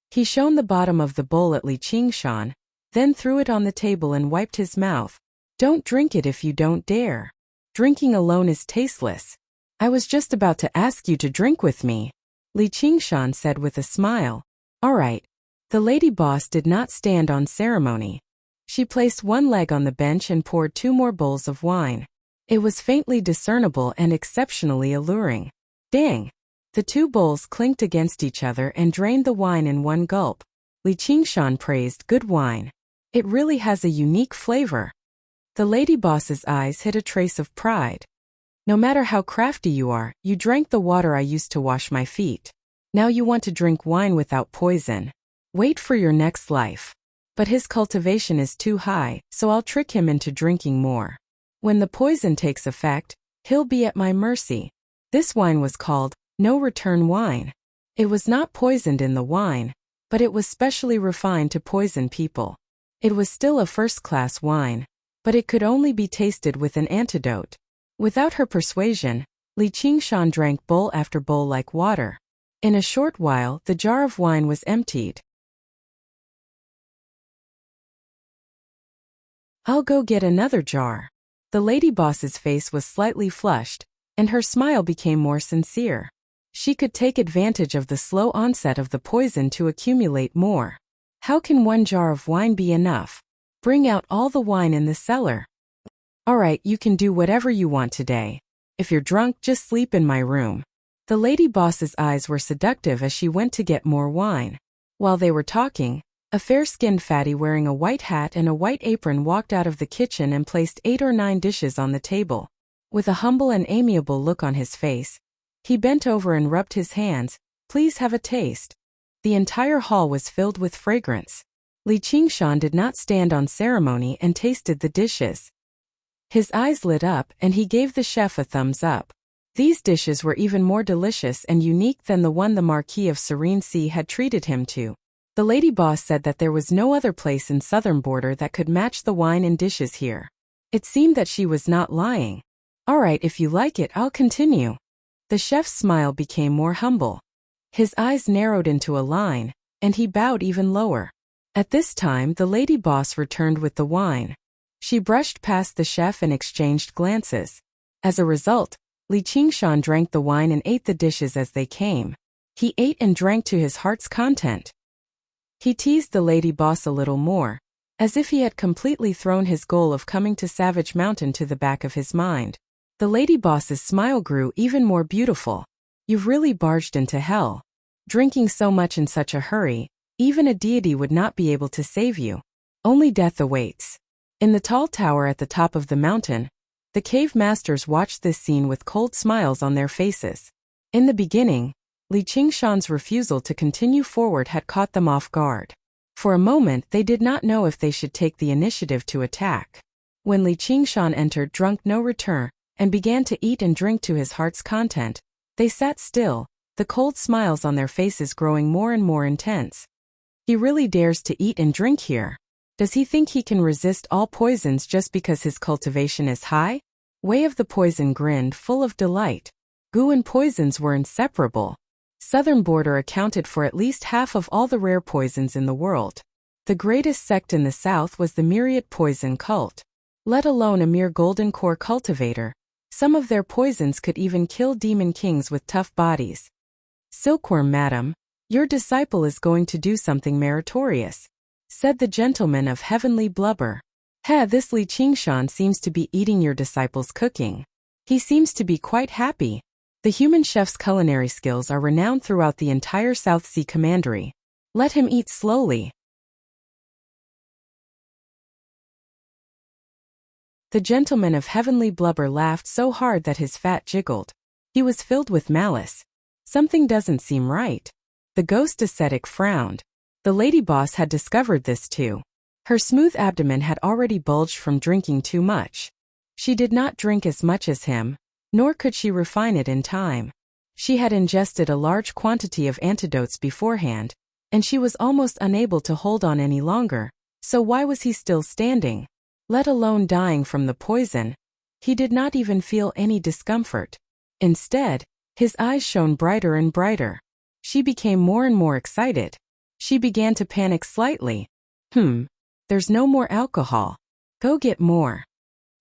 He shone the bottom of the bowl at Li Qingshan, then threw it on the table and wiped his mouth. "Don't drink it if you don't dare. Drinking alone is tasteless. I was just about to ask you to drink with me," Li Qingshan said with a smile. "All right." The lady boss did not stand on ceremony. She placed one leg on the bench and poured 2 more bowls of wine. It was faintly discernible and exceptionally alluring. Dang! The 2 bowls clinked against each other and drained the wine in one gulp. Li Qingshan praised, "Good wine. It really has a unique flavor." The lady boss's eyes hid a trace of pride. "No matter how crafty you are, you drank the water I used to wash my feet. Now you want to drink wine without poison. Wait for your next life." But his cultivation is too high, so I'll trick him into drinking more. When the poison takes effect, he'll be at my mercy. This wine was called No Return Wine. It was not poisoned in the wine, but it was specially refined to poison people. It was still a first-class wine, but it could only be tasted with an antidote. Without her persuasion, Li Qingshan drank bowl after bowl like water. In a short while, the jar of wine was emptied. "I'll go get another jar." The lady boss's face was slightly flushed, and her smile became more sincere. She could take advantage of the slow onset of the poison to accumulate more. "How can 1 jar of wine be enough? Bring out all the wine in the cellar." "All right, you can do whatever you want today. If you're drunk, just sleep in my room." The lady boss's eyes were seductive as she went to get more wine. While they were talking, a fair-skinned fatty wearing a white hat and a white apron walked out of the kitchen and placed 8 or 9 dishes on the table. With a humble and amiable look on his face, he bent over and rubbed his hands. "Please have a taste." The entire hall was filled with fragrance. Li Qingshan did not stand on ceremony and tasted the dishes. His eyes lit up and he gave the chef a thumbs up. These dishes were even more delicious and unique than the one the Marquis of Serene Sea had treated him to. The lady boss said that there was no other place in Southern Border that could match the wine and dishes here. It seemed that she was not lying. "All right, if you like it, I'll continue." The chef's smile became more humble. His eyes narrowed into a line, and he bowed even lower. At this time, the lady boss returned with the wine. She brushed past the chef and exchanged glances. As a result, Li Qingshan drank the wine and ate the dishes as they came. He ate and drank to his heart's content. He teased the lady boss a little more, as if he had completely thrown his goal of coming to Savage Mountain to the back of his mind. The lady boss's smile grew even more beautiful. "You've really barged into hell. Drinking so much in such a hurry, even a deity would not be able to save you. Only death awaits." In the tall tower at the top of the mountain, the cave masters watched this scene with cold smiles on their faces. In the beginning, Li Qingshan's refusal to continue forward had caught them off guard. For a moment they did not know if they should take the initiative to attack. When Li Qingshan entered drunk no return, and began to eat and drink to his heart's content, they sat still, the cold smiles on their faces growing more and more intense. He really dares to eat and drink here. Does he think he can resist all poisons just because his cultivation is high? Way of the Poison grinned, full of delight. Goo and poisons were inseparable. Southern border accounted for at least half of all the rare poisons in the world. The greatest sect in the south was the myriad poison cult. Let alone a mere golden core cultivator. Some of their poisons could even kill demon kings with tough bodies. Silkworm, madam, your disciple is going to do something meritorious, said the gentleman of heavenly blubber. This Li Qingshan seems to be eating your disciple's cooking. He seems to be quite happy. The human chef's culinary skills are renowned throughout the entire South Sea Commandery. Let him eat slowly. The gentleman of heavenly blubber laughed so hard that his fat jiggled. He was filled with malice. Something doesn't seem right. The ghost ascetic frowned. The lady boss had discovered this too. Her smooth abdomen had already bulged from drinking too much. She did not drink as much as him, nor could she refine it in time. She had ingested a large quantity of antidotes beforehand, and she was almost unable to hold on any longer, so why was he still standing? Let alone dying from the poison. He did not even feel any discomfort. Instead, his eyes shone brighter and brighter. She became more and more excited. She began to panic slightly. There's no more alcohol. Go get more.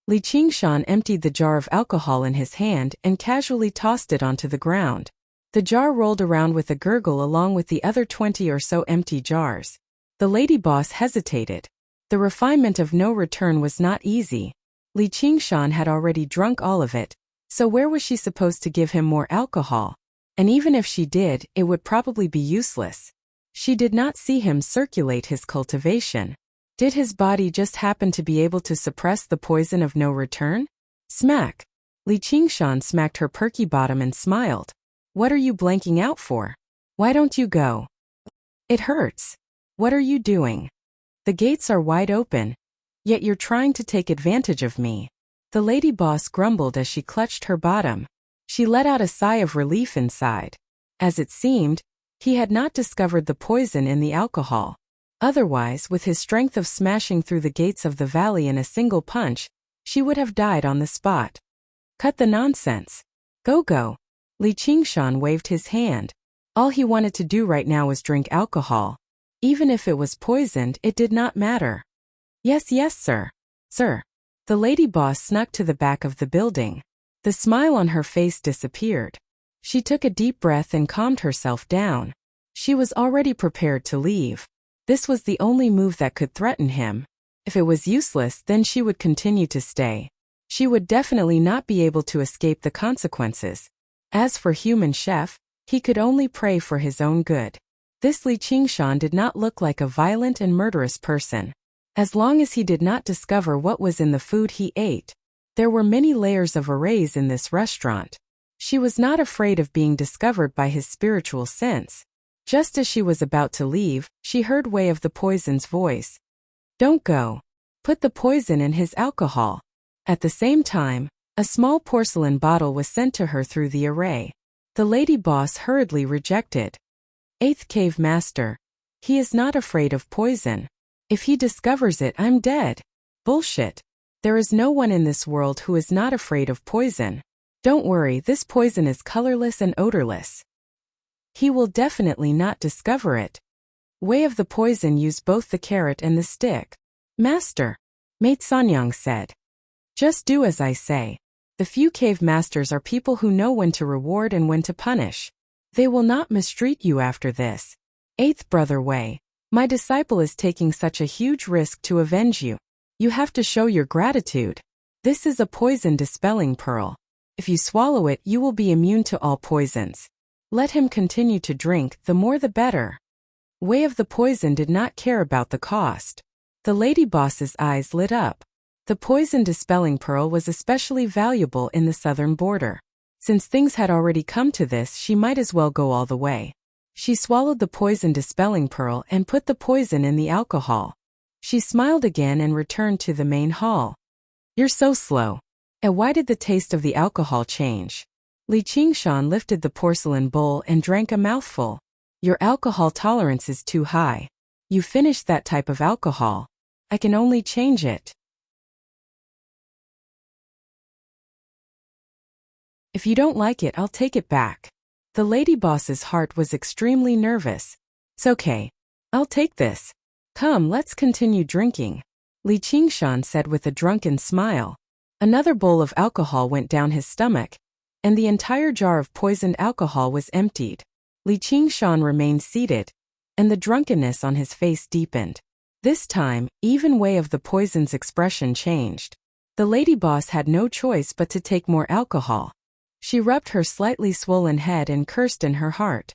Li Qingshan emptied the jar of alcohol in his hand and casually tossed it onto the ground. The jar rolled around with a gurgle along with the other 20 or so empty jars. The lady boss hesitated. The refinement of no return was not easy. Li Qingshan had already drunk all of it, so where was she supposed to give him more alcohol? And even if she did, it would probably be useless. She did not see him circulate his cultivation. Did his body just happen to be able to suppress the poison of no return? Smack! Li Qingshan smacked her perky bottom and smiled. What are you blanking out for? Why don't you go? It hurts. What are you doing? The gates are wide open. Yet you're trying to take advantage of me. The lady boss grumbled as she clutched her bottom. She let out a sigh of relief inside. As it seemed, he had not discovered the poison in the alcohol. Otherwise, with his strength of smashing through the gates of the valley in a single punch, she would have died on the spot. Cut the nonsense. Go. Li Qingshan waved his hand. All he wanted to do right now was drink alcohol. Even if it was poisoned, it did not matter. Yes, sir. Sir. The lady boss snuck to the back of the building. The smile on her face disappeared. She took a deep breath and calmed herself down. She was already prepared to leave. This was the only move that could threaten him. If it was useless, then she would continue to stay. She would definitely not be able to escape the consequences. As for human chef, he could only pray for his own good. This Li Qingshan did not look like a violent and murderous person. As long as he did not discover what was in the food he ate. There were many layers of arrays in this restaurant. She was not afraid of being discovered by his spiritual sense. Just as she was about to leave, she heard Way of the Poison's voice. Don't go. Put the poison in his alcohol. At the same time, a small porcelain bottle was sent to her through the array. The lady boss hurriedly rejected. 8th Cave Master. He is not afraid of poison. If he discovers it, I'm dead. Bullshit. There is no one in this world who is not afraid of poison. Don't worry, this poison is colorless and odorless. He will definitely not discover it. Way of the Poison used both the carrot and the stick. Master, Mate Sanyang said. Just do as I say. The few cave masters are people who know when to reward and when to punish. They will not mistreat you after this. 8th Brother Wei, my disciple is taking such a huge risk to avenge you. You have to show your gratitude. This is a poison dispelling pearl. If you swallow it, you will be immune to all poisons. Let him continue to drink, the more the better. Way of the Poison did not care about the cost. The lady boss's eyes lit up. The poison dispelling pearl was especially valuable in the southern border. Since things had already come to this, she might as well go all the way. She swallowed the poison dispelling pearl and put the poison in the alcohol. She smiled again and returned to the main hall. You're so slow. And why did the taste of the alcohol change? Li Qingshan lifted the porcelain bowl and drank a mouthful. Your alcohol tolerance is too high. You finished that type of alcohol. I can only change it. If you don't like it, I'll take it back. The lady boss's heart was extremely nervous. It's okay. I'll take this. Come, let's continue drinking, Li Qingshan said with a drunken smile. Another bowl of alcohol went down his stomach, and the entire jar of poisoned alcohol was emptied. Li Qingshan remained seated, and the drunkenness on his face deepened. This time, even way of the poison's expression changed. The lady boss had no choice but to take more alcohol. She rubbed her slightly swollen head and cursed in her heart.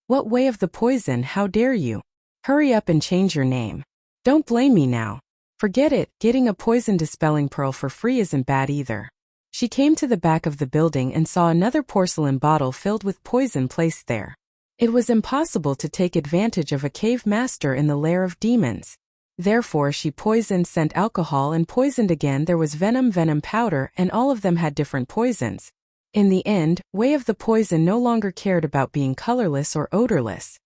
What way of the poison, how dare you? Hurry up and change your name. Don't blame me now. Forget it, getting a poison dispelling pearl for free isn't bad either. She came to the back of the building and saw another porcelain bottle filled with poison placed there. It was impossible to take advantage of a cave master in the lair of demons. Therefore she poisoned, sent alcohol and poisoned again. There was venom powder, and all of them had different poisons. In the end, Way of the Poison no longer cared about being colorless or odorless.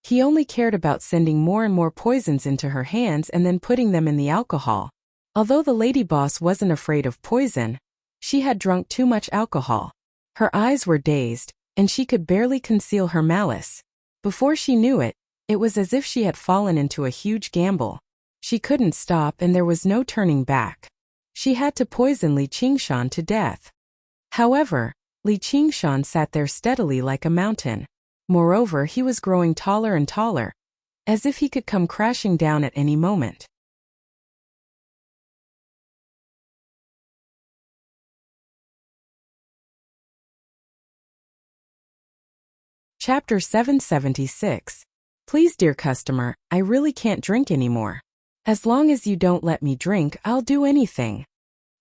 He only cared about sending more and more poisons into her hands and then putting them in the alcohol. Although the lady boss wasn't afraid of poison, she had drunk too much alcohol. Her eyes were dazed, and she could barely conceal her malice. Before she knew it, it was as if she had fallen into a huge gamble. She couldn't stop and there was no turning back. She had to poison Li Qingshan to death. However, Li Qingshan sat there steadily like a mountain. Moreover, he was growing taller and taller, as if he could come crashing down at any moment. Chapter 776. Please, dear customer, I really can't drink anymore. As long as you don't let me drink, I'll do anything.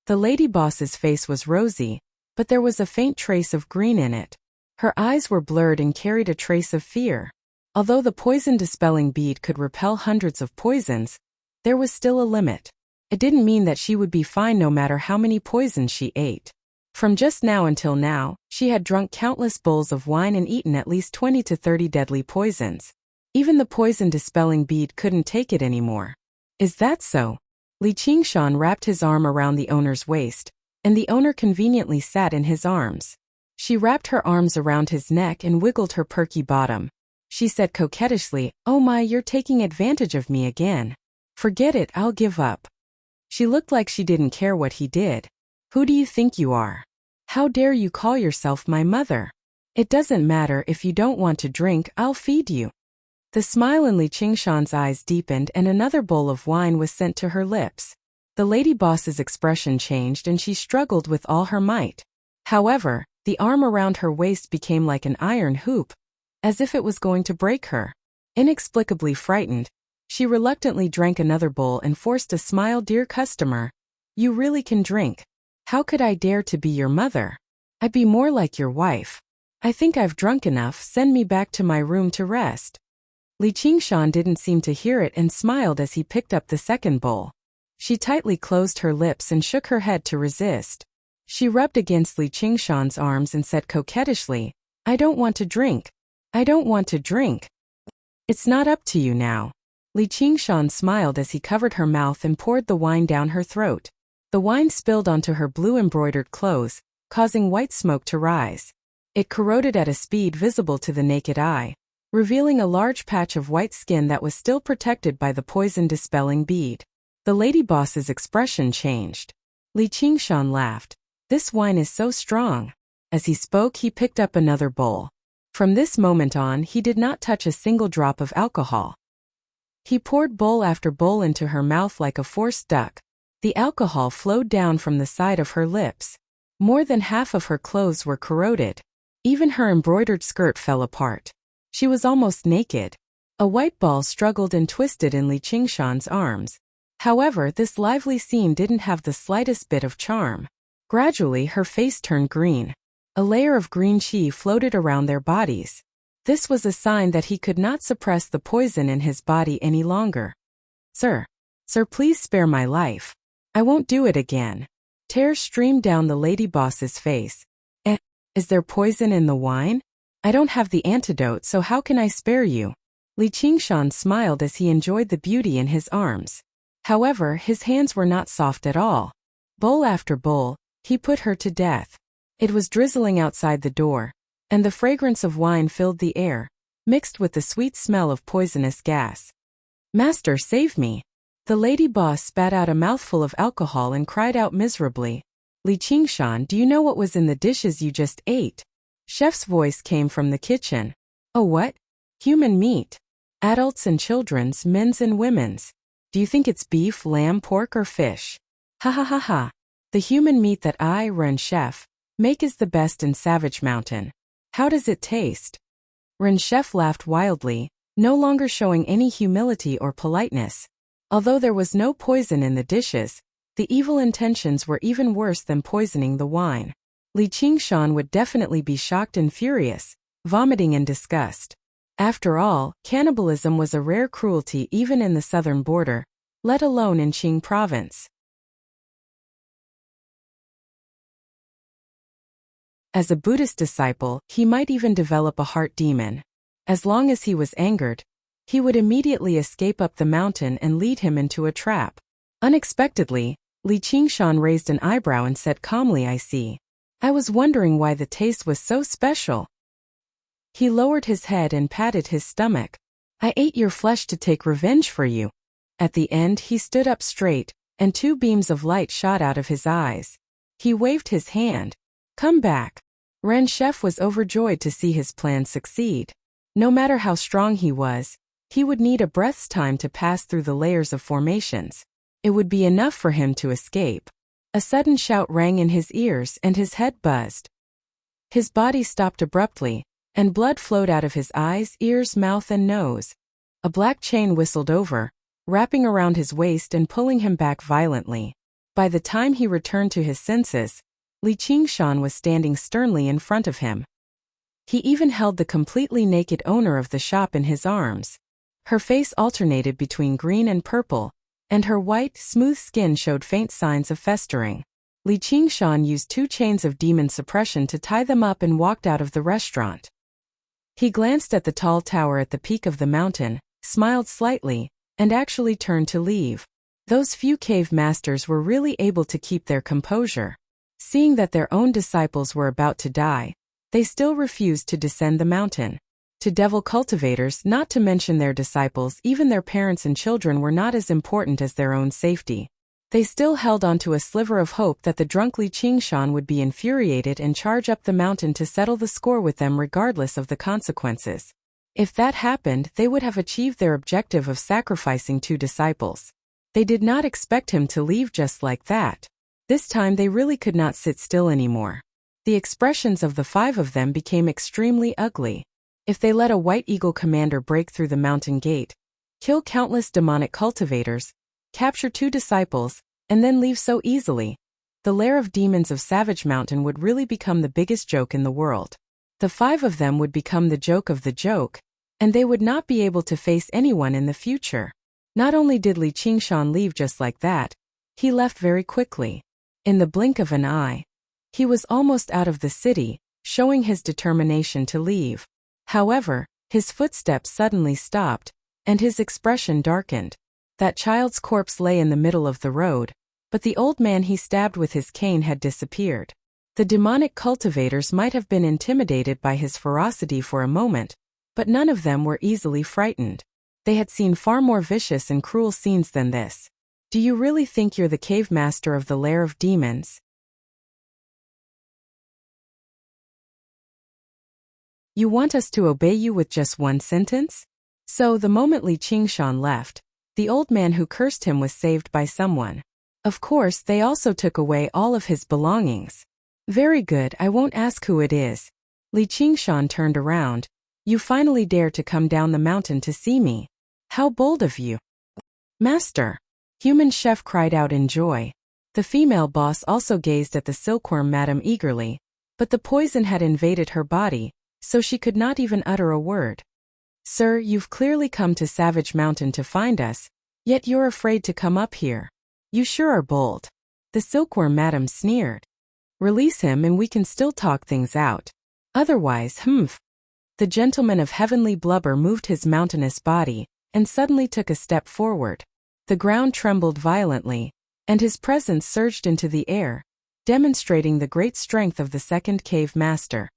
The lady boss's face was rosy, but there was a faint trace of green in it. Her eyes were blurred and carried a trace of fear. Although the poison-dispelling bead could repel hundreds of poisons, there was still a limit. It didn't mean that she would be fine no matter how many poisons she ate. From just now until now, she had drunk countless bowls of wine and eaten at least 20 to 30 deadly poisons. Even the poison-dispelling bead couldn't take it anymore. Is that so? Li Qingshan wrapped his arm around the owner's waist, and the owner conveniently sat in his arms. She wrapped her arms around his neck and wiggled her perky bottom. She said coquettishly, "Oh my, you're taking advantage of me again. Forget it, I'll give up." She looked like she didn't care what he did. Who do you think you are? How dare you call yourself my mother? It doesn't matter, if you don't want to drink, I'll feed you. The smile in Li Qingshan's eyes deepened and another bowl of wine was sent to her lips. The lady boss's expression changed and she struggled with all her might. However, the arm around her waist became like an iron hoop, as if it was going to break her. Inexplicably frightened, she reluctantly drank another bowl and forced a smile. Dear customer, you really can drink. How could I dare to be your mother? I'd be more like your wife. I think I've drunk enough, send me back to my room to rest. Li Qingshan didn't seem to hear it and smiled as he picked up the second bowl. She tightly closed her lips and shook her head to resist. She rubbed against Li Qingshan's arms and said coquettishly, I don't want to drink. I don't want to drink. It's not up to you now. Li Qingshan smiled as he covered her mouth and poured the wine down her throat. The wine spilled onto her blue embroidered clothes, causing white smoke to rise. It corroded at a speed visible to the naked eye, revealing a large patch of white skin that was still protected by the poison-dispelling bead. The lady boss's expression changed. Li Qingshan laughed. This wine is so strong. As he spoke, he picked up another bowl. From this moment on, he did not touch a single drop of alcohol. He poured bowl after bowl into her mouth like a forced duck. The alcohol flowed down from the side of her lips. More than half of her clothes were corroded. Even her embroidered skirt fell apart. She was almost naked. A white ball struggled and twisted in Li Qingshan's arms. However, this lively scene didn't have the slightest bit of charm. Gradually, her face turned green. A layer of green qi floated around their bodies. This was a sign that he could not suppress the poison in his body any longer. Sir, please spare my life. I won't do it again. Tears streamed down the lady boss's face. Eh, is there poison in the wine? I don't have the antidote, so how can I spare you? Li Qingshan smiled as he enjoyed the beauty in his arms. However, his hands were not soft at all. Bowl after bowl, he put her to death. It was drizzling outside the door, and the fragrance of wine filled the air, mixed with the sweet smell of poisonous gas. Master, save me! The lady boss spat out a mouthful of alcohol and cried out miserably. Li Qingshan, do you know what was in the dishes you just ate? Chef's voice came from the kitchen. Oh, what? Human meat. Adults and children's, men's and women's. Do you think it's beef, lamb, pork, or fish? Ha ha ha ha. The human meat that I, Ren Chef, make is the best in Savage Mountain. How does it taste? Ren Chef laughed wildly, no longer showing any humility or politeness. Although there was no poison in the dishes, the evil intentions were even worse than poisoning the wine. Li Qingshan would definitely be shocked and furious, vomiting in disgust. After all, cannibalism was a rare cruelty even in the southern border, let alone in Qing province. As a Buddhist disciple, he might even develop a heart demon. As long as he was angered, he would immediately escape up the mountain and lead him into a trap. Unexpectedly, Li Qingshan raised an eyebrow and said calmly, I see. I was wondering why the taste was so special. He lowered his head and patted his stomach. I ate your flesh to take revenge for you. At the end, he stood up straight, and 2 beams of light shot out of his eyes. He waved his hand. Come back. Ren Chef was overjoyed to see his plan succeed. No matter how strong he was, he would need a breath's time to pass through the layers of formations. It would be enough for him to escape. A sudden shout rang in his ears and his head buzzed. His body stopped abruptly, and blood flowed out of his eyes, ears, mouth, and nose. A black chain whistled over, wrapping around his waist and pulling him back violently. By the time he returned to his senses, Li Qingshan was standing sternly in front of him. He even held the completely naked owner of the shop in his arms. Her face alternated between green and purple, and her white, smooth skin showed faint signs of festering. Li Qingshan used 2 chains of demon suppression to tie them up and walked out of the restaurant. He glanced at the tall tower at the peak of the mountain, smiled slightly, and actually turned to leave. Those few cave masters were really able to keep their composure. Seeing that their own disciples were about to die, they still refused to descend the mountain. To devil cultivators, not to mention their disciples, even their parents and children were not as important as their own safety. They still held on to a sliver of hope that the drunk Li Qingshan would be infuriated and charge up the mountain to settle the score with them regardless of the consequences. If that happened, they would have achieved their objective of sacrificing 2 disciples. They did not expect him to leave just like that. This time they really could not sit still anymore. The expressions of the 5 of them became extremely ugly. If they let a White Eagle commander break through the mountain gate, kill countless demonic cultivators, capture 2 disciples, and then leave so easily, the lair of demons of Savage Mountain would really become the biggest joke in the world. The 5 of them would become the joke of the joke, and they would not be able to face anyone in the future. Not only did Li Qingshan leave just like that, he left very quickly. In the blink of an eye, he was almost out of the city, showing his determination to leave. However, his footsteps suddenly stopped, and his expression darkened. That child's corpse lay in the middle of the road, but the old man he stabbed with his cane had disappeared. The demonic cultivators might have been intimidated by his ferocity for a moment, but none of them were easily frightened. They had seen far more vicious and cruel scenes than this. Do you really think you're the cave master of the lair of demons? You want us to obey you with just 1 sentence? So the moment Li Qingshan left, the old man who cursed him was saved by someone. Of course, they also took away all of his belongings. Very good, I won't ask who it is. Li Qingshan turned around. You finally dare to come down the mountain to see me. How bold of you. Master! Human Chef cried out in joy. The female boss also gazed at the silkworm madam eagerly, but the poison had invaded her body, so she could not even utter a word. Sir, you've clearly come to Savage Mountain to find us, yet you're afraid to come up here. You sure are bold. The silkworm madam sneered. Release him and we can still talk things out. Otherwise, humph. The gentleman of heavenly blubber moved his mountainous body, and suddenly took a step forward. The ground trembled violently, and his presence surged into the air, demonstrating the great strength of the second cave master.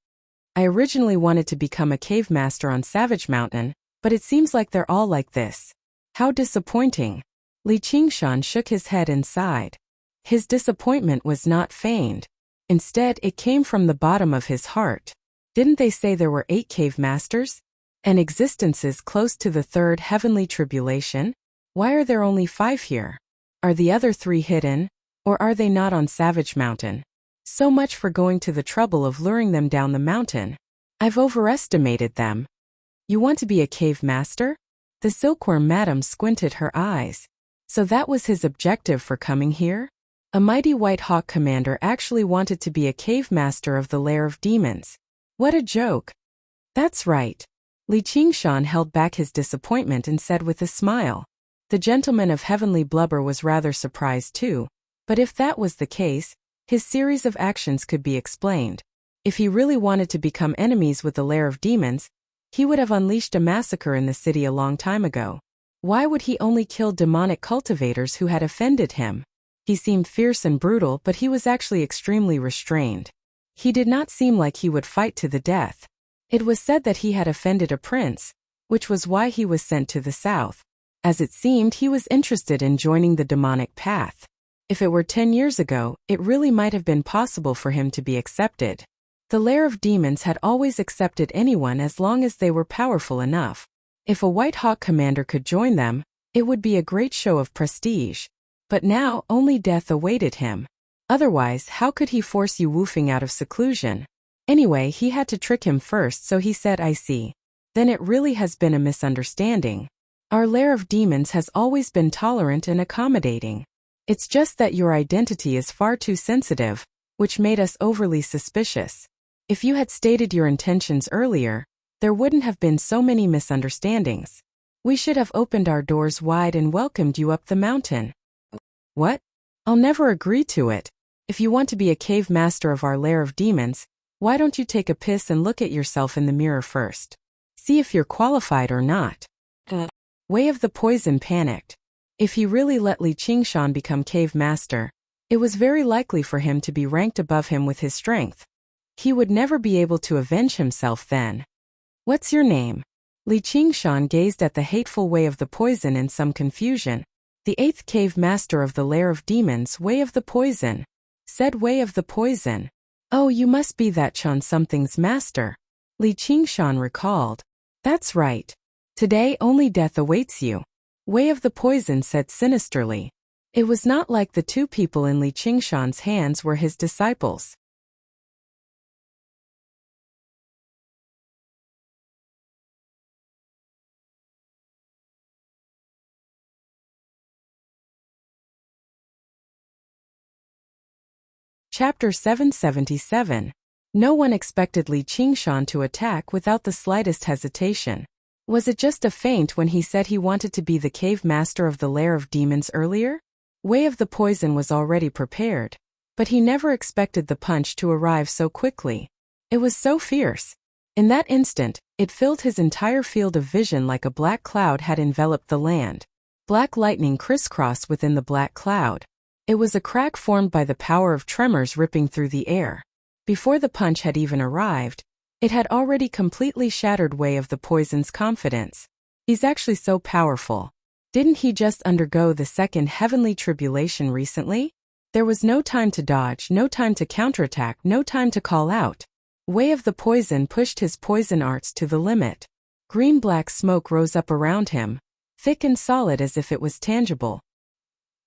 I originally wanted to become a cave master on Savage Mountain, but it seems like they're all like this. How disappointing. Li Qingshan shook his head and sighed. His disappointment was not feigned. Instead, it came from the bottom of his heart. Didn't they say there were 8 cave masters? And existences close to the 3rd heavenly tribulation? Why are there only 5 here? Are the other 3 hidden? Or are they not on Savage Mountain? So much for going to the trouble of luring them down the mountain. I've overestimated them. You want to be a cave master? The silkworm madam squinted her eyes. So that was his objective for coming here? A mighty white hawk commander actually wanted to be a cave master of the lair of demons. What a joke. That's right. Li Qingshan held back his disappointment and said with a smile. The gentleman of heavenly blubber was rather surprised too, but if that was the case, his series of actions could be explained. If he really wanted to become enemies with the lair of demons, he would have unleashed a massacre in the city a long time ago. Why would he only kill demonic cultivators who had offended him? He seemed fierce and brutal, but he was actually extremely restrained. He did not seem like he would fight to the death. It was said that he had offended a prince, which was why he was sent to the south. As it seemed, he was interested in joining the demonic path. If it were 10 years ago, it really might have been possible for him to be accepted. The lair of demons had always accepted anyone as long as they were powerful enough. If a White Hawk commander could join them, it would be a great show of prestige. But now only death awaited him. Otherwise, how could he force you woofing out of seclusion? Anyway, he had to trick him first, so he said, I see. Then it really has been a misunderstanding. Our lair of demons has always been tolerant and accommodating. It's just that your identity is far too sensitive, which made us overly suspicious. If you had stated your intentions earlier, there wouldn't have been so many misunderstandings. We should have opened our doors wide and welcomed you up the mountain. What? I'll never agree to it. If you want to be a cave master of our lair of demons, why don't you take a piss and look at yourself in the mirror first? See if you're qualified or not. Way of the Poison panicked. If he really let Li Qingshan become cave master, it was very likely for him to be ranked above him with his strength. He would never be able to avenge himself then. What's your name? Li Qingshan gazed at the hateful Way of the Poison in some confusion. The 8th cave master of the lair of demons, Way of the Poison. Said Way of the Poison. Oh, you must be that Chan something's master. Li Qingshan recalled. That's right. Today only death awaits you. Way of the Poison said sinisterly. It was not like the 2 people in Li Qingshan's hands were his disciples. Chapter 777. No one expected Li Qingshan to attack without the slightest hesitation. Was it just a feint when he said he wanted to be the cave master of the lair of demons earlier? Way of the Poison was already prepared, but he never expected the punch to arrive so quickly. It was so fierce. In that instant, it filled his entire field of vision like a black cloud had enveloped the land. Black lightning crisscrossed within the black cloud. It was a crack formed by the power of tremors ripping through the air. Before the punch had even arrived, it had already completely shattered Way of the Poison's confidence. He's actually so powerful. Didn't he just undergo the 2nd heavenly tribulation recently? There was no time to dodge, no time to counterattack, no time to call out. Way of the Poison pushed his poison arts to the limit. Green-black smoke rose up around him, thick and solid as if it was tangible.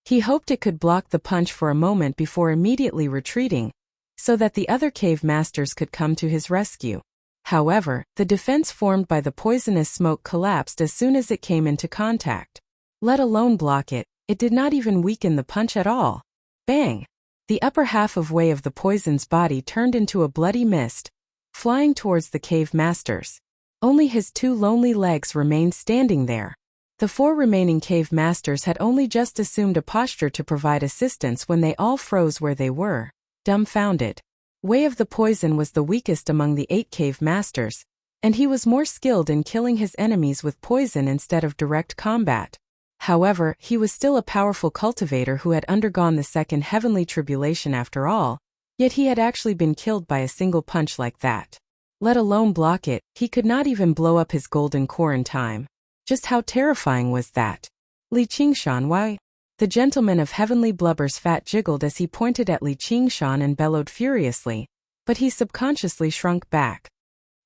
He hoped it could block the punch for a moment before immediately retreating, so that the other cave masters could come to his rescue. However, the defense formed by the poisonous smoke collapsed as soon as it came into contact. Let alone block it, it did not even weaken the punch at all. Bang! The upper half of Way of the Poison's body turned into a bloody mist, flying towards the cave masters. Only his 2 lonely legs remained standing there. The 4 remaining cave masters had only just assumed a posture to provide assistance when they all froze where they were, dumbfounded. Way of the Poison was the weakest among the 8 cave masters, and he was more skilled in killing his enemies with poison instead of direct combat. However, he was still a powerful cultivator who had undergone the second heavenly tribulation after all, yet he had actually been killed by a single punch like that. Let alone block it, he could not even blow up his golden core in time. Just how terrifying was that? Li Qingshan, why? The gentleman of heavenly blubber's fat jiggled as he pointed at Li Qingshan and bellowed furiously, but he subconsciously shrunk back.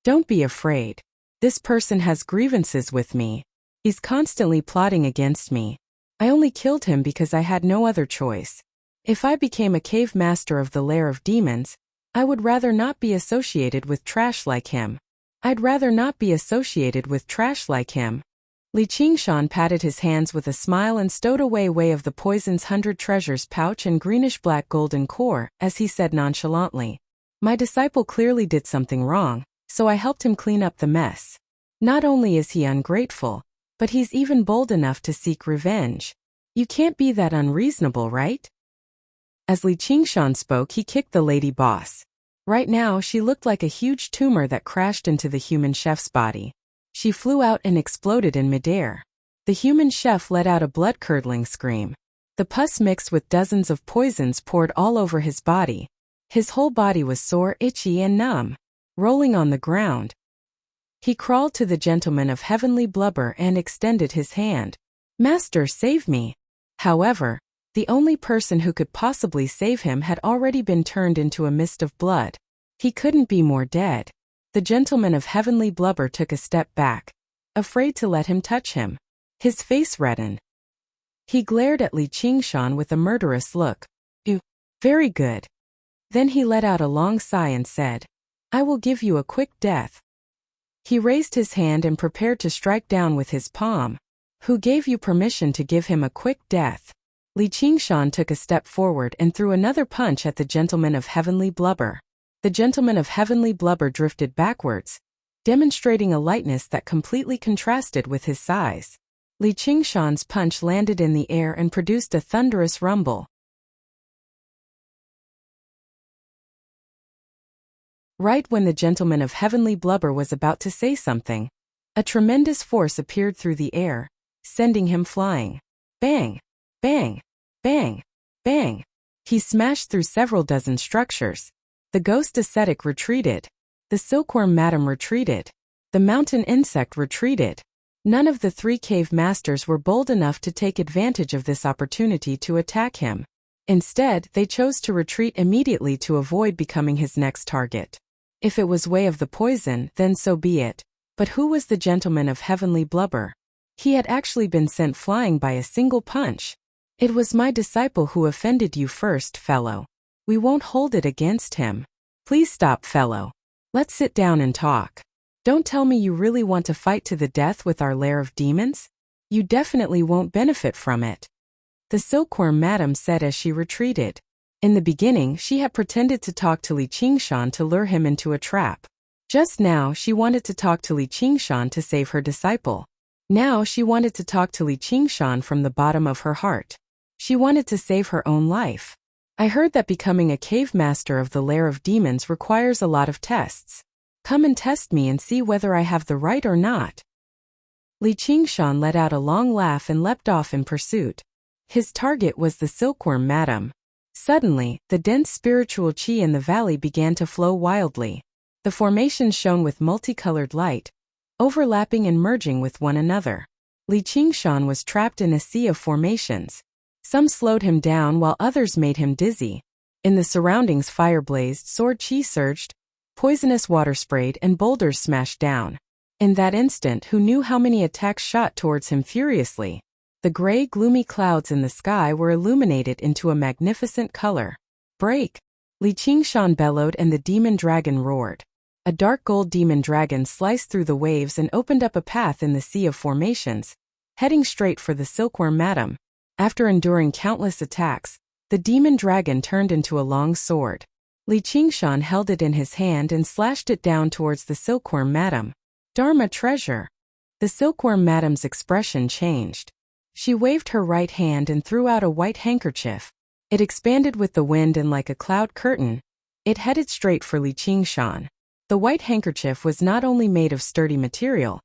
Don't be afraid. This person has grievances with me. He's constantly plotting against me. I only killed him because I had no other choice. If I became a cave master of the lair of demons, I would rather not be associated with trash like him. I'd rather not be associated with trash like him. Li Qingshan patted his hands with a smile and stowed away Way of the Poison's 100 treasures pouch and greenish-black golden core, as he said nonchalantly. My disciple clearly did something wrong, so I helped him clean up the mess. Not only is he ungrateful, but he's even bold enough to seek revenge. You can't be that unreasonable, right? As Li Qingshan spoke, he kicked the lady boss. Right now, she looked like a huge tumor that crashed into the human chef's body. She flew out and exploded in midair. The human chef let out a blood-curdling scream. The pus mixed with dozens of poisons poured all over his body. His whole body was sore, itchy, and numb. Rolling on the ground, he crawled to the gentleman of heavenly blubber and extended his hand. Master, save me. However, the only person who could possibly save him had already been turned into a mist of blood. He couldn't be more dead. The gentleman of heavenly blubber took a step back, afraid to let him touch him. His face reddened. He glared at Li Qingshan with a murderous look. Very good. Then he let out a long sigh and said, I will give you a quick death. He raised his hand and prepared to strike down with his palm. Who gave you permission to give him a quick death? Li Qingshan took a step forward and threw another punch at the gentleman of heavenly blubber. The gentleman of heavenly blubber drifted backwards, demonstrating a lightness that completely contrasted with his size. Li Qingshan's punch landed in the air and produced a thunderous rumble. Right when the gentleman of heavenly blubber was about to say something, a tremendous force appeared through the air, sending him flying. Bang! Bang! Bang! Bang! He smashed through several dozen structures. The ghost ascetic retreated. The silkworm madam retreated. The mountain insect retreated. None of the 3 cave masters were bold enough to take advantage of this opportunity to attack him. Instead, they chose to retreat immediately to avoid becoming his next target. If it was Way of the Poison, then so be it. But who was the gentleman of heavenly blubber? He had actually been sent flying by a single punch. It was my disciple who offended you first, fellow. We won't hold it against him. Please stop, fellow. Let's sit down and talk. Don't tell me you really want to fight to the death with our lair of demons? You definitely won't benefit from it. The silkworm madam said as she retreated. In the beginning, she had pretended to talk to Li Qingshan to lure him into a trap. Just now, she wanted to talk to Li Qingshan to save her disciple. Now she wanted to talk to Li Qingshan from the bottom of her heart. She wanted to save her own life. I heard that becoming a cave master of the lair of demons requires a lot of tests. Come and test me and see whether I have the right or not. Li Qingshan let out a long laugh and leapt off in pursuit. His target was the silkworm madam. Suddenly, the dense spiritual qi in the valley began to flow wildly. The formations shone with multicolored light, overlapping and merging with one another. Li Qingshan was trapped in a sea of formations. Some slowed him down while others made him dizzy. In the surroundings, fire blazed, sword qi surged, poisonous water sprayed, and boulders smashed down. In that instant, who knew how many attacks shot towards him furiously? The gray, gloomy clouds in the sky were illuminated into a magnificent color. Break! Li Qingshan bellowed and the demon dragon roared. A dark gold demon dragon sliced through the waves and opened up a path in the sea of formations, heading straight for the silkworm madam. After enduring countless attacks, the demon dragon turned into a long sword. Li Qingshan held it in his hand and slashed it down towards the silkworm madam. Dharma treasure! The silkworm madam's expression changed. She waved her right hand and threw out a white handkerchief. It expanded with the wind and like a cloud curtain, it headed straight for Li Qingshan. The white handkerchief was not only made of sturdy material,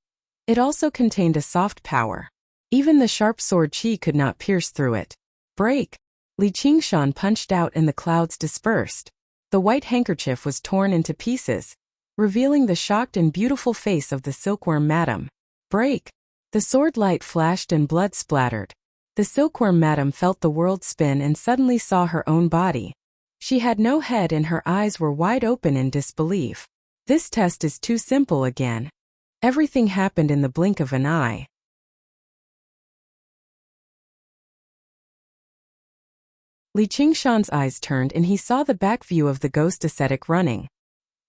it also contained a soft power. Even the sharp sword qi could not pierce through it. Break! Li Qingshan punched out and the clouds dispersed. The white handkerchief was torn into pieces, revealing the shocked and beautiful face of the silkworm madam. Break! The sword light flashed and blood splattered. The silkworm madam felt the world spin and suddenly saw her own body. She had no head and her eyes were wide open in disbelief. This test is too simple again. Everything happened in the blink of an eye. Li Qingshan's eyes turned and he saw the back view of the ghost ascetic running.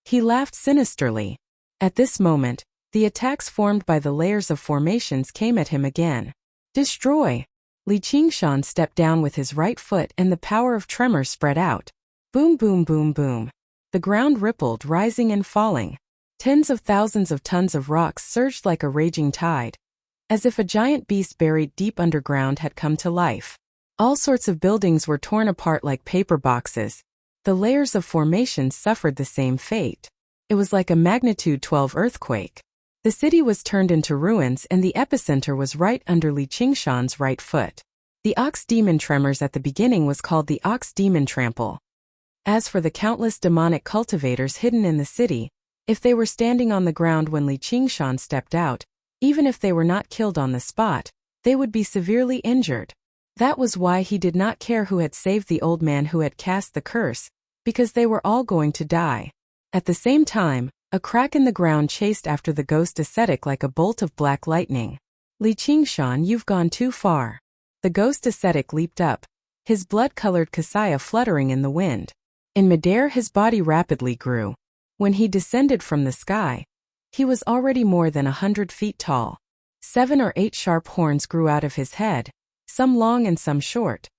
He laughed sinisterly. At this moment, the attacks formed by the layers of formations came at him again. Destroy! Li Qingshan stepped down with his right foot and the power of tremor spread out. Boom boom boom boom. The ground rippled, rising and falling. Tens of thousands of tons of rocks surged like a raging tide, as if a giant beast buried deep underground had come to life. All sorts of buildings were torn apart like paper boxes. The layers of formations suffered the same fate. It was like a magnitude 12 earthquake. The city was turned into ruins and the epicenter was right under Li Qingshan's right foot. The ox demon tremors at the beginning was called the ox demon trample. As for the countless demonic cultivators hidden in the city, if they were standing on the ground when Li Qingshan stepped out, even if they were not killed on the spot, they would be severely injured. That was why he did not care who had saved the old man who had cast the curse, because they were all going to die. At the same time, a crack in the ground chased after the ghost ascetic like a bolt of black lightning. Li Qingshan, you've gone too far. The ghost ascetic leaped up, his blood-colored kasaya fluttering in the wind. In midair his body rapidly grew. When he descended from the sky, he was already more than 100 feet tall. 7 or 8 sharp horns grew out of his head, some long and some short.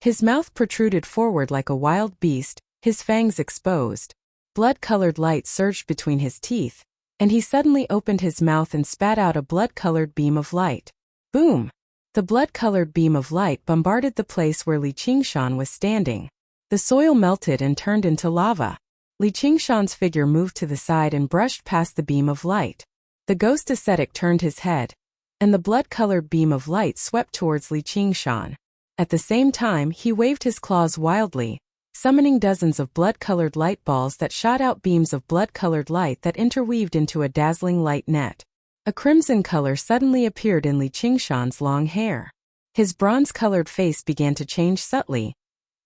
His mouth protruded forward like a wild beast, his fangs exposed. Blood-colored light surged between his teeth, and he suddenly opened his mouth and spat out a blood-colored beam of light. Boom! The blood-colored beam of light bombarded the place where Li Qingshan was standing. The soil melted and turned into lava. Li Qingshan's figure moved to the side and brushed past the beam of light. The ghost ascetic turned his head, and the blood-colored beam of light swept towards Li Qingshan. At the same time, he waved his claws wildly, summoning dozens of blood-colored light balls that shot out beams of blood-colored light that interweaved into a dazzling light net. A crimson color suddenly appeared in Li Qingshan's long hair. His bronze-colored face began to change subtly,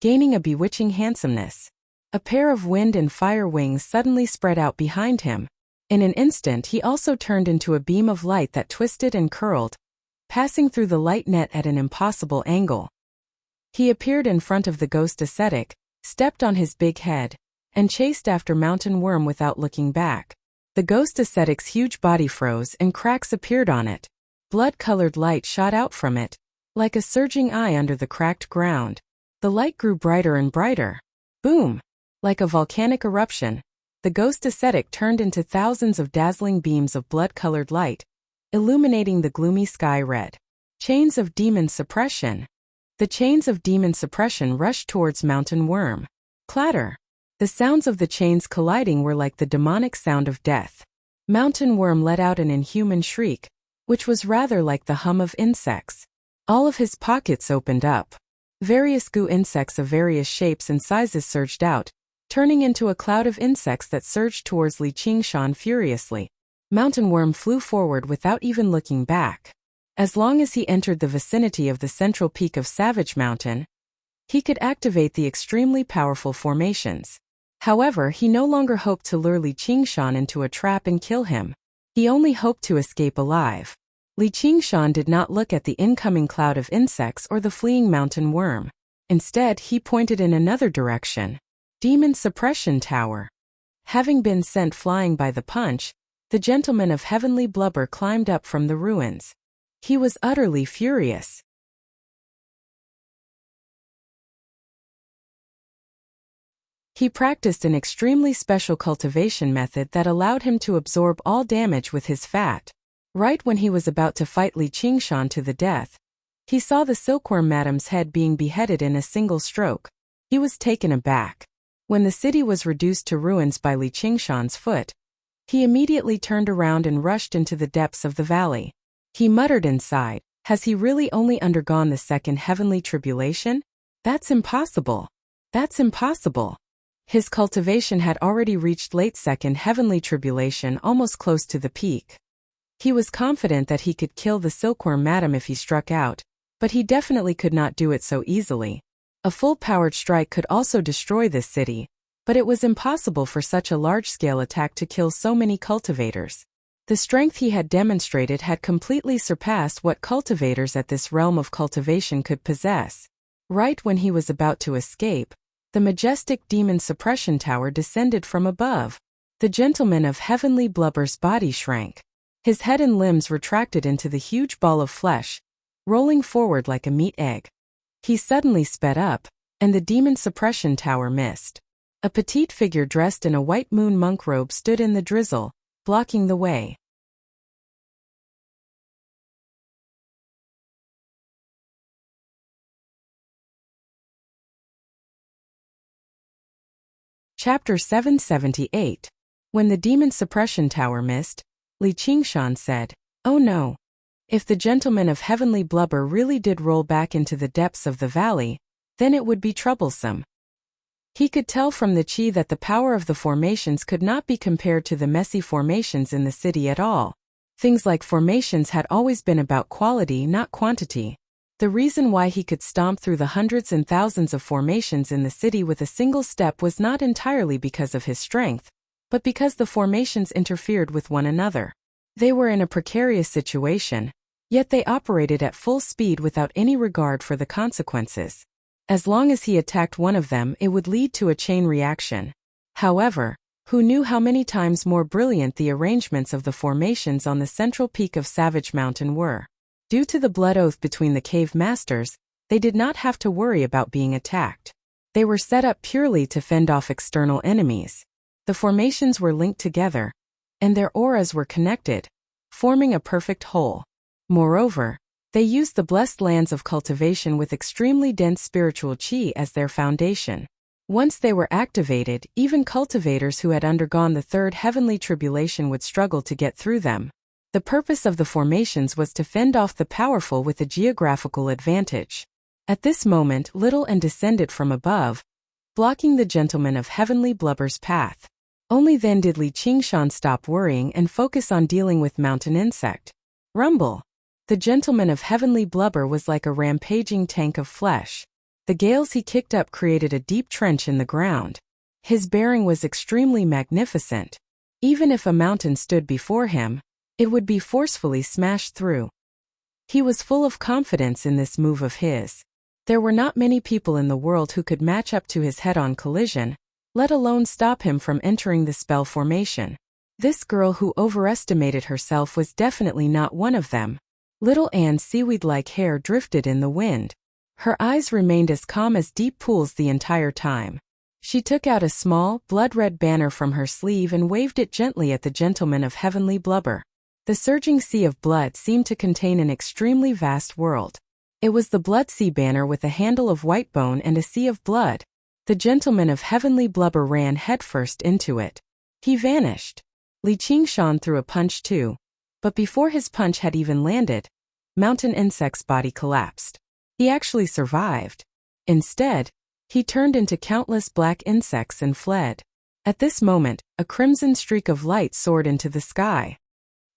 gaining a bewitching handsomeness. A pair of wind and fire wings suddenly spread out behind him. In an instant he also turned into a beam of light that twisted and curled, passing through the light net at an impossible angle. He appeared in front of the ghost ascetic, stepped on his big head, and chased after Mountain Worm without looking back. The ghost ascetic's huge body froze and cracks appeared on it. Blood-colored light shot out from it, like a surging eye under the cracked ground. The light grew brighter and brighter. Boom! Like a volcanic eruption, the ghost ascetic turned into thousands of dazzling beams of blood-colored light, illuminating the gloomy sky red. Chains of demon suppression. The chains of demon suppression rushed towards Mountain Worm. Clatter! The sounds of the chains colliding were like the demonic sound of death. Mountain Worm let out an inhuman shriek, which was rather like the hum of insects. All of his pockets opened up. Various goo insects of various shapes and sizes surged out, turning into a cloud of insects that surged towards Li Qingshan furiously. Mountain Worm flew forward without even looking back. As long as he entered the vicinity of the central peak of Savage Mountain, he could activate the extremely powerful formations. However, he no longer hoped to lure Li Qingshan into a trap and kill him. He only hoped to escape alive. Li Qingshan did not look at the incoming cloud of insects or the fleeing Mountain Worm. Instead, he pointed in another direction. Demon Suppression Tower. Having been sent flying by the punch, the gentleman of heavenly blubber climbed up from the ruins. He was utterly furious. He practiced an extremely special cultivation method that allowed him to absorb all damage with his fat. Right when he was about to fight Li Qingshan to the death, he saw the silkworm madam's head being beheaded in a single stroke. He was taken aback. When the city was reduced to ruins by Li Qingshan's foot, he immediately turned around and rushed into the depths of the valley. He muttered inside, has he really only undergone the second heavenly tribulation? That's impossible. That's impossible. His cultivation had already reached late second heavenly tribulation, almost close to the peak. He was confident that he could kill the silkworm madam if he struck out, but he definitely could not do it so easily. A full-powered strike could also destroy this city, but it was impossible for such a large-scale attack to kill so many cultivators. The strength he had demonstrated had completely surpassed what cultivators at this realm of cultivation could possess. Right when he was about to escape, the majestic demon suppression tower descended from above. The gentleman of heavenly blubber's body shrank. His head and limbs retracted into the huge ball of flesh, rolling forward like a meat egg. He suddenly sped up, and the demon suppression tower missed. A petite figure dressed in a white moon monk robe stood in the drizzle, blocking the way. Chapter 778. When the demon suppression tower missed, Li Qingshan said, "Oh no. If the gentleman of heavenly blubber really did roll back into the depths of the valley, then it would be troublesome." He could tell from the qi that the power of the formations could not be compared to the messy formations in the city at all. Things like formations had always been about quality, not quantity. The reason why he could stomp through the hundreds and thousands of formations in the city with a single step was not entirely because of his strength, but because the formations interfered with one another. They were in a precarious situation, yet they operated at full speed without any regard for the consequences. As long as he attacked one of them, it would lead to a chain reaction. However, who knew how many times more brilliant the arrangements of the formations on the central peak of Savage Mountain were? Due to the blood oath between the cave masters, they did not have to worry about being attacked. They were set up purely to fend off external enemies. The formations were linked together, and their auras were connected, forming a perfect whole. Moreover, they used the blessed lands of cultivation with extremely dense spiritual qi as their foundation. Once they were activated, even cultivators who had undergone the third heavenly tribulation would struggle to get through them. The purpose of the formations was to fend off the powerful with a geographical advantage. At this moment, Little and descended from above, blocking the gentleman of heavenly blubber's path. Only then did Li Qingshan stop worrying and focus on dealing with mountain insect. Rumble. The gentleman of heavenly blubber was like a rampaging tank of flesh. The gales he kicked up created a deep trench in the ground. His bearing was extremely magnificent. Even if a mountain stood before him, it would be forcefully smashed through. He was full of confidence in this move of his. There were not many people in the world who could match up to his head-on collision, let alone stop him from entering the spell formation. This girl who overestimated herself was definitely not one of them. Little Anne's seaweed-like hair drifted in the wind. Her eyes remained as calm as deep pools the entire time. She took out a small, blood-red banner from her sleeve and waved it gently at the gentleman of heavenly blubber. The surging sea of blood seemed to contain an extremely vast world. It was the blood sea banner with a handle of white bone and a sea of blood. The gentleman of heavenly blubber ran headfirst into it. He vanished. Li Qingshan threw a punch too, but before his punch had even landed, Mountain Insect's body collapsed. He actually survived. Instead, he turned into countless black insects and fled. At this moment, a crimson streak of light soared into the sky.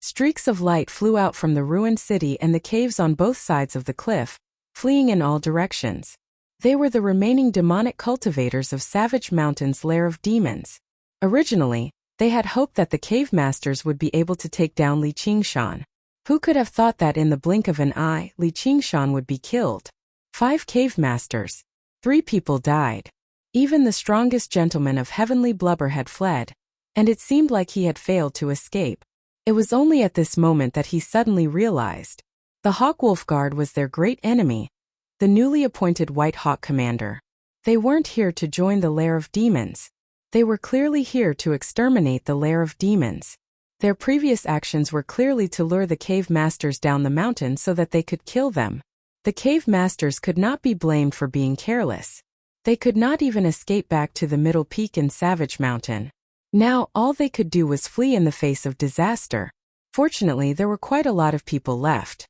Streaks of light flew out from the ruined city and the caves on both sides of the cliff, fleeing in all directions. They were the remaining demonic cultivators of Savage Mountain's lair of demons. Originally, they had hoped that the cave masters would be able to take down Li Qingshan. Who could have thought that in the blink of an eye, Li Qingshan would be killed? 5 cave masters. 3 people died. Even the strongest gentleman of heavenly blubber had fled, and it seemed like he had failed to escape. It was only at this moment that he suddenly realized. The Hawkwolf Guard was their great enemy, the newly appointed White Hawk commander. They weren't here to join the lair of demons. They were clearly here to exterminate the lair of demons. Their previous actions were clearly to lure the cave masters down the mountain so that they could kill them. The cave masters could not be blamed for being careless. They could not even escape back to the middle peak in Savage Mountain. Now, all they could do was flee in the face of disaster. Fortunately, there were quite a lot of people left.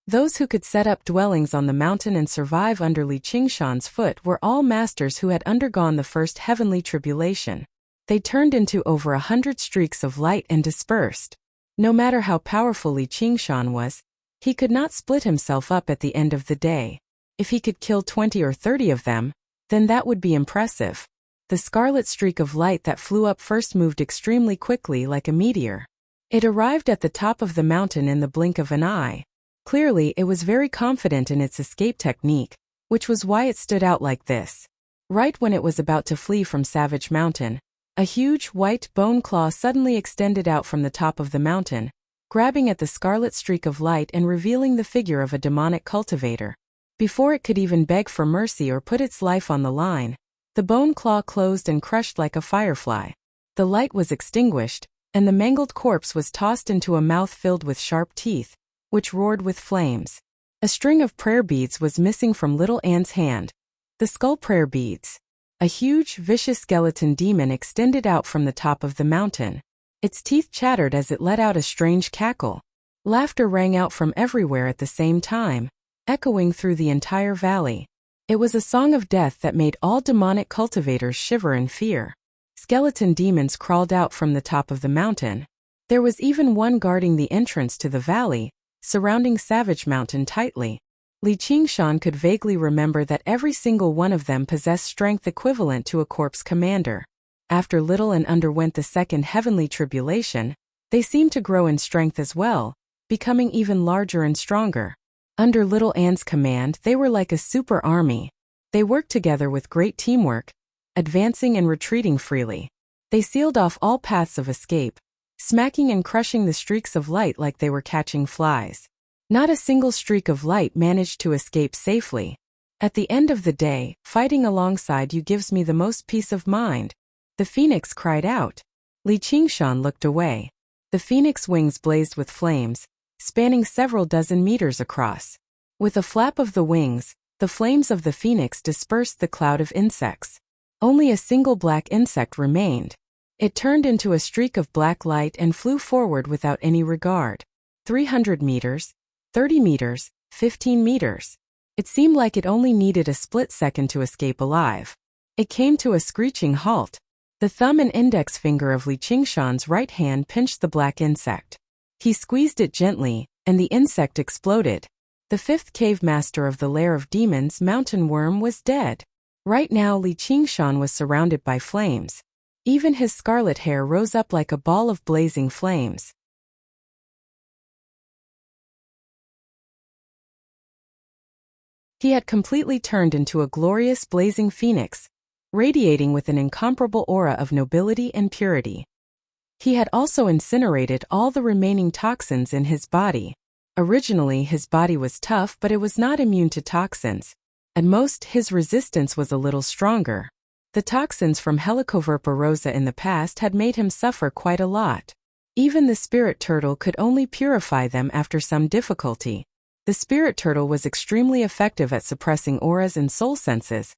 Those who could set up dwellings on the mountain and survive under Li Qingshan's foot were all masters who had undergone the first heavenly tribulation. They turned into over 100 streaks of light and dispersed. No matter how powerful Li Qingshan was, he could not split himself up at the end of the day. If he could kill 20 or 30 of them, then that would be impressive. The scarlet streak of light that flew up first moved extremely quickly like a meteor. It arrived at the top of the mountain in the blink of an eye. Clearly, it was very confident in its escape technique, which was why it stood out like this. Right when it was about to flee from Savage Mountain, a huge white bone claw suddenly extended out from the top of the mountain, grabbing at the scarlet streak of light and revealing the figure of a demonic cultivator. Before it could even beg for mercy or put its life on the line, the bone claw closed and crushed like a firefly. The light was extinguished, and the mangled corpse was tossed into a mouth filled with sharp teeth, which roared with flames. A string of prayer beads was missing from Little Anne's hand. The skull prayer beads. A huge, vicious skeleton demon extended out from the top of the mountain. Its teeth chattered as it let out a strange cackle. Laughter rang out from everywhere at the same time, echoing through the entire valley. It was a song of death that made all demonic cultivators shiver in fear. Skeleton demons crawled out from the top of the mountain. There was even one guarding the entrance to the valley, surrounding Savage Mountain tightly. Li Qingshan could vaguely remember that every single one of them possessed strength equivalent to a corpse commander. After Little Anne underwent the second heavenly tribulation, they seemed to grow in strength as well, becoming even larger and stronger. Under Little Anne's command, they were like a super army. They worked together with great teamwork, advancing and retreating freely. They sealed off all paths of escape, smacking and crushing the streaks of light like they were catching flies. Not a single streak of light managed to escape safely. At the end of the day, fighting alongside you gives me the most peace of mind. The phoenix cried out. Li Qingshan looked away. The phoenix wings blazed with flames, spanning several dozen meters across. With a flap of the wings, the flames of the phoenix dispersed the cloud of insects. Only a single black insect remained. It turned into a streak of black light and flew forward without any regard. 300 meters, 30 meters, 15 meters. It seemed like it only needed a split second to escape alive. It came to a screeching halt. The thumb and index finger of Li Qingshan's right hand pinched the black insect. He squeezed it gently, and the insect exploded. The fifth cave master of the lair of demons, Mountain Worm, was dead. Right now Li Qingshan was surrounded by flames. Even his scarlet hair rose up like a ball of blazing flames. He had completely turned into a glorious blazing phoenix, radiating with an incomparable aura of nobility and purity. He had also incinerated all the remaining toxins in his body. Originally his body was tough, but it was not immune to toxins. At most, his resistance was a little stronger. The toxins from Helicoverpa rosa in the past had made him suffer quite a lot. Even the spirit turtle could only purify them after some difficulty. The spirit turtle was extremely effective at suppressing auras and soul senses,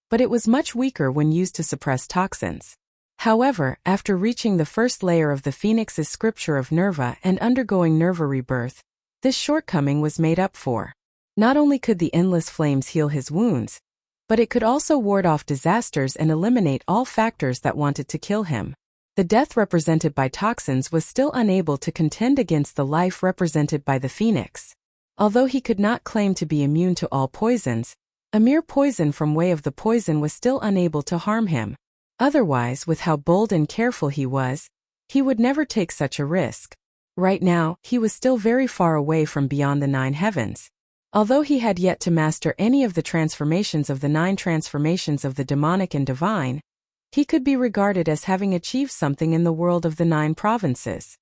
but it was much weaker when used to suppress toxins. However, after reaching the first layer of the phoenix's scripture of Nerva and undergoing Nerva rebirth, this shortcoming was made up for. Not only could the endless flames heal his wounds, but it could also ward off disasters and eliminate all factors that wanted to kill him. The death represented by toxins was still unable to contend against the life represented by the phoenix. Although he could not claim to be immune to all poisons, a mere poison from way of the poison was still unable to harm him. Otherwise, with how bold and careful he was, he would never take such a risk. Right now, he was still very far away from beyond the 9 heavens. Although he had yet to master any of the transformations of the 9 transformations of the demonic and divine, he could be regarded as having achieved something in the world of the 9 provinces.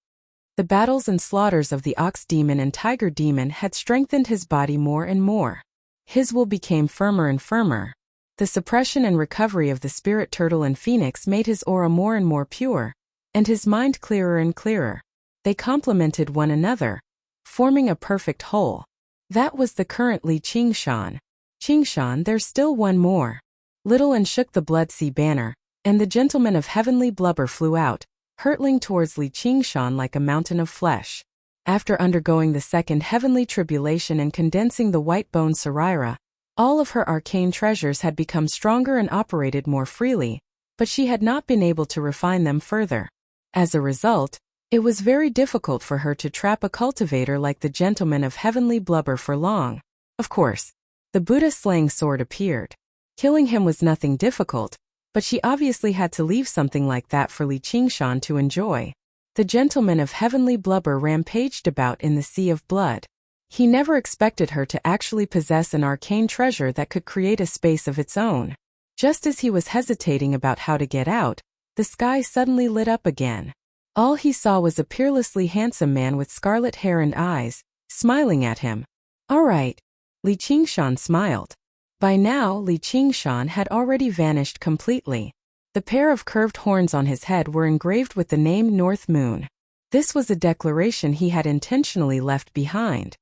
The battles and slaughters of the ox demon and tiger demon had strengthened his body more and more. His will became firmer and firmer. The suppression and recovery of the spirit turtle and phoenix made his aura more and more pure, and his mind clearer and clearer. They complemented one another, forming a perfect whole. That was the current Li Qingshan. Qingshan, there's still one more. Little and shook the blood sea banner, and the gentleman of heavenly blubber flew out, hurtling towards Li Qingshan like a mountain of flesh. After undergoing the second heavenly tribulation and condensing the white-boned Sarira, all of her arcane treasures had become stronger and operated more freely, but she had not been able to refine them further. As a result, it was very difficult for her to trap a cultivator like the gentleman of heavenly blubber for long. Of course, the Buddha-slaying sword appeared. Killing him was nothing difficult, but she obviously had to leave something like that for Li Qingshan to enjoy. The gentleman of heavenly blubber rampaged about in the sea of blood. He never expected her to actually possess an arcane treasure that could create a space of its own. Just as he was hesitating about how to get out, the sky suddenly lit up again. All he saw was a peerlessly handsome man with scarlet hair and eyes, smiling at him. All right. Li Qingshan smiled. By now, Li Qingshan had already vanished completely. The pair of curved horns on his head were engraved with the name North Moon. This was a declaration he had intentionally left behind.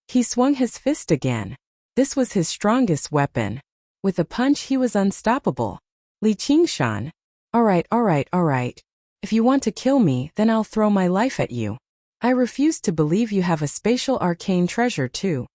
He swung his fist again. This was his strongest weapon. With a punch he was unstoppable. Li Qingshan. All right. If you want to kill me, then I'll throw my life at you. I refuse to believe you have a spatial arcane treasure too.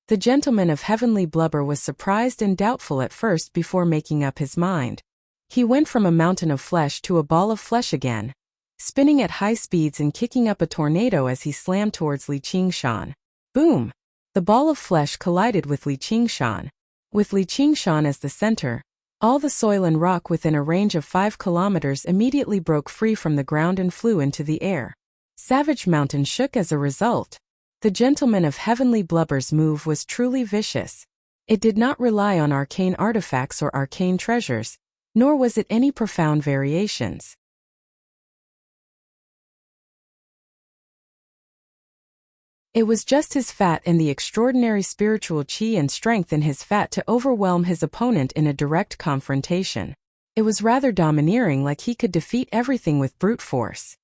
The gentleman of heavenly blubber was surprised and doubtful at first before making up his mind. He went from a mountain of flesh to a ball of flesh again, spinning at high speeds and kicking up a tornado as he slammed towards Li Qingshan. Boom! The ball of flesh collided with Li Qingshan. With Li Qingshan as the center, all the soil and rock within a range of 5 kilometers immediately broke free from the ground and flew into the air. Savage Mountain shook as a result. The gentleman of heavenly blubber's move was truly vicious. It did not rely on arcane artifacts or arcane treasures, nor was it any profound variations. It was just his fat and the extraordinary spiritual qi and strength in his fat to overwhelm his opponent in a direct confrontation. It was rather domineering, like he could defeat everything with brute force.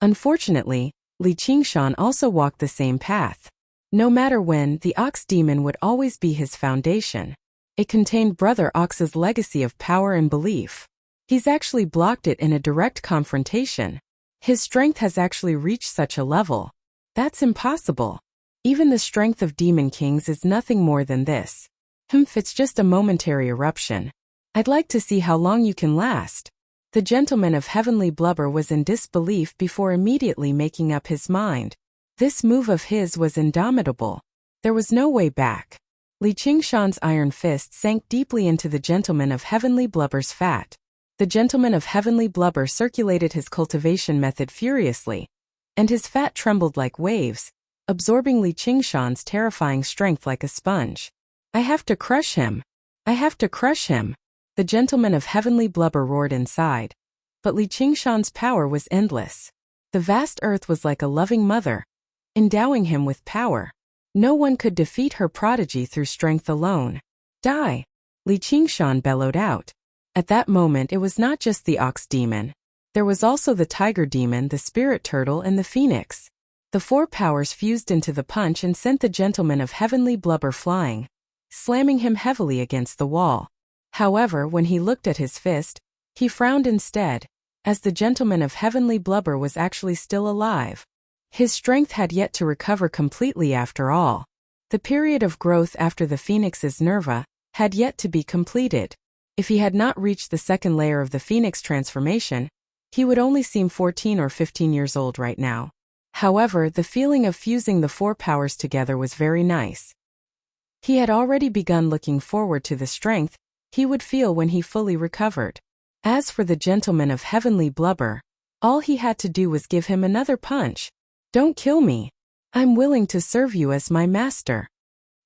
Unfortunately, Li Qingshan also walked the same path. No matter when, the Ox Demon would always be his foundation. It contained Brother Ox's legacy of power and belief. He's actually blocked it in a direct confrontation. His strength has actually reached such a level. That's impossible. Even the strength of demon kings is nothing more than this. It's just a momentary eruption. I'd like to see how long you can last. The gentleman of heavenly blubber was in disbelief before immediately making up his mind. This move of his was indomitable. There was no way back. Li Qingshan's iron fist sank deeply into the gentleman of heavenly blubber's fat. The gentleman of heavenly blubber circulated his cultivation method furiously, and his fat trembled like waves, absorbing Li Qingshan's terrifying strength like a sponge. I have to crush him. I have to crush him. The gentleman of heavenly blubber roared inside. But Li Qingshan's power was endless. The vast earth was like a loving mother, endowing him with power. No one could defeat her prodigy through strength alone. Die! Li Qingshan bellowed out. At that moment it was not just the ox demon. There was also the tiger demon, the spirit turtle, and the phoenix. The 4 powers fused into the punch and sent the gentleman of heavenly blubber flying, slamming him heavily against the wall. However, when he looked at his fist, he frowned instead, as the gentleman of heavenly blubber was actually still alive. His strength had yet to recover completely after all. The period of growth after the phoenix's nerva had yet to be completed. If he had not reached the second layer of the phoenix transformation, he would only seem 14 or 15 years old right now. However, the feeling of fusing the 4 powers together was very nice. He had already begun looking forward to the strength he would feel when he fully recovered. As for the gentleman of heavenly blubber, all he had to do was give him another punch. Don't kill me. I'm willing to serve you as my master.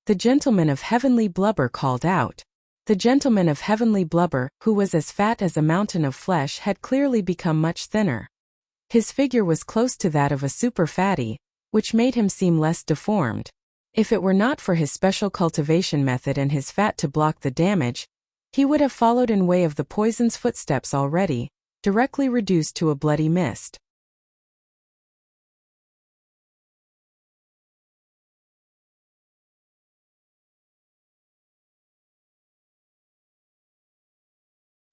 The gentleman of heavenly blubber called out. The gentleman of heavenly blubber, who was as fat as a mountain of flesh, had clearly become much thinner. His figure was close to that of a super fatty, which made him seem less deformed. If it were not for his special cultivation method and his fat to block the damage, He would have followed in way of the poison's footsteps already, directly reduced to a bloody mist.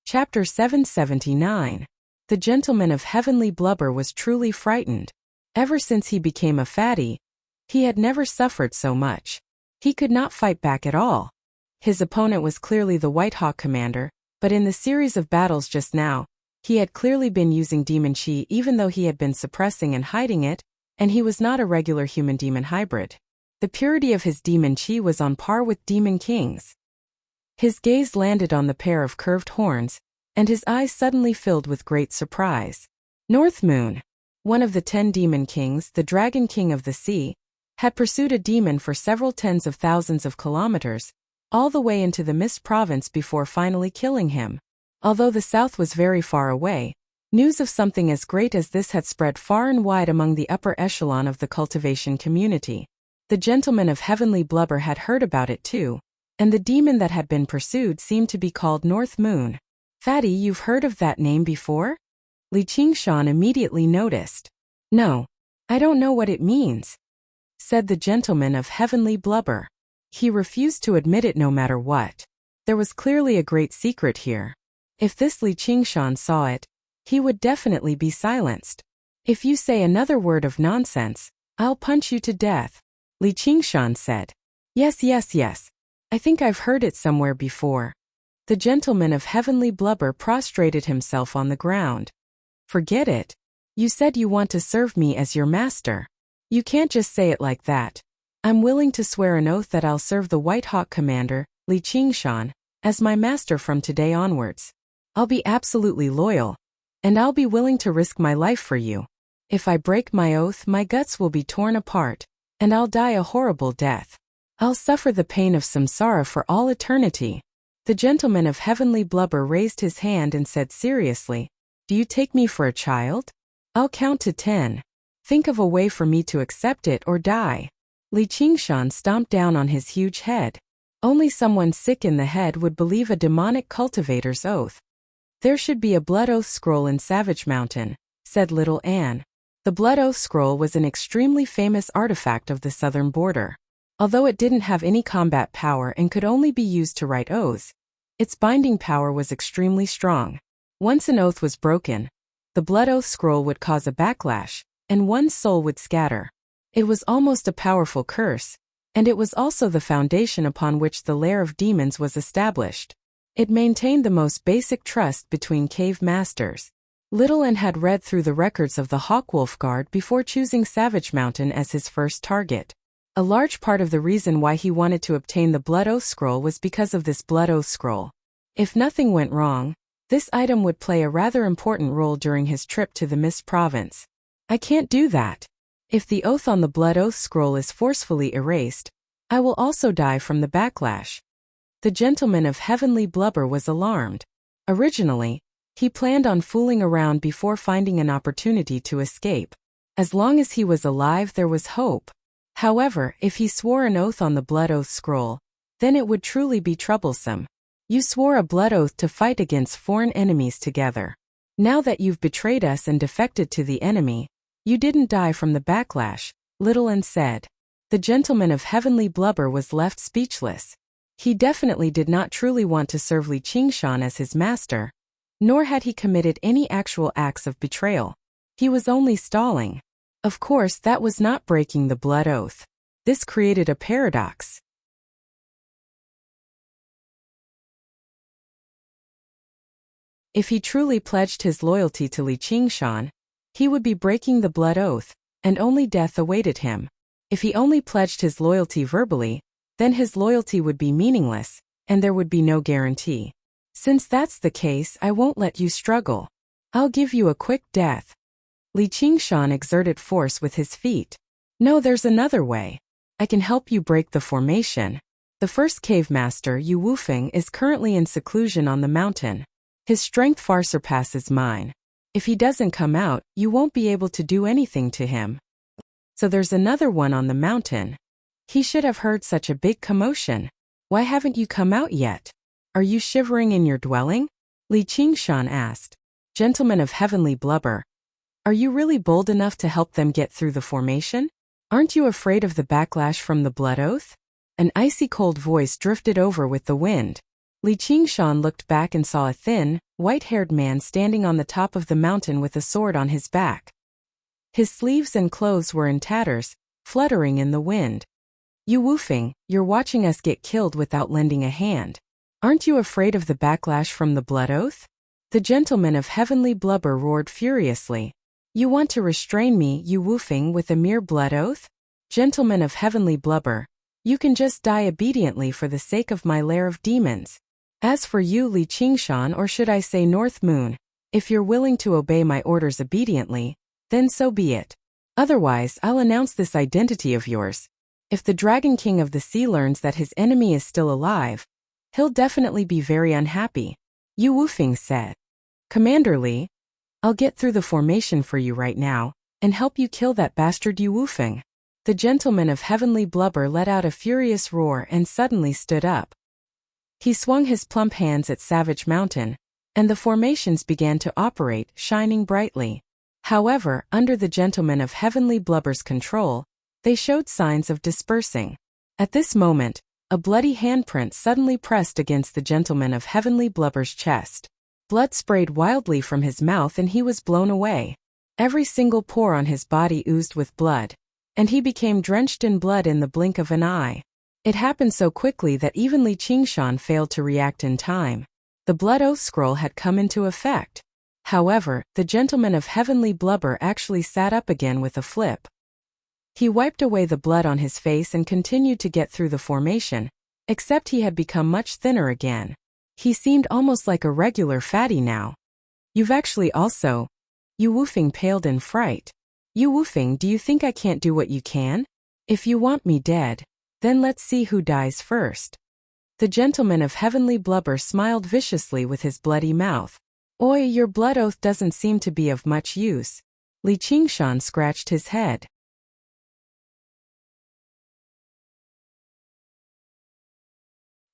Chapter 779. The gentleman of heavenly blubber was truly frightened. Ever since he became a fatty, he had never suffered so much. He could not fight back at all. His opponent was clearly the White Hawk commander, but in the series of battles just now, he had clearly been using demon chi even though he had been suppressing and hiding it, and he was not a regular human-demon hybrid. The purity of his demon chi was on par with Demon King's. His gaze landed on the pair of curved horns, and his eyes suddenly filled with great surprise. North Moon, one of the 10 demon kings, the Dragon King of the Sea, had pursued a demon for several tens of thousands of kilometers, all the way into the Mist Province before finally killing him. Although the south was very far away, news of something as great as this had spread far and wide among the upper echelon of the cultivation community. The gentleman of heavenly blubber had heard about it too, and the demon that had been pursued seemed to be called North Moon. Fatty, you've heard of that name before? Li Qingshan immediately noticed. No, I don't know what it means, said the gentleman of heavenly blubber. He refused to admit it no matter what. There was clearly a great secret here. If this Li Qingshan saw it, he would definitely be silenced. If you say another word of nonsense, I'll punch you to death, Li Qingshan said. Yes. I think I've heard it somewhere before. The gentleman of heavenly blubber prostrated himself on the ground. Forget it. You said you want to serve me as your master. You can't just say it like that. I'm willing to swear an oath that I'll serve the White Hawk commander, Li Qingshan, as my master from today onwards. I'll be absolutely loyal, and I'll be willing to risk my life for you. If I break my oath, my guts will be torn apart, and I'll die a horrible death. I'll suffer the pain of samsara for all eternity. The gentleman of heavenly blubber raised his hand and said seriously, Do you take me for a child? I'll count to 10. Think of a way for me to accept it or die. Li Qingshan stomped down on his huge head. Only someone sick in the head would believe a demonic cultivator's oath. There should be a blood oath scroll in Savage Mountain, said little Anne. The blood oath scroll was an extremely famous artifact of the southern border. Although it didn't have any combat power and could only be used to write oaths, its binding power was extremely strong. Once an oath was broken, the blood oath scroll would cause a backlash, and one's soul would scatter. It was almost a powerful curse, and it was also the foundation upon which the lair of demons was established. It maintained the most basic trust between cave masters. Little Anne had read through the records of the Hawkwolf Guard before choosing Savage Mountain as his first target. A large part of the reason why he wanted to obtain the Blood Oath Scroll was because of this Blood Oath Scroll. If nothing went wrong, this item would play a rather important role during his trip to the Mist Province. I can't do that. If the oath on the Blood Oath Scroll is forcefully erased, I will also die from the backlash. The gentleman of heavenly blubber was alarmed. Originally, he planned on fooling around before finding an opportunity to escape. As long as he was alive, there was hope. However, if he swore an oath on the Blood Oath Scroll, then it would truly be troublesome. You swore a blood oath to fight against foreign enemies together. Now that you've betrayed us and defected to the enemy, you didn't die from the backlash, Little Anne said. The gentleman of heavenly blubber was left speechless. He definitely did not truly want to serve Li Qingshan as his master, nor had he committed any actual acts of betrayal. He was only stalling. Of course, that was not breaking the blood oath. This created a paradox. If he truly pledged his loyalty to Li Qingshan, he would be breaking the blood oath, and only death awaited him. If he only pledged his loyalty verbally, then his loyalty would be meaningless, and there would be no guarantee. Since that's the case, I won't let you struggle. I'll give you a quick death. Li Qingshan exerted force with his feet. No, there's another way. I can help you break the formation. The first cave master, Yu Wufeng, is currently in seclusion on the mountain. His strength far surpasses mine. If he doesn't come out, you won't be able to do anything to him. So there's another one on the mountain. He should have heard such a big commotion. Why haven't you come out yet? Are you shivering in your dwelling? Li Qingshan asked. Gentleman of heavenly blubber. Are you really bold enough to help them get through the formation? Aren't you afraid of the backlash from the blood oath? An icy cold voice drifted over with the wind. Li Qingshan looked back and saw a thin, white-haired man standing on the top of the mountain with a sword on his back. His sleeves and clothes were in tatters, fluttering in the wind. You Wufeng, you're watching us get killed without lending a hand. Aren't you afraid of the backlash from the blood oath? The gentleman of heavenly blubber roared furiously. You want to restrain me, you Wufeng, with a mere blood oath? Gentleman of heavenly blubber, you can just die obediently for the sake of my lair of demons. As for you, Li Qingshan, or should I say North Moon, if you're willing to obey my orders obediently, then so be it. Otherwise, I'll announce this identity of yours. If the Dragon King of the Sea learns that his enemy is still alive, he'll definitely be very unhappy. Yu Wufeng said. Commander Li, I'll get through the formation for you right now, and help you kill that bastard Yu Wufeng. The gentleman of heavenly blubber let out a furious roar and suddenly stood up. He swung his plump hands at Savage Mountain, and the formations began to operate, shining brightly. However, under the gentleman of heavenly blubber's control, they showed signs of dispersing. At this moment, a bloody handprint suddenly pressed against the gentleman of heavenly blubber's chest. Blood sprayed wildly from his mouth and he was blown away. Every single pore on his body oozed with blood, and he became drenched in blood in the blink of an eye. It happened so quickly that even Li Qingshan failed to react in time. The blood oath scroll had come into effect. However, the gentleman of heavenly blubber actually sat up again with a flip. He wiped away the blood on his face and continued to get through the formation, except he had become much thinner again. He seemed almost like a regular fatty now. You've actually also... Yu Wufeng paled in fright. Yu Wufeng, do you think I can't do what you can? If you want me dead, then let's see who dies first. The gentleman of heavenly blubber smiled viciously with his bloody mouth. Oi, your blood oath doesn't seem to be of much use. Li Qingshan scratched his head.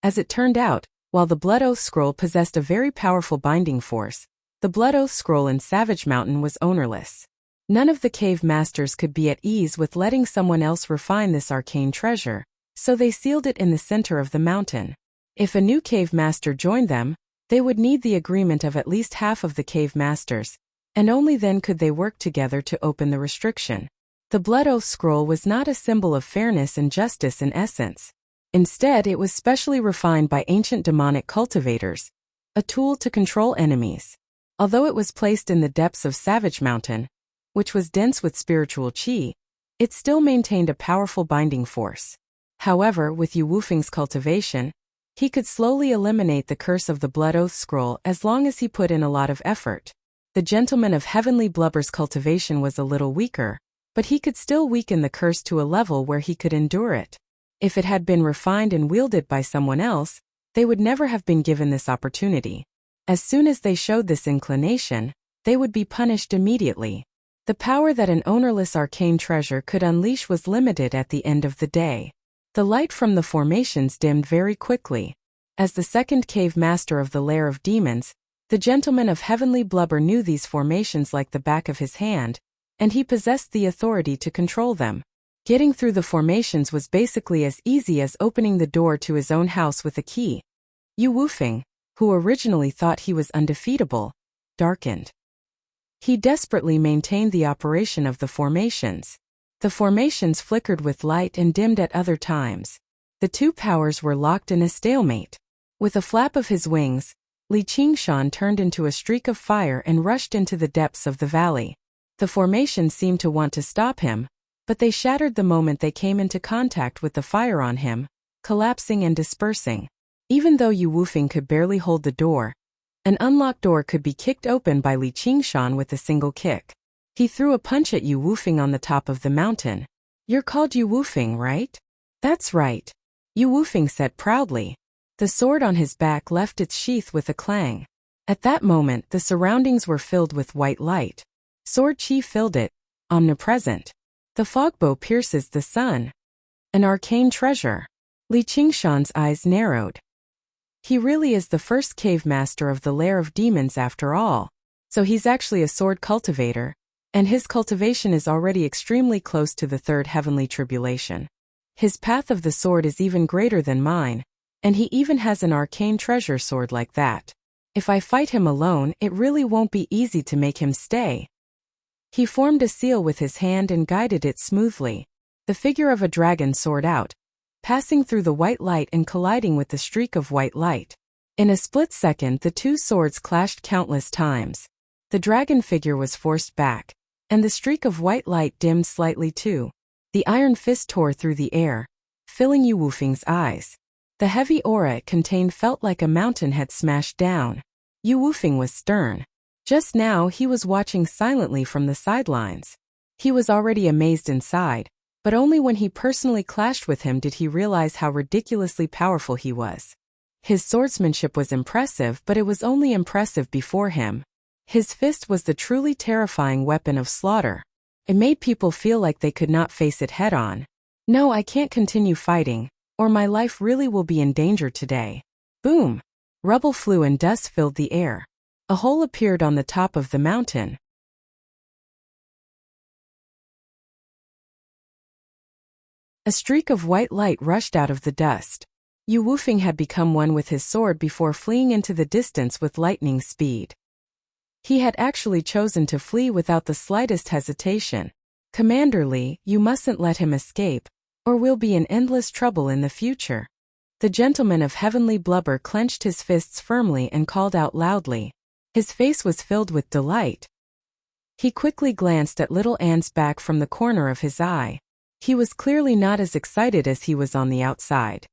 As it turned out, while the blood oath scroll possessed a very powerful binding force, the blood oath scroll in Savage Mountain was ownerless. None of the cave masters could be at ease with letting someone else refine this arcane treasure, so they sealed it in the center of the mountain. If a new cave master joined them, they would need the agreement of at least half of the cave masters, and only then could they work together to open the restriction. The blood oath scroll was not a symbol of fairness and justice in essence. Instead, it was specially refined by ancient demonic cultivators, a tool to control enemies. Although it was placed in the depths of Savage Mountain, which was dense with spiritual qi, it still maintained a powerful binding force. However, with Yu Wufeng's cultivation, he could slowly eliminate the curse of the blood oath scroll as long as he put in a lot of effort. The gentleman of heavenly blubber's cultivation was a little weaker, but he could still weaken the curse to a level where he could endure it. If it had been refined and wielded by someone else, they would never have been given this opportunity. As soon as they showed this inclination, they would be punished immediately. The power that an ownerless arcane treasure could unleash was limited at the end of the day. The light from the formations dimmed very quickly. As the second cave master of the lair of demons, the gentleman of heavenly blubber knew these formations like the back of his hand, and he possessed the authority to control them. Getting through the formations was basically as easy as opening the door to his own house with a key. Yu Wufeng, who originally thought he was undefeatable, darkened. He desperately maintained the operation of the formations. The formations flickered with light and dimmed at other times. The two powers were locked in a stalemate. With a flap of his wings, Li Qingshan turned into a streak of fire and rushed into the depths of the valley. The formations seemed to want to stop him, but they shattered the moment they came into contact with the fire on him, collapsing and dispersing. Even though Yu Wufeng could barely hold the door, an unlocked door could be kicked open by Li Qingshan with a single kick. He threw a punch at Yu Wufeng on the top of the mountain. You're called Yu Wufeng, right? That's right. Yu Wufeng said proudly. The sword on his back left its sheath with a clang. At that moment, the surroundings were filled with white light. Sword chi filled it, omnipresent. The fogbow pierces the sun. An arcane treasure. Li Qingshan's eyes narrowed. He really is the first cave master of the lair of demons after all. So he's actually a sword cultivator, and his cultivation is already extremely close to the third heavenly tribulation. His path of the sword is even greater than mine, and he even has an arcane treasure sword like that. If I fight him alone, it really won't be easy to make him stay. He formed a seal with his hand and guided it smoothly. The figure of a dragon soared out, passing through the white light and colliding with the streak of white light. In a split second, the two swords clashed countless times. The dragon figure was forced back, and the streak of white light dimmed slightly too. The iron fist tore through the air, filling Yu Wufeng's eyes. The heavy aura it contained felt like a mountain had smashed down. Yu Wufeng was stern. Just now he was watching silently from the sidelines. He was already amazed inside, but only when he personally clashed with him did he realize how ridiculously powerful he was. His swordsmanship was impressive, but it was only impressive before him. His fist was the truly terrifying weapon of slaughter. It made people feel like they could not face it head-on. No, I can't continue fighting, or my life really will be in danger today. Boom! Rubble flew and dust filled the air. A hole appeared on the top of the mountain. A streak of white light rushed out of the dust. Yu Wufeng had become one with his sword before fleeing into the distance with lightning speed. He had actually chosen to flee without the slightest hesitation. Commander Li, you mustn't let him escape, or we'll be in endless trouble in the future. The gentleman of heavenly blubber clenched his fists firmly and called out loudly. His face was filled with delight. He quickly glanced at little Anne's back from the corner of his eye. He was clearly not as excited as he was on the outside.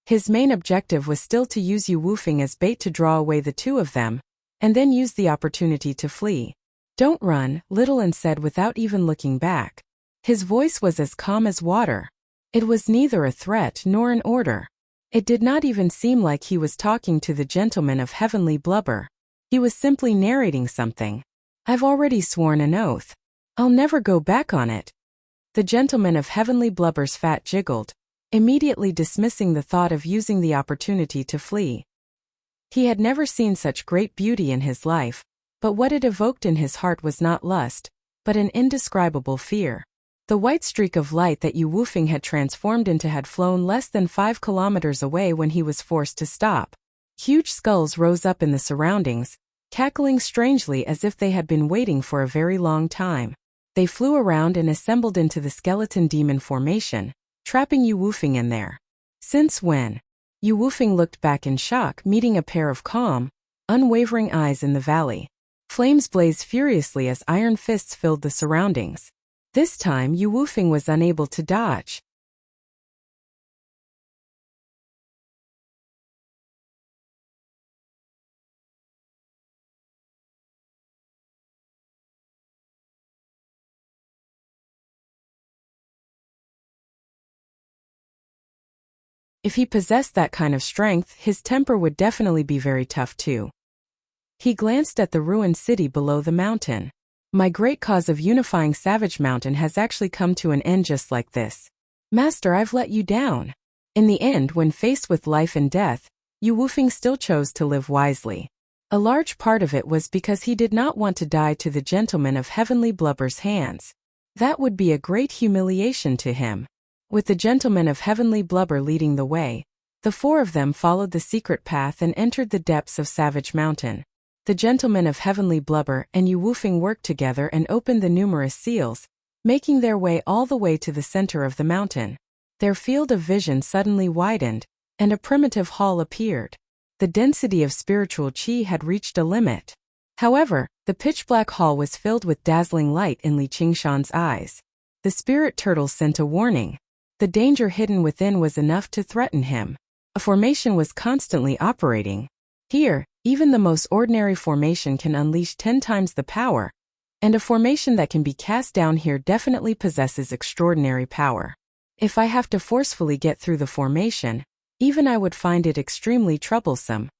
His main objective was still to use Yu Wufeng as bait to draw away the two of them, and then use the opportunity to flee. Don't run, little Anne said without even looking back. His voice was as calm as water. It was neither a threat nor an order. It did not even seem like he was talking to the gentleman of heavenly blubber. He was simply narrating something. I've already sworn an oath. I'll never go back on it. The gentleman of heavenly blubber's fat jiggled, immediately dismissing the thought of using the opportunity to flee. He had never seen such great beauty in his life, but what it evoked in his heart was not lust, but an indescribable fear. The white streak of light that Yu Wufeng had transformed into had flown less than 5 kilometers away when he was forced to stop. Huge skulls rose up in the surroundings, cackling strangely as if they had been waiting for a very long time. They flew around and assembled into the skeleton demon formation, trapping Yu Wufeng in there. Since when? Yu Wufeng looked back in shock, meeting a pair of calm, unwavering eyes in the valley. Flames blazed furiously as iron fists filled the surroundings. This time Yu Wufeng was unable to dodge. If he possessed that kind of strength, his temper would definitely be very tough too. He glanced at the ruined city below the mountain. My great cause of unifying Savage Mountain has actually come to an end just like this. Master, I've let you down. In the end, when faced with life and death, Yu Wufeng still chose to live wisely. A large part of it was because he did not want to die to the gentleman of heavenly blubber's hands. That would be a great humiliation to him. With the gentleman of heavenly blubber leading the way, the four of them followed the secret path and entered the depths of Savage Mountain. The gentleman of heavenly blubber and Yu Wufeng worked together and opened the numerous seals, making their way all the way to the center of the mountain. Their field of vision suddenly widened, and a primitive hall appeared. The density of spiritual qi had reached a limit. However, the pitch-black hall was filled with dazzling light in Li Qingshan's eyes. The spirit turtle sent a warning. The danger hidden within was enough to threaten him. A formation was constantly operating. Here, even the most ordinary formation can unleash 10 times the power, and a formation that can be cast down here definitely possesses extraordinary power. If I have to forcefully get through the formation, even I would find it extremely troublesome.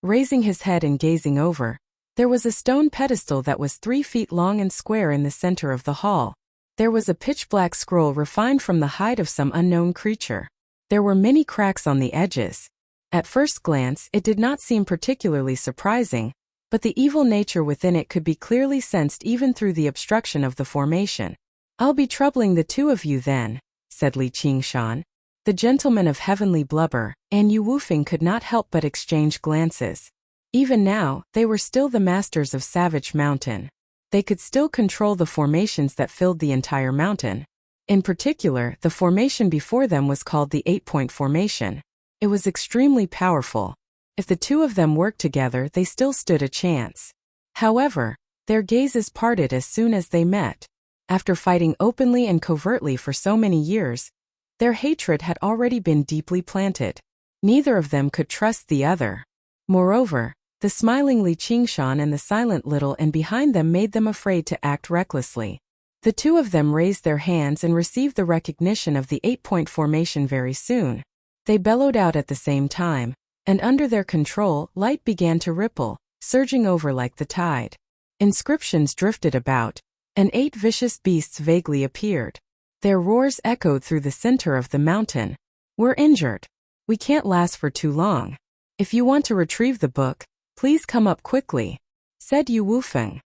Raising his head and gazing over, there was a stone pedestal that was 3 feet long and square in the center of the hall. There was a pitch-black scroll refined from the hide of some unknown creature. There were many cracks on the edges. At first glance, it did not seem particularly surprising, but the evil nature within it could be clearly sensed even through the obstruction of the formation. "I'll be troubling the two of you then," said Li Qingshan. The gentleman of heavenly blubber and Yu Wufeng could not help but exchange glances. Even now, they were still the masters of Savage Mountain. They could still control the formations that filled the entire mountain. In particular, the formation before them was called the 8-point formation. It was extremely powerful. If the two of them worked together, they still stood a chance. However, their gazes parted as soon as they met. After fighting openly and covertly for so many years, their hatred had already been deeply planted. Neither of them could trust the other. Moreover, the smiling Li Qingshan and the silent little and behind them made them afraid to act recklessly. The two of them raised their hands and received the recognition of the 8-point formation very soon. They bellowed out at the same time, and under their control, light began to ripple, surging over like the tide. Inscriptions drifted about, and 8 vicious beasts vaguely appeared. Their roars echoed through the center of the mountain. "We're injured. We can't last for too long. If you want to retrieve the book, please come up quickly," said Yu Wufeng.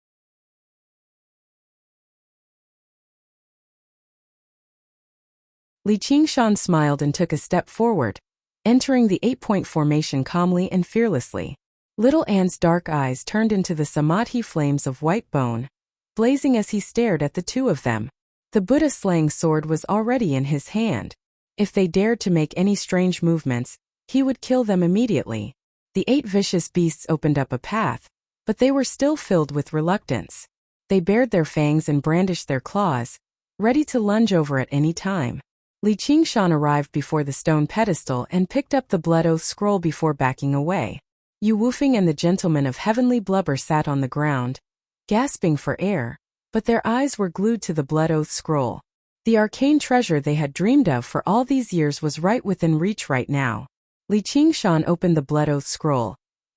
Li Qingshan smiled and took a step forward, entering the 8-point formation calmly and fearlessly. Little An's dark eyes turned into the samadhi flames of white bone, blazing as he stared at the two of them. The Buddha-slaying sword was already in his hand. If they dared to make any strange movements, he would kill them immediately. The 8 vicious beasts opened up a path, but they were still filled with reluctance. They bared their fangs and brandished their claws, ready to lunge over at any time. Li Qingshan arrived before the stone pedestal and picked up the blood oath scroll before backing away. Yu Wufeng and the gentleman of heavenly blubber sat on the ground, gasping for air, but their eyes were glued to the blood oath scroll. The arcane treasure they had dreamed of for all these years was right within reach right now. Li Qingshan opened the blood oath scroll,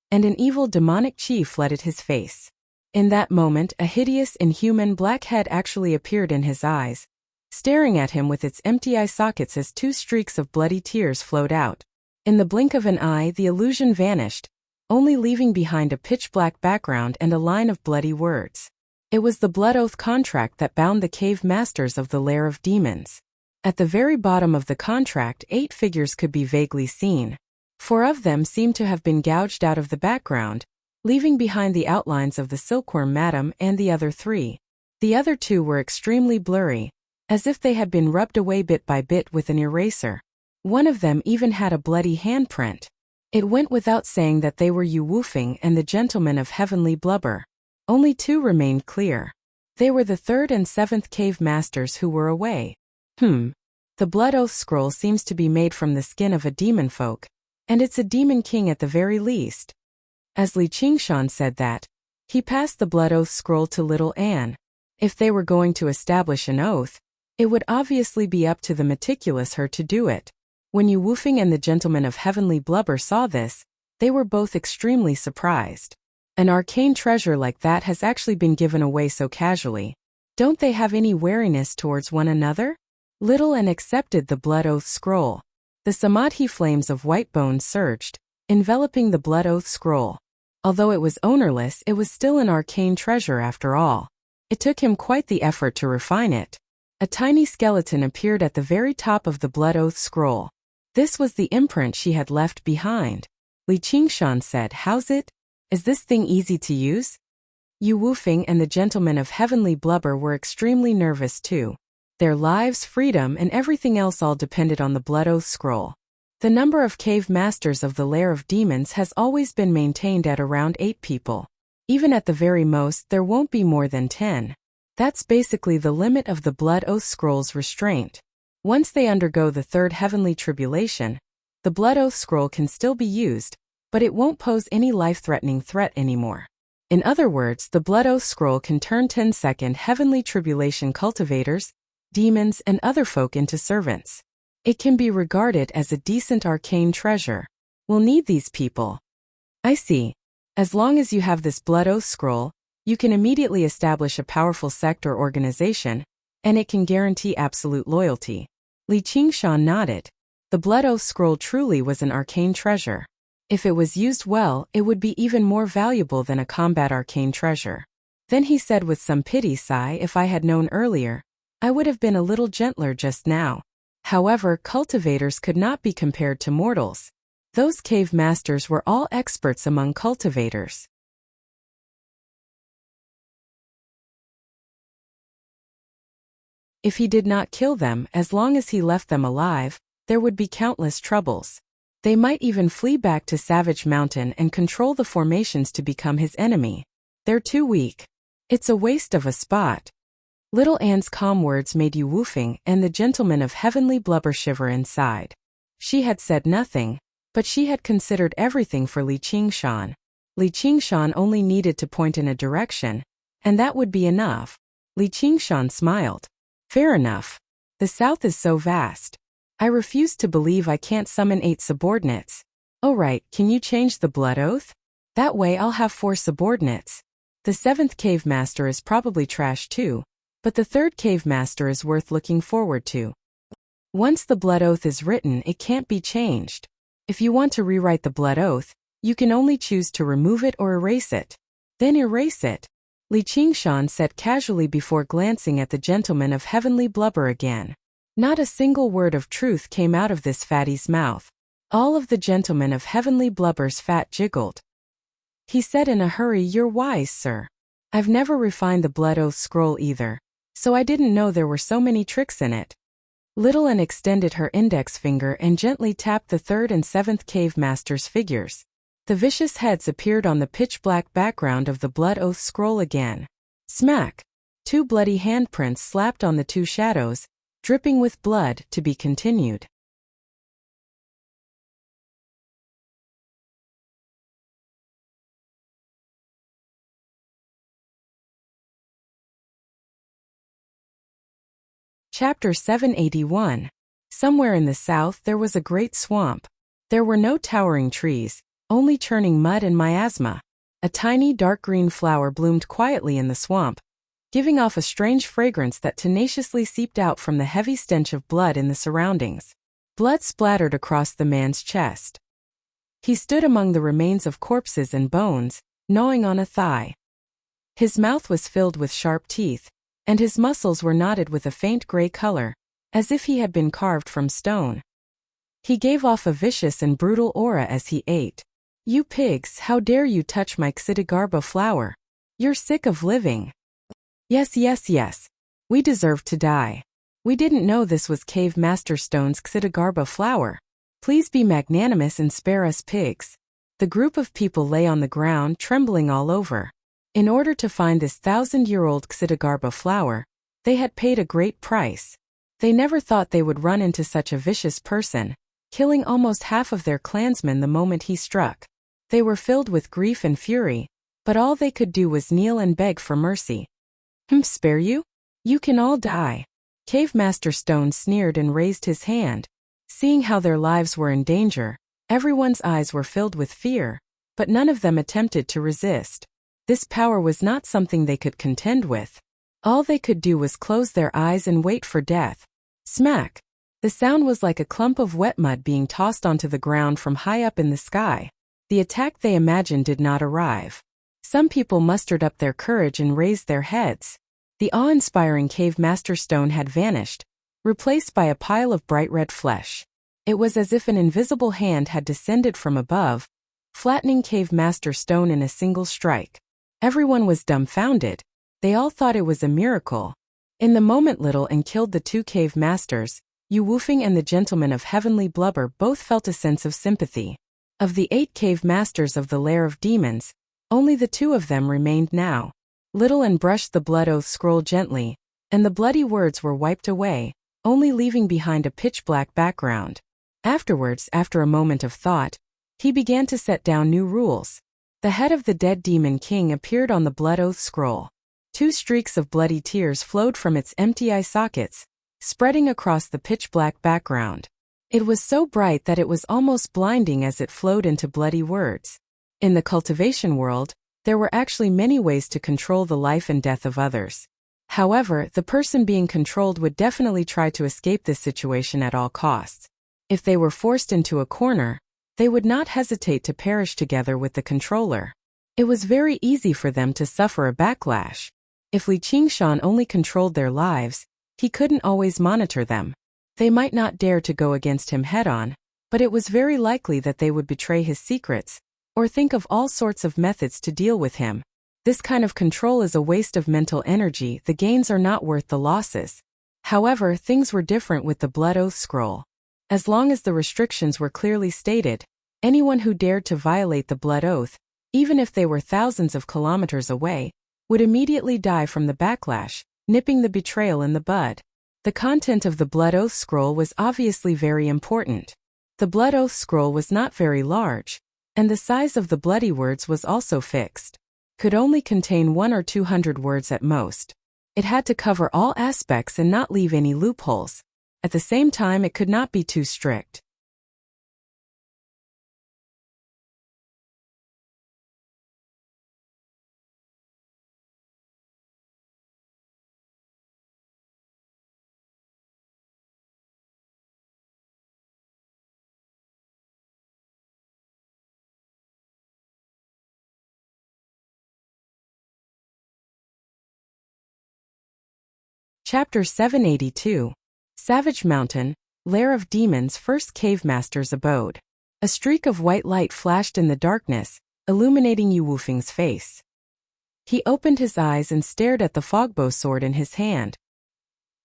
and an evil demonic chi flooded his face. In that moment, a hideous inhuman black head actually appeared in his eyes, staring at him with its empty eye sockets as 2 streaks of bloody tears flowed out. In the blink of an eye, the illusion vanished, only leaving behind a pitch-black background and a line of bloody words. It was the blood oath contract that bound the cave masters of the lair of demons. At the very bottom of the contract, 8 figures could be vaguely seen. 4 of them seemed to have been gouged out of the background, leaving behind the outlines of the silkworm madam and the other 3. The other 2 were extremely blurry, as if they had been rubbed away bit by bit with an eraser. One of them even had a bloody handprint. It went without saying that they were Yu Wufeng and the gentleman of heavenly blubber. Only 2 remained clear. They were the 3rd and 7th cave masters who were away. The blood oath scroll seems to be made from the skin of a demon folk, and it's a demon king at the very least. As Li Qingshan said that, he passed the blood oath scroll to little Anne. If they were going to establish an oath, it would obviously be up to the meticulous her to do it. When Yu Wufeng and the gentleman of heavenly blubber saw this, they were both extremely surprised. An arcane treasure like that has actually been given away so casually. Don't they have any wariness towards one another? Little Anne accepted the blood oath scroll. The samadhi flames of white bone surged, enveloping the blood oath scroll. Although it was ownerless, it was still an arcane treasure after all. It took him quite the effort to refine it. A tiny skeleton appeared at the very top of the blood oath scroll. This was the imprint she had left behind. Li Qingshan said, "How's it? Is this thing easy to use?" Yu Wufeng and the gentleman of heavenly blubber were extremely nervous too. Their lives, freedom, and everything else all depended on the blood oath scroll. The number of cave masters of the lair of demons has always been maintained at around 8 people. Even at the very most, there won't be more than 10. That's basically the limit of the blood oath scroll's restraint. Once they undergo the 3rd heavenly tribulation, the blood oath scroll can still be used, but it won't pose any life-threatening threat anymore. In other words, the blood oath scroll can turn 10-second heavenly tribulation cultivators, demons, and other folk into servants. It can be regarded as a decent arcane treasure. We'll need these people. I see. As long as you have this blood oath scroll, you can immediately establish a powerful sect or organization, and it can guarantee absolute loyalty. Li Qingshan nodded. The blood oath scroll truly was an arcane treasure. If it was used well, it would be even more valuable than a combat arcane treasure. Then he said with some pity sigh, if I had known earlier, I would have been a little gentler just now. However, cultivators could not be compared to mortals. Those cave masters were all experts among cultivators. If he did not kill them, as long as he left them alive, there would be countless troubles. They might even flee back to Savage Mountain and control the formations to become his enemy. They're too weak. It's a waste of a spot. Little Anne's calm words made Yu Wufing and the gentleman of heavenly blubber shiver inside. She had said nothing, but she had considered everything for Li Qingshan. Li Qingshan only needed to point in a direction, and that would be enough. Li Qingshan smiled. Fair enough. The south is so vast. I refuse to believe I can't summon 8 subordinates. Oh right, can you change the blood oath? That way I'll have 4 subordinates. The 7th cave master is probably trash too, but the 3rd cave master is worth looking forward to. Once the blood oath is written, it can't be changed. If you want to rewrite the blood oath, you can only choose to remove it or erase it. Then erase it. Li Qingshan said casually before glancing at the gentleman of heavenly blubber again. Not a single word of truth came out of this fatty's mouth. All of the gentlemen of heavenly blubber's fat jiggled. He said in a hurry, "You're wise, sir. I've never refined the blood oath scroll either, so I didn't know there were so many tricks in it." Little Anne extended her index finger and gently tapped the 3rd and 7th cave master's figures. The vicious heads appeared on the pitch-black background of the blood oath scroll again. Smack! 2 bloody handprints slapped on the 2 shadows, dripping with blood, to be continued. Chapter 781. Somewhere in the south there was a great swamp. There were no towering trees, only churning mud and miasma. A tiny dark green flower bloomed quietly in the swamp, giving off a strange fragrance that tenaciously seeped out from the heavy stench of blood in the surroundings. Blood splattered across the man's chest. He stood among the remains of corpses and bones, gnawing on a thigh. His mouth was filled with sharp teeth, and his muscles were knotted with a faint gray color, as if he had been carved from stone. He gave off a vicious and brutal aura as he ate. "You pigs, how dare you touch my Xidigarba flower? You're sick of living." Yes, yes, yes. We deserve to die. We didn't know this was Cave Master Stone's Xidigarba flower. Please be magnanimous and spare us pigs. The group of people lay on the ground, trembling all over. In order to find this 1,000-year-old Xidigarba flower, they had paid a great price. They never thought they would run into such a vicious person, killing almost half of their clansmen the moment he struck. They were filled with grief and fury, but all they could do was kneel and beg for mercy. Spare you? You can all die. Cave Master Stone sneered and raised his hand. Seeing how their lives were in danger, everyone's eyes were filled with fear, but none of them attempted to resist. This power was not something they could contend with. All they could do was close their eyes and wait for death. Smack! The sound was like a clump of wet mud being tossed onto the ground from high up in the sky. The attack they imagined did not arrive. Some people mustered up their courage and raised their heads. The awe-inspiring Cave Master Stone had vanished, replaced by a pile of bright red flesh. It was as if an invisible hand had descended from above, flattening Cave Master Stone in a single strike. Everyone was dumbfounded. They all thought it was a miracle. In the moment Little Anne killed the 2 cave masters, Yu Wufing and the gentleman of heavenly blubber both felt a sense of sympathy. Of the 8 cave masters of the lair of demons, only the 2 of them remained now. Little Anne brushed the blood oath scroll gently, and the bloody words were wiped away, only leaving behind a pitch-black background. Afterwards, after a moment of thought, he began to set down new rules. The head of the dead demon king appeared on the blood oath scroll. 2 streaks of bloody tears flowed from its empty eye sockets, spreading across the pitch-black background. It was so bright that it was almost blinding as it flowed into bloody words. In the cultivation world, there were actually many ways to control the life and death of others. However, the person being controlled would definitely try to escape this situation at all costs. If they were forced into a corner, they would not hesitate to perish together with the controller. It was very easy for them to suffer a backlash. If Li Qingshan only controlled their lives, he couldn't always monitor them. They might not dare to go against him head-on, but it was very likely that they would betray his secrets, or think of all sorts of methods to deal with him. This kind of control is a waste of mental energy. The gains are not worth the losses. However, things were different with the Blood Oath Scroll. As long as the restrictions were clearly stated, anyone who dared to violate the Blood Oath, even if they were thousands of kilometers away, would immediately die from the backlash, nipping the betrayal in the bud. The content of the Blood Oath Scroll was obviously very important. The Blood Oath Scroll was not very large, and the size of the bloody words was also fixed. Could only contain 100 or 200 words at most. It had to cover all aspects and not leave any loopholes. At the same time, it could not be too strict. Chapter 782. Savage Mountain, Lair of Demons. First Cave Master's Abode. A streak of white light flashed in the darkness, illuminating Yu Wufeng's face. He opened his eyes and stared at the fogbow sword in his hand.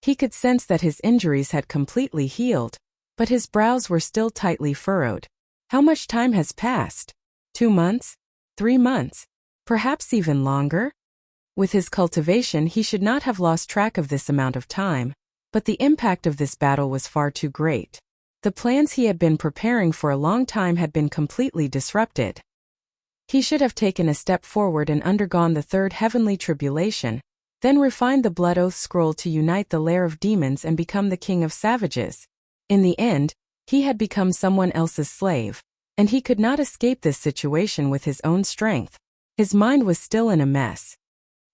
He could sense that his injuries had completely healed, but his brows were still tightly furrowed. How much time has passed? 2 months? 3 months? Perhaps even longer? With his cultivation, he should not have lost track of this amount of time, but the impact of this battle was far too great. The plans he had been preparing for a long time had been completely disrupted. He should have taken a step forward and undergone the third heavenly tribulation, then refined the Blood Oath Scroll to unite the Lair of Demons and become the king of savages. In the end, he had become someone else's slave, and he could not escape this situation with his own strength. His mind was still in a mess.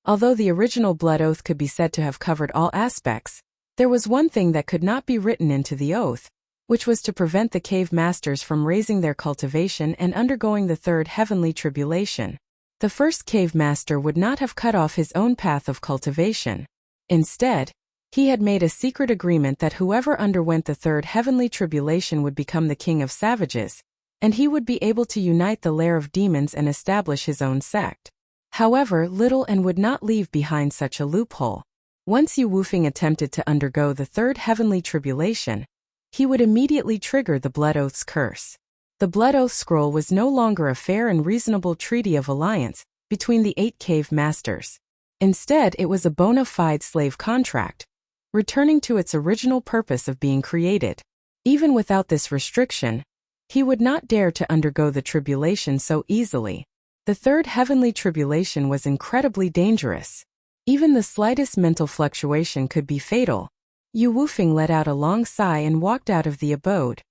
Although the original Blood Oath could be said to have covered all aspects, there was one thing that could not be written into the oath, which was to prevent the cave masters from raising their cultivation and undergoing the third heavenly tribulation. The first cave master would not have cut off his own path of cultivation. Instead, he had made a secret agreement that whoever underwent the third heavenly tribulation would become the king of savages, and he would be able to unite the Lair of Demons and establish his own sect. However, Little and would not leave behind such a loophole. Once Yu Wufeng attempted to undergo the third heavenly tribulation, he would immediately trigger the Blood Oath's curse. The Blood Oath Scroll was no longer a fair and reasonable treaty of alliance between the 8 cave masters. Instead, it was a bona fide slave contract, returning to its original purpose of being created. Even without this restriction, he would not dare to undergo the tribulation so easily. The third heavenly tribulation was incredibly dangerous. Even the slightest mental fluctuation could be fatal. Yu Wufeng let out a long sigh and walked out of the abode.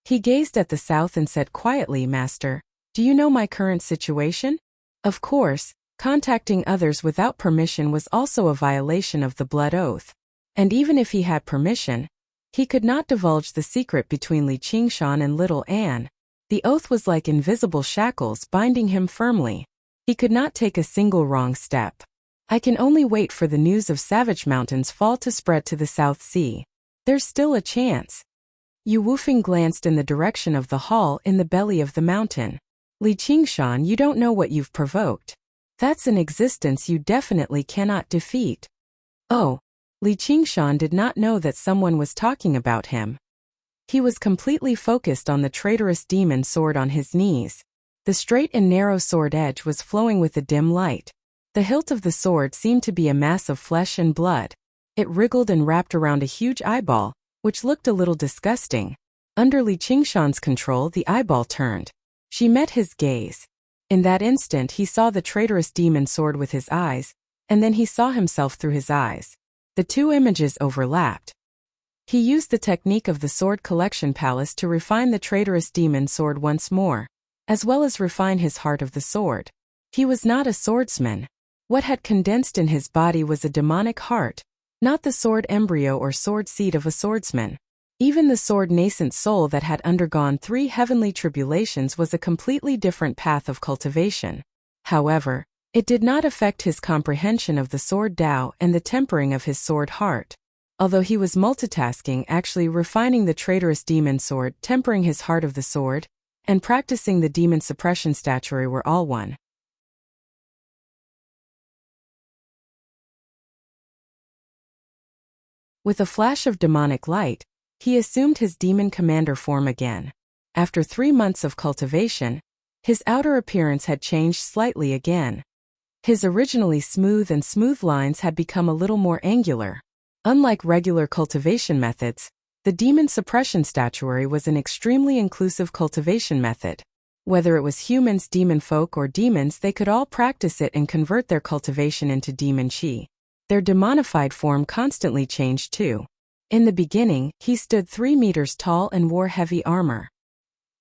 He gazed at the south and said quietly, "Master, do you know my current situation?" Of course, contacting others without permission was also a violation of the Blood Oath. And even if he had permission, he could not divulge the secret between Li Qingshan and Little Anne. The oath was like invisible shackles binding him firmly. He could not take a single wrong step. I can only wait for the news of Savage Mountain's fall to spread to the South Sea. There's still a chance. Yu Wufeng glanced in the direction of the hall in the belly of the mountain. Li Qingshan, you don't know what you've provoked. That's an existence you definitely cannot defeat. Oh, Li Qingshan did not know that someone was talking about him. He was completely focused on the traitorous demon sword on his knees. The straight and narrow sword edge was flowing with a dim light. The hilt of the sword seemed to be a mass of flesh and blood. It wriggled and wrapped around a huge eyeball, which looked a little disgusting. Under Li Qingshan's control, the eyeball turned. She met his gaze. In that instant, he saw the traitorous demon sword with his eyes, and then he saw himself through his eyes. The two images overlapped. He used the technique of the Sword Collection Palace to refine the traitorous demon sword once more, as well as refine his heart of the sword. He was not a swordsman. What had condensed in his body was a demonic heart, not the sword embryo or sword seed of a swordsman. Even the sword nascent soul that had undergone 3 heavenly tribulations was a completely different path of cultivation. However, it did not affect his comprehension of the sword Tao and the tempering of his sword heart. Although he was multitasking, actually refining the traitorous demon sword, tempering his heart of the sword, and practicing the demon suppression statuary were all one. With a flash of demonic light, he assumed his demon commander form again. After 3 months of cultivation, his outer appearance had changed slightly again. His originally smooth lines had become a little more angular. Unlike regular cultivation methods, the demon suppression statuary was an extremely inclusive cultivation method. Whether it was humans, demon folk, or demons, they could all practice it and convert their cultivation into demon chi. Their demonified form constantly changed too. In the beginning, he stood 3 meters tall and wore heavy armor.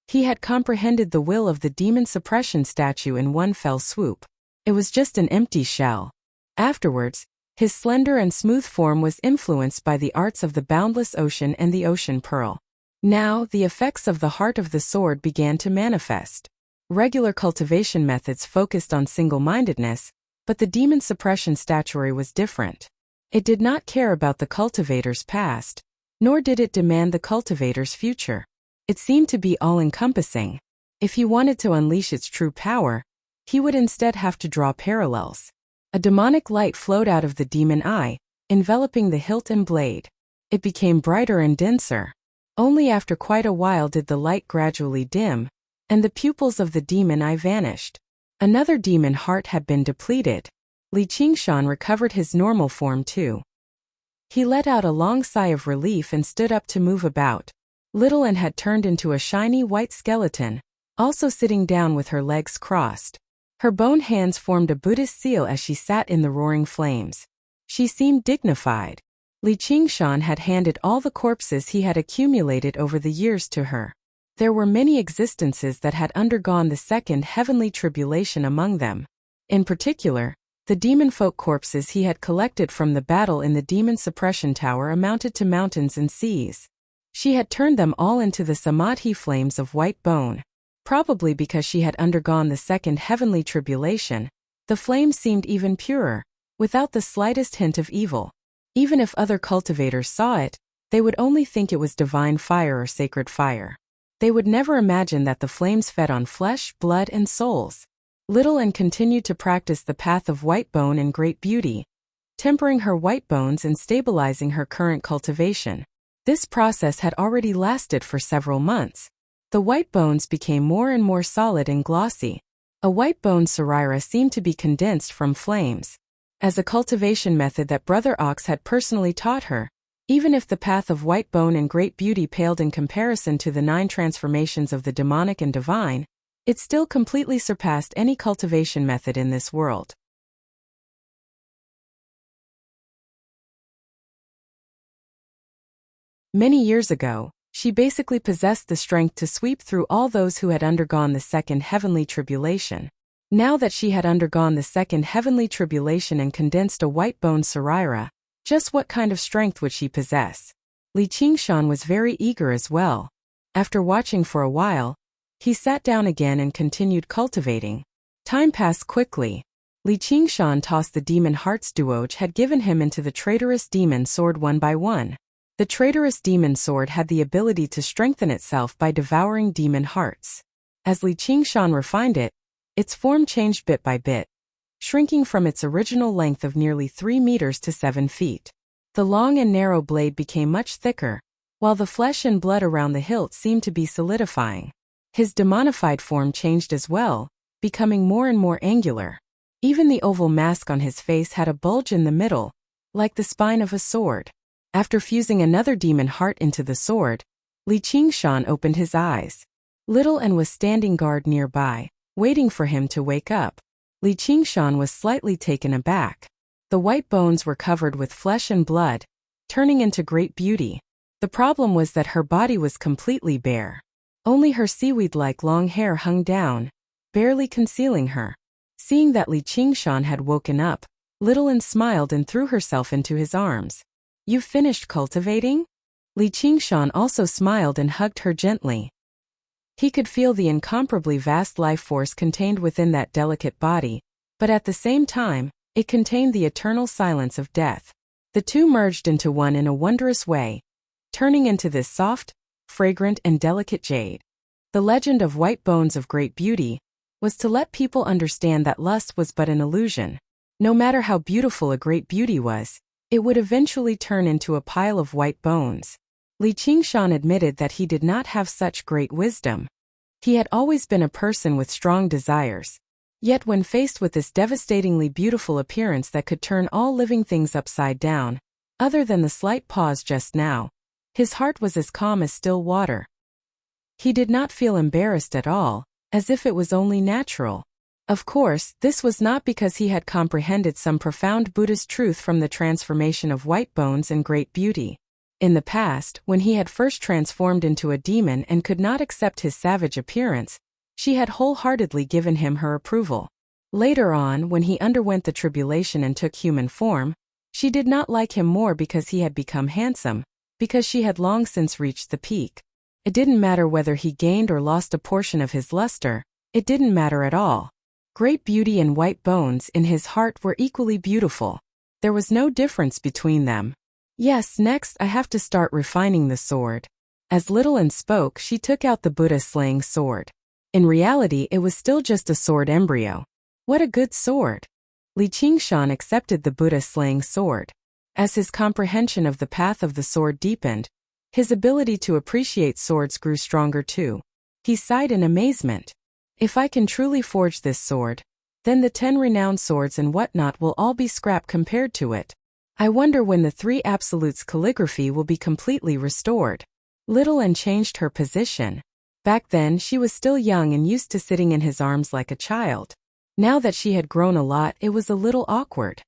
He had comprehended the will of the demon suppression statue in one fell swoop. It was just an empty shell. Afterwards, his slender and smooth form was influenced by the arts of the boundless ocean and the ocean pearl. Now, the effects of the heart of the sword began to manifest. Regular cultivation methods focused on single-mindedness, but the demon suppression statuary was different. It did not care about the cultivator's past, nor did it demand the cultivator's future. It seemed to be all-encompassing. If he wanted to unleash its true power, he would instead have to draw parallels. A demonic light flowed out of the demon eye, enveloping the hilt and blade. It became brighter and denser. Only after quite a while did the light gradually dim, and the pupils of the demon eye vanished. Another demon heart had been depleted. Li Qingshan recovered his normal form too. He let out a long sigh of relief and stood up to move about. Little Anne had turned into a shiny white skeleton, also sitting down with her legs crossed. Her bone hands formed a Buddhist seal as she sat in the roaring flames. She seemed dignified. Li Qingshan had handed all the corpses he had accumulated over the years to her. There were many existences that had undergone the second heavenly tribulation among them. In particular, the demon folk corpses he had collected from the battle in the demon suppression tower amounted to mountains and seas. She had turned them all into the samadhi flames of white bone. Probably because she had undergone the second heavenly tribulation, the flame seemed even purer, without the slightest hint of evil. Even if other cultivators saw it, they would only think it was divine fire or sacred fire. They would never imagine that the flames fed on flesh, blood, and souls. Little Anne continued to practice the path of white bone in great beauty, tempering her white bones and stabilizing her current cultivation. This process had already lasted for several months. The white bones became more and more solid and glossy. A white bone sarira seemed to be condensed from flames. As a cultivation method that Brother Ox had personally taught her, even if the path of white bone and great beauty paled in comparison to the 9 transformations of the demonic and divine, it still completely surpassed any cultivation method in this world. Many years ago, she basically possessed the strength to sweep through all those who had undergone the second heavenly tribulation. Now that she had undergone the second heavenly tribulation and condensed a white bone sarira, just what kind of strength would she possess? Li Qingshan was very eager as well. After watching for a while, he sat down again and continued cultivating. Time passed quickly. Li Qingshan tossed the demon hearts Duoj had given him into the traitorous demon sword one by one. The traitorous demon sword had the ability to strengthen itself by devouring demon hearts. As Li Qingshan refined it, its form changed bit by bit, shrinking from its original length of nearly 3 meters to 7 feet. The long and narrow blade became much thicker, while the flesh and blood around the hilt seemed to be solidifying. His demonified form changed as well, becoming more and more angular. Even the oval mask on his face had a bulge in the middle, like the spine of a sword. After fusing another demon heart into the sword, Li Qingshan opened his eyes. Little Anne was standing guard nearby, waiting for him to wake up. Li Qingshan was slightly taken aback. The white bones were covered with flesh and blood, turning into great beauty. The problem was that her body was completely bare. Only her seaweed-like long hair hung down, barely concealing her. Seeing that Li Qingshan had woken up, Little Anne smiled and threw herself into his arms. "You've finished cultivating?" Li Qingshan also smiled and hugged her gently. He could feel the incomparably vast life force contained within that delicate body, but at the same time, it contained the eternal silence of death. The two merged into one in a wondrous way, turning into this soft, fragrant and delicate jade. The legend of white bones of great beauty was to let people understand that lust was but an illusion. No matter how beautiful a great beauty was, it would eventually turn into a pile of white bones. Li Qingshan admitted that he did not have such great wisdom. He had always been a person with strong desires. Yet when faced with this devastatingly beautiful appearance that could turn all living things upside down, other than the slight pause just now, his heart was as calm as still water. He did not feel embarrassed at all, as if it was only natural. Of course, this was not because he had comprehended some profound Buddhist truth from the transformation of white bones and great beauty. In the past, when he had first transformed into a demon and could not accept his savage appearance, she had wholeheartedly given him her approval. Later on, when he underwent the tribulation and took human form, she did not like him more because he had become handsome, because she had long since reached the peak. It didn't matter whether he gained or lost a portion of his luster, it didn't matter at all. Great beauty and white bones in his heart were equally beautiful. There was no difference between them. Yes, next I have to start refining the sword. As Little An spoke, she took out the Buddha-slaying sword. In reality, it was still just a sword embryo. What a good sword! Li Qingshan accepted the Buddha-slaying sword. As his comprehension of the path of the sword deepened, his ability to appreciate swords grew stronger too. He sighed in amazement. If I can truly forge this sword, then the 10 renowned swords and whatnot will all be scrap compared to it. I wonder when the 3 absolutes calligraphy will be completely restored. Little An changed her position. Back then she was still young and used to sitting in his arms like a child. Now that she had grown a lot, it was a little awkward.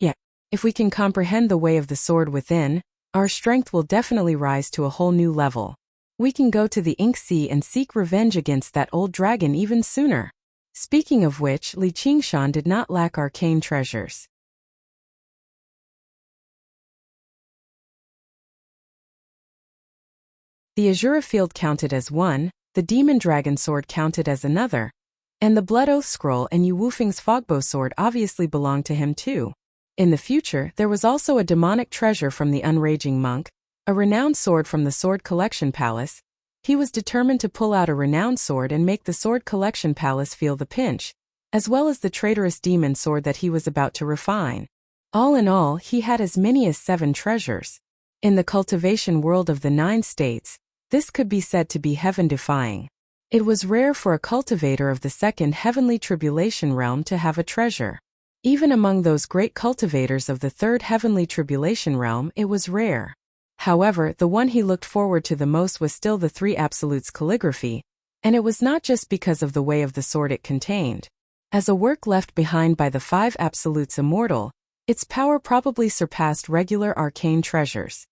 Yeah, if we can comprehend the way of the sword within, our strength will definitely rise to a whole new level. We can go to the Ink Sea and seek revenge against that old dragon even sooner. Speaking of which, Li Qingshan did not lack arcane treasures. The Azura Field counted as one, the Demon Dragon Sword counted as another, and the Blood Oath Scroll and Yu Wufeng's Fogbow Sword obviously belonged to him too. In the future, there was also a demonic treasure from the Unraging Monk, a renowned sword from the Sword Collection Palace. He was determined to pull out a renowned sword and make the Sword Collection Palace feel the pinch, as well as the traitorous demon sword that he was about to refine. All in all, he had as many as 7 treasures. In the cultivation world of the 9 states, this could be said to be heaven-defying. It was rare for a cultivator of the second heavenly tribulation realm to have a treasure. Even among those great cultivators of the third heavenly tribulation realm, it was rare. However, the one he looked forward to the most was still the 3 absolutes calligraphy, and it was not just because of the way of the sword it contained. As a work left behind by the 5 absolutes immortal, its power probably surpassed regular arcane treasures.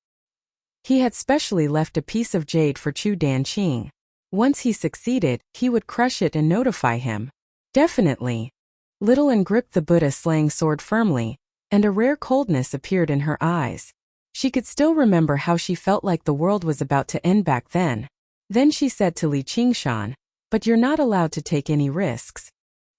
He had specially left a piece of jade for Chu Danqing. Once he succeeded, he would crush it and notify him. Definitely. Little An gripped the Buddha-slaying sword firmly, and a rare coldness appeared in her eyes. She could still remember how she felt like the world was about to end back then. Then she said to Li Qingshan, "But you're not allowed to take any risks."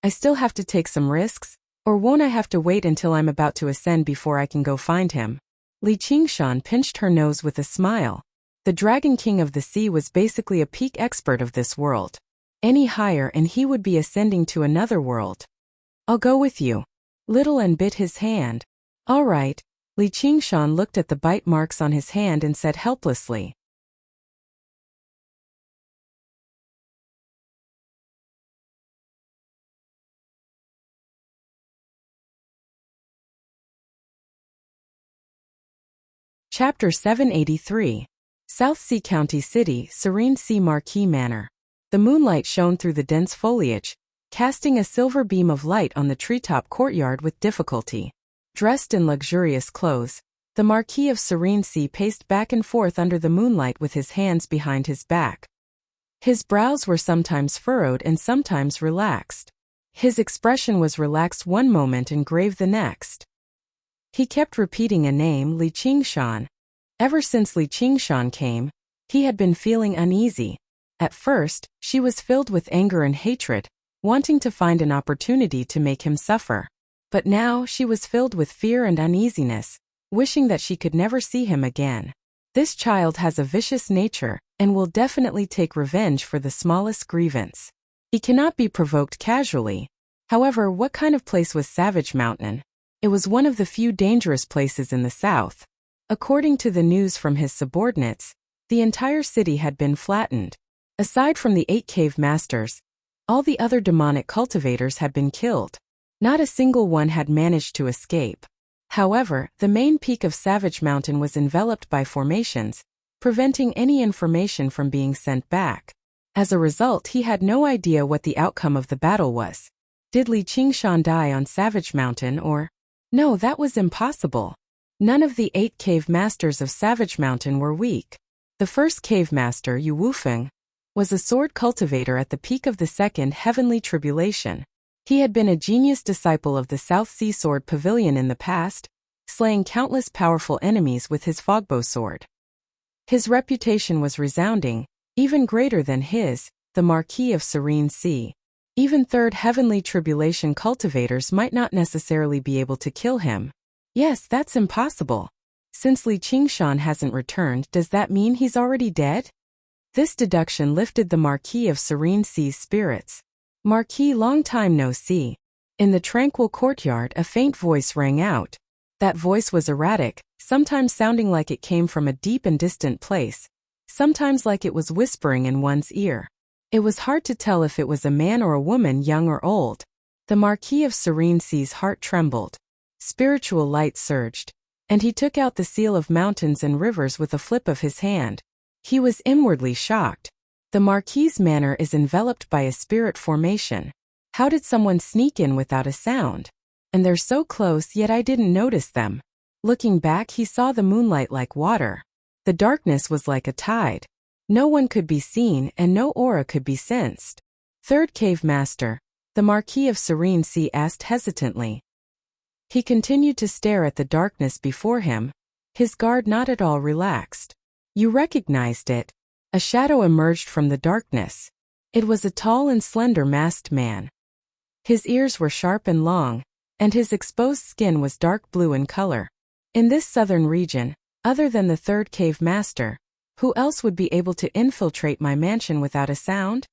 "I still have to take some risks? Or won't I have to wait until I'm about to ascend before I can go find him?" Li Qingshan pinched her nose with a smile. The Dragon King of the Sea was basically a peak expert of this world. Any higher and he would be ascending to another world. "I'll go with you." Little An bit his hand. "All right." Li Qingshan looked at the bite marks on his hand and said helplessly. Chapter 783. South Sea County City, Serene Sea Marquee Manor. The moonlight shone through the dense foliage, casting a silver beam of light on the treetop courtyard with difficulty. Dressed in luxurious clothes, the Marquis of Serene Sea paced back and forth under the moonlight with his hands behind his back. His brows were sometimes furrowed and sometimes relaxed. His expression was relaxed one moment and grave the next. He kept repeating a name, Li Qingshan. Ever since Li Qingshan came, he had been feeling uneasy. At first, she was filled with anger and hatred, wanting to find an opportunity to make him suffer. But now she was filled with fear and uneasiness, wishing that she could never see him again. This child has a vicious nature, and will definitely take revenge for the smallest grievance. He cannot be provoked casually. However, what kind of place was Savage Mountain? It was one of the few dangerous places in the south. According to the news from his subordinates, the entire city had been flattened. Aside from the 8 cave masters, all the other demonic cultivators had been killed. Not a single one had managed to escape. However, the main peak of Savage Mountain was enveloped by formations, preventing any information from being sent back. As a result, he had no idea what the outcome of the battle was. Did Li Qingshan die on Savage Mountain or? No, that was impossible. None of the 8 cave masters of Savage Mountain were weak. The first cave master, Yu Wufeng, was a sword cultivator at the peak of the second heavenly tribulation. He had been a genius disciple of the South Sea Sword Pavilion in the past, slaying countless powerful enemies with his fogbow sword. His reputation was resounding, even greater than his, the Marquis of Serene Sea. Even third heavenly tribulation cultivators might not necessarily be able to kill him. Yes, that's impossible. Since Li Qingshan hasn't returned, does that mean he's already dead? This deduction lifted the Marquis of Serene Sea's spirits. Marquis, long time no see. In the tranquil courtyard, a faint voice rang out. That voice was erratic, sometimes sounding like it came from a deep and distant place, sometimes like it was whispering in one's ear. It was hard to tell if it was a man or a woman, young or old. The Marquis of Serene Sea's heart trembled. Spiritual light surged, and he took out the seal of mountains and rivers with a flip of his hand. He was inwardly shocked. The Marquis's manner is enveloped by a spirit formation. How did someone sneak in without a sound? And they're so close, yet I didn't notice them. Looking back, he saw the moonlight like water. The darkness was like a tide. No one could be seen, and no aura could be sensed. Third cave master, the Marquis of Serene Sea asked hesitantly. He continued to stare at the darkness before him, his guard not at all relaxed. You recognized it. A shadow emerged from the darkness. It was a tall and slender masked man. His ears were sharp and long, and his exposed skin was dark blue in color. In this southern region, other than the third cave master, who else would be able to infiltrate my mansion without a sound?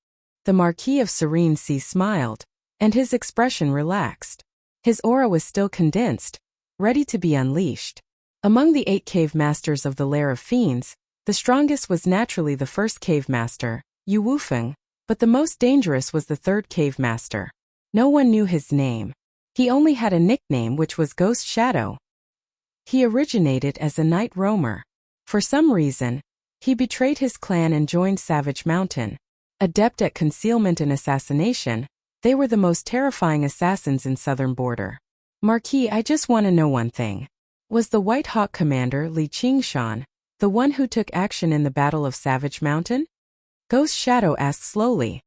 The Marquis of Serene Sea smiled, and his expression relaxed. His aura was still condensed, ready to be unleashed. Among the 8 cave masters of the Lair of Fiends, the strongest was naturally the first cave master, Yu Wufeng, but the most dangerous was the third cave master. No one knew his name. He only had a nickname, which was Ghost Shadow. He originated as a night roamer. For some reason, he betrayed his clan and joined Savage Mountain. Adept at concealment and assassination, they were the most terrifying assassins in Southern Border. Marquis, I just want to know one thing. Was the White Hawk commander Li Qingshan the one who took action in the Battle of Savage Mountain? Ghost Shadow asked slowly.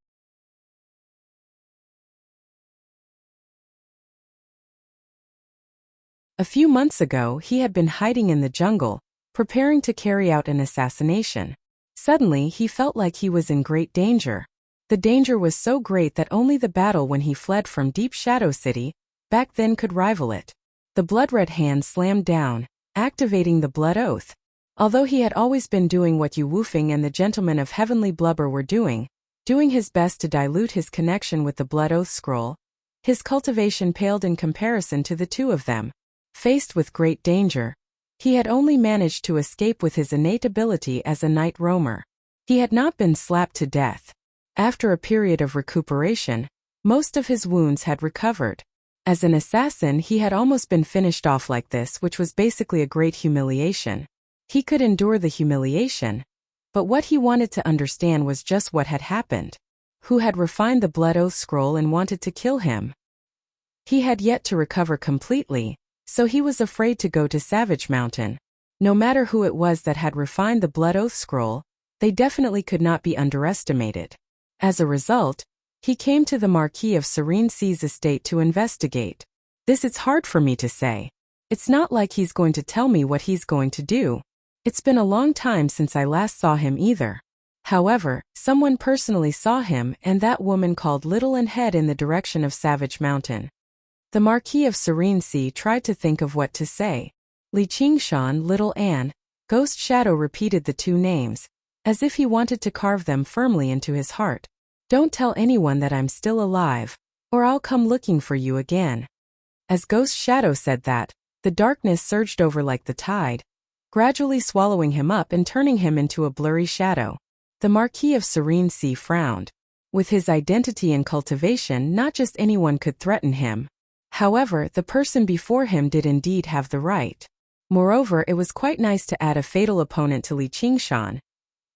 A few months ago, he had been hiding in the jungle, preparing to carry out an assassination. Suddenly, he felt like he was in great danger. The danger was so great that only the battle when he fled from Deep Shadow City, back then, could rival it. The blood-red hand slammed down, activating the blood oath. Although he had always been doing what Yu Wufeng and the Gentlemen of Heavenly Blubber were doing his best to dilute his connection with the blood oath scroll, his cultivation paled in comparison to the two of them. Faced with great danger, he had only managed to escape with his innate ability as a night roamer. He had not been slapped to death. After a period of recuperation, most of his wounds had recovered. As an assassin, he had almost been finished off like this, which was basically a great humiliation. He could endure the humiliation, but what he wanted to understand was just what had happened. Who had refined the blood oath scroll and wanted to kill him? He had yet to recover completely, so he was afraid to go to Savage Mountain. No matter who it was that had refined the blood oath scroll, they definitely could not be underestimated. As a result, he came to the Marquis of Serene Sea's estate to investigate. This it's hard for me to say. It's not like he's going to tell me what he's going to do. It's been a long time since I last saw him either. However, someone personally saw him, and that woman called Little and head in the direction of Savage Mountain. The Marquis of Serene Sea tried to think of what to say. Li Qingshan, Little Anne. Ghost Shadow repeated the two names, as if he wanted to carve them firmly into his heart. Don't tell anyone that I'm still alive, or I'll come looking for you again. As Ghost Shadow said that, the darkness surged over like the tide, gradually swallowing him up and turning him into a blurry shadow. The Marquis of Serene Sea frowned. With his identity and cultivation, not just anyone could threaten him. However, the person before him did indeed have the right. Moreover, it was quite nice to add a fatal opponent to Li Qingshan,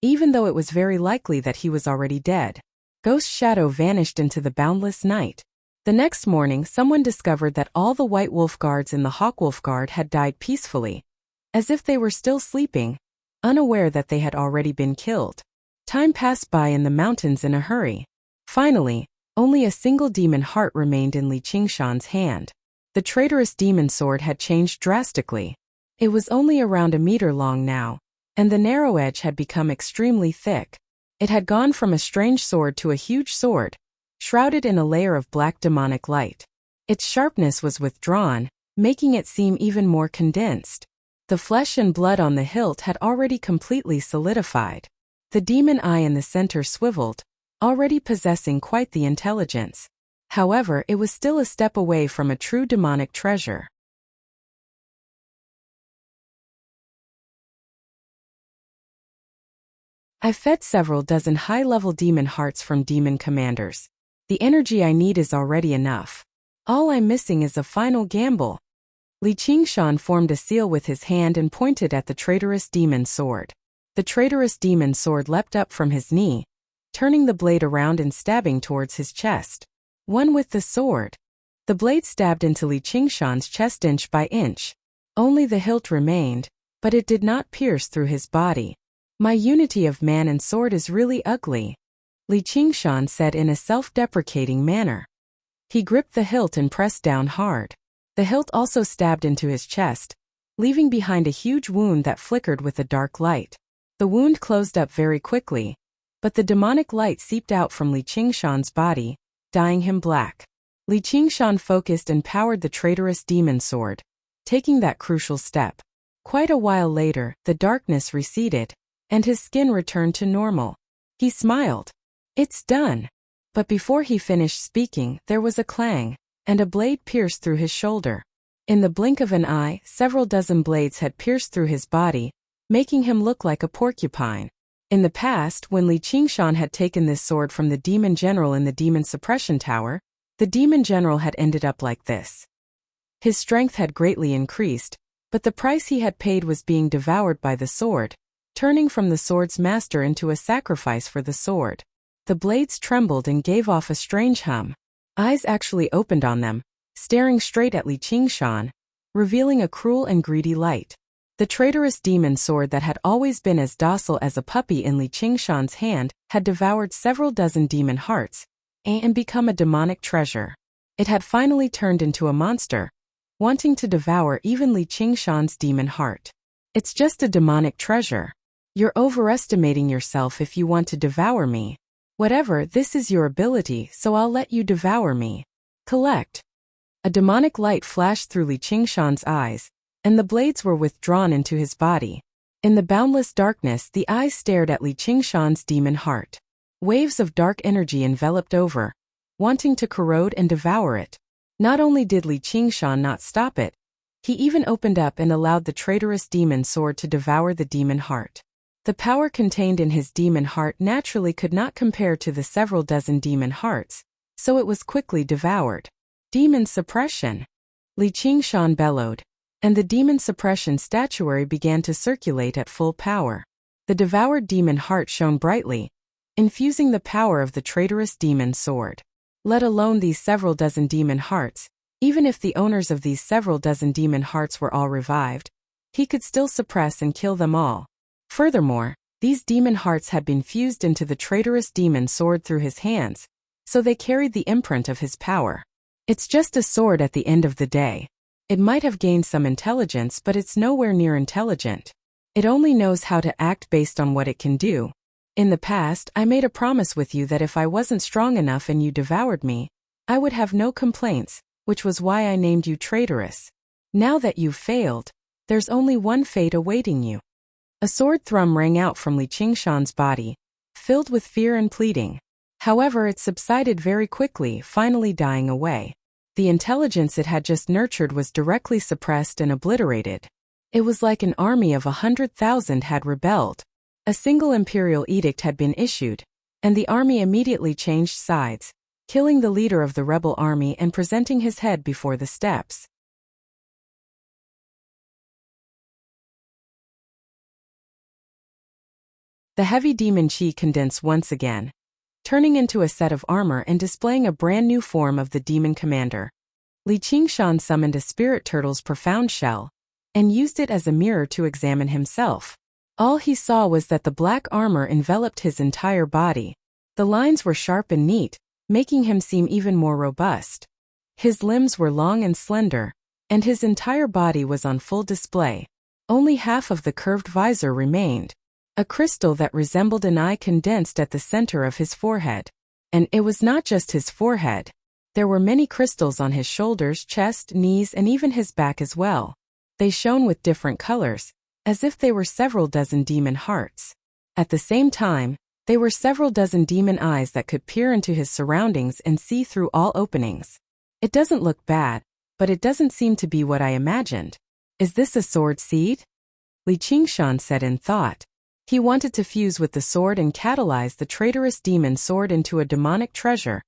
even though it was very likely that he was already dead. Ghost Shadow vanished into the boundless night. The next morning, someone discovered that all the White Wolf Guards in the Hawkwolf Guard had died peacefully, as if they were still sleeping, unaware that they had already been killed. Time passed by in the mountains in a hurry. Finally, only a single demon heart remained in Li Qingshan's hand. The traitorous demon sword had changed drastically. It was only around a meter long now, and the narrow edge had become extremely thick. It had gone from a strange sword to a huge sword, shrouded in a layer of black demonic light. Its sharpness was withdrawn, making it seem even more condensed. The flesh and blood on the hilt had already completely solidified. The demon eye in the center swiveled, already possessing quite the intelligence. However, it was still a step away from a true demonic treasure. I've fed several dozen high-level demon hearts from demon commanders. The energy I need is already enough. All I'm missing is a final gamble. Li Qingshan formed a seal with his hand and pointed at the traitorous demon sword. The traitorous demon sword leapt up from his knee, turning the blade around and stabbing towards his chest. One with the sword. The blade stabbed into Li Qingshan's chest inch by inch. Only the hilt remained, but it did not pierce through his body. My unity of man and sword is really ugly, Li Qingshan said in a self-deprecating manner. He gripped the hilt and pressed down hard. The hilt also stabbed into his chest, leaving behind a huge wound that flickered with a dark light. The wound closed up very quickly, but the demonic light seeped out from Li Qingshan's body, dyeing him black. Li Qingshan focused and powered the traitorous demon sword, taking that crucial step. Quite a while later, the darkness receded, and his skin returned to normal. He smiled. It's done. But before he finished speaking, there was a clang, and a blade pierced through his shoulder. In the blink of an eye, several dozen blades had pierced through his body, making him look like a porcupine. In the past, when Li Qingshan had taken this sword from the demon general in the demon suppression tower, the demon general had ended up like this. His strength had greatly increased, but the price he had paid was being devoured by the sword, turning from the sword's master into a sacrifice for the sword. The blades trembled and gave off a strange hum. Eyes actually opened on them, staring straight at Li Qingshan, revealing a cruel and greedy light. The traitorous demon sword that had always been as docile as a puppy in Li Qingshan's hand had devoured several dozen demon hearts, and become a demonic treasure. It had finally turned into a monster, wanting to devour even Li Qingshan's demon heart. It's just a demonic treasure. You're overestimating yourself if you want to devour me. Whatever, this is your ability, so I'll let you devour me. Collect. A demonic light flashed through Li Qingshan's eyes, and the blades were withdrawn into his body. In the boundless darkness, the eyes stared at Li Qingshan's demon heart. Waves of dark energy enveloped over, wanting to corrode and devour it. Not only did Li Qingshan not stop it, he even opened up and allowed the traitorous demon sword to devour the demon heart. The power contained in his demon heart naturally could not compare to the several dozen demon hearts, so it was quickly devoured. Demon suppression. Li Qingshan bellowed, and the demon suppression statuary began to circulate at full power. The devoured demon heart shone brightly, infusing the power of the traitorous demon sword. Let alone these several dozen demon hearts, even if the owners of these several dozen demon hearts were all revived, he could still suppress and kill them all. Furthermore, these demon hearts had been fused into the traitorous demon sword through his hands, so they carried the imprint of his power. It's just a sword at the end of the day. It might have gained some intelligence, but it's nowhere near intelligent. It only knows how to act based on what it can do. In the past, I made a promise with you that if I wasn't strong enough and you devoured me, I would have no complaints, which was why I named you traitorous. Now that you've failed, there's only one fate awaiting you." A sword thrum rang out from Li Qingshan's body, filled with fear and pleading. However, it subsided very quickly, finally dying away. The intelligence it had just nurtured was directly suppressed and obliterated. It was like an army of 100,000 had rebelled. A single imperial edict had been issued, and the army immediately changed sides, killing the leader of the rebel army and presenting his head before the steps. The heavy demon chi condensed once again, turning into a set of armor and displaying a brand new form of the demon commander. Li Qingshan summoned a spirit turtle's profound shell, and used it as a mirror to examine himself. All he saw was that the black armor enveloped his entire body. The lines were sharp and neat, making him seem even more robust. His limbs were long and slender, and his entire body was on full display. Only half of the curved visor remained. A crystal that resembled an eye condensed at the center of his forehead. And it was not just his forehead. There were many crystals on his shoulders, chest, knees, and even his back as well. They shone with different colors, as if they were several dozen demon hearts. At the same time, they were several dozen demon eyes that could peer into his surroundings and see through all openings. It doesn't look bad, but it doesn't seem to be what I imagined. Is this a sword seed? Li Qingshan said in thought. He wanted to fuse with the sword and catalyze the traitorous demon sword into a demonic treasure,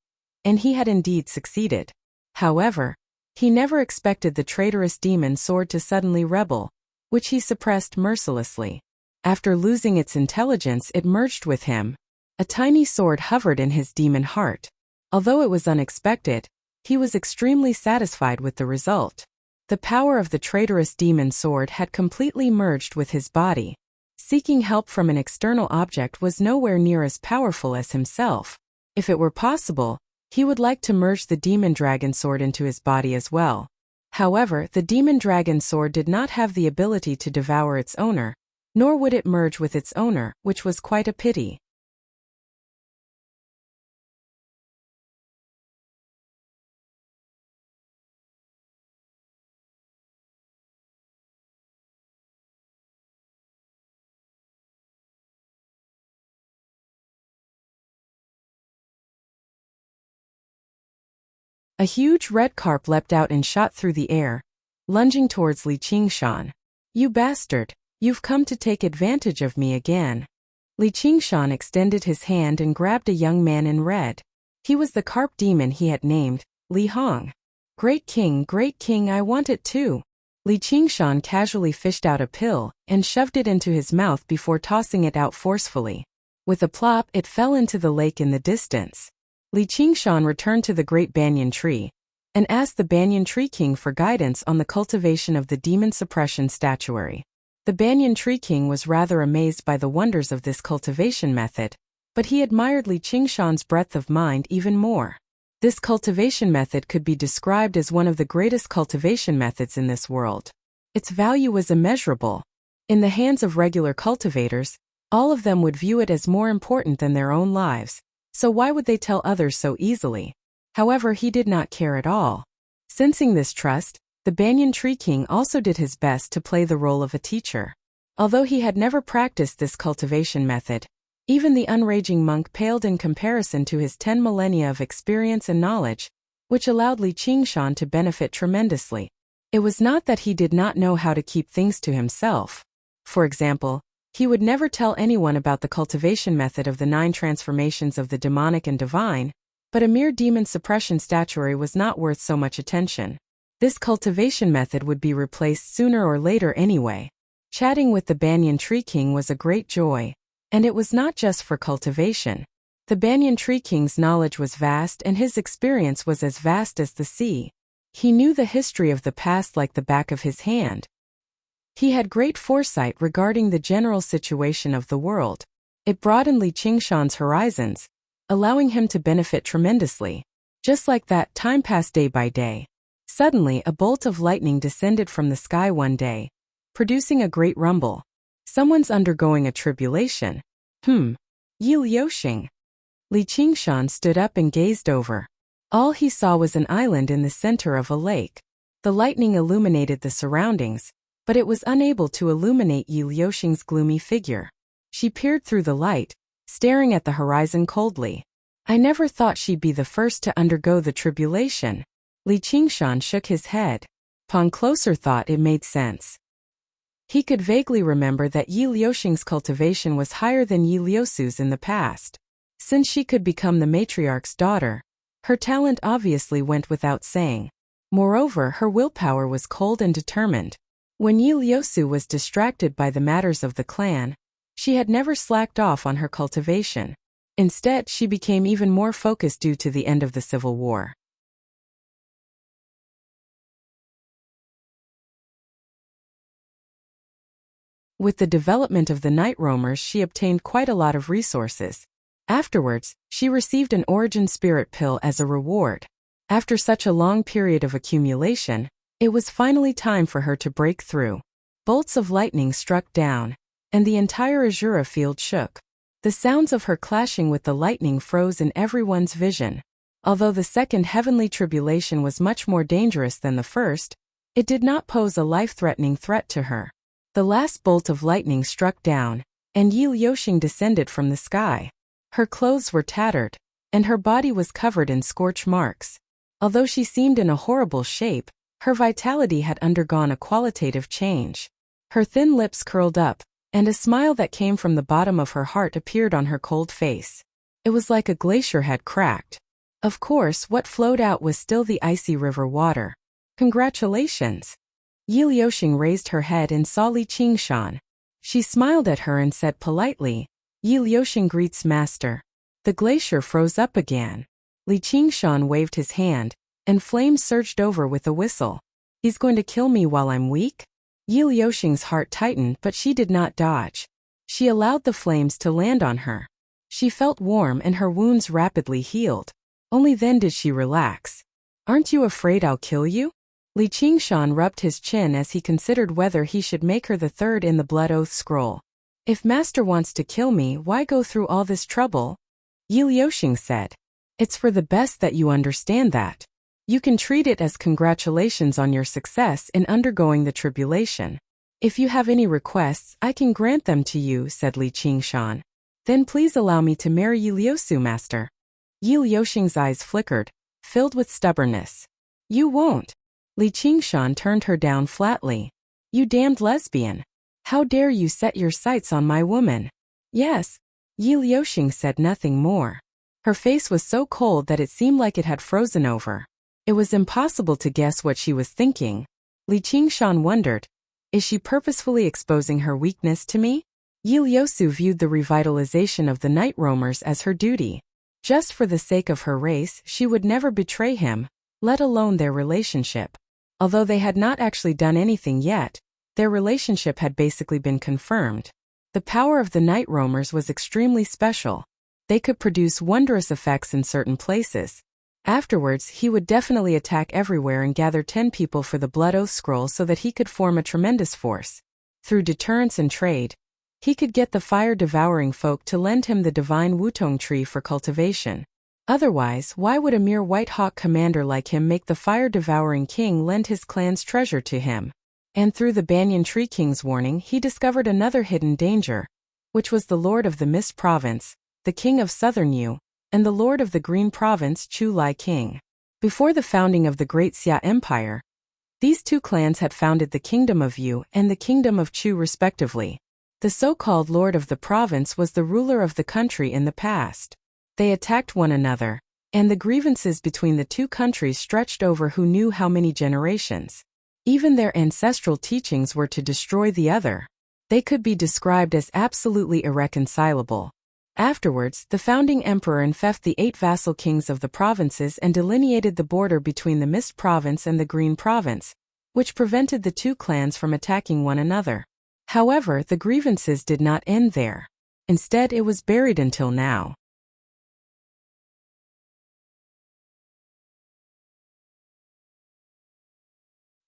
and he had indeed succeeded. However, he never expected the traitorous demon sword to suddenly rebel, which he suppressed mercilessly. After losing its intelligence, it merged with him. A tiny sword hovered in his demon heart. Although it was unexpected, he was extremely satisfied with the result. The power of the traitorous demon sword had completely merged with his body. Seeking help from an external object was nowhere near as powerful as himself. If it were possible, he would like to merge the demon dragon sword into his body as well. However, the demon dragon sword did not have the ability to devour its owner, nor would it merge with its owner, which was quite a pity. A huge red carp leapt out and shot through the air, lunging towards Li Qingshan. "You bastard! You've come to take advantage of me again." Li Qingshan extended his hand and grabbed a young man in red. He was the carp demon he had named, Li Hong. Great king, I want it too." Li Qingshan casually fished out a pill and shoved it into his mouth before tossing it out forcefully. With a plop, it fell into the lake in the distance. Li Qingshan returned to the great banyan tree and asked the banyan tree king for guidance on the cultivation of the demon suppression statuary. The banyan tree king was rather amazed by the wonders of this cultivation method, but he admired Li Qingshan's breadth of mind even more. This cultivation method could be described as one of the greatest cultivation methods in this world. Its value was immeasurable. In the hands of regular cultivators, all of them would view it as more important than their own lives. So why would they tell others so easily? However, he did not care at all. Sensing this trust, the banyan tree king also did his best to play the role of a teacher. Although he had never practiced this cultivation method, even the unraging monk paled in comparison to his 10 millennia of experience and knowledge, which allowed Li Qingshan to benefit tremendously. It was not that he did not know how to keep things to himself. For example, he would never tell anyone about the cultivation method of the 9 transformations of the demonic and divine, but a mere demon suppression statuary was not worth so much attention. This cultivation method would be replaced sooner or later anyway. Chatting with the banyan tree king was a great joy, and it was not just for cultivation. The banyan tree king's knowledge was vast and his experience was as vast as the sea. He knew the history of the past like the back of his hand. He had great foresight regarding the general situation of the world. It broadened Li Qingshan's horizons, allowing him to benefit tremendously. Just like that, time passed day by day. Suddenly, a bolt of lightning descended from the sky one day, producing a great rumble. Someone's undergoing a tribulation. Yi Liuxing. Li Qingshan stood up and gazed over. All he saw was an island in the center of a lake. The lightning illuminated the surroundings, but it was unable to illuminate Yi Liuxing's gloomy figure. She peered through the light, staring at the horizon coldly. I never thought she'd be the first to undergo the tribulation. Li Qingshan shook his head. Upon closer thought, it made sense. He could vaguely remember that Yi Liuxing's cultivation was higher than Yi Liusu's in the past. Since she could become the matriarch's daughter, her talent obviously went without saying. Moreover, her willpower was cold and determined. When Yi Liusu was distracted by the matters of the clan, she had never slacked off on her cultivation. Instead, she became even more focused due to the end of the civil war. With the development of the night roamers, she obtained quite a lot of resources. Afterwards, she received an origin spirit pill as a reward. After such a long period of accumulation, it was finally time for her to break through. Bolts of lightning struck down, and the entire Azura field shook. The sounds of her clashing with the lightning froze in everyone's vision. Although the second heavenly tribulation was much more dangerous than the first, it did not pose a life-threatening threat to her. The last bolt of lightning struck down, and Yi Liuxing descended from the sky. Her clothes were tattered, and her body was covered in scorch marks. Although she seemed in a horrible shape, her vitality had undergone a qualitative change. Her thin lips curled up, and a smile that came from the bottom of her heart appeared on her cold face. It was like a glacier had cracked. Of course, what flowed out was still the icy river water. Congratulations! Yi Liuxing raised her head and saw Li Qingshan. She smiled at her and said politely, "Yi Liuxing greets master." The glacier froze up again. Li Qingshan waved his hand, and flames surged over with a whistle. He's going to kill me while I'm weak? Yi Liuxing's heart tightened, but she did not dodge. She allowed the flames to land on her. She felt warm and her wounds rapidly healed. Only then did she relax. "Aren't you afraid I'll kill you?" Li Qingshan rubbed his chin as he considered whether he should make her the third in the blood oath scroll. "If master wants to kill me, why go through all this trouble?" Yi Liuxing said. "It's for the best that you understand that. You can treat it as congratulations on your success in undergoing the tribulation. If you have any requests, I can grant them to you," said Li Qingshan. "Then please allow me to marry Yi Liusu, master." Yi Liuxing's eyes flickered, filled with stubbornness. "You won't." Li Qingshan turned her down flatly. "You damned lesbian. How dare you set your sights on my woman?" "Yes." Yi Liuxing said nothing more. Her face was so cold that it seemed like it had frozen over. It was impossible to guess what she was thinking. Li Qingshan wondered, is she purposefully exposing her weakness to me? Yi Liusu viewed the revitalization of the night roamers as her duty. Just for the sake of her race, she would never betray him, let alone their relationship. Although they had not actually done anything yet, their relationship had basically been confirmed. The power of the night roamers was extremely special. They could produce wondrous effects in certain places. Afterwards, he would definitely attack everywhere and gather 10 people for the Blood Oath Scroll so that he could form a tremendous force. Through deterrence and trade, he could get the fire-devouring folk to lend him the divine Wutong tree for cultivation. Otherwise, why would a mere White Hawk commander like him make the fire-devouring king lend his clan's treasure to him? And through the Banyan Tree King's warning, he discovered another hidden danger, which was the Lord of the Mist Province, the King of Southern Yu, and the Lord of the Green Province, Chu Lai King. Before the founding of the Great Xia Empire, these two clans had founded the Kingdom of Yu and the Kingdom of Chu respectively. The so-called Lord of the Province was the ruler of the country in the past. They attacked one another, and the grievances between the two countries stretched over who knew how many generations. Even their ancestral teachings were to destroy the other. They could be described as absolutely irreconcilable. Afterwards, the founding emperor enfeoffed the 8 vassal kings of the provinces and delineated the border between the Mist Province and the Green Province, which prevented the two clans from attacking one another. However, the grievances did not end there. Instead, it was buried until now.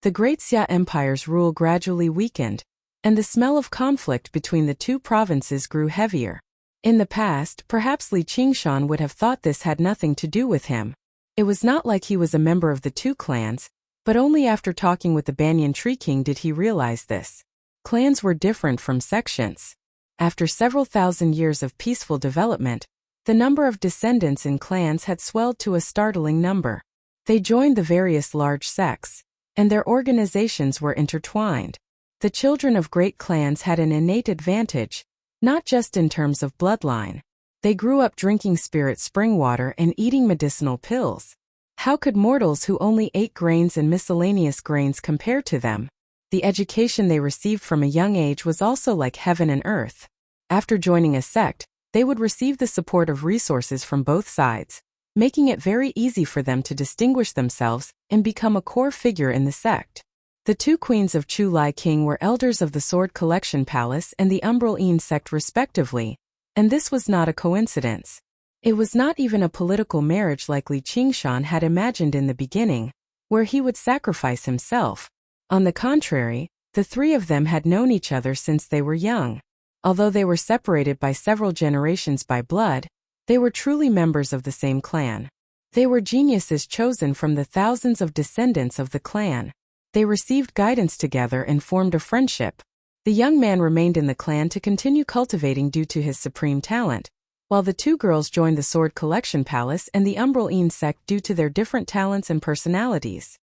The Great Xia Empire's rule gradually weakened. and the smell of conflict between the two provinces grew heavier. In the past, perhaps Li Qingshan would have thought this had nothing to do with him. It was not like he was a member of the two clans, but only after talking with the Banyan Tree King did he realize this. Clans were different from sections. After several thousand years of peaceful development, the number of descendants in clans had swelled to a startling number. They joined the various large sects, and their organizations were intertwined. The children of great clans had an innate advantage, not just in terms of bloodline. They grew up drinking spirit spring water and eating medicinal pills. How could mortals who only ate grains and miscellaneous grains compare to them? The education they received from a young age was also like heaven and earth. After joining a sect, they would receive the support of resources from both sides, making it very easy for them to distinguish themselves and become a core figure in the sect. The two queens of Chu Lai King were elders of the Sword Collection Palace and the Umbral Een sect respectively, and this was not a coincidence. It was not even a political marriage like Li Qingshan had imagined in the beginning, where he would sacrifice himself. On the contrary, the three of them had known each other since they were young. Although they were separated by several generations by blood, they were truly members of the same clan. They were geniuses chosen from the thousands of descendants of the clan. They received guidance together and formed a friendship. The young man remained in the clan to continue cultivating due to his supreme talent, while the two girls joined the Sword Collection Palace and the Umbral Een sect due to their different talents and personalities.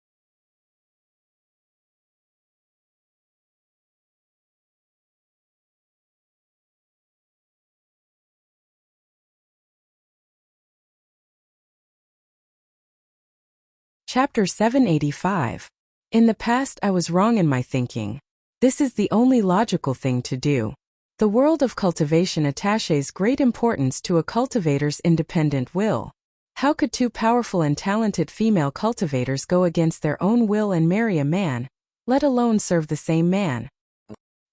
Chapter 785. In the past I was wrong in my thinking. This is the only logical thing to do. The world of cultivation attaches great importance to a cultivator's independent will. How could two powerful and talented female cultivators go against their own will and marry a man, let alone serve the same man?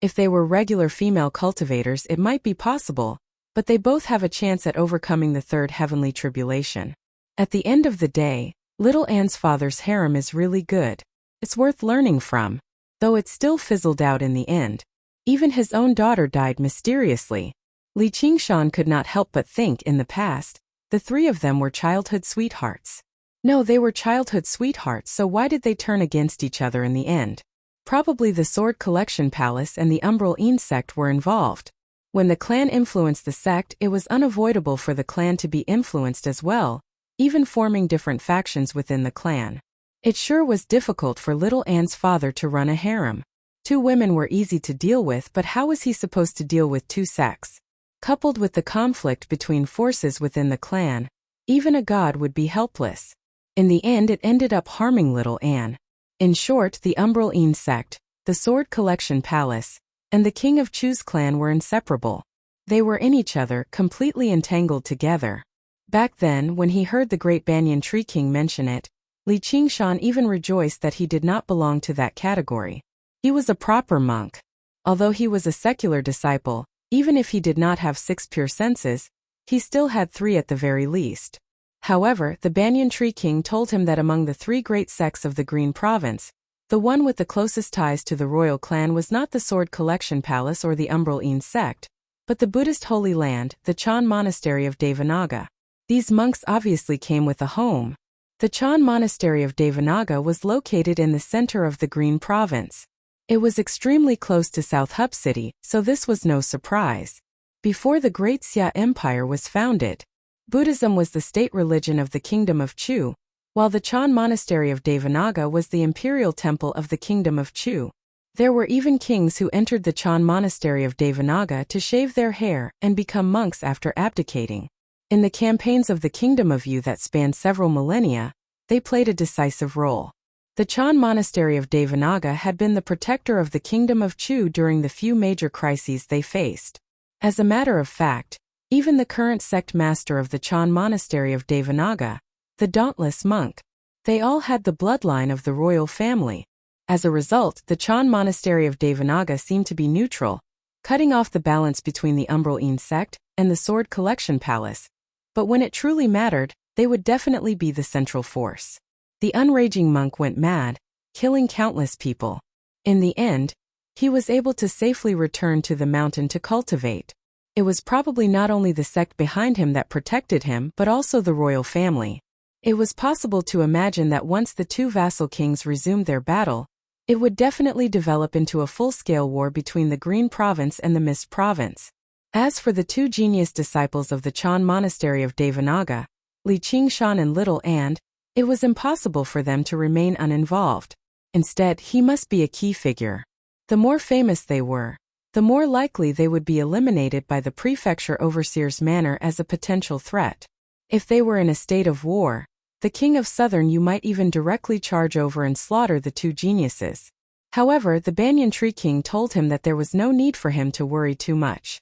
If they were regular female cultivators it might be possible, but they both have a chance at overcoming the third heavenly tribulation. At the end of the day, Little Anne's father's harem is really good. It's worth learning from, though it still fizzled out in the end. Even his own daughter died mysteriously. Li Qingshan could not help but think in the past, the three of them were childhood sweethearts. No, they were childhood sweethearts, so why did they turn against each other in the end? Probably the Sword Collection Palace and the Umbral Een sect were involved. When the clan influenced the sect, it was unavoidable for the clan to be influenced as well, even forming different factions within the clan. It sure was difficult for Little Anne's father to run a harem. Two women were easy to deal with, but how was he supposed to deal with two sects? Coupled with the conflict between forces within the clan, even a god would be helpless. In the end it ended up harming Little Anne. In short, the Umbral Een sect, the Sword Collection Palace, and the King of Chu's clan were inseparable. They were in each other, completely entangled together. Back then, when he heard the great Banyan Tree King mention it, Li Qingshan even rejoiced that he did not belong to that category. He was a proper monk. Although he was a secular disciple, even if he did not have 6 pure senses, he still had 3 at the very least. However, the Banyan Tree King told him that among the 3 great sects of the Green Province, the one with the closest ties to the royal clan was not the Sword Collection Palace or the Umbral Een sect, but the Buddhist Holy Land, the Chan Monastery of Devanaga. These monks obviously came with a home. The Chan Monastery of Devanaga was located in the center of the Green Province. It was extremely close to South Hup City, so this was no surprise. Before the Great Xia Empire was founded, Buddhism was the state religion of the Kingdom of Chu, while the Chan Monastery of Devanaga was the imperial temple of the Kingdom of Chu. There were even kings who entered the Chan Monastery of Devanaga to shave their hair and become monks after abdicating. In the campaigns of the Kingdom of Yu that spanned several millennia, they played a decisive role. The Chan Monastery of Devanaga had been the protector of the Kingdom of Chu during the few major crises they faced. As a matter of fact, even the current sect master of the Chan Monastery of Devanaga, the Dauntless Monk, they all had the bloodline of the royal family. As a result, the Chan Monastery of Devanaga seemed to be neutral, cutting off the balance between the Umbral Een sect and the Sword Collection Palace. But when it truly mattered, they would definitely be the central force. The unraging monk went mad, killing countless people. In the end, He was able to safely return to the mountain to cultivate. It was probably not only the sect behind him that protected him but also the royal family. It was possible to imagine that once the two vassal kings resumed their battle, it would definitely develop into a full-scale war between the Green Province and the Mist Province. As for the two genius disciples of the Chan Monastery of Devanaga, Li Qingshan and Little And, it was impossible for them to remain uninvolved. Instead, he must be a key figure. The more famous they were, the more likely they would be eliminated by the prefecture overseer's manor as a potential threat. If they were in a state of war, the king of Southern Yu might even directly charge over and slaughter the two geniuses. However, the Banyan Tree King told him that there was no need for him to worry too much.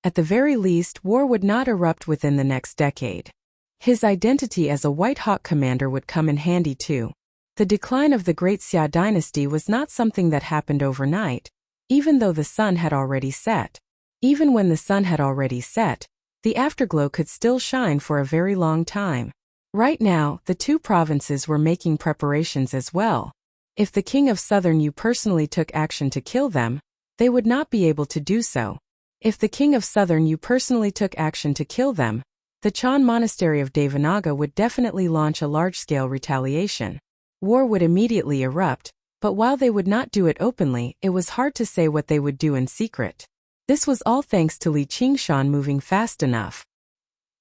At the very least, war would not erupt within the next decade. His identity as a White Hawk commander would come in handy too. The decline of the Great Xia dynasty was not something that happened overnight, even though the sun had already set. Even when the sun had already set, the afterglow could still shine for a very long time. Right now, the two provinces were making preparations as well. If the king of Southern Yu personally took action to kill them, they would not be able to do so. If the king of Southern Yu personally took action to kill them, the Chan Monastery of Devanaga would definitely launch a large-scale retaliation. War would immediately erupt, but while they would not do it openly, it was hard to say what they would do in secret. This was all thanks to Li Qingshan moving fast enough.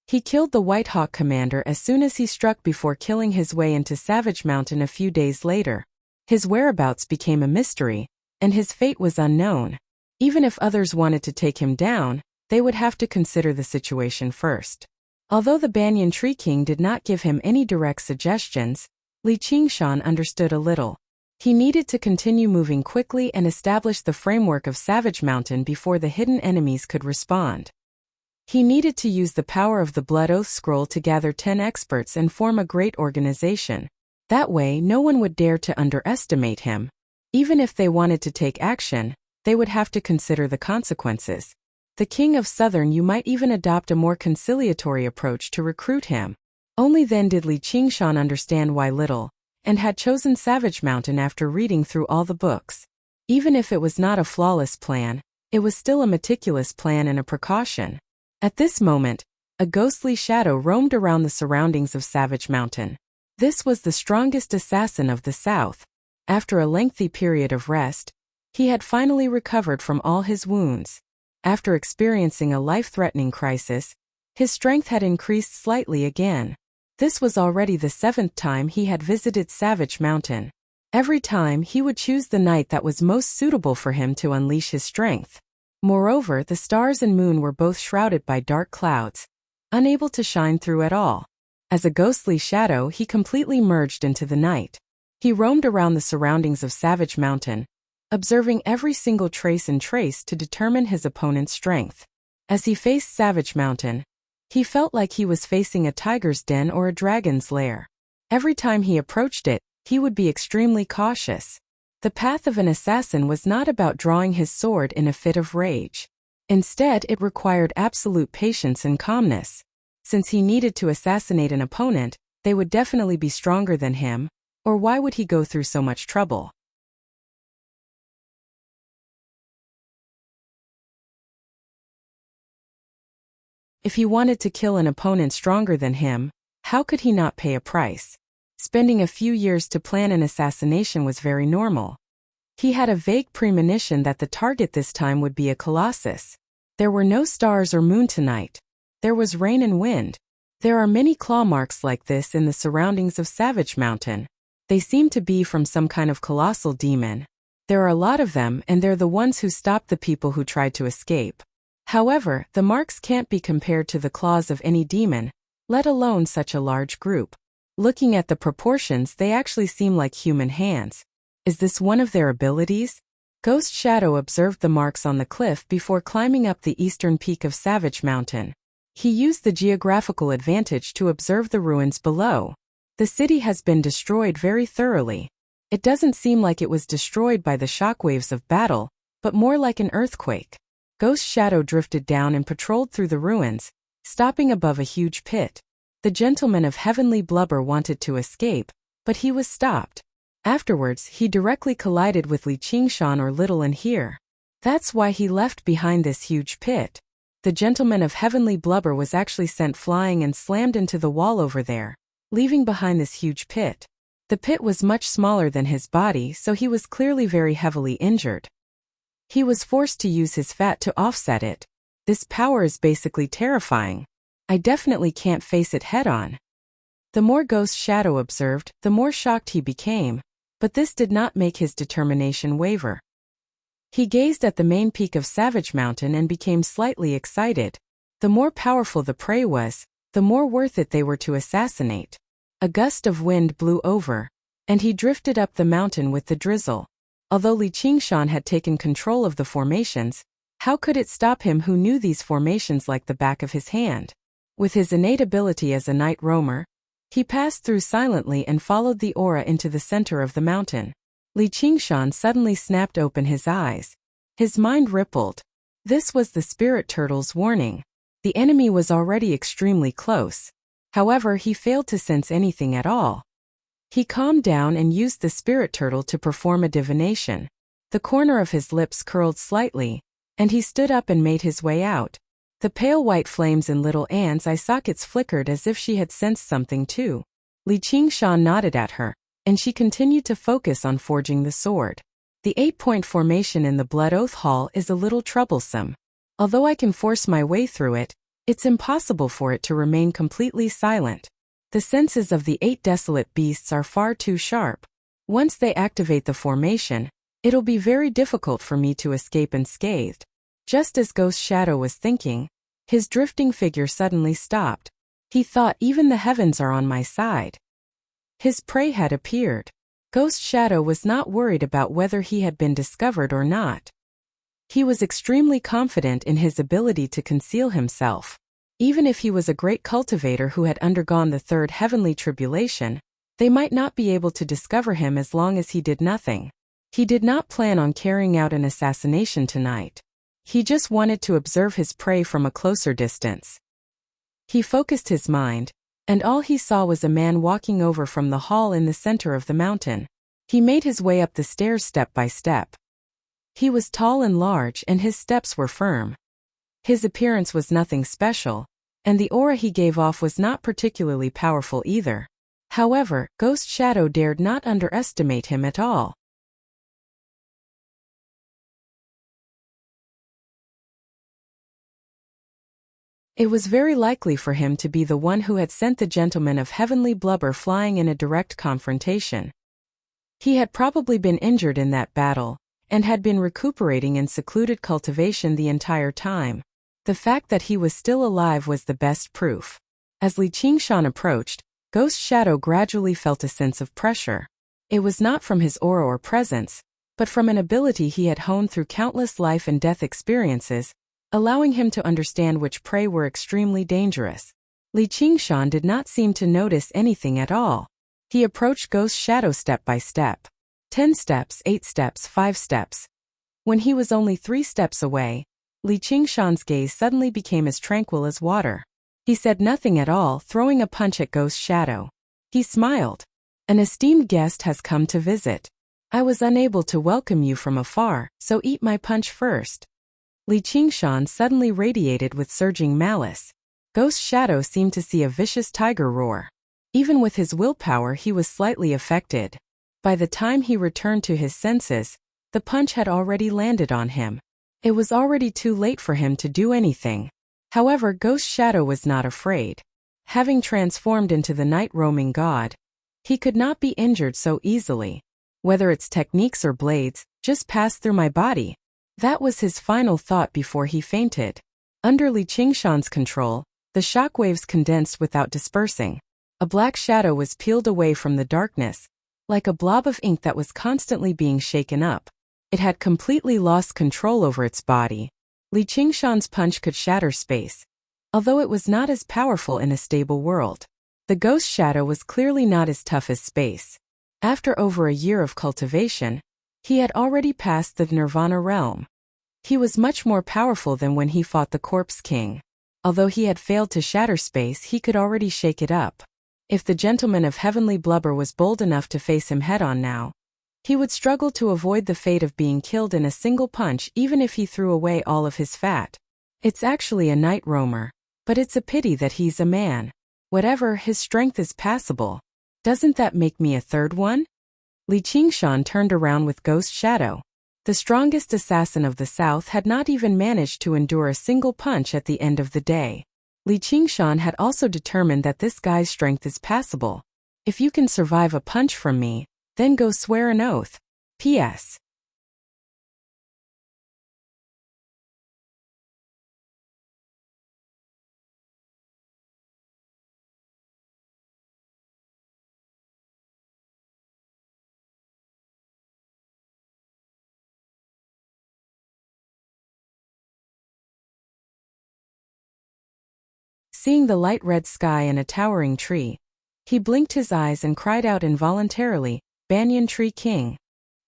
He killed the White Hawk commander as soon as he struck before killing his way into Savage Mountain a few days later. His whereabouts became a mystery, and his fate was unknown. Even if others wanted to take him down, they would have to consider the situation first. Although the Banyan Tree King did not give him any direct suggestions, Li Qingshan understood a little. He needed to continue moving quickly and establish the framework of Savage Mountain before the hidden enemies could respond. He needed to use the power of the Blood Oath Scroll to gather 10 experts and form a great organization. That way, no one would dare to underestimate him. Even if they wanted to take action, they would have to consider the consequences. The king of Southern Yu might even adopt a more conciliatory approach to recruit him. Only then did Li Qingshan understand why Little And had chosen Savage Mountain after reading through all the books. Even if it was not a flawless plan, it was still a meticulous plan and a precaution. At this moment, a ghostly shadow roamed around the surroundings of Savage Mountain. This was the strongest assassin of the South. After a lengthy period of rest, he had finally recovered from all his wounds. After experiencing a life-threatening crisis, his strength had increased slightly again. This was already the 7th time he had visited Savage Mountain. Every time he would choose the night that was most suitable for him to unleash his strength. Moreover, the stars and moon were both shrouded by dark clouds, unable to shine through at all. As a ghostly shadow, he completely merged into the night. He roamed around the surroundings of Savage Mountain, observing every single trace to determine his opponent's strength. As he faced Savage Mountain, he felt like he was facing a tiger's den or a dragon's lair. Every time he approached it, he would be extremely cautious. The path of an assassin was not about drawing his sword in a fit of rage. Instead, it required absolute patience and calmness. Since he needed to assassinate an opponent, they would definitely be stronger than him, or why would he go through so much trouble? If he wanted to kill an opponent stronger than him, how could he not pay a price? Spending a few years to plan an assassination was very normal. He had a vague premonition that the target this time would be a colossus. There were no stars or moon tonight. There was rain and wind. There are many claw marks like this in the surroundings of Savage Mountain. They seem to be from some kind of colossal demon. There are a lot of them, and they're the ones who stopped the people who tried to escape. However, the marks can't be compared to the claws of any demon, let alone such a large group. Looking at the proportions, they actually seem like human hands. Is this one of their abilities? Ghost Shadow observed the marks on the cliff before climbing up the eastern peak of Savage Mountain. He used the geographical advantage to observe the ruins below. The city has been destroyed very thoroughly. It doesn't seem like it was destroyed by the shockwaves of battle, but more like an earthquake. Ghost Shadow drifted down and patrolled through the ruins, stopping above a huge pit. The gentleman of heavenly blubber wanted to escape, but he was stopped. Afterwards, he directly collided with Li Qingshan or Little and here. That's why he left behind this huge pit. The gentleman of heavenly blubber was actually sent flying and slammed into the wall over there, leaving behind this huge pit. The pit was much smaller than his body, so he was clearly very heavily injured. He was forced to use his fat to offset it. This power is basically terrifying. I definitely can't face it head-on. The more Ghost Shadow observed, the more shocked he became, but this did not make his determination waver. He gazed at the main peak of Savage Mountain and became slightly excited. The more powerful the prey was, the more worth it they were to assassinate. A gust of wind blew over, and he drifted up the mountain with the drizzle. Although Li Qingshan had taken control of the formations, how could it stop him who knew these formations like the back of his hand? With his innate ability as a night roamer, he passed through silently and followed the aura into the center of the mountain. Li Qingshan suddenly snapped open his eyes. His mind rippled. This was the spirit turtle's warning. The enemy was already extremely close. However, he failed to sense anything at all. He calmed down and used the spirit turtle to perform a divination. The corner of his lips curled slightly, and he stood up and made his way out. The pale white flames in Little Anne's eye sockets flickered as if she had sensed something too. Li Qingshan nodded at her, and she continued to focus on forging the sword. The 8-point formation in the Blood Oath Hall is a little troublesome. Although I can force my way through it, it's impossible for it to remain completely silent. The senses of the 8 desolate beasts are far too sharp. Once they activate the formation, it'll be very difficult for me to escape unscathed. Just as Ghost Shadow was thinking, his drifting figure suddenly stopped. He thought, even the heavens are on my side. His prey had appeared. Ghost Shadow was not worried about whether he had been discovered or not. He was extremely confident in his ability to conceal himself. Even if he was a great cultivator who had undergone the 3rd heavenly tribulation, they might not be able to discover him as long as he did nothing. He did not plan on carrying out an assassination tonight. He just wanted to observe his prey from a closer distance. He focused his mind, and all he saw was a man walking over from the hall in the center of the mountain. He made his way up the stairs step by step. He was tall and large, and his steps were firm. His appearance was nothing special, and the aura he gave off was not particularly powerful either. However, Ghost Shadow dared not underestimate him at all. It was very likely for him to be the one who had sent the gentleman of heavenly blubber flying in a direct confrontation. He had probably been injured in that battle, and had been recuperating in secluded cultivation the entire time. The fact that he was still alive was the best proof. As Li Qingshan approached, Ghost Shadow gradually felt a sense of pressure. It was not from his aura or presence, but from an ability he had honed through countless life and death experiences, allowing him to understand which prey were extremely dangerous. Li Qingshan did not seem to notice anything at all. He approached Ghost Shadow step by step. 10 steps, 8 steps, 5 steps. When he was only 3 steps away, Li Qingshan's gaze suddenly became as tranquil as water. He said nothing at all, throwing a punch at Ghost Shadow. He smiled. An esteemed guest has come to visit. I was unable to welcome you from afar, so eat my punch first. Li Qingshan suddenly radiated with surging malice. Ghost Shadow seemed to see a vicious tiger roar. Even with his willpower, he was slightly affected. By the time he returned to his senses, the punch had already landed on him. It was already too late for him to do anything. However, Ghost Shadow was not afraid. Having transformed into the night roaming god, he could not be injured so easily. Whether it's techniques or blades, just pass through my body. That was his final thought before he fainted. Under Li Qingshan's control, the shockwaves condensed without dispersing. A black shadow was peeled away from the darkness, like a blob of ink that was constantly being shaken up. It had completely lost control over its body. Li Qingshan's punch could shatter space, although it was not as powerful in a stable world. The ghost shadow was clearly not as tough as space. After over a year of cultivation, he had already passed the Nirvana realm. He was much more powerful than when he fought the Corpse King. Although he had failed to shatter space, he could already shake it up. If the gentleman of heavenly blubber was bold enough to face him head-on now, he would struggle to avoid the fate of being killed in a single punch even if he threw away all of his fat. It's actually a night roamer, but it's a pity that he's a man. Whatever, his strength is passable. Doesn't that make me a third one? Li Qingshan turned around with Ghost Shadow. The strongest assassin of the south had not even managed to endure a single punch at the end of the day. Li Qingshan had also determined that this guy's strength is passable. If you can survive a punch from me, then go swear an oath. P.S. Seeing the light red sky and a towering tree, he blinked his eyes and cried out involuntarily, "Banyan Tree King."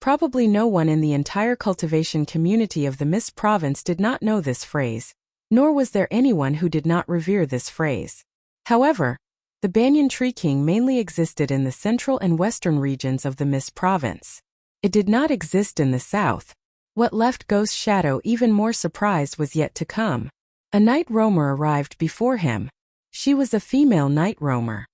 Probably no one in the entire cultivation community of the Mist Province did not know this phrase, nor was there anyone who did not revere this phrase. However, the Banyan Tree King mainly existed in the central and western regions of the Mist Province. It did not exist in the south. What left Ghost Shadow even more surprised was yet to come. A night roamer arrived before him. She was a female night roamer.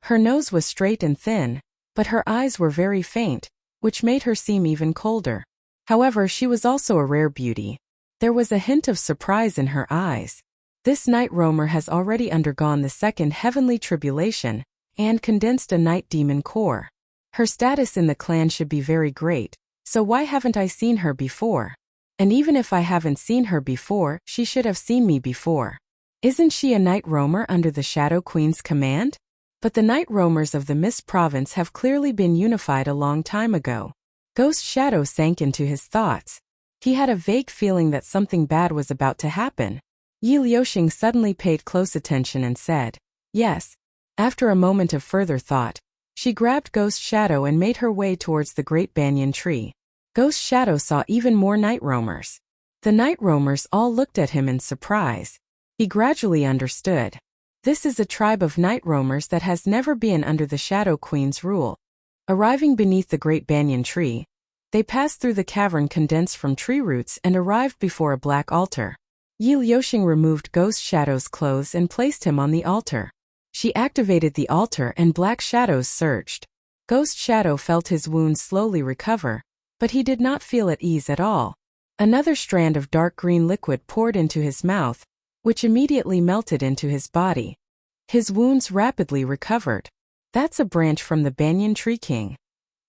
Her nose was straight and thin, but her eyes were very faint, which made her seem even colder. However, she was also a rare beauty. There was a hint of surprise in her eyes. This night roamer has already undergone the second heavenly tribulation and condensed a night demon core. Her status in the clan should be very great, so why haven't I seen her before? And even if I haven't seen her before, she should have seen me before. Isn't she a night roamer under the Shadow Queen's command? But the night roamers of the Mist Province have clearly been unified a long time ago. Ghost Shadow sank into his thoughts. He had a vague feeling that something bad was about to happen. Yi Liuxing suddenly paid close attention and said, "Yes." After a moment of further thought, she grabbed Ghost Shadow and made her way towards the great banyan tree. Ghost Shadow saw even more night roamers. The night roamers all looked at him in surprise. He gradually understood. This is a tribe of night roamers that has never been under the Shadow Queen's rule. Arriving beneath the great banyan tree, they passed through the cavern condensed from tree roots and arrived before a black altar. Yi Liuxing removed Ghost Shadow's clothes and placed him on the altar. She activated the altar and black shadows surged. Ghost Shadow felt his wounds slowly recover, but he did not feel at ease at all. Another strand of dark green liquid poured into his mouth, which immediately melted into his body. His wounds rapidly recovered. That's a branch from the Banyan Tree King,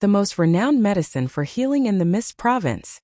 the most renowned medicine for healing in the Mist Province.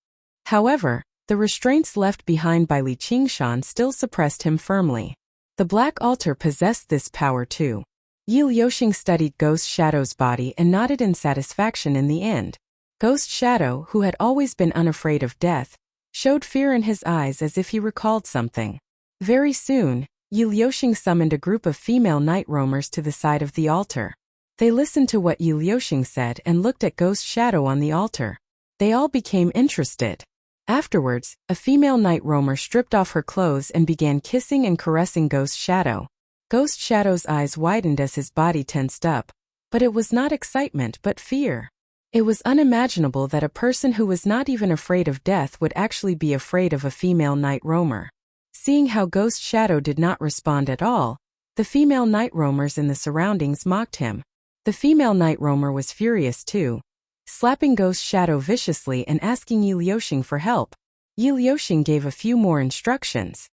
However, the restraints left behind by Li Qingshan still suppressed him firmly. The black altar possessed this power too. Yi Liuxing studied Ghost Shadow's body and nodded in satisfaction in the end. Ghost Shadow, who had always been unafraid of death, showed fear in his eyes as if he recalled something. Very soon, Yi Liuxing summoned a group of female night roamers to the side of the altar. They listened to what Yi Liuxing said and looked at Ghost Shadow on the altar. They all became interested. Afterwards, a female night roamer stripped off her clothes and began kissing and caressing Ghost Shadow. Ghost Shadow's eyes widened as his body tensed up, but it was not excitement but fear. It was unimaginable that a person who was not even afraid of death would actually be afraid of a female night roamer. Seeing how Ghost Shadow did not respond at all, the female night roamers in the surroundings mocked him. The female night roamer was furious too, slapping Ghost Shadow viciously and asking Yi Liuxing for help. Yi Liuxing gave a few more instructions.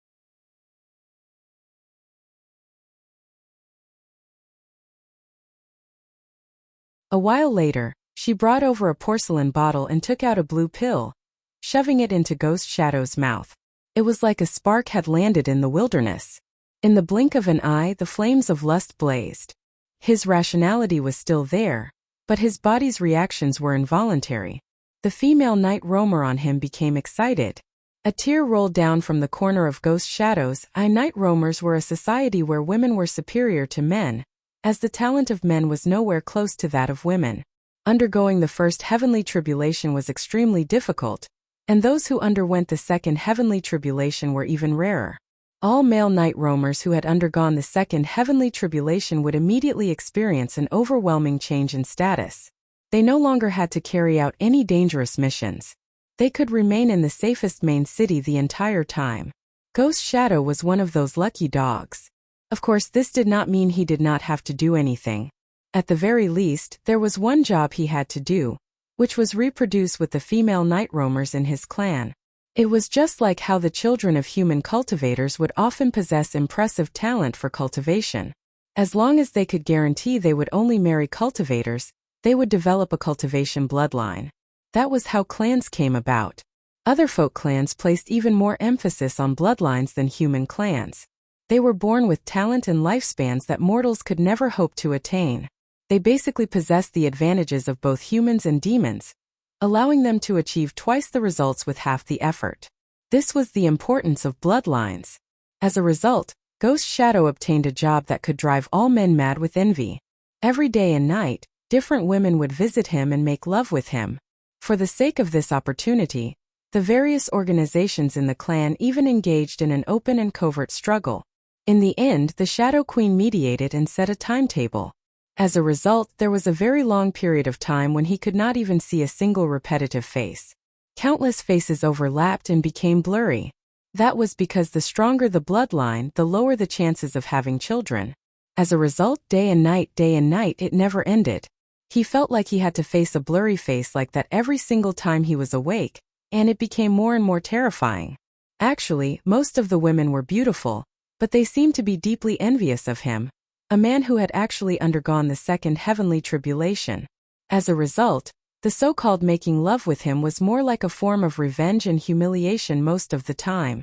A while later, she brought over a porcelain bottle and took out a blue pill, shoving it into Ghost Shadow's mouth. It was like a spark had landed in the wilderness. In the blink of an eye, the flames of lust blazed. His rationality was still there, but his body's reactions were involuntary. The female night roamer on him became excited. A tear rolled down from the corner of Ghost Shadow's eye. Night roamers were a society where women were superior to men, as the talent of men was nowhere close to that of women. Undergoing the first heavenly tribulation was extremely difficult, and those who underwent the second heavenly tribulation were even rarer. All male night roamers who had undergone the second heavenly tribulation would immediately experience an overwhelming change in status. They no longer had to carry out any dangerous missions. They could remain in the safest main city the entire time. Ghost Shadow was one of those lucky dogs. Of course, this did not mean he did not have to do anything. At the very least, there was one job he had to do, which was reproduce with the female night roamers in his clan. It was just like how the children of human cultivators would often possess impressive talent for cultivation. As long as they could guarantee they would only marry cultivators, they would develop a cultivation bloodline. That was how clans came about. Other folk clans placed even more emphasis on bloodlines than human clans. They were born with talent and lifespans that mortals could never hope to attain. They basically possessed the advantages of both humans and demons, allowing them to achieve twice the results with half the effort. This was the importance of bloodlines. As a result, Ghost Shadow obtained a job that could drive all men mad with envy. Every day and night, different women would visit him and make love with him. For the sake of this opportunity, the various organizations in the clan even engaged in an open and covert struggle. In the end, the Shadow Queen mediated and set a timetable. As a result, there was a very long period of time when he could not even see a single repetitive face. Countless faces overlapped and became blurry. That was because the stronger the bloodline, the lower the chances of having children. As a result, day and night, it never ended. He felt like he had to face a blurry face like that every single time he was awake, and it became more and more terrifying. Actually, most of the women were beautiful, but they seemed to be deeply envious of him, a man who had actually undergone the second heavenly tribulation. As a result, the so-called making love with him was more like a form of revenge and humiliation most of the time.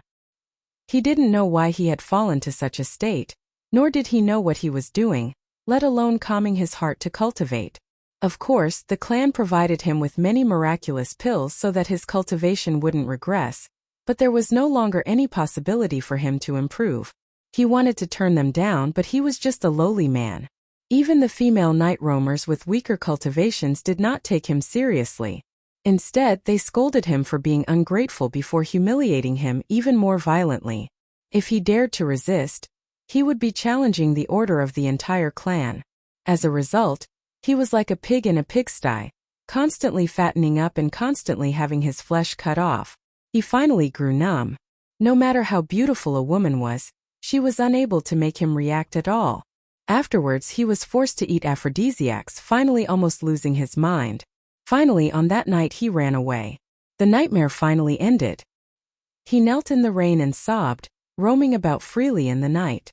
He didn't know why he had fallen to such a state, nor did he know what he was doing, let alone calming his heart to cultivate. Of course, the clan provided him with many miraculous pills so that his cultivation wouldn't regress, but there was no longer any possibility for him to improve. He wanted to turn them down, but he was just a lowly man. Even the female night roamers with weaker cultivations did not take him seriously. Instead, they scolded him for being ungrateful before humiliating him even more violently. If he dared to resist, he would be challenging the order of the entire clan. As a result, he was like a pig in a pigsty, constantly fattening up and constantly having his flesh cut off. He finally grew numb. No matter how beautiful a woman was, she was unable to make him react at all. Afterwards, he was forced to eat aphrodisiacs, finally almost losing his mind. Finally, on that night he ran away. The nightmare finally ended. He knelt in the rain and sobbed, roaming about freely in the night.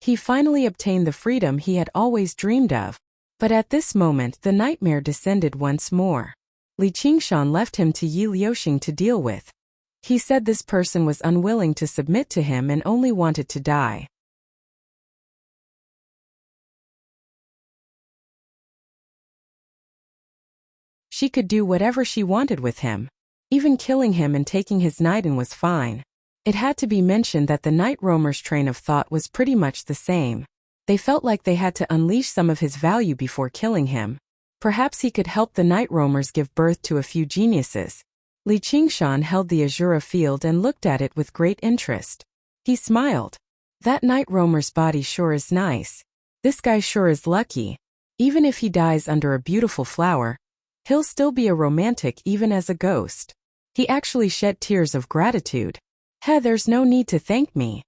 He finally obtained the freedom he had always dreamed of. But at this moment the nightmare descended once more. Li Qingshan left him to Yi Liuxing to deal with. He said this person was unwilling to submit to him and only wanted to die. She could do whatever she wanted with him. Even killing him and taking his Nighten was fine. It had to be mentioned that the night roamer's train of thought was pretty much the same. They felt like they had to unleash some of his value before killing him. Perhaps he could help the night roamers give birth to a few geniuses. Li Qingshan held the Azura field and looked at it with great interest. He smiled. That night roamer's body sure is nice. This guy sure is lucky. Even if he dies under a beautiful flower, he'll still be a romantic even as a ghost. He actually shed tears of gratitude. There's no need to thank me.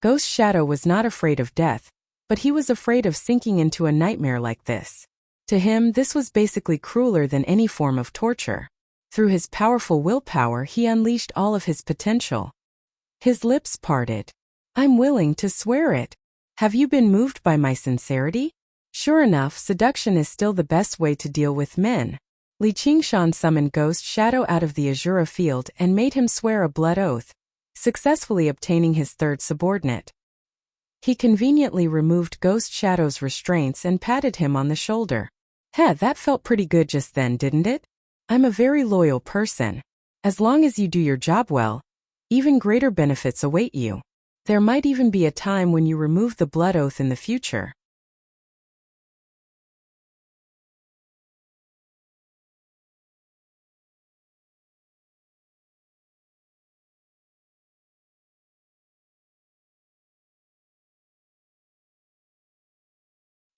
Ghost Shadow was not afraid of death, but he was afraid of sinking into a nightmare like this. To him, this was basically crueler than any form of torture. Through his powerful willpower, he unleashed all of his potential. His lips parted. I'm willing to swear it. Have you been moved by my sincerity? Sure enough, seduction is still the best way to deal with men. Li Qingshan summoned Ghost Shadow out of the Azura field and made him swear a blood oath, successfully obtaining his third subordinate. He conveniently removed Ghost Shadow's restraints and patted him on the shoulder. That felt pretty good just then, didn't it? I'm a very loyal person. As long as you do your job well, even greater benefits await you. There might even be a time when you remove the blood oath in the future.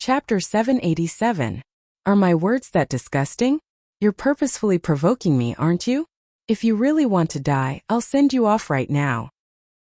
Chapter 787. Are my words that disgusting? You're purposefully provoking me, aren't you? If you really want to die, I'll send you off right now.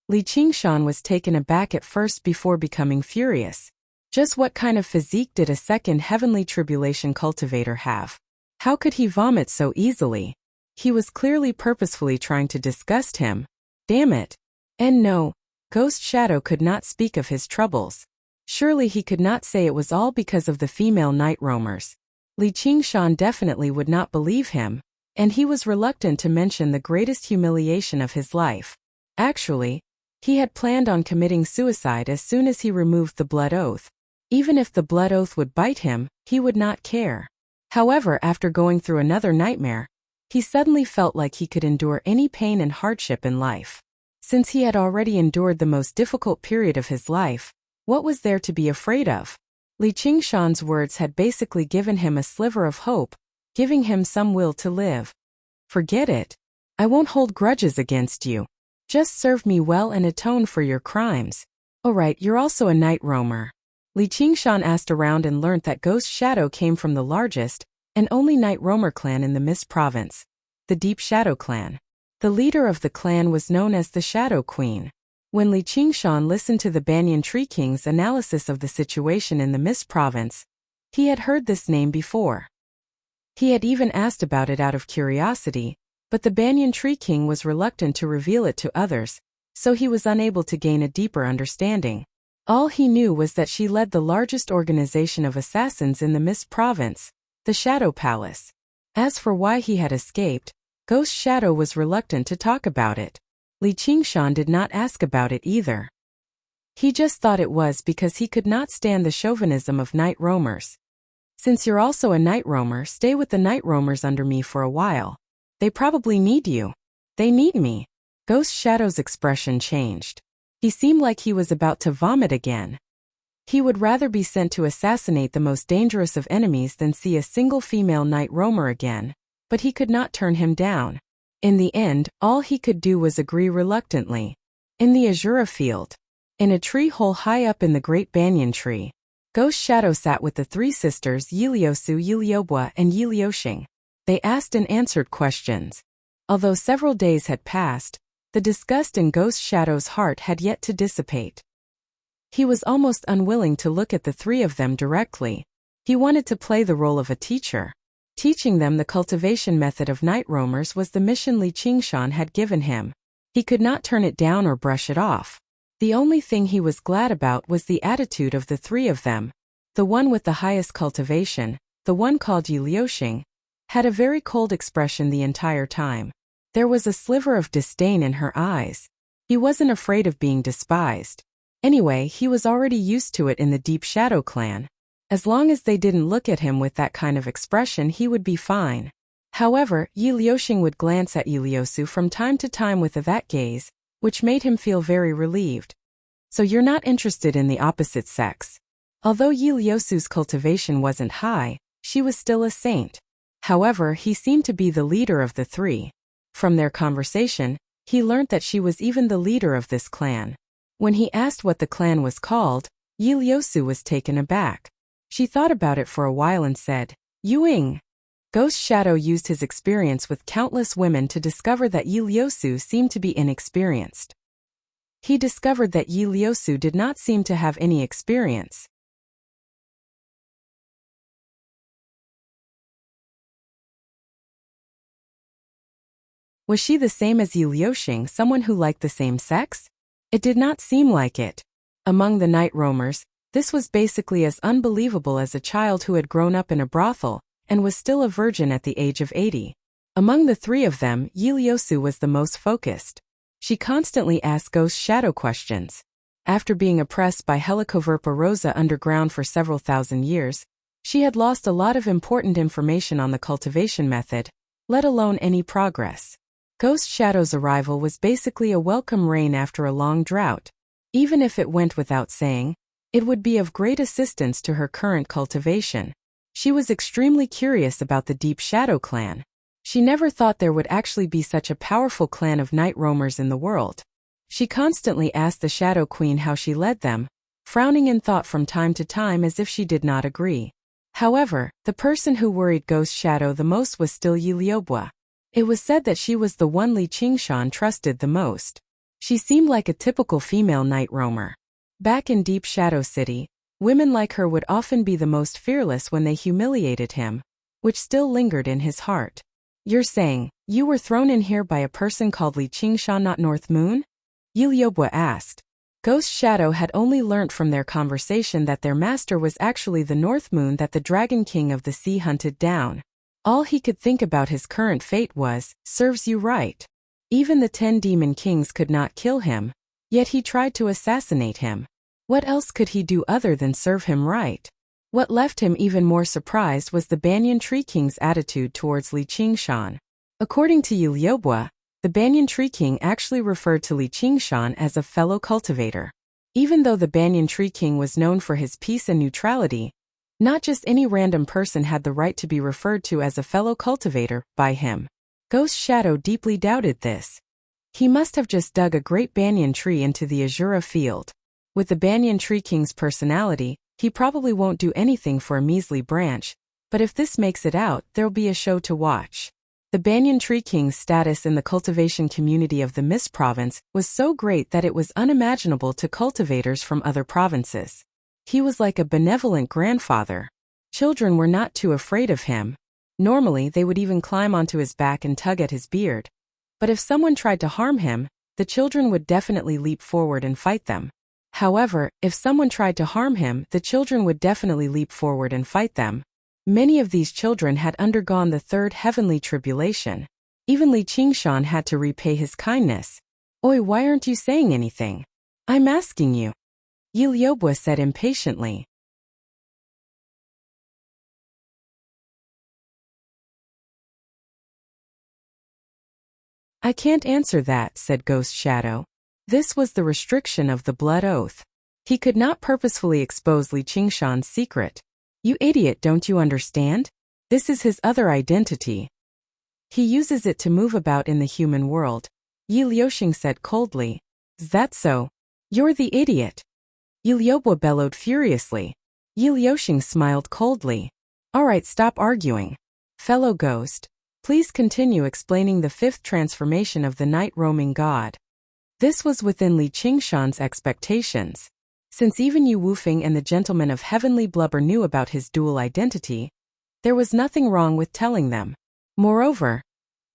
Li Qingshan was taken aback at first before becoming furious. Just what kind of physique did a second heavenly tribulation cultivator have? How could he vomit so easily? He was clearly purposefully trying to disgust him. Damn it. And no, Ghost Shadow could not speak of his troubles. Surely he could not say it was all because of the female night roamers. Li Qingshan definitely would not believe him, and he was reluctant to mention the greatest humiliation of his life. Actually, he had planned on committing suicide as soon as he removed the blood oath. Even if the blood oath would bite him, he would not care. However, after going through another nightmare, he suddenly felt like he could endure any pain and hardship in life. Since he had already endured the most difficult period of his life, what was there to be afraid of? Li Qingshan's words had basically given him a sliver of hope, giving him some will to live. Forget it. I won't hold grudges against you. Just serve me well and atone for your crimes. Alright, you're also a night roamer. Li Qingshan asked around and learnt that Ghost Shadow came from the largest and only night roamer clan in the Mist Province, the Deep Shadow Clan. The leader of the clan was known as the Shadow Queen. When Li Qingshan listened to the Banyan Tree King's analysis of the situation in the Mist Province, he had heard this name before. He had even asked about it out of curiosity, but the Banyan Tree King was reluctant to reveal it to others, so he was unable to gain a deeper understanding. All he knew was that she led the largest organization of assassins in the Mist Province, the Shadow Palace. As for why he had escaped, Ghost Shadow was reluctant to talk about it. Li Qingshan did not ask about it either. He just thought it was because he could not stand the chauvinism of night roamers. Since you're also a night roamer, stay with the night roamers under me for a while. They probably need you. They need me. Ghost Shadow's expression changed. He seemed like he was about to vomit again. He would rather be sent to assassinate the most dangerous of enemies than see a single female night roamer again, but he could not turn him down. In the end, all he could do was agree reluctantly. In the Azura field, in a tree hole high up in the great banyan tree, Ghost Shadow sat with the three sisters Yiliosu, Yiliobwa, and Yilioshing. They asked and answered questions. Although several days had passed, the disgust in Ghost Shadow's heart had yet to dissipate. He was almost unwilling to look at the three of them directly. He wanted to play the role of a teacher. Teaching them the cultivation method of night roamers was the mission Li Qingshan had given him. He could not turn it down or brush it off. The only thing he was glad about was the attitude of the three of them. The one with the highest cultivation, the one called Yilioshing, had a very cold expression the entire time. There was a sliver of disdain in her eyes. He wasn't afraid of being despised. Anyway, he was already used to it in the Deep Shadow Clan. As long as they didn't look at him with that kind of expression, he would be fine. However, Yilioshing would glance at Yiliosu from time to time with that gaze, which made him feel very relieved. So you're not interested in the opposite sex. Although Yiliosu's cultivation wasn't high, she was still a saint. However, he seemed to be the leader of the three. From their conversation, he learnt that she was even the leader of this clan. When he asked what the clan was called, Yiliosu was taken aback. She thought about it for a while and said, Yuing. Ghost Shadow used his experience with countless women to discover that Yiliosu seemed to be inexperienced. He discovered that Yiliosu did not seem to have any experience. Was she the same as Yilioshing, someone who liked the same sex? It did not seem like it. Among the night roamers, this was basically as unbelievable as a child who had grown up in a brothel and was still a virgin at the age of 80. Among the three of them, Yiliosu was the most focused. She constantly asked Ghost Shadow questions. After being oppressed by Helicoverpa rosa underground for several thousand years, she had lost a lot of important information on the cultivation method, let alone any progress. Ghost Shadow's arrival was basically a welcome rain after a long drought. Even if it went without saying, it would be of great assistance to her current cultivation. She was extremely curious about the Deep Shadow Clan. She never thought there would actually be such a powerful clan of night roamers in the world. She constantly asked the Shadow Queen how she led them, frowning in thought from time to time as if she did not agree. However, the person who worried Ghost Shadow the most was still Liubo. It was said that she was the one Li Qingshan trusted the most. She seemed like a typical female night roamer. Back in Deep Shadow City, women like her would often be the most fearless when they humiliated him, which still lingered in his heart. You're saying, you were thrown in here by a person called Li Qingshan, not North Moon? Liubo asked. Ghost Shadow had only learnt from their conversation that their master was actually the North Moon that the Dragon King of the Sea hunted down. All he could think about his current fate was, serves you right. Even the 10 demon kings could not kill him, yet he tried to assassinate him. What else could he do other than serve him right? What left him even more surprised was the Banyan Tree King's attitude towards Li Qingshan. According to Liubo, the Banyan Tree King actually referred to Li Qingshan as a fellow cultivator. Even though the Banyan Tree King was known for his peace and neutrality, not just any random person had the right to be referred to as a fellow cultivator by him. Ghost Shadow deeply doubted this. He must have just dug a great banyan tree into the Azura field. With the Banyan Tree King's personality, he probably won't do anything for a measly branch, but if this makes it out, there'll be a show to watch. The Banyan Tree King's status in the cultivation community of the Mist Province was so great that it was unimaginable to cultivators from other provinces. He was like a benevolent grandfather. Children were not too afraid of him. Normally, they would even climb onto his back and tug at his beard. But if someone tried to harm him, the children would definitely leap forward and fight them. However, if someone tried to harm him, the children would definitely leap forward and fight them. Many of these children had undergone the third heavenly tribulation. Even Li Qingshan had to repay his kindness. Oi, why aren't you saying anything? I'm asking you. Liubo said impatiently. I can't answer that, said Ghost Shadow. This was the restriction of the blood oath. He could not purposefully expose Li Qingshan's secret. You idiot, don't you understand? This is his other identity. He uses it to move about in the human world. Yi Liuxing said coldly. Is that so? You're the idiot. Liubo bellowed furiously. Yi Liuxing smiled coldly. Alright, stop arguing. Fellow ghost, please continue explaining the fifth transformation of the night roaming god. This was within Li Qingshan's expectations. Since even Yu Wufeng and the Gentleman of Heavenly Blubber knew about his dual identity, there was nothing wrong with telling them. Moreover,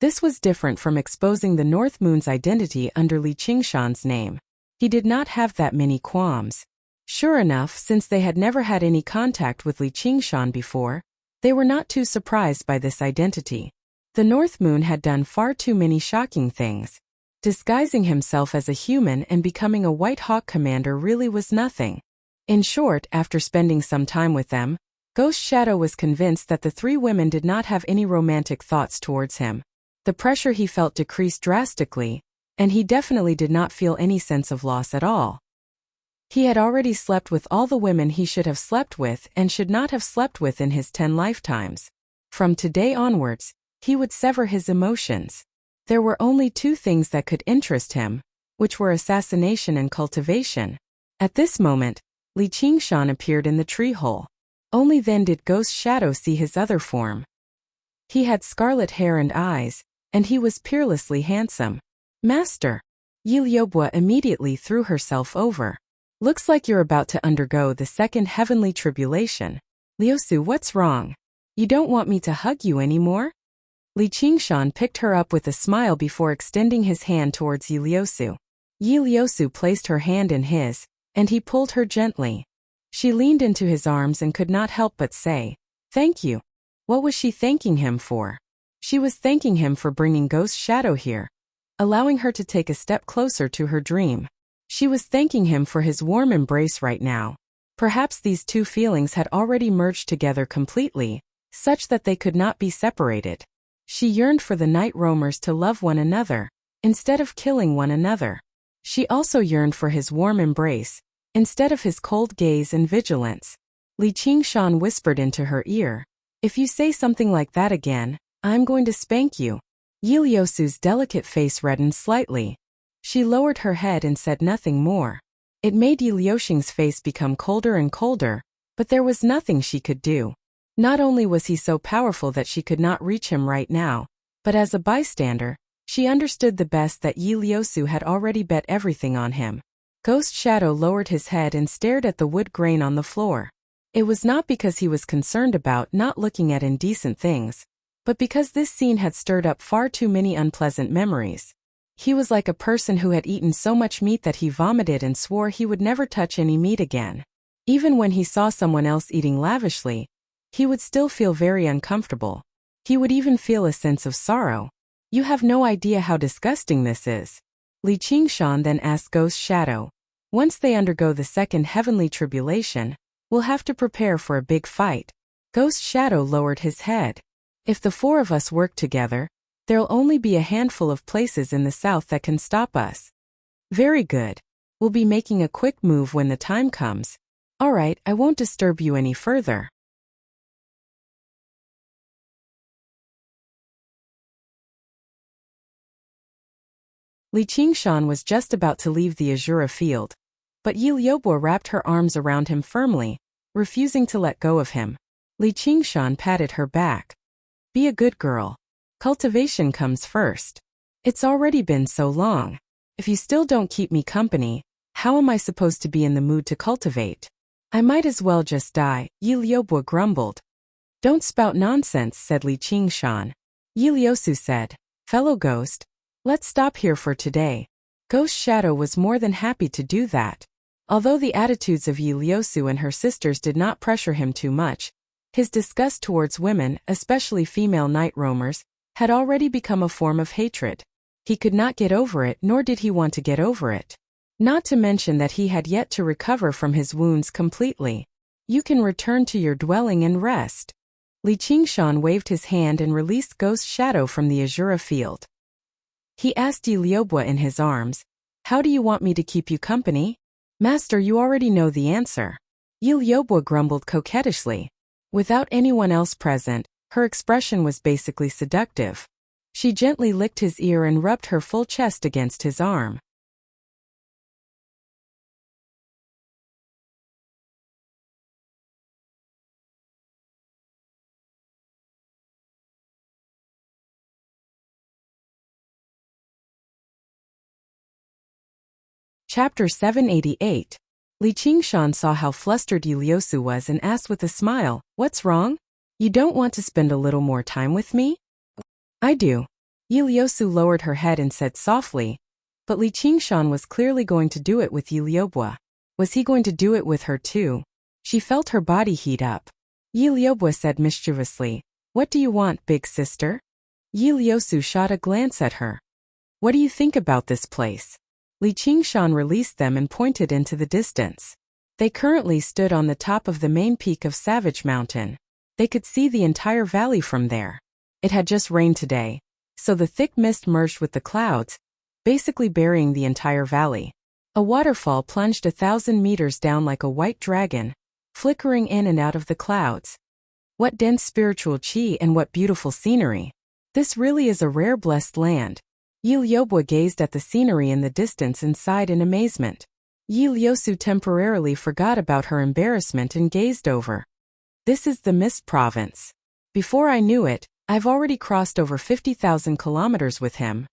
this was different from exposing the North Moon's identity under Li Qingshan's name. He did not have that many qualms. Sure enough, since they had never had any contact with Li Qingshan before, they were not too surprised by this identity. The North Moon had done far too many shocking things. Disguising himself as a human and becoming a White Hawk commander really was nothing. In short, after spending some time with them, Ghost Shadow was convinced that the three women did not have any romantic thoughts towards him. The pressure he felt decreased drastically, and he definitely did not feel any sense of loss at all. He had already slept with all the women he should have slept with and should not have slept with in his 10 lifetimes. From today onwards, he would sever his emotions. There were only two things that could interest him, which were assassination and cultivation. At this moment, Li Qingshan appeared in the tree hole. Only then did Ghost Shadow see his other form. He had scarlet hair and eyes, and he was peerlessly handsome. Master! Liubo immediately threw herself over. Looks like you're about to undergo the second heavenly tribulation. Liusu, what's wrong? You don't want me to hug you anymore? Li Qingshan picked her up with a smile before extending his hand towards Yi Liusu. Yi Liusu placed her hand in his, and he pulled her gently. She leaned into his arms and could not help but say, "Thank you." What was she thanking him for? She was thanking him for bringing Ghost Shadow here, allowing her to take a step closer to her dream. She was thanking him for his warm embrace right now. Perhaps these two feelings had already merged together completely, such that they could not be separated. She yearned for the night roamers to love one another, instead of killing one another. She also yearned for his warm embrace, instead of his cold gaze and vigilance. Li Qingshan whispered into her ear, "If you say something like that again, I'm going to spank you." Yi Liusu's delicate face reddened slightly. She lowered her head and said nothing more. It made Yi Liuxing's face become colder and colder, but there was nothing she could do. Not only was he so powerful that she could not reach him right now, but as a bystander, she understood the best that Yi Liuxu had already bet everything on him. Ghost Shadow lowered his head and stared at the wood grain on the floor. It was not because he was concerned about not looking at indecent things, but because this scene had stirred up far too many unpleasant memories. He was like a person who had eaten so much meat that he vomited and swore he would never touch any meat again. Even when he saw someone else eating lavishly, he would still feel very uncomfortable. He would even feel a sense of sorrow. You have no idea how disgusting this is. Li Qingshan then asked Ghost Shadow. Once they undergo the second heavenly tribulation, we'll have to prepare for a big fight. Ghost Shadow lowered his head. If the four of us work together, there'll only be a handful of places in the south that can stop us. Very good. We'll be making a quick move when the time comes. All right, I won't disturb you any further. Li Qingshan was just about to leave the Azura field, but Yi Liubo wrapped her arms around him firmly, refusing to let go of him. Li Qingshan patted her back. Be a good girl. Cultivation comes first. It's already been so long. If you still don't keep me company, how am I supposed to be in the mood to cultivate? I might as well just die, Yi Liubo grumbled. Don't spout nonsense, said Li Qingshan. Yi Liusu said, fellow ghost, let's stop here for today. Ghost Shadow was more than happy to do that. Although the attitudes of Yi Liusu and her sisters did not pressure him too much, his disgust towards women, especially female night roamers, had already become a form of hatred. He could not get over it, nor did he want to get over it. Not to mention that he had yet to recover from his wounds completely. You can return to your dwelling and rest. Li Qingshan waved his hand and released Ghost Shadow from the Azura field. He asked Yi Liubo in his arms, how do you want me to keep you company? Master, you already know the answer. Yi Liubo grumbled coquettishly. Without anyone else present, her expression was basically seductive. She gently licked his ear and rubbed her full chest against his arm. Chapter 788. Li Qingshan saw how flustered Yi Liusu was and asked with a smile, what's wrong? You don't want to spend a little more time with me? I do. Yi Liusu lowered her head and said softly, but Li Qingshan was clearly going to do it with Yi Liubo. Was he going to do it with her too? She felt her body heat up. Yi Liubo said mischievously, what do you want, big sister? Yi Liusu shot a glance at her. What do you think about this place? Li Qingshan released them and pointed into the distance. They currently stood on the top of the main peak of Savage Mountain. They could see the entire valley from there. It had just rained today, so the thick mist merged with the clouds, basically burying the entire valley. A waterfall plunged 1,000 meters down like a white dragon, flickering in and out of the clouds. What dense spiritual qi and what beautiful scenery. This really is a rare blessed land. Yi Liubo gazed at the scenery in the distance and sighed in amazement. Yi Liusu temporarily forgot about her embarrassment and gazed over. This is the Mist Province. Before I knew it, I've already crossed over 50,000 kilometers with him,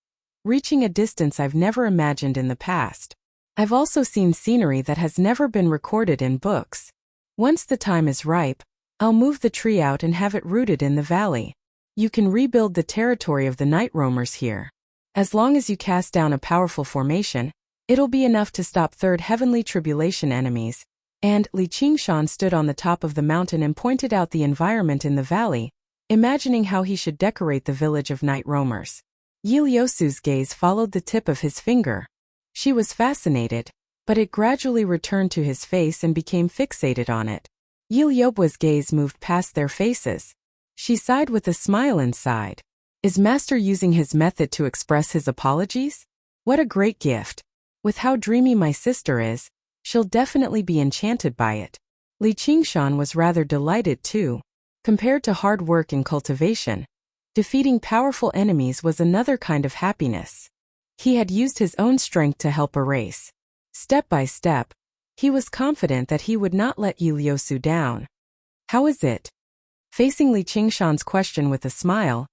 reaching a distance I've never imagined in the past. I've also seen scenery that has never been recorded in books. Once the time is ripe, I'll move the tree out and have it rooted in the valley. You can rebuild the territory of the night roamers here. As long as you cast down a powerful formation, it'll be enough to stop third heavenly tribulation enemies. And Li Qingshan stood on the top of the mountain and pointed out the environment in the valley, imagining how he should decorate the village of night roamers. Yi Liusu's gaze followed the tip of his finger. She was fascinated, but it gradually returned to his face and became fixated on it. Yi Liubo's gaze moved past their faces. She sighed with a smile and sighed. Is Master using his method to express his apologies? What a great gift. With how dreamy my sister is, she'll definitely be enchanted by it. Li Qingshan was rather delighted too. Compared to hard work and cultivation, defeating powerful enemies was another kind of happiness. He had used his own strength to help a race. Step by step, He was confident that he would not let Iliyosu down. How is it? Facing Li Qingshan's question with a smile,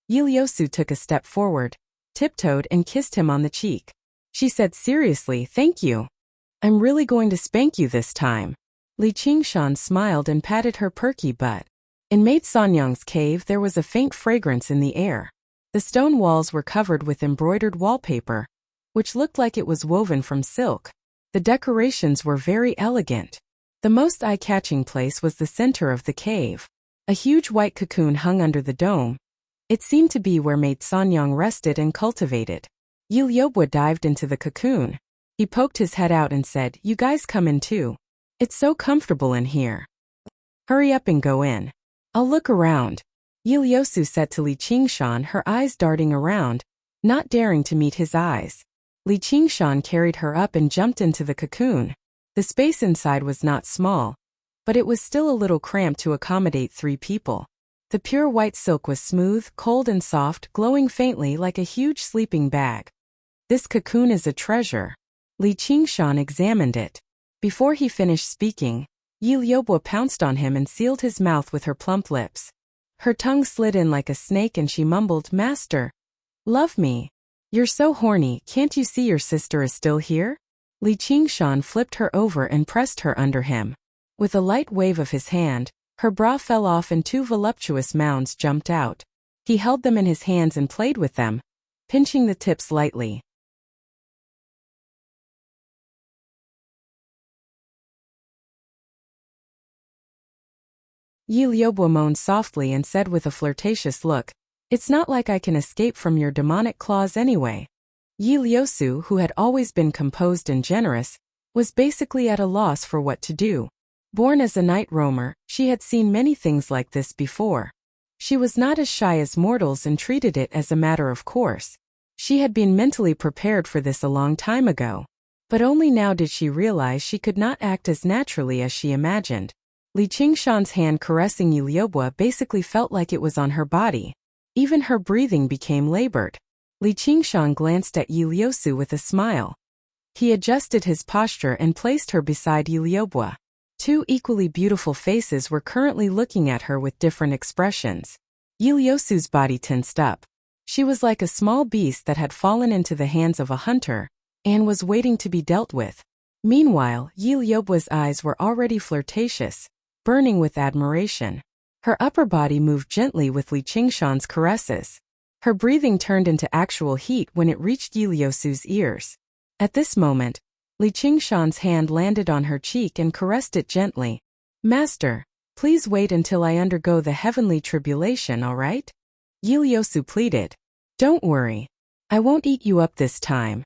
Iliyosu took a step forward, tiptoed and kissed him on the cheek. She said seriously, thank you. I'm really going to spank you this time. Li Qingshan smiled and patted her perky butt. In Maid Sanyang's cave there was a faint fragrance in the air. The stone walls were covered with embroidered wallpaper, which looked like it was woven from silk. The decorations were very elegant. The most eye-catching place was the center of the cave. A huge white cocoon hung under the dome. It seemed to be where Maid Sanyang rested and cultivated. Iliyosu dived into the cocoon. He poked his head out and said, "You guys come in too. It's so comfortable in here. Hurry up and go in. I'll look around," Iliyosu said to Li Qingshan, her eyes darting around, not daring to meet his eyes. Li Qingshan carried her up and jumped into the cocoon. The space inside was not small, but it was still a little cramped to accommodate 3 people. The pure white silk was smooth, cold and soft, glowing faintly like a huge sleeping bag. This cocoon is a treasure. Li Qingshan examined it. Before he finished speaking, Iliyosu pounced on him and sealed his mouth with her plump lips. Her tongue slid in like a snake and she mumbled, "Master, love me. You're so horny, can't you see your sister is still here?" Li Qingshan flipped her over and pressed her under him. With a light wave of his hand, her bra fell off and 2 voluptuous mounds jumped out. He held them in his hands and played with them, pinching the tips lightly. Iliyosu moaned softly and said with a flirtatious look, "It's not like I can escape from your demonic claws anyway." Iliyosu, who had always been composed and generous, was basically at a loss for what to do. Born as a night roamer, she had seen many things like this before. She was not as shy as mortals and treated it as a matter of course. She had been mentally prepared for this a long time ago. But only now did she realize she could not act as naturally as she imagined. Li Qingshan's hand caressing Iliyosu basically felt like it was on her body. Even her breathing became labored. Li Qingshan glanced at Iliyosu with a smile. He adjusted his posture and placed her beside Iliyosu. 2 equally beautiful faces were currently looking at her with different expressions. Iliyosu's body tensed up. She was like a small beast that had fallen into the hands of a hunter and was waiting to be dealt with. Meanwhile, Iliyosu's eyes were already flirtatious, burning with admiration. Her upper body moved gently with Li Qingshan's caresses. Her breathing turned into actual heat when it reached Iliyosu's ears. At this moment, Li Qingshan's hand landed on her cheek and caressed it gently. "Master, please wait until I undergo the heavenly tribulation, all right?" Iliyosu pleaded. "Don't worry. I won't eat you up this time."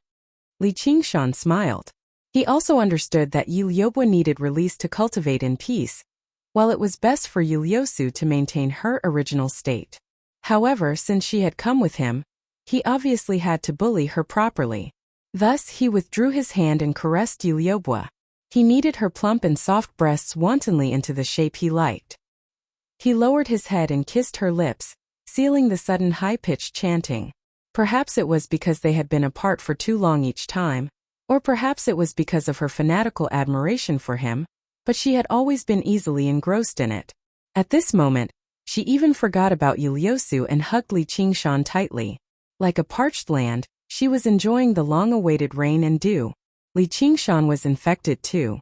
Li Qingshan smiled. He also understood that Iliyosu needed release to cultivate in peace, while it was best for Iliyosu to maintain her original state. However, since she had come with him, he obviously had to bully her properly. Thus, he withdrew his hand and caressed Iliyosu. He kneaded her plump and soft breasts wantonly into the shape he liked. He lowered his head and kissed her lips, sealing the sudden high-pitched chanting. Perhaps it was because they had been apart for too long each time, or perhaps it was because of her fanatical admiration for him, but she had always been easily engrossed in it. At this moment, she even forgot about Iliyosu and hugged Li Qingshan tightly. Like a parched land, she was enjoying the long-awaited rain and dew. Li Qingshan was infected too.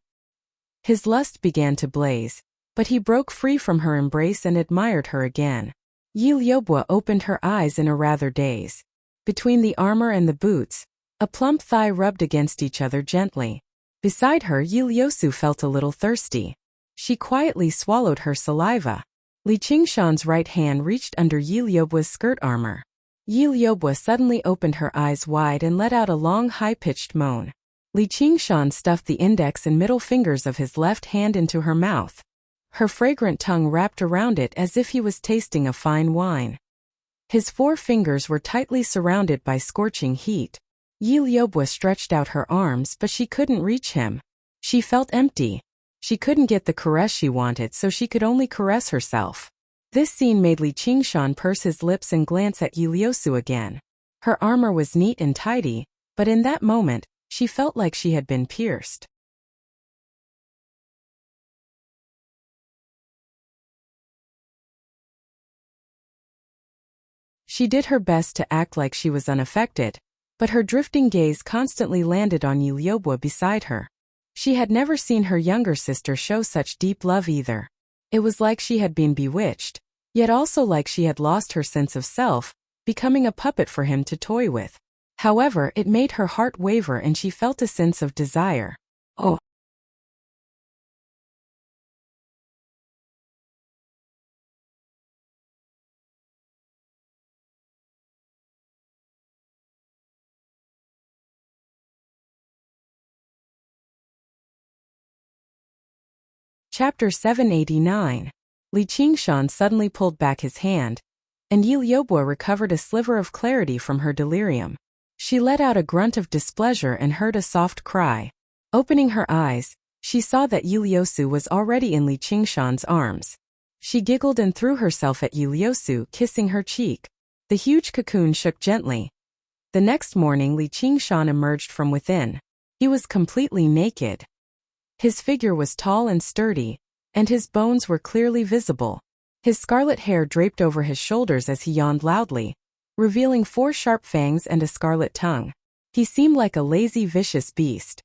His lust began to blaze, but he broke free from her embrace and admired her again. Iliyosu opened her eyes in a rather daze. Between the armor and the boots, a plump thigh rubbed against each other gently. Beside her, Iliyosu felt a little thirsty. She quietly swallowed her saliva. Li Qingshan's right hand reached under Iliyosu's skirt armor. Iliyosu suddenly opened her eyes wide and let out a long high-pitched moan. Li Qingshan stuffed the index and middle fingers of his left hand into her mouth. Her fragrant tongue wrapped around it as if he was tasting a fine wine. His 4 fingers were tightly surrounded by scorching heat. Iliyosu stretched out her arms, but she couldn't reach him. She felt empty. She couldn't get the caress she wanted, so she could only caress herself. This scene made Li Qingshan purse his lips and glance at Iliyosu again. Her armor was neat and tidy, but in that moment, she felt like she had been pierced. She did her best to act like she was unaffected, but her drifting gaze constantly landed on Yu Liubo beside her. She had never seen her younger sister show such deep love either. It was like she had been bewitched, yet also like she had lost her sense of self, becoming a puppet for him to toy with. However, it made her heart waver and she felt a sense of desire. Oh. Chapter 789. Li Qingshan suddenly pulled back his hand, and Yu Liubo recovered a sliver of clarity from her delirium. She let out a grunt of displeasure and heard a soft cry. Opening her eyes, she saw that Yu Liusu was already in Li Qingshan's arms. She giggled and threw herself at Yu Liusu, kissing her cheek. The huge cocoon shook gently. The next morning Li Qingshan emerged from within. He was completely naked. His figure was tall and sturdy, and his bones were clearly visible. His scarlet hair draped over his shoulders as he yawned loudly, revealing 4 sharp fangs and a scarlet tongue. He seemed like a lazy, vicious beast.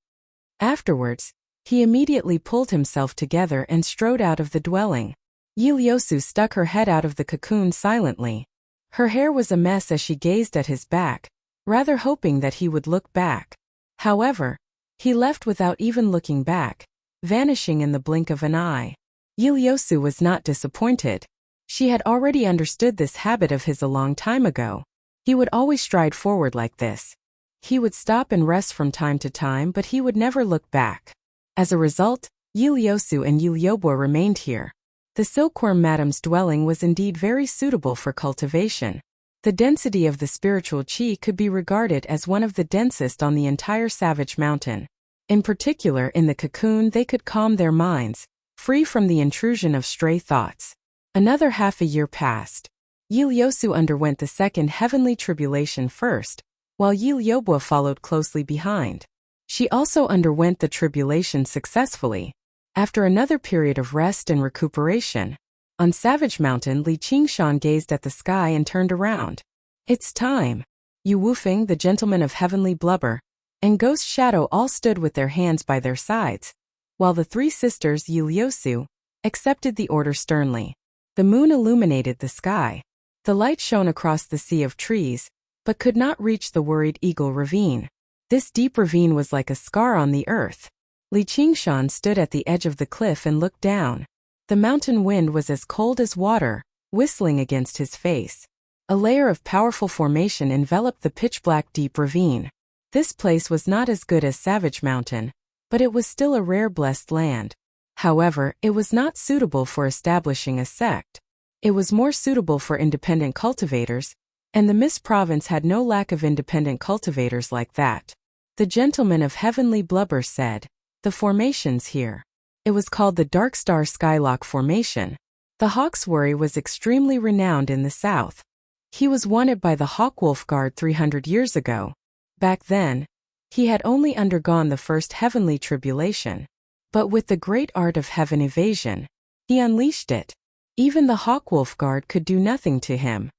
Afterwards, he immediately pulled himself together and strode out of the dwelling. Yu Liusu stuck her head out of the cocoon silently. Her hair was a mess as she gazed at his back, rather hoping that he would look back. However, he left without even looking back, vanishing in the blink of an eye. Yu Liusu was not disappointed. She had already understood this habit of his a long time ago. He would always stride forward like this. He would stop and rest from time to time, but he would never look back. As a result, Yu Liusu and Yu Liubo remained here. The silkworm madam's dwelling was indeed very suitable for cultivation. The density of the spiritual qi could be regarded as one of the densest on the entire Savage Mountain. In particular, in the cocoon they could calm their minds, free from the intrusion of stray thoughts. Another half a year passed. Yu Liusu underwent the second heavenly tribulation first, while Yu Liubo followed closely behind. She also underwent the tribulation successfully. After another period of rest and recuperation, on Savage Mountain Li Qingshan gazed at the sky and turned around. It's time. Yu Wufeng, the gentleman of heavenly blubber, and Ghost Shadow all stood with their hands by their sides, while the 3 sisters Yu Liusu accepted the order sternly. The moon illuminated the sky. The light shone across the sea of trees, but could not reach the worried Eagle Ravine. This deep ravine was like a scar on the earth. Li Qingshan stood at the edge of the cliff and looked down. The mountain wind was as cold as water, whistling against his face. A layer of powerful formation enveloped the pitch-black deep ravine. This place was not as good as Savage Mountain, but it was still a rare blessed land. However, it was not suitable for establishing a sect. It was more suitable for independent cultivators, and the Mist Province had no lack of independent cultivators like that. The gentleman of heavenly blubber said, "The formations here." It was called the Dark Star Skylock Formation. The Hawksworry was extremely renowned in the south. He was wanted by the Hawkwolf Guard 300 years ago. Back then, he had only undergone the first heavenly tribulation. But with the great art of heaven evasion, he unleashed it. Even the Hawkwolf Guard could do nothing to him.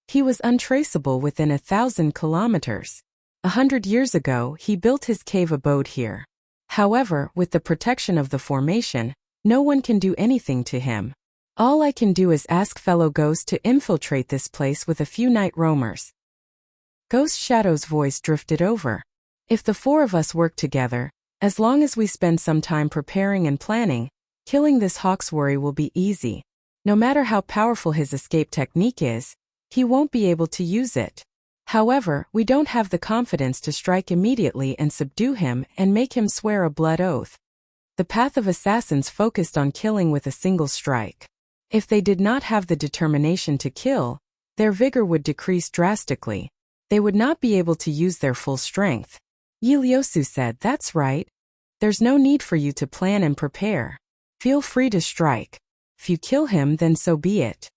He was untraceable within 1,000 kilometers. 100 years ago, he built his cave abode here. However, with the protection of the formation, no one can do anything to him. All I can do is ask fellow ghosts to infiltrate this place with a few night roamers. Ghost Shadow's voice drifted over. If the 4 of us work together, as long as we spend some time preparing and planning, killing this Hawksworry will be easy. No matter how powerful his escape technique is, he won't be able to use it. However, we don't have the confidence to strike immediately and subdue him and make him swear a blood oath. The path of assassins focused on killing with a single strike. If they did not have the determination to kill, their vigor would decrease drastically. They would not be able to use their full strength. Yu Liusu said, "That's right. There's no need for you to plan and prepare. Feel free to strike. If you kill him, then so be it."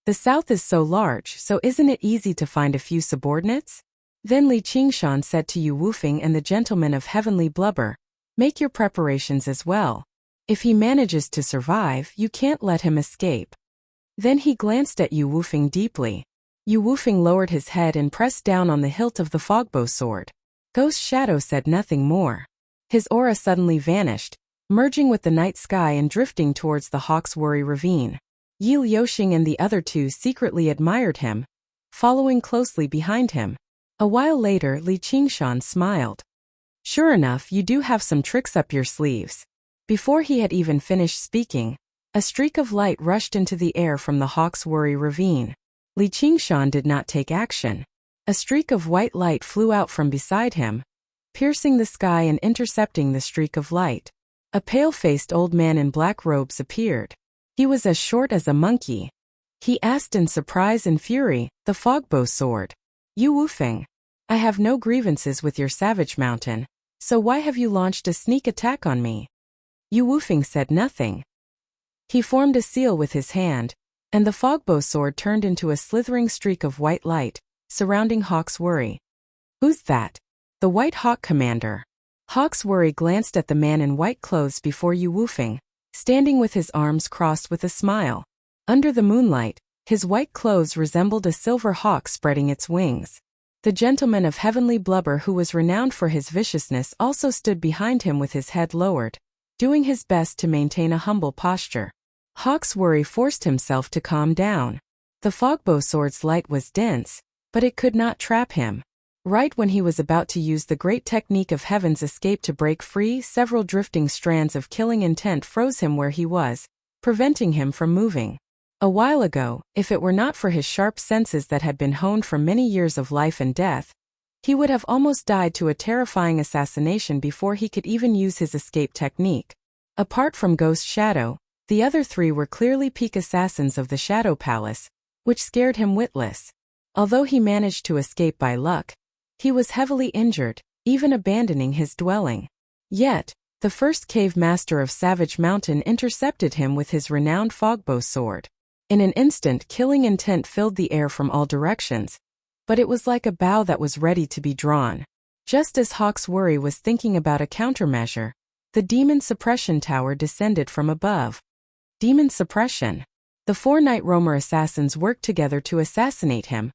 The south is so large, so isn't it easy to find a few subordinates? Then Li Qingshan said to Yu Wufeng and the gentleman of heavenly blubber, Make your preparations as well. If he manages to survive, you can't let him escape." Then he glanced at Yu Wufeng deeply. Yu Wufeng lowered his head and pressed down on the hilt of the fogbow sword. Ghost Shadow said nothing more. His aura suddenly vanished, merging with the night sky and drifting towards the Hawk's Worry ravine. Yi Liuxing and the other two secretly admired him, following closely behind him. A while later, Li Qingshan smiled. "Sure enough, you do have some tricks up your sleeves." Before he had even finished speaking, a streak of light rushed into the air from the Hawk's Worry ravine. Li Qingshan did not take action. A streak of white light flew out from beside him, piercing the sky and intercepting the streak of light. A pale-faced old man in black robes appeared. He was as short as a monkey. He asked in surprise and fury, "The fogbow sword? Yu Wufeng, I have no grievances with your Savage Mountain, so why have you launched a sneak attack on me?" Yu Wufeng said nothing. He formed a seal with his hand, and the fogbow sword turned into a slithering streak of white light, surrounding Hawk's Worry. "Who's that?" "The White Hawk Commander." Hawk's Worry glanced at the man in white clothes before Yu Wufeng, standing with his arms crossed with a smile. Under the moonlight, his white clothes resembled a silver hawk spreading its wings. The gentleman of heavenly blubber who was renowned for his viciousness also stood behind him with his head lowered, doing his best to maintain a humble posture. Hawk's Worry forced himself to calm down. The fogbow sword's light was dense, but it could not trap him. Right when he was about to use the great technique of Heaven's Escape to break free, several drifting strands of killing intent froze him where he was, preventing him from moving. A while ago, if it were not for his sharp senses that had been honed from many years of life and death, he would have almost died to a terrifying assassination before he could even use his escape technique. Apart from Ghost Shadow, the other three were clearly peak assassins of the Shadow Palace, which scared him witless. Although he managed to escape by luck, he was heavily injured, even abandoning his dwelling. Yet, the first cave master of Savage Mountain intercepted him with his renowned fogbow sword. In an instant, killing intent filled the air from all directions, but it was like a bow that was ready to be drawn. Just as Hawk's Worry was thinking about a countermeasure, the Demon Suppression Tower descended from above. Demon Suppression. The four Night Roamer assassins worked together to assassinate him.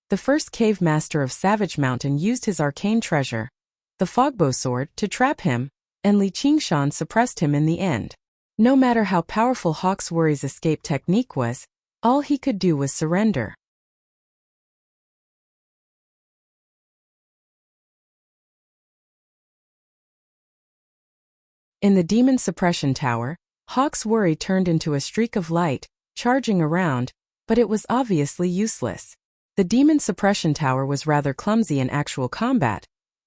The first cave master of Savage Mountain used his arcane treasure, the fogbow sword, to trap him, and Li Qingshan suppressed him in the end. No matter how powerful Hawk's Worry's escape technique was, all he could do was surrender. In the Demon Suppression Tower, Hawk's Worry turned into a streak of light, charging around, but it was obviously useless. The Demon Suppression Tower was rather clumsy in actual combat,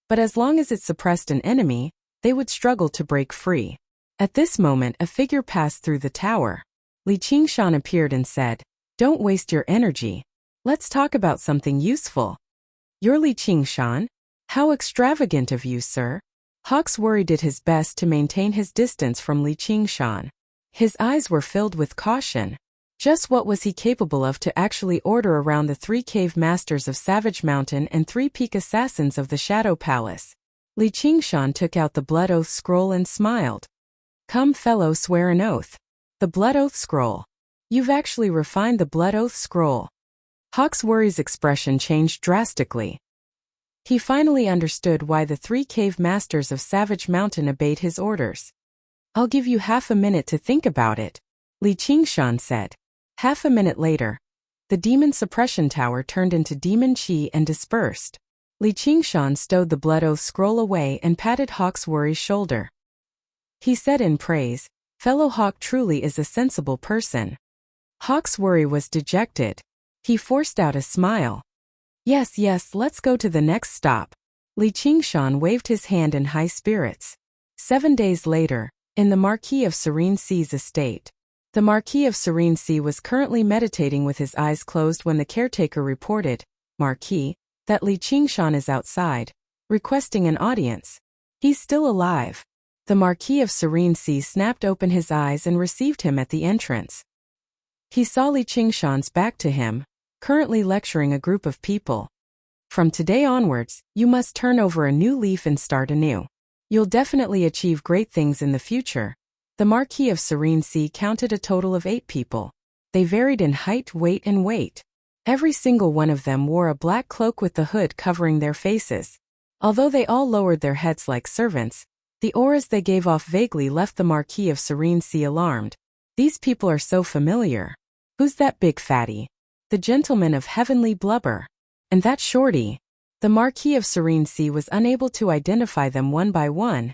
but as long as it suppressed an enemy, they would struggle to break free. At this moment, a figure passed through the tower. Li Qingshan appeared and said, "Don't waste your energy. Let's talk about something useful." "You're Li Qingshan? How extravagant of you, sir." Hawk's Worry did his best to maintain his distance from Li Qingshan. His eyes were filled with caution. Just what was he capable of to actually order around the three cave masters of Savage Mountain and three peak assassins of the Shadow Palace? Li Qingshan took out the Blood Oath scroll and smiled. "Come, fellow, swear an oath." "The Blood Oath scroll. You've actually refined the Blood Oath scroll." Hawk's Worry's expression changed drastically. He finally understood why the three cave masters of Savage Mountain obeyed his orders. "I'll give you half a minute to think about it," Li Qingshan said. Half a minute later, the Demon Suppression Tower turned into demon chi and dispersed. Li Qingshan stowed the Blood Oath scroll away and patted Hawk's Worry's shoulder. He said in praise, "Fellow Hawk truly is a sensible person." Hawk's Worry was dejected. He forced out a smile. Yes, let's go to the next stop." Li Qingshan waved his hand in high spirits. 7 days later, in the Marquis of Serene Sea's estate. The Marquis of Serene Sea was currently meditating with his eyes closed when the caretaker reported, "Marquis, that Li Qingshan is outside, requesting an audience. He's still alive." The Marquis of Serene Sea snapped open his eyes and received him at the entrance. He saw Li Qingshan's back to him, currently lecturing a group of people. "From today onwards, you must turn over a new leaf and start anew. You'll definitely achieve great things in the future. The Marquis of Serene Sea counted a total of 8 people. They varied in height, weight, and weight. Every single one of them wore a black cloak with the hood covering their faces. Although they all lowered their heads like servants, the auras they gave off vaguely left the Marquis of Serene Sea alarmed. These people are so familiar. Who's that big fatty? The gentleman of heavenly blubber. And that shorty. The Marquis of Serene Sea was unable to identify them one by one.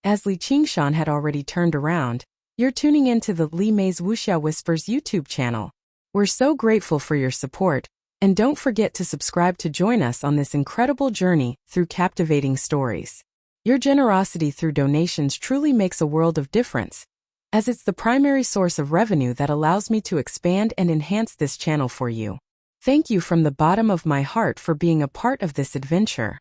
As Li Qingshan had already turned around, you're tuning into the Li Mei's Wuxia Whispers YouTube channel. We're so grateful for your support, and don't forget to subscribe to join us on this incredible journey through captivating stories. Your generosity through donations truly makes a world of difference, as it's the primary source of revenue that allows me to expand and enhance this channel for you. Thank you from the bottom of my heart for being a part of this adventure.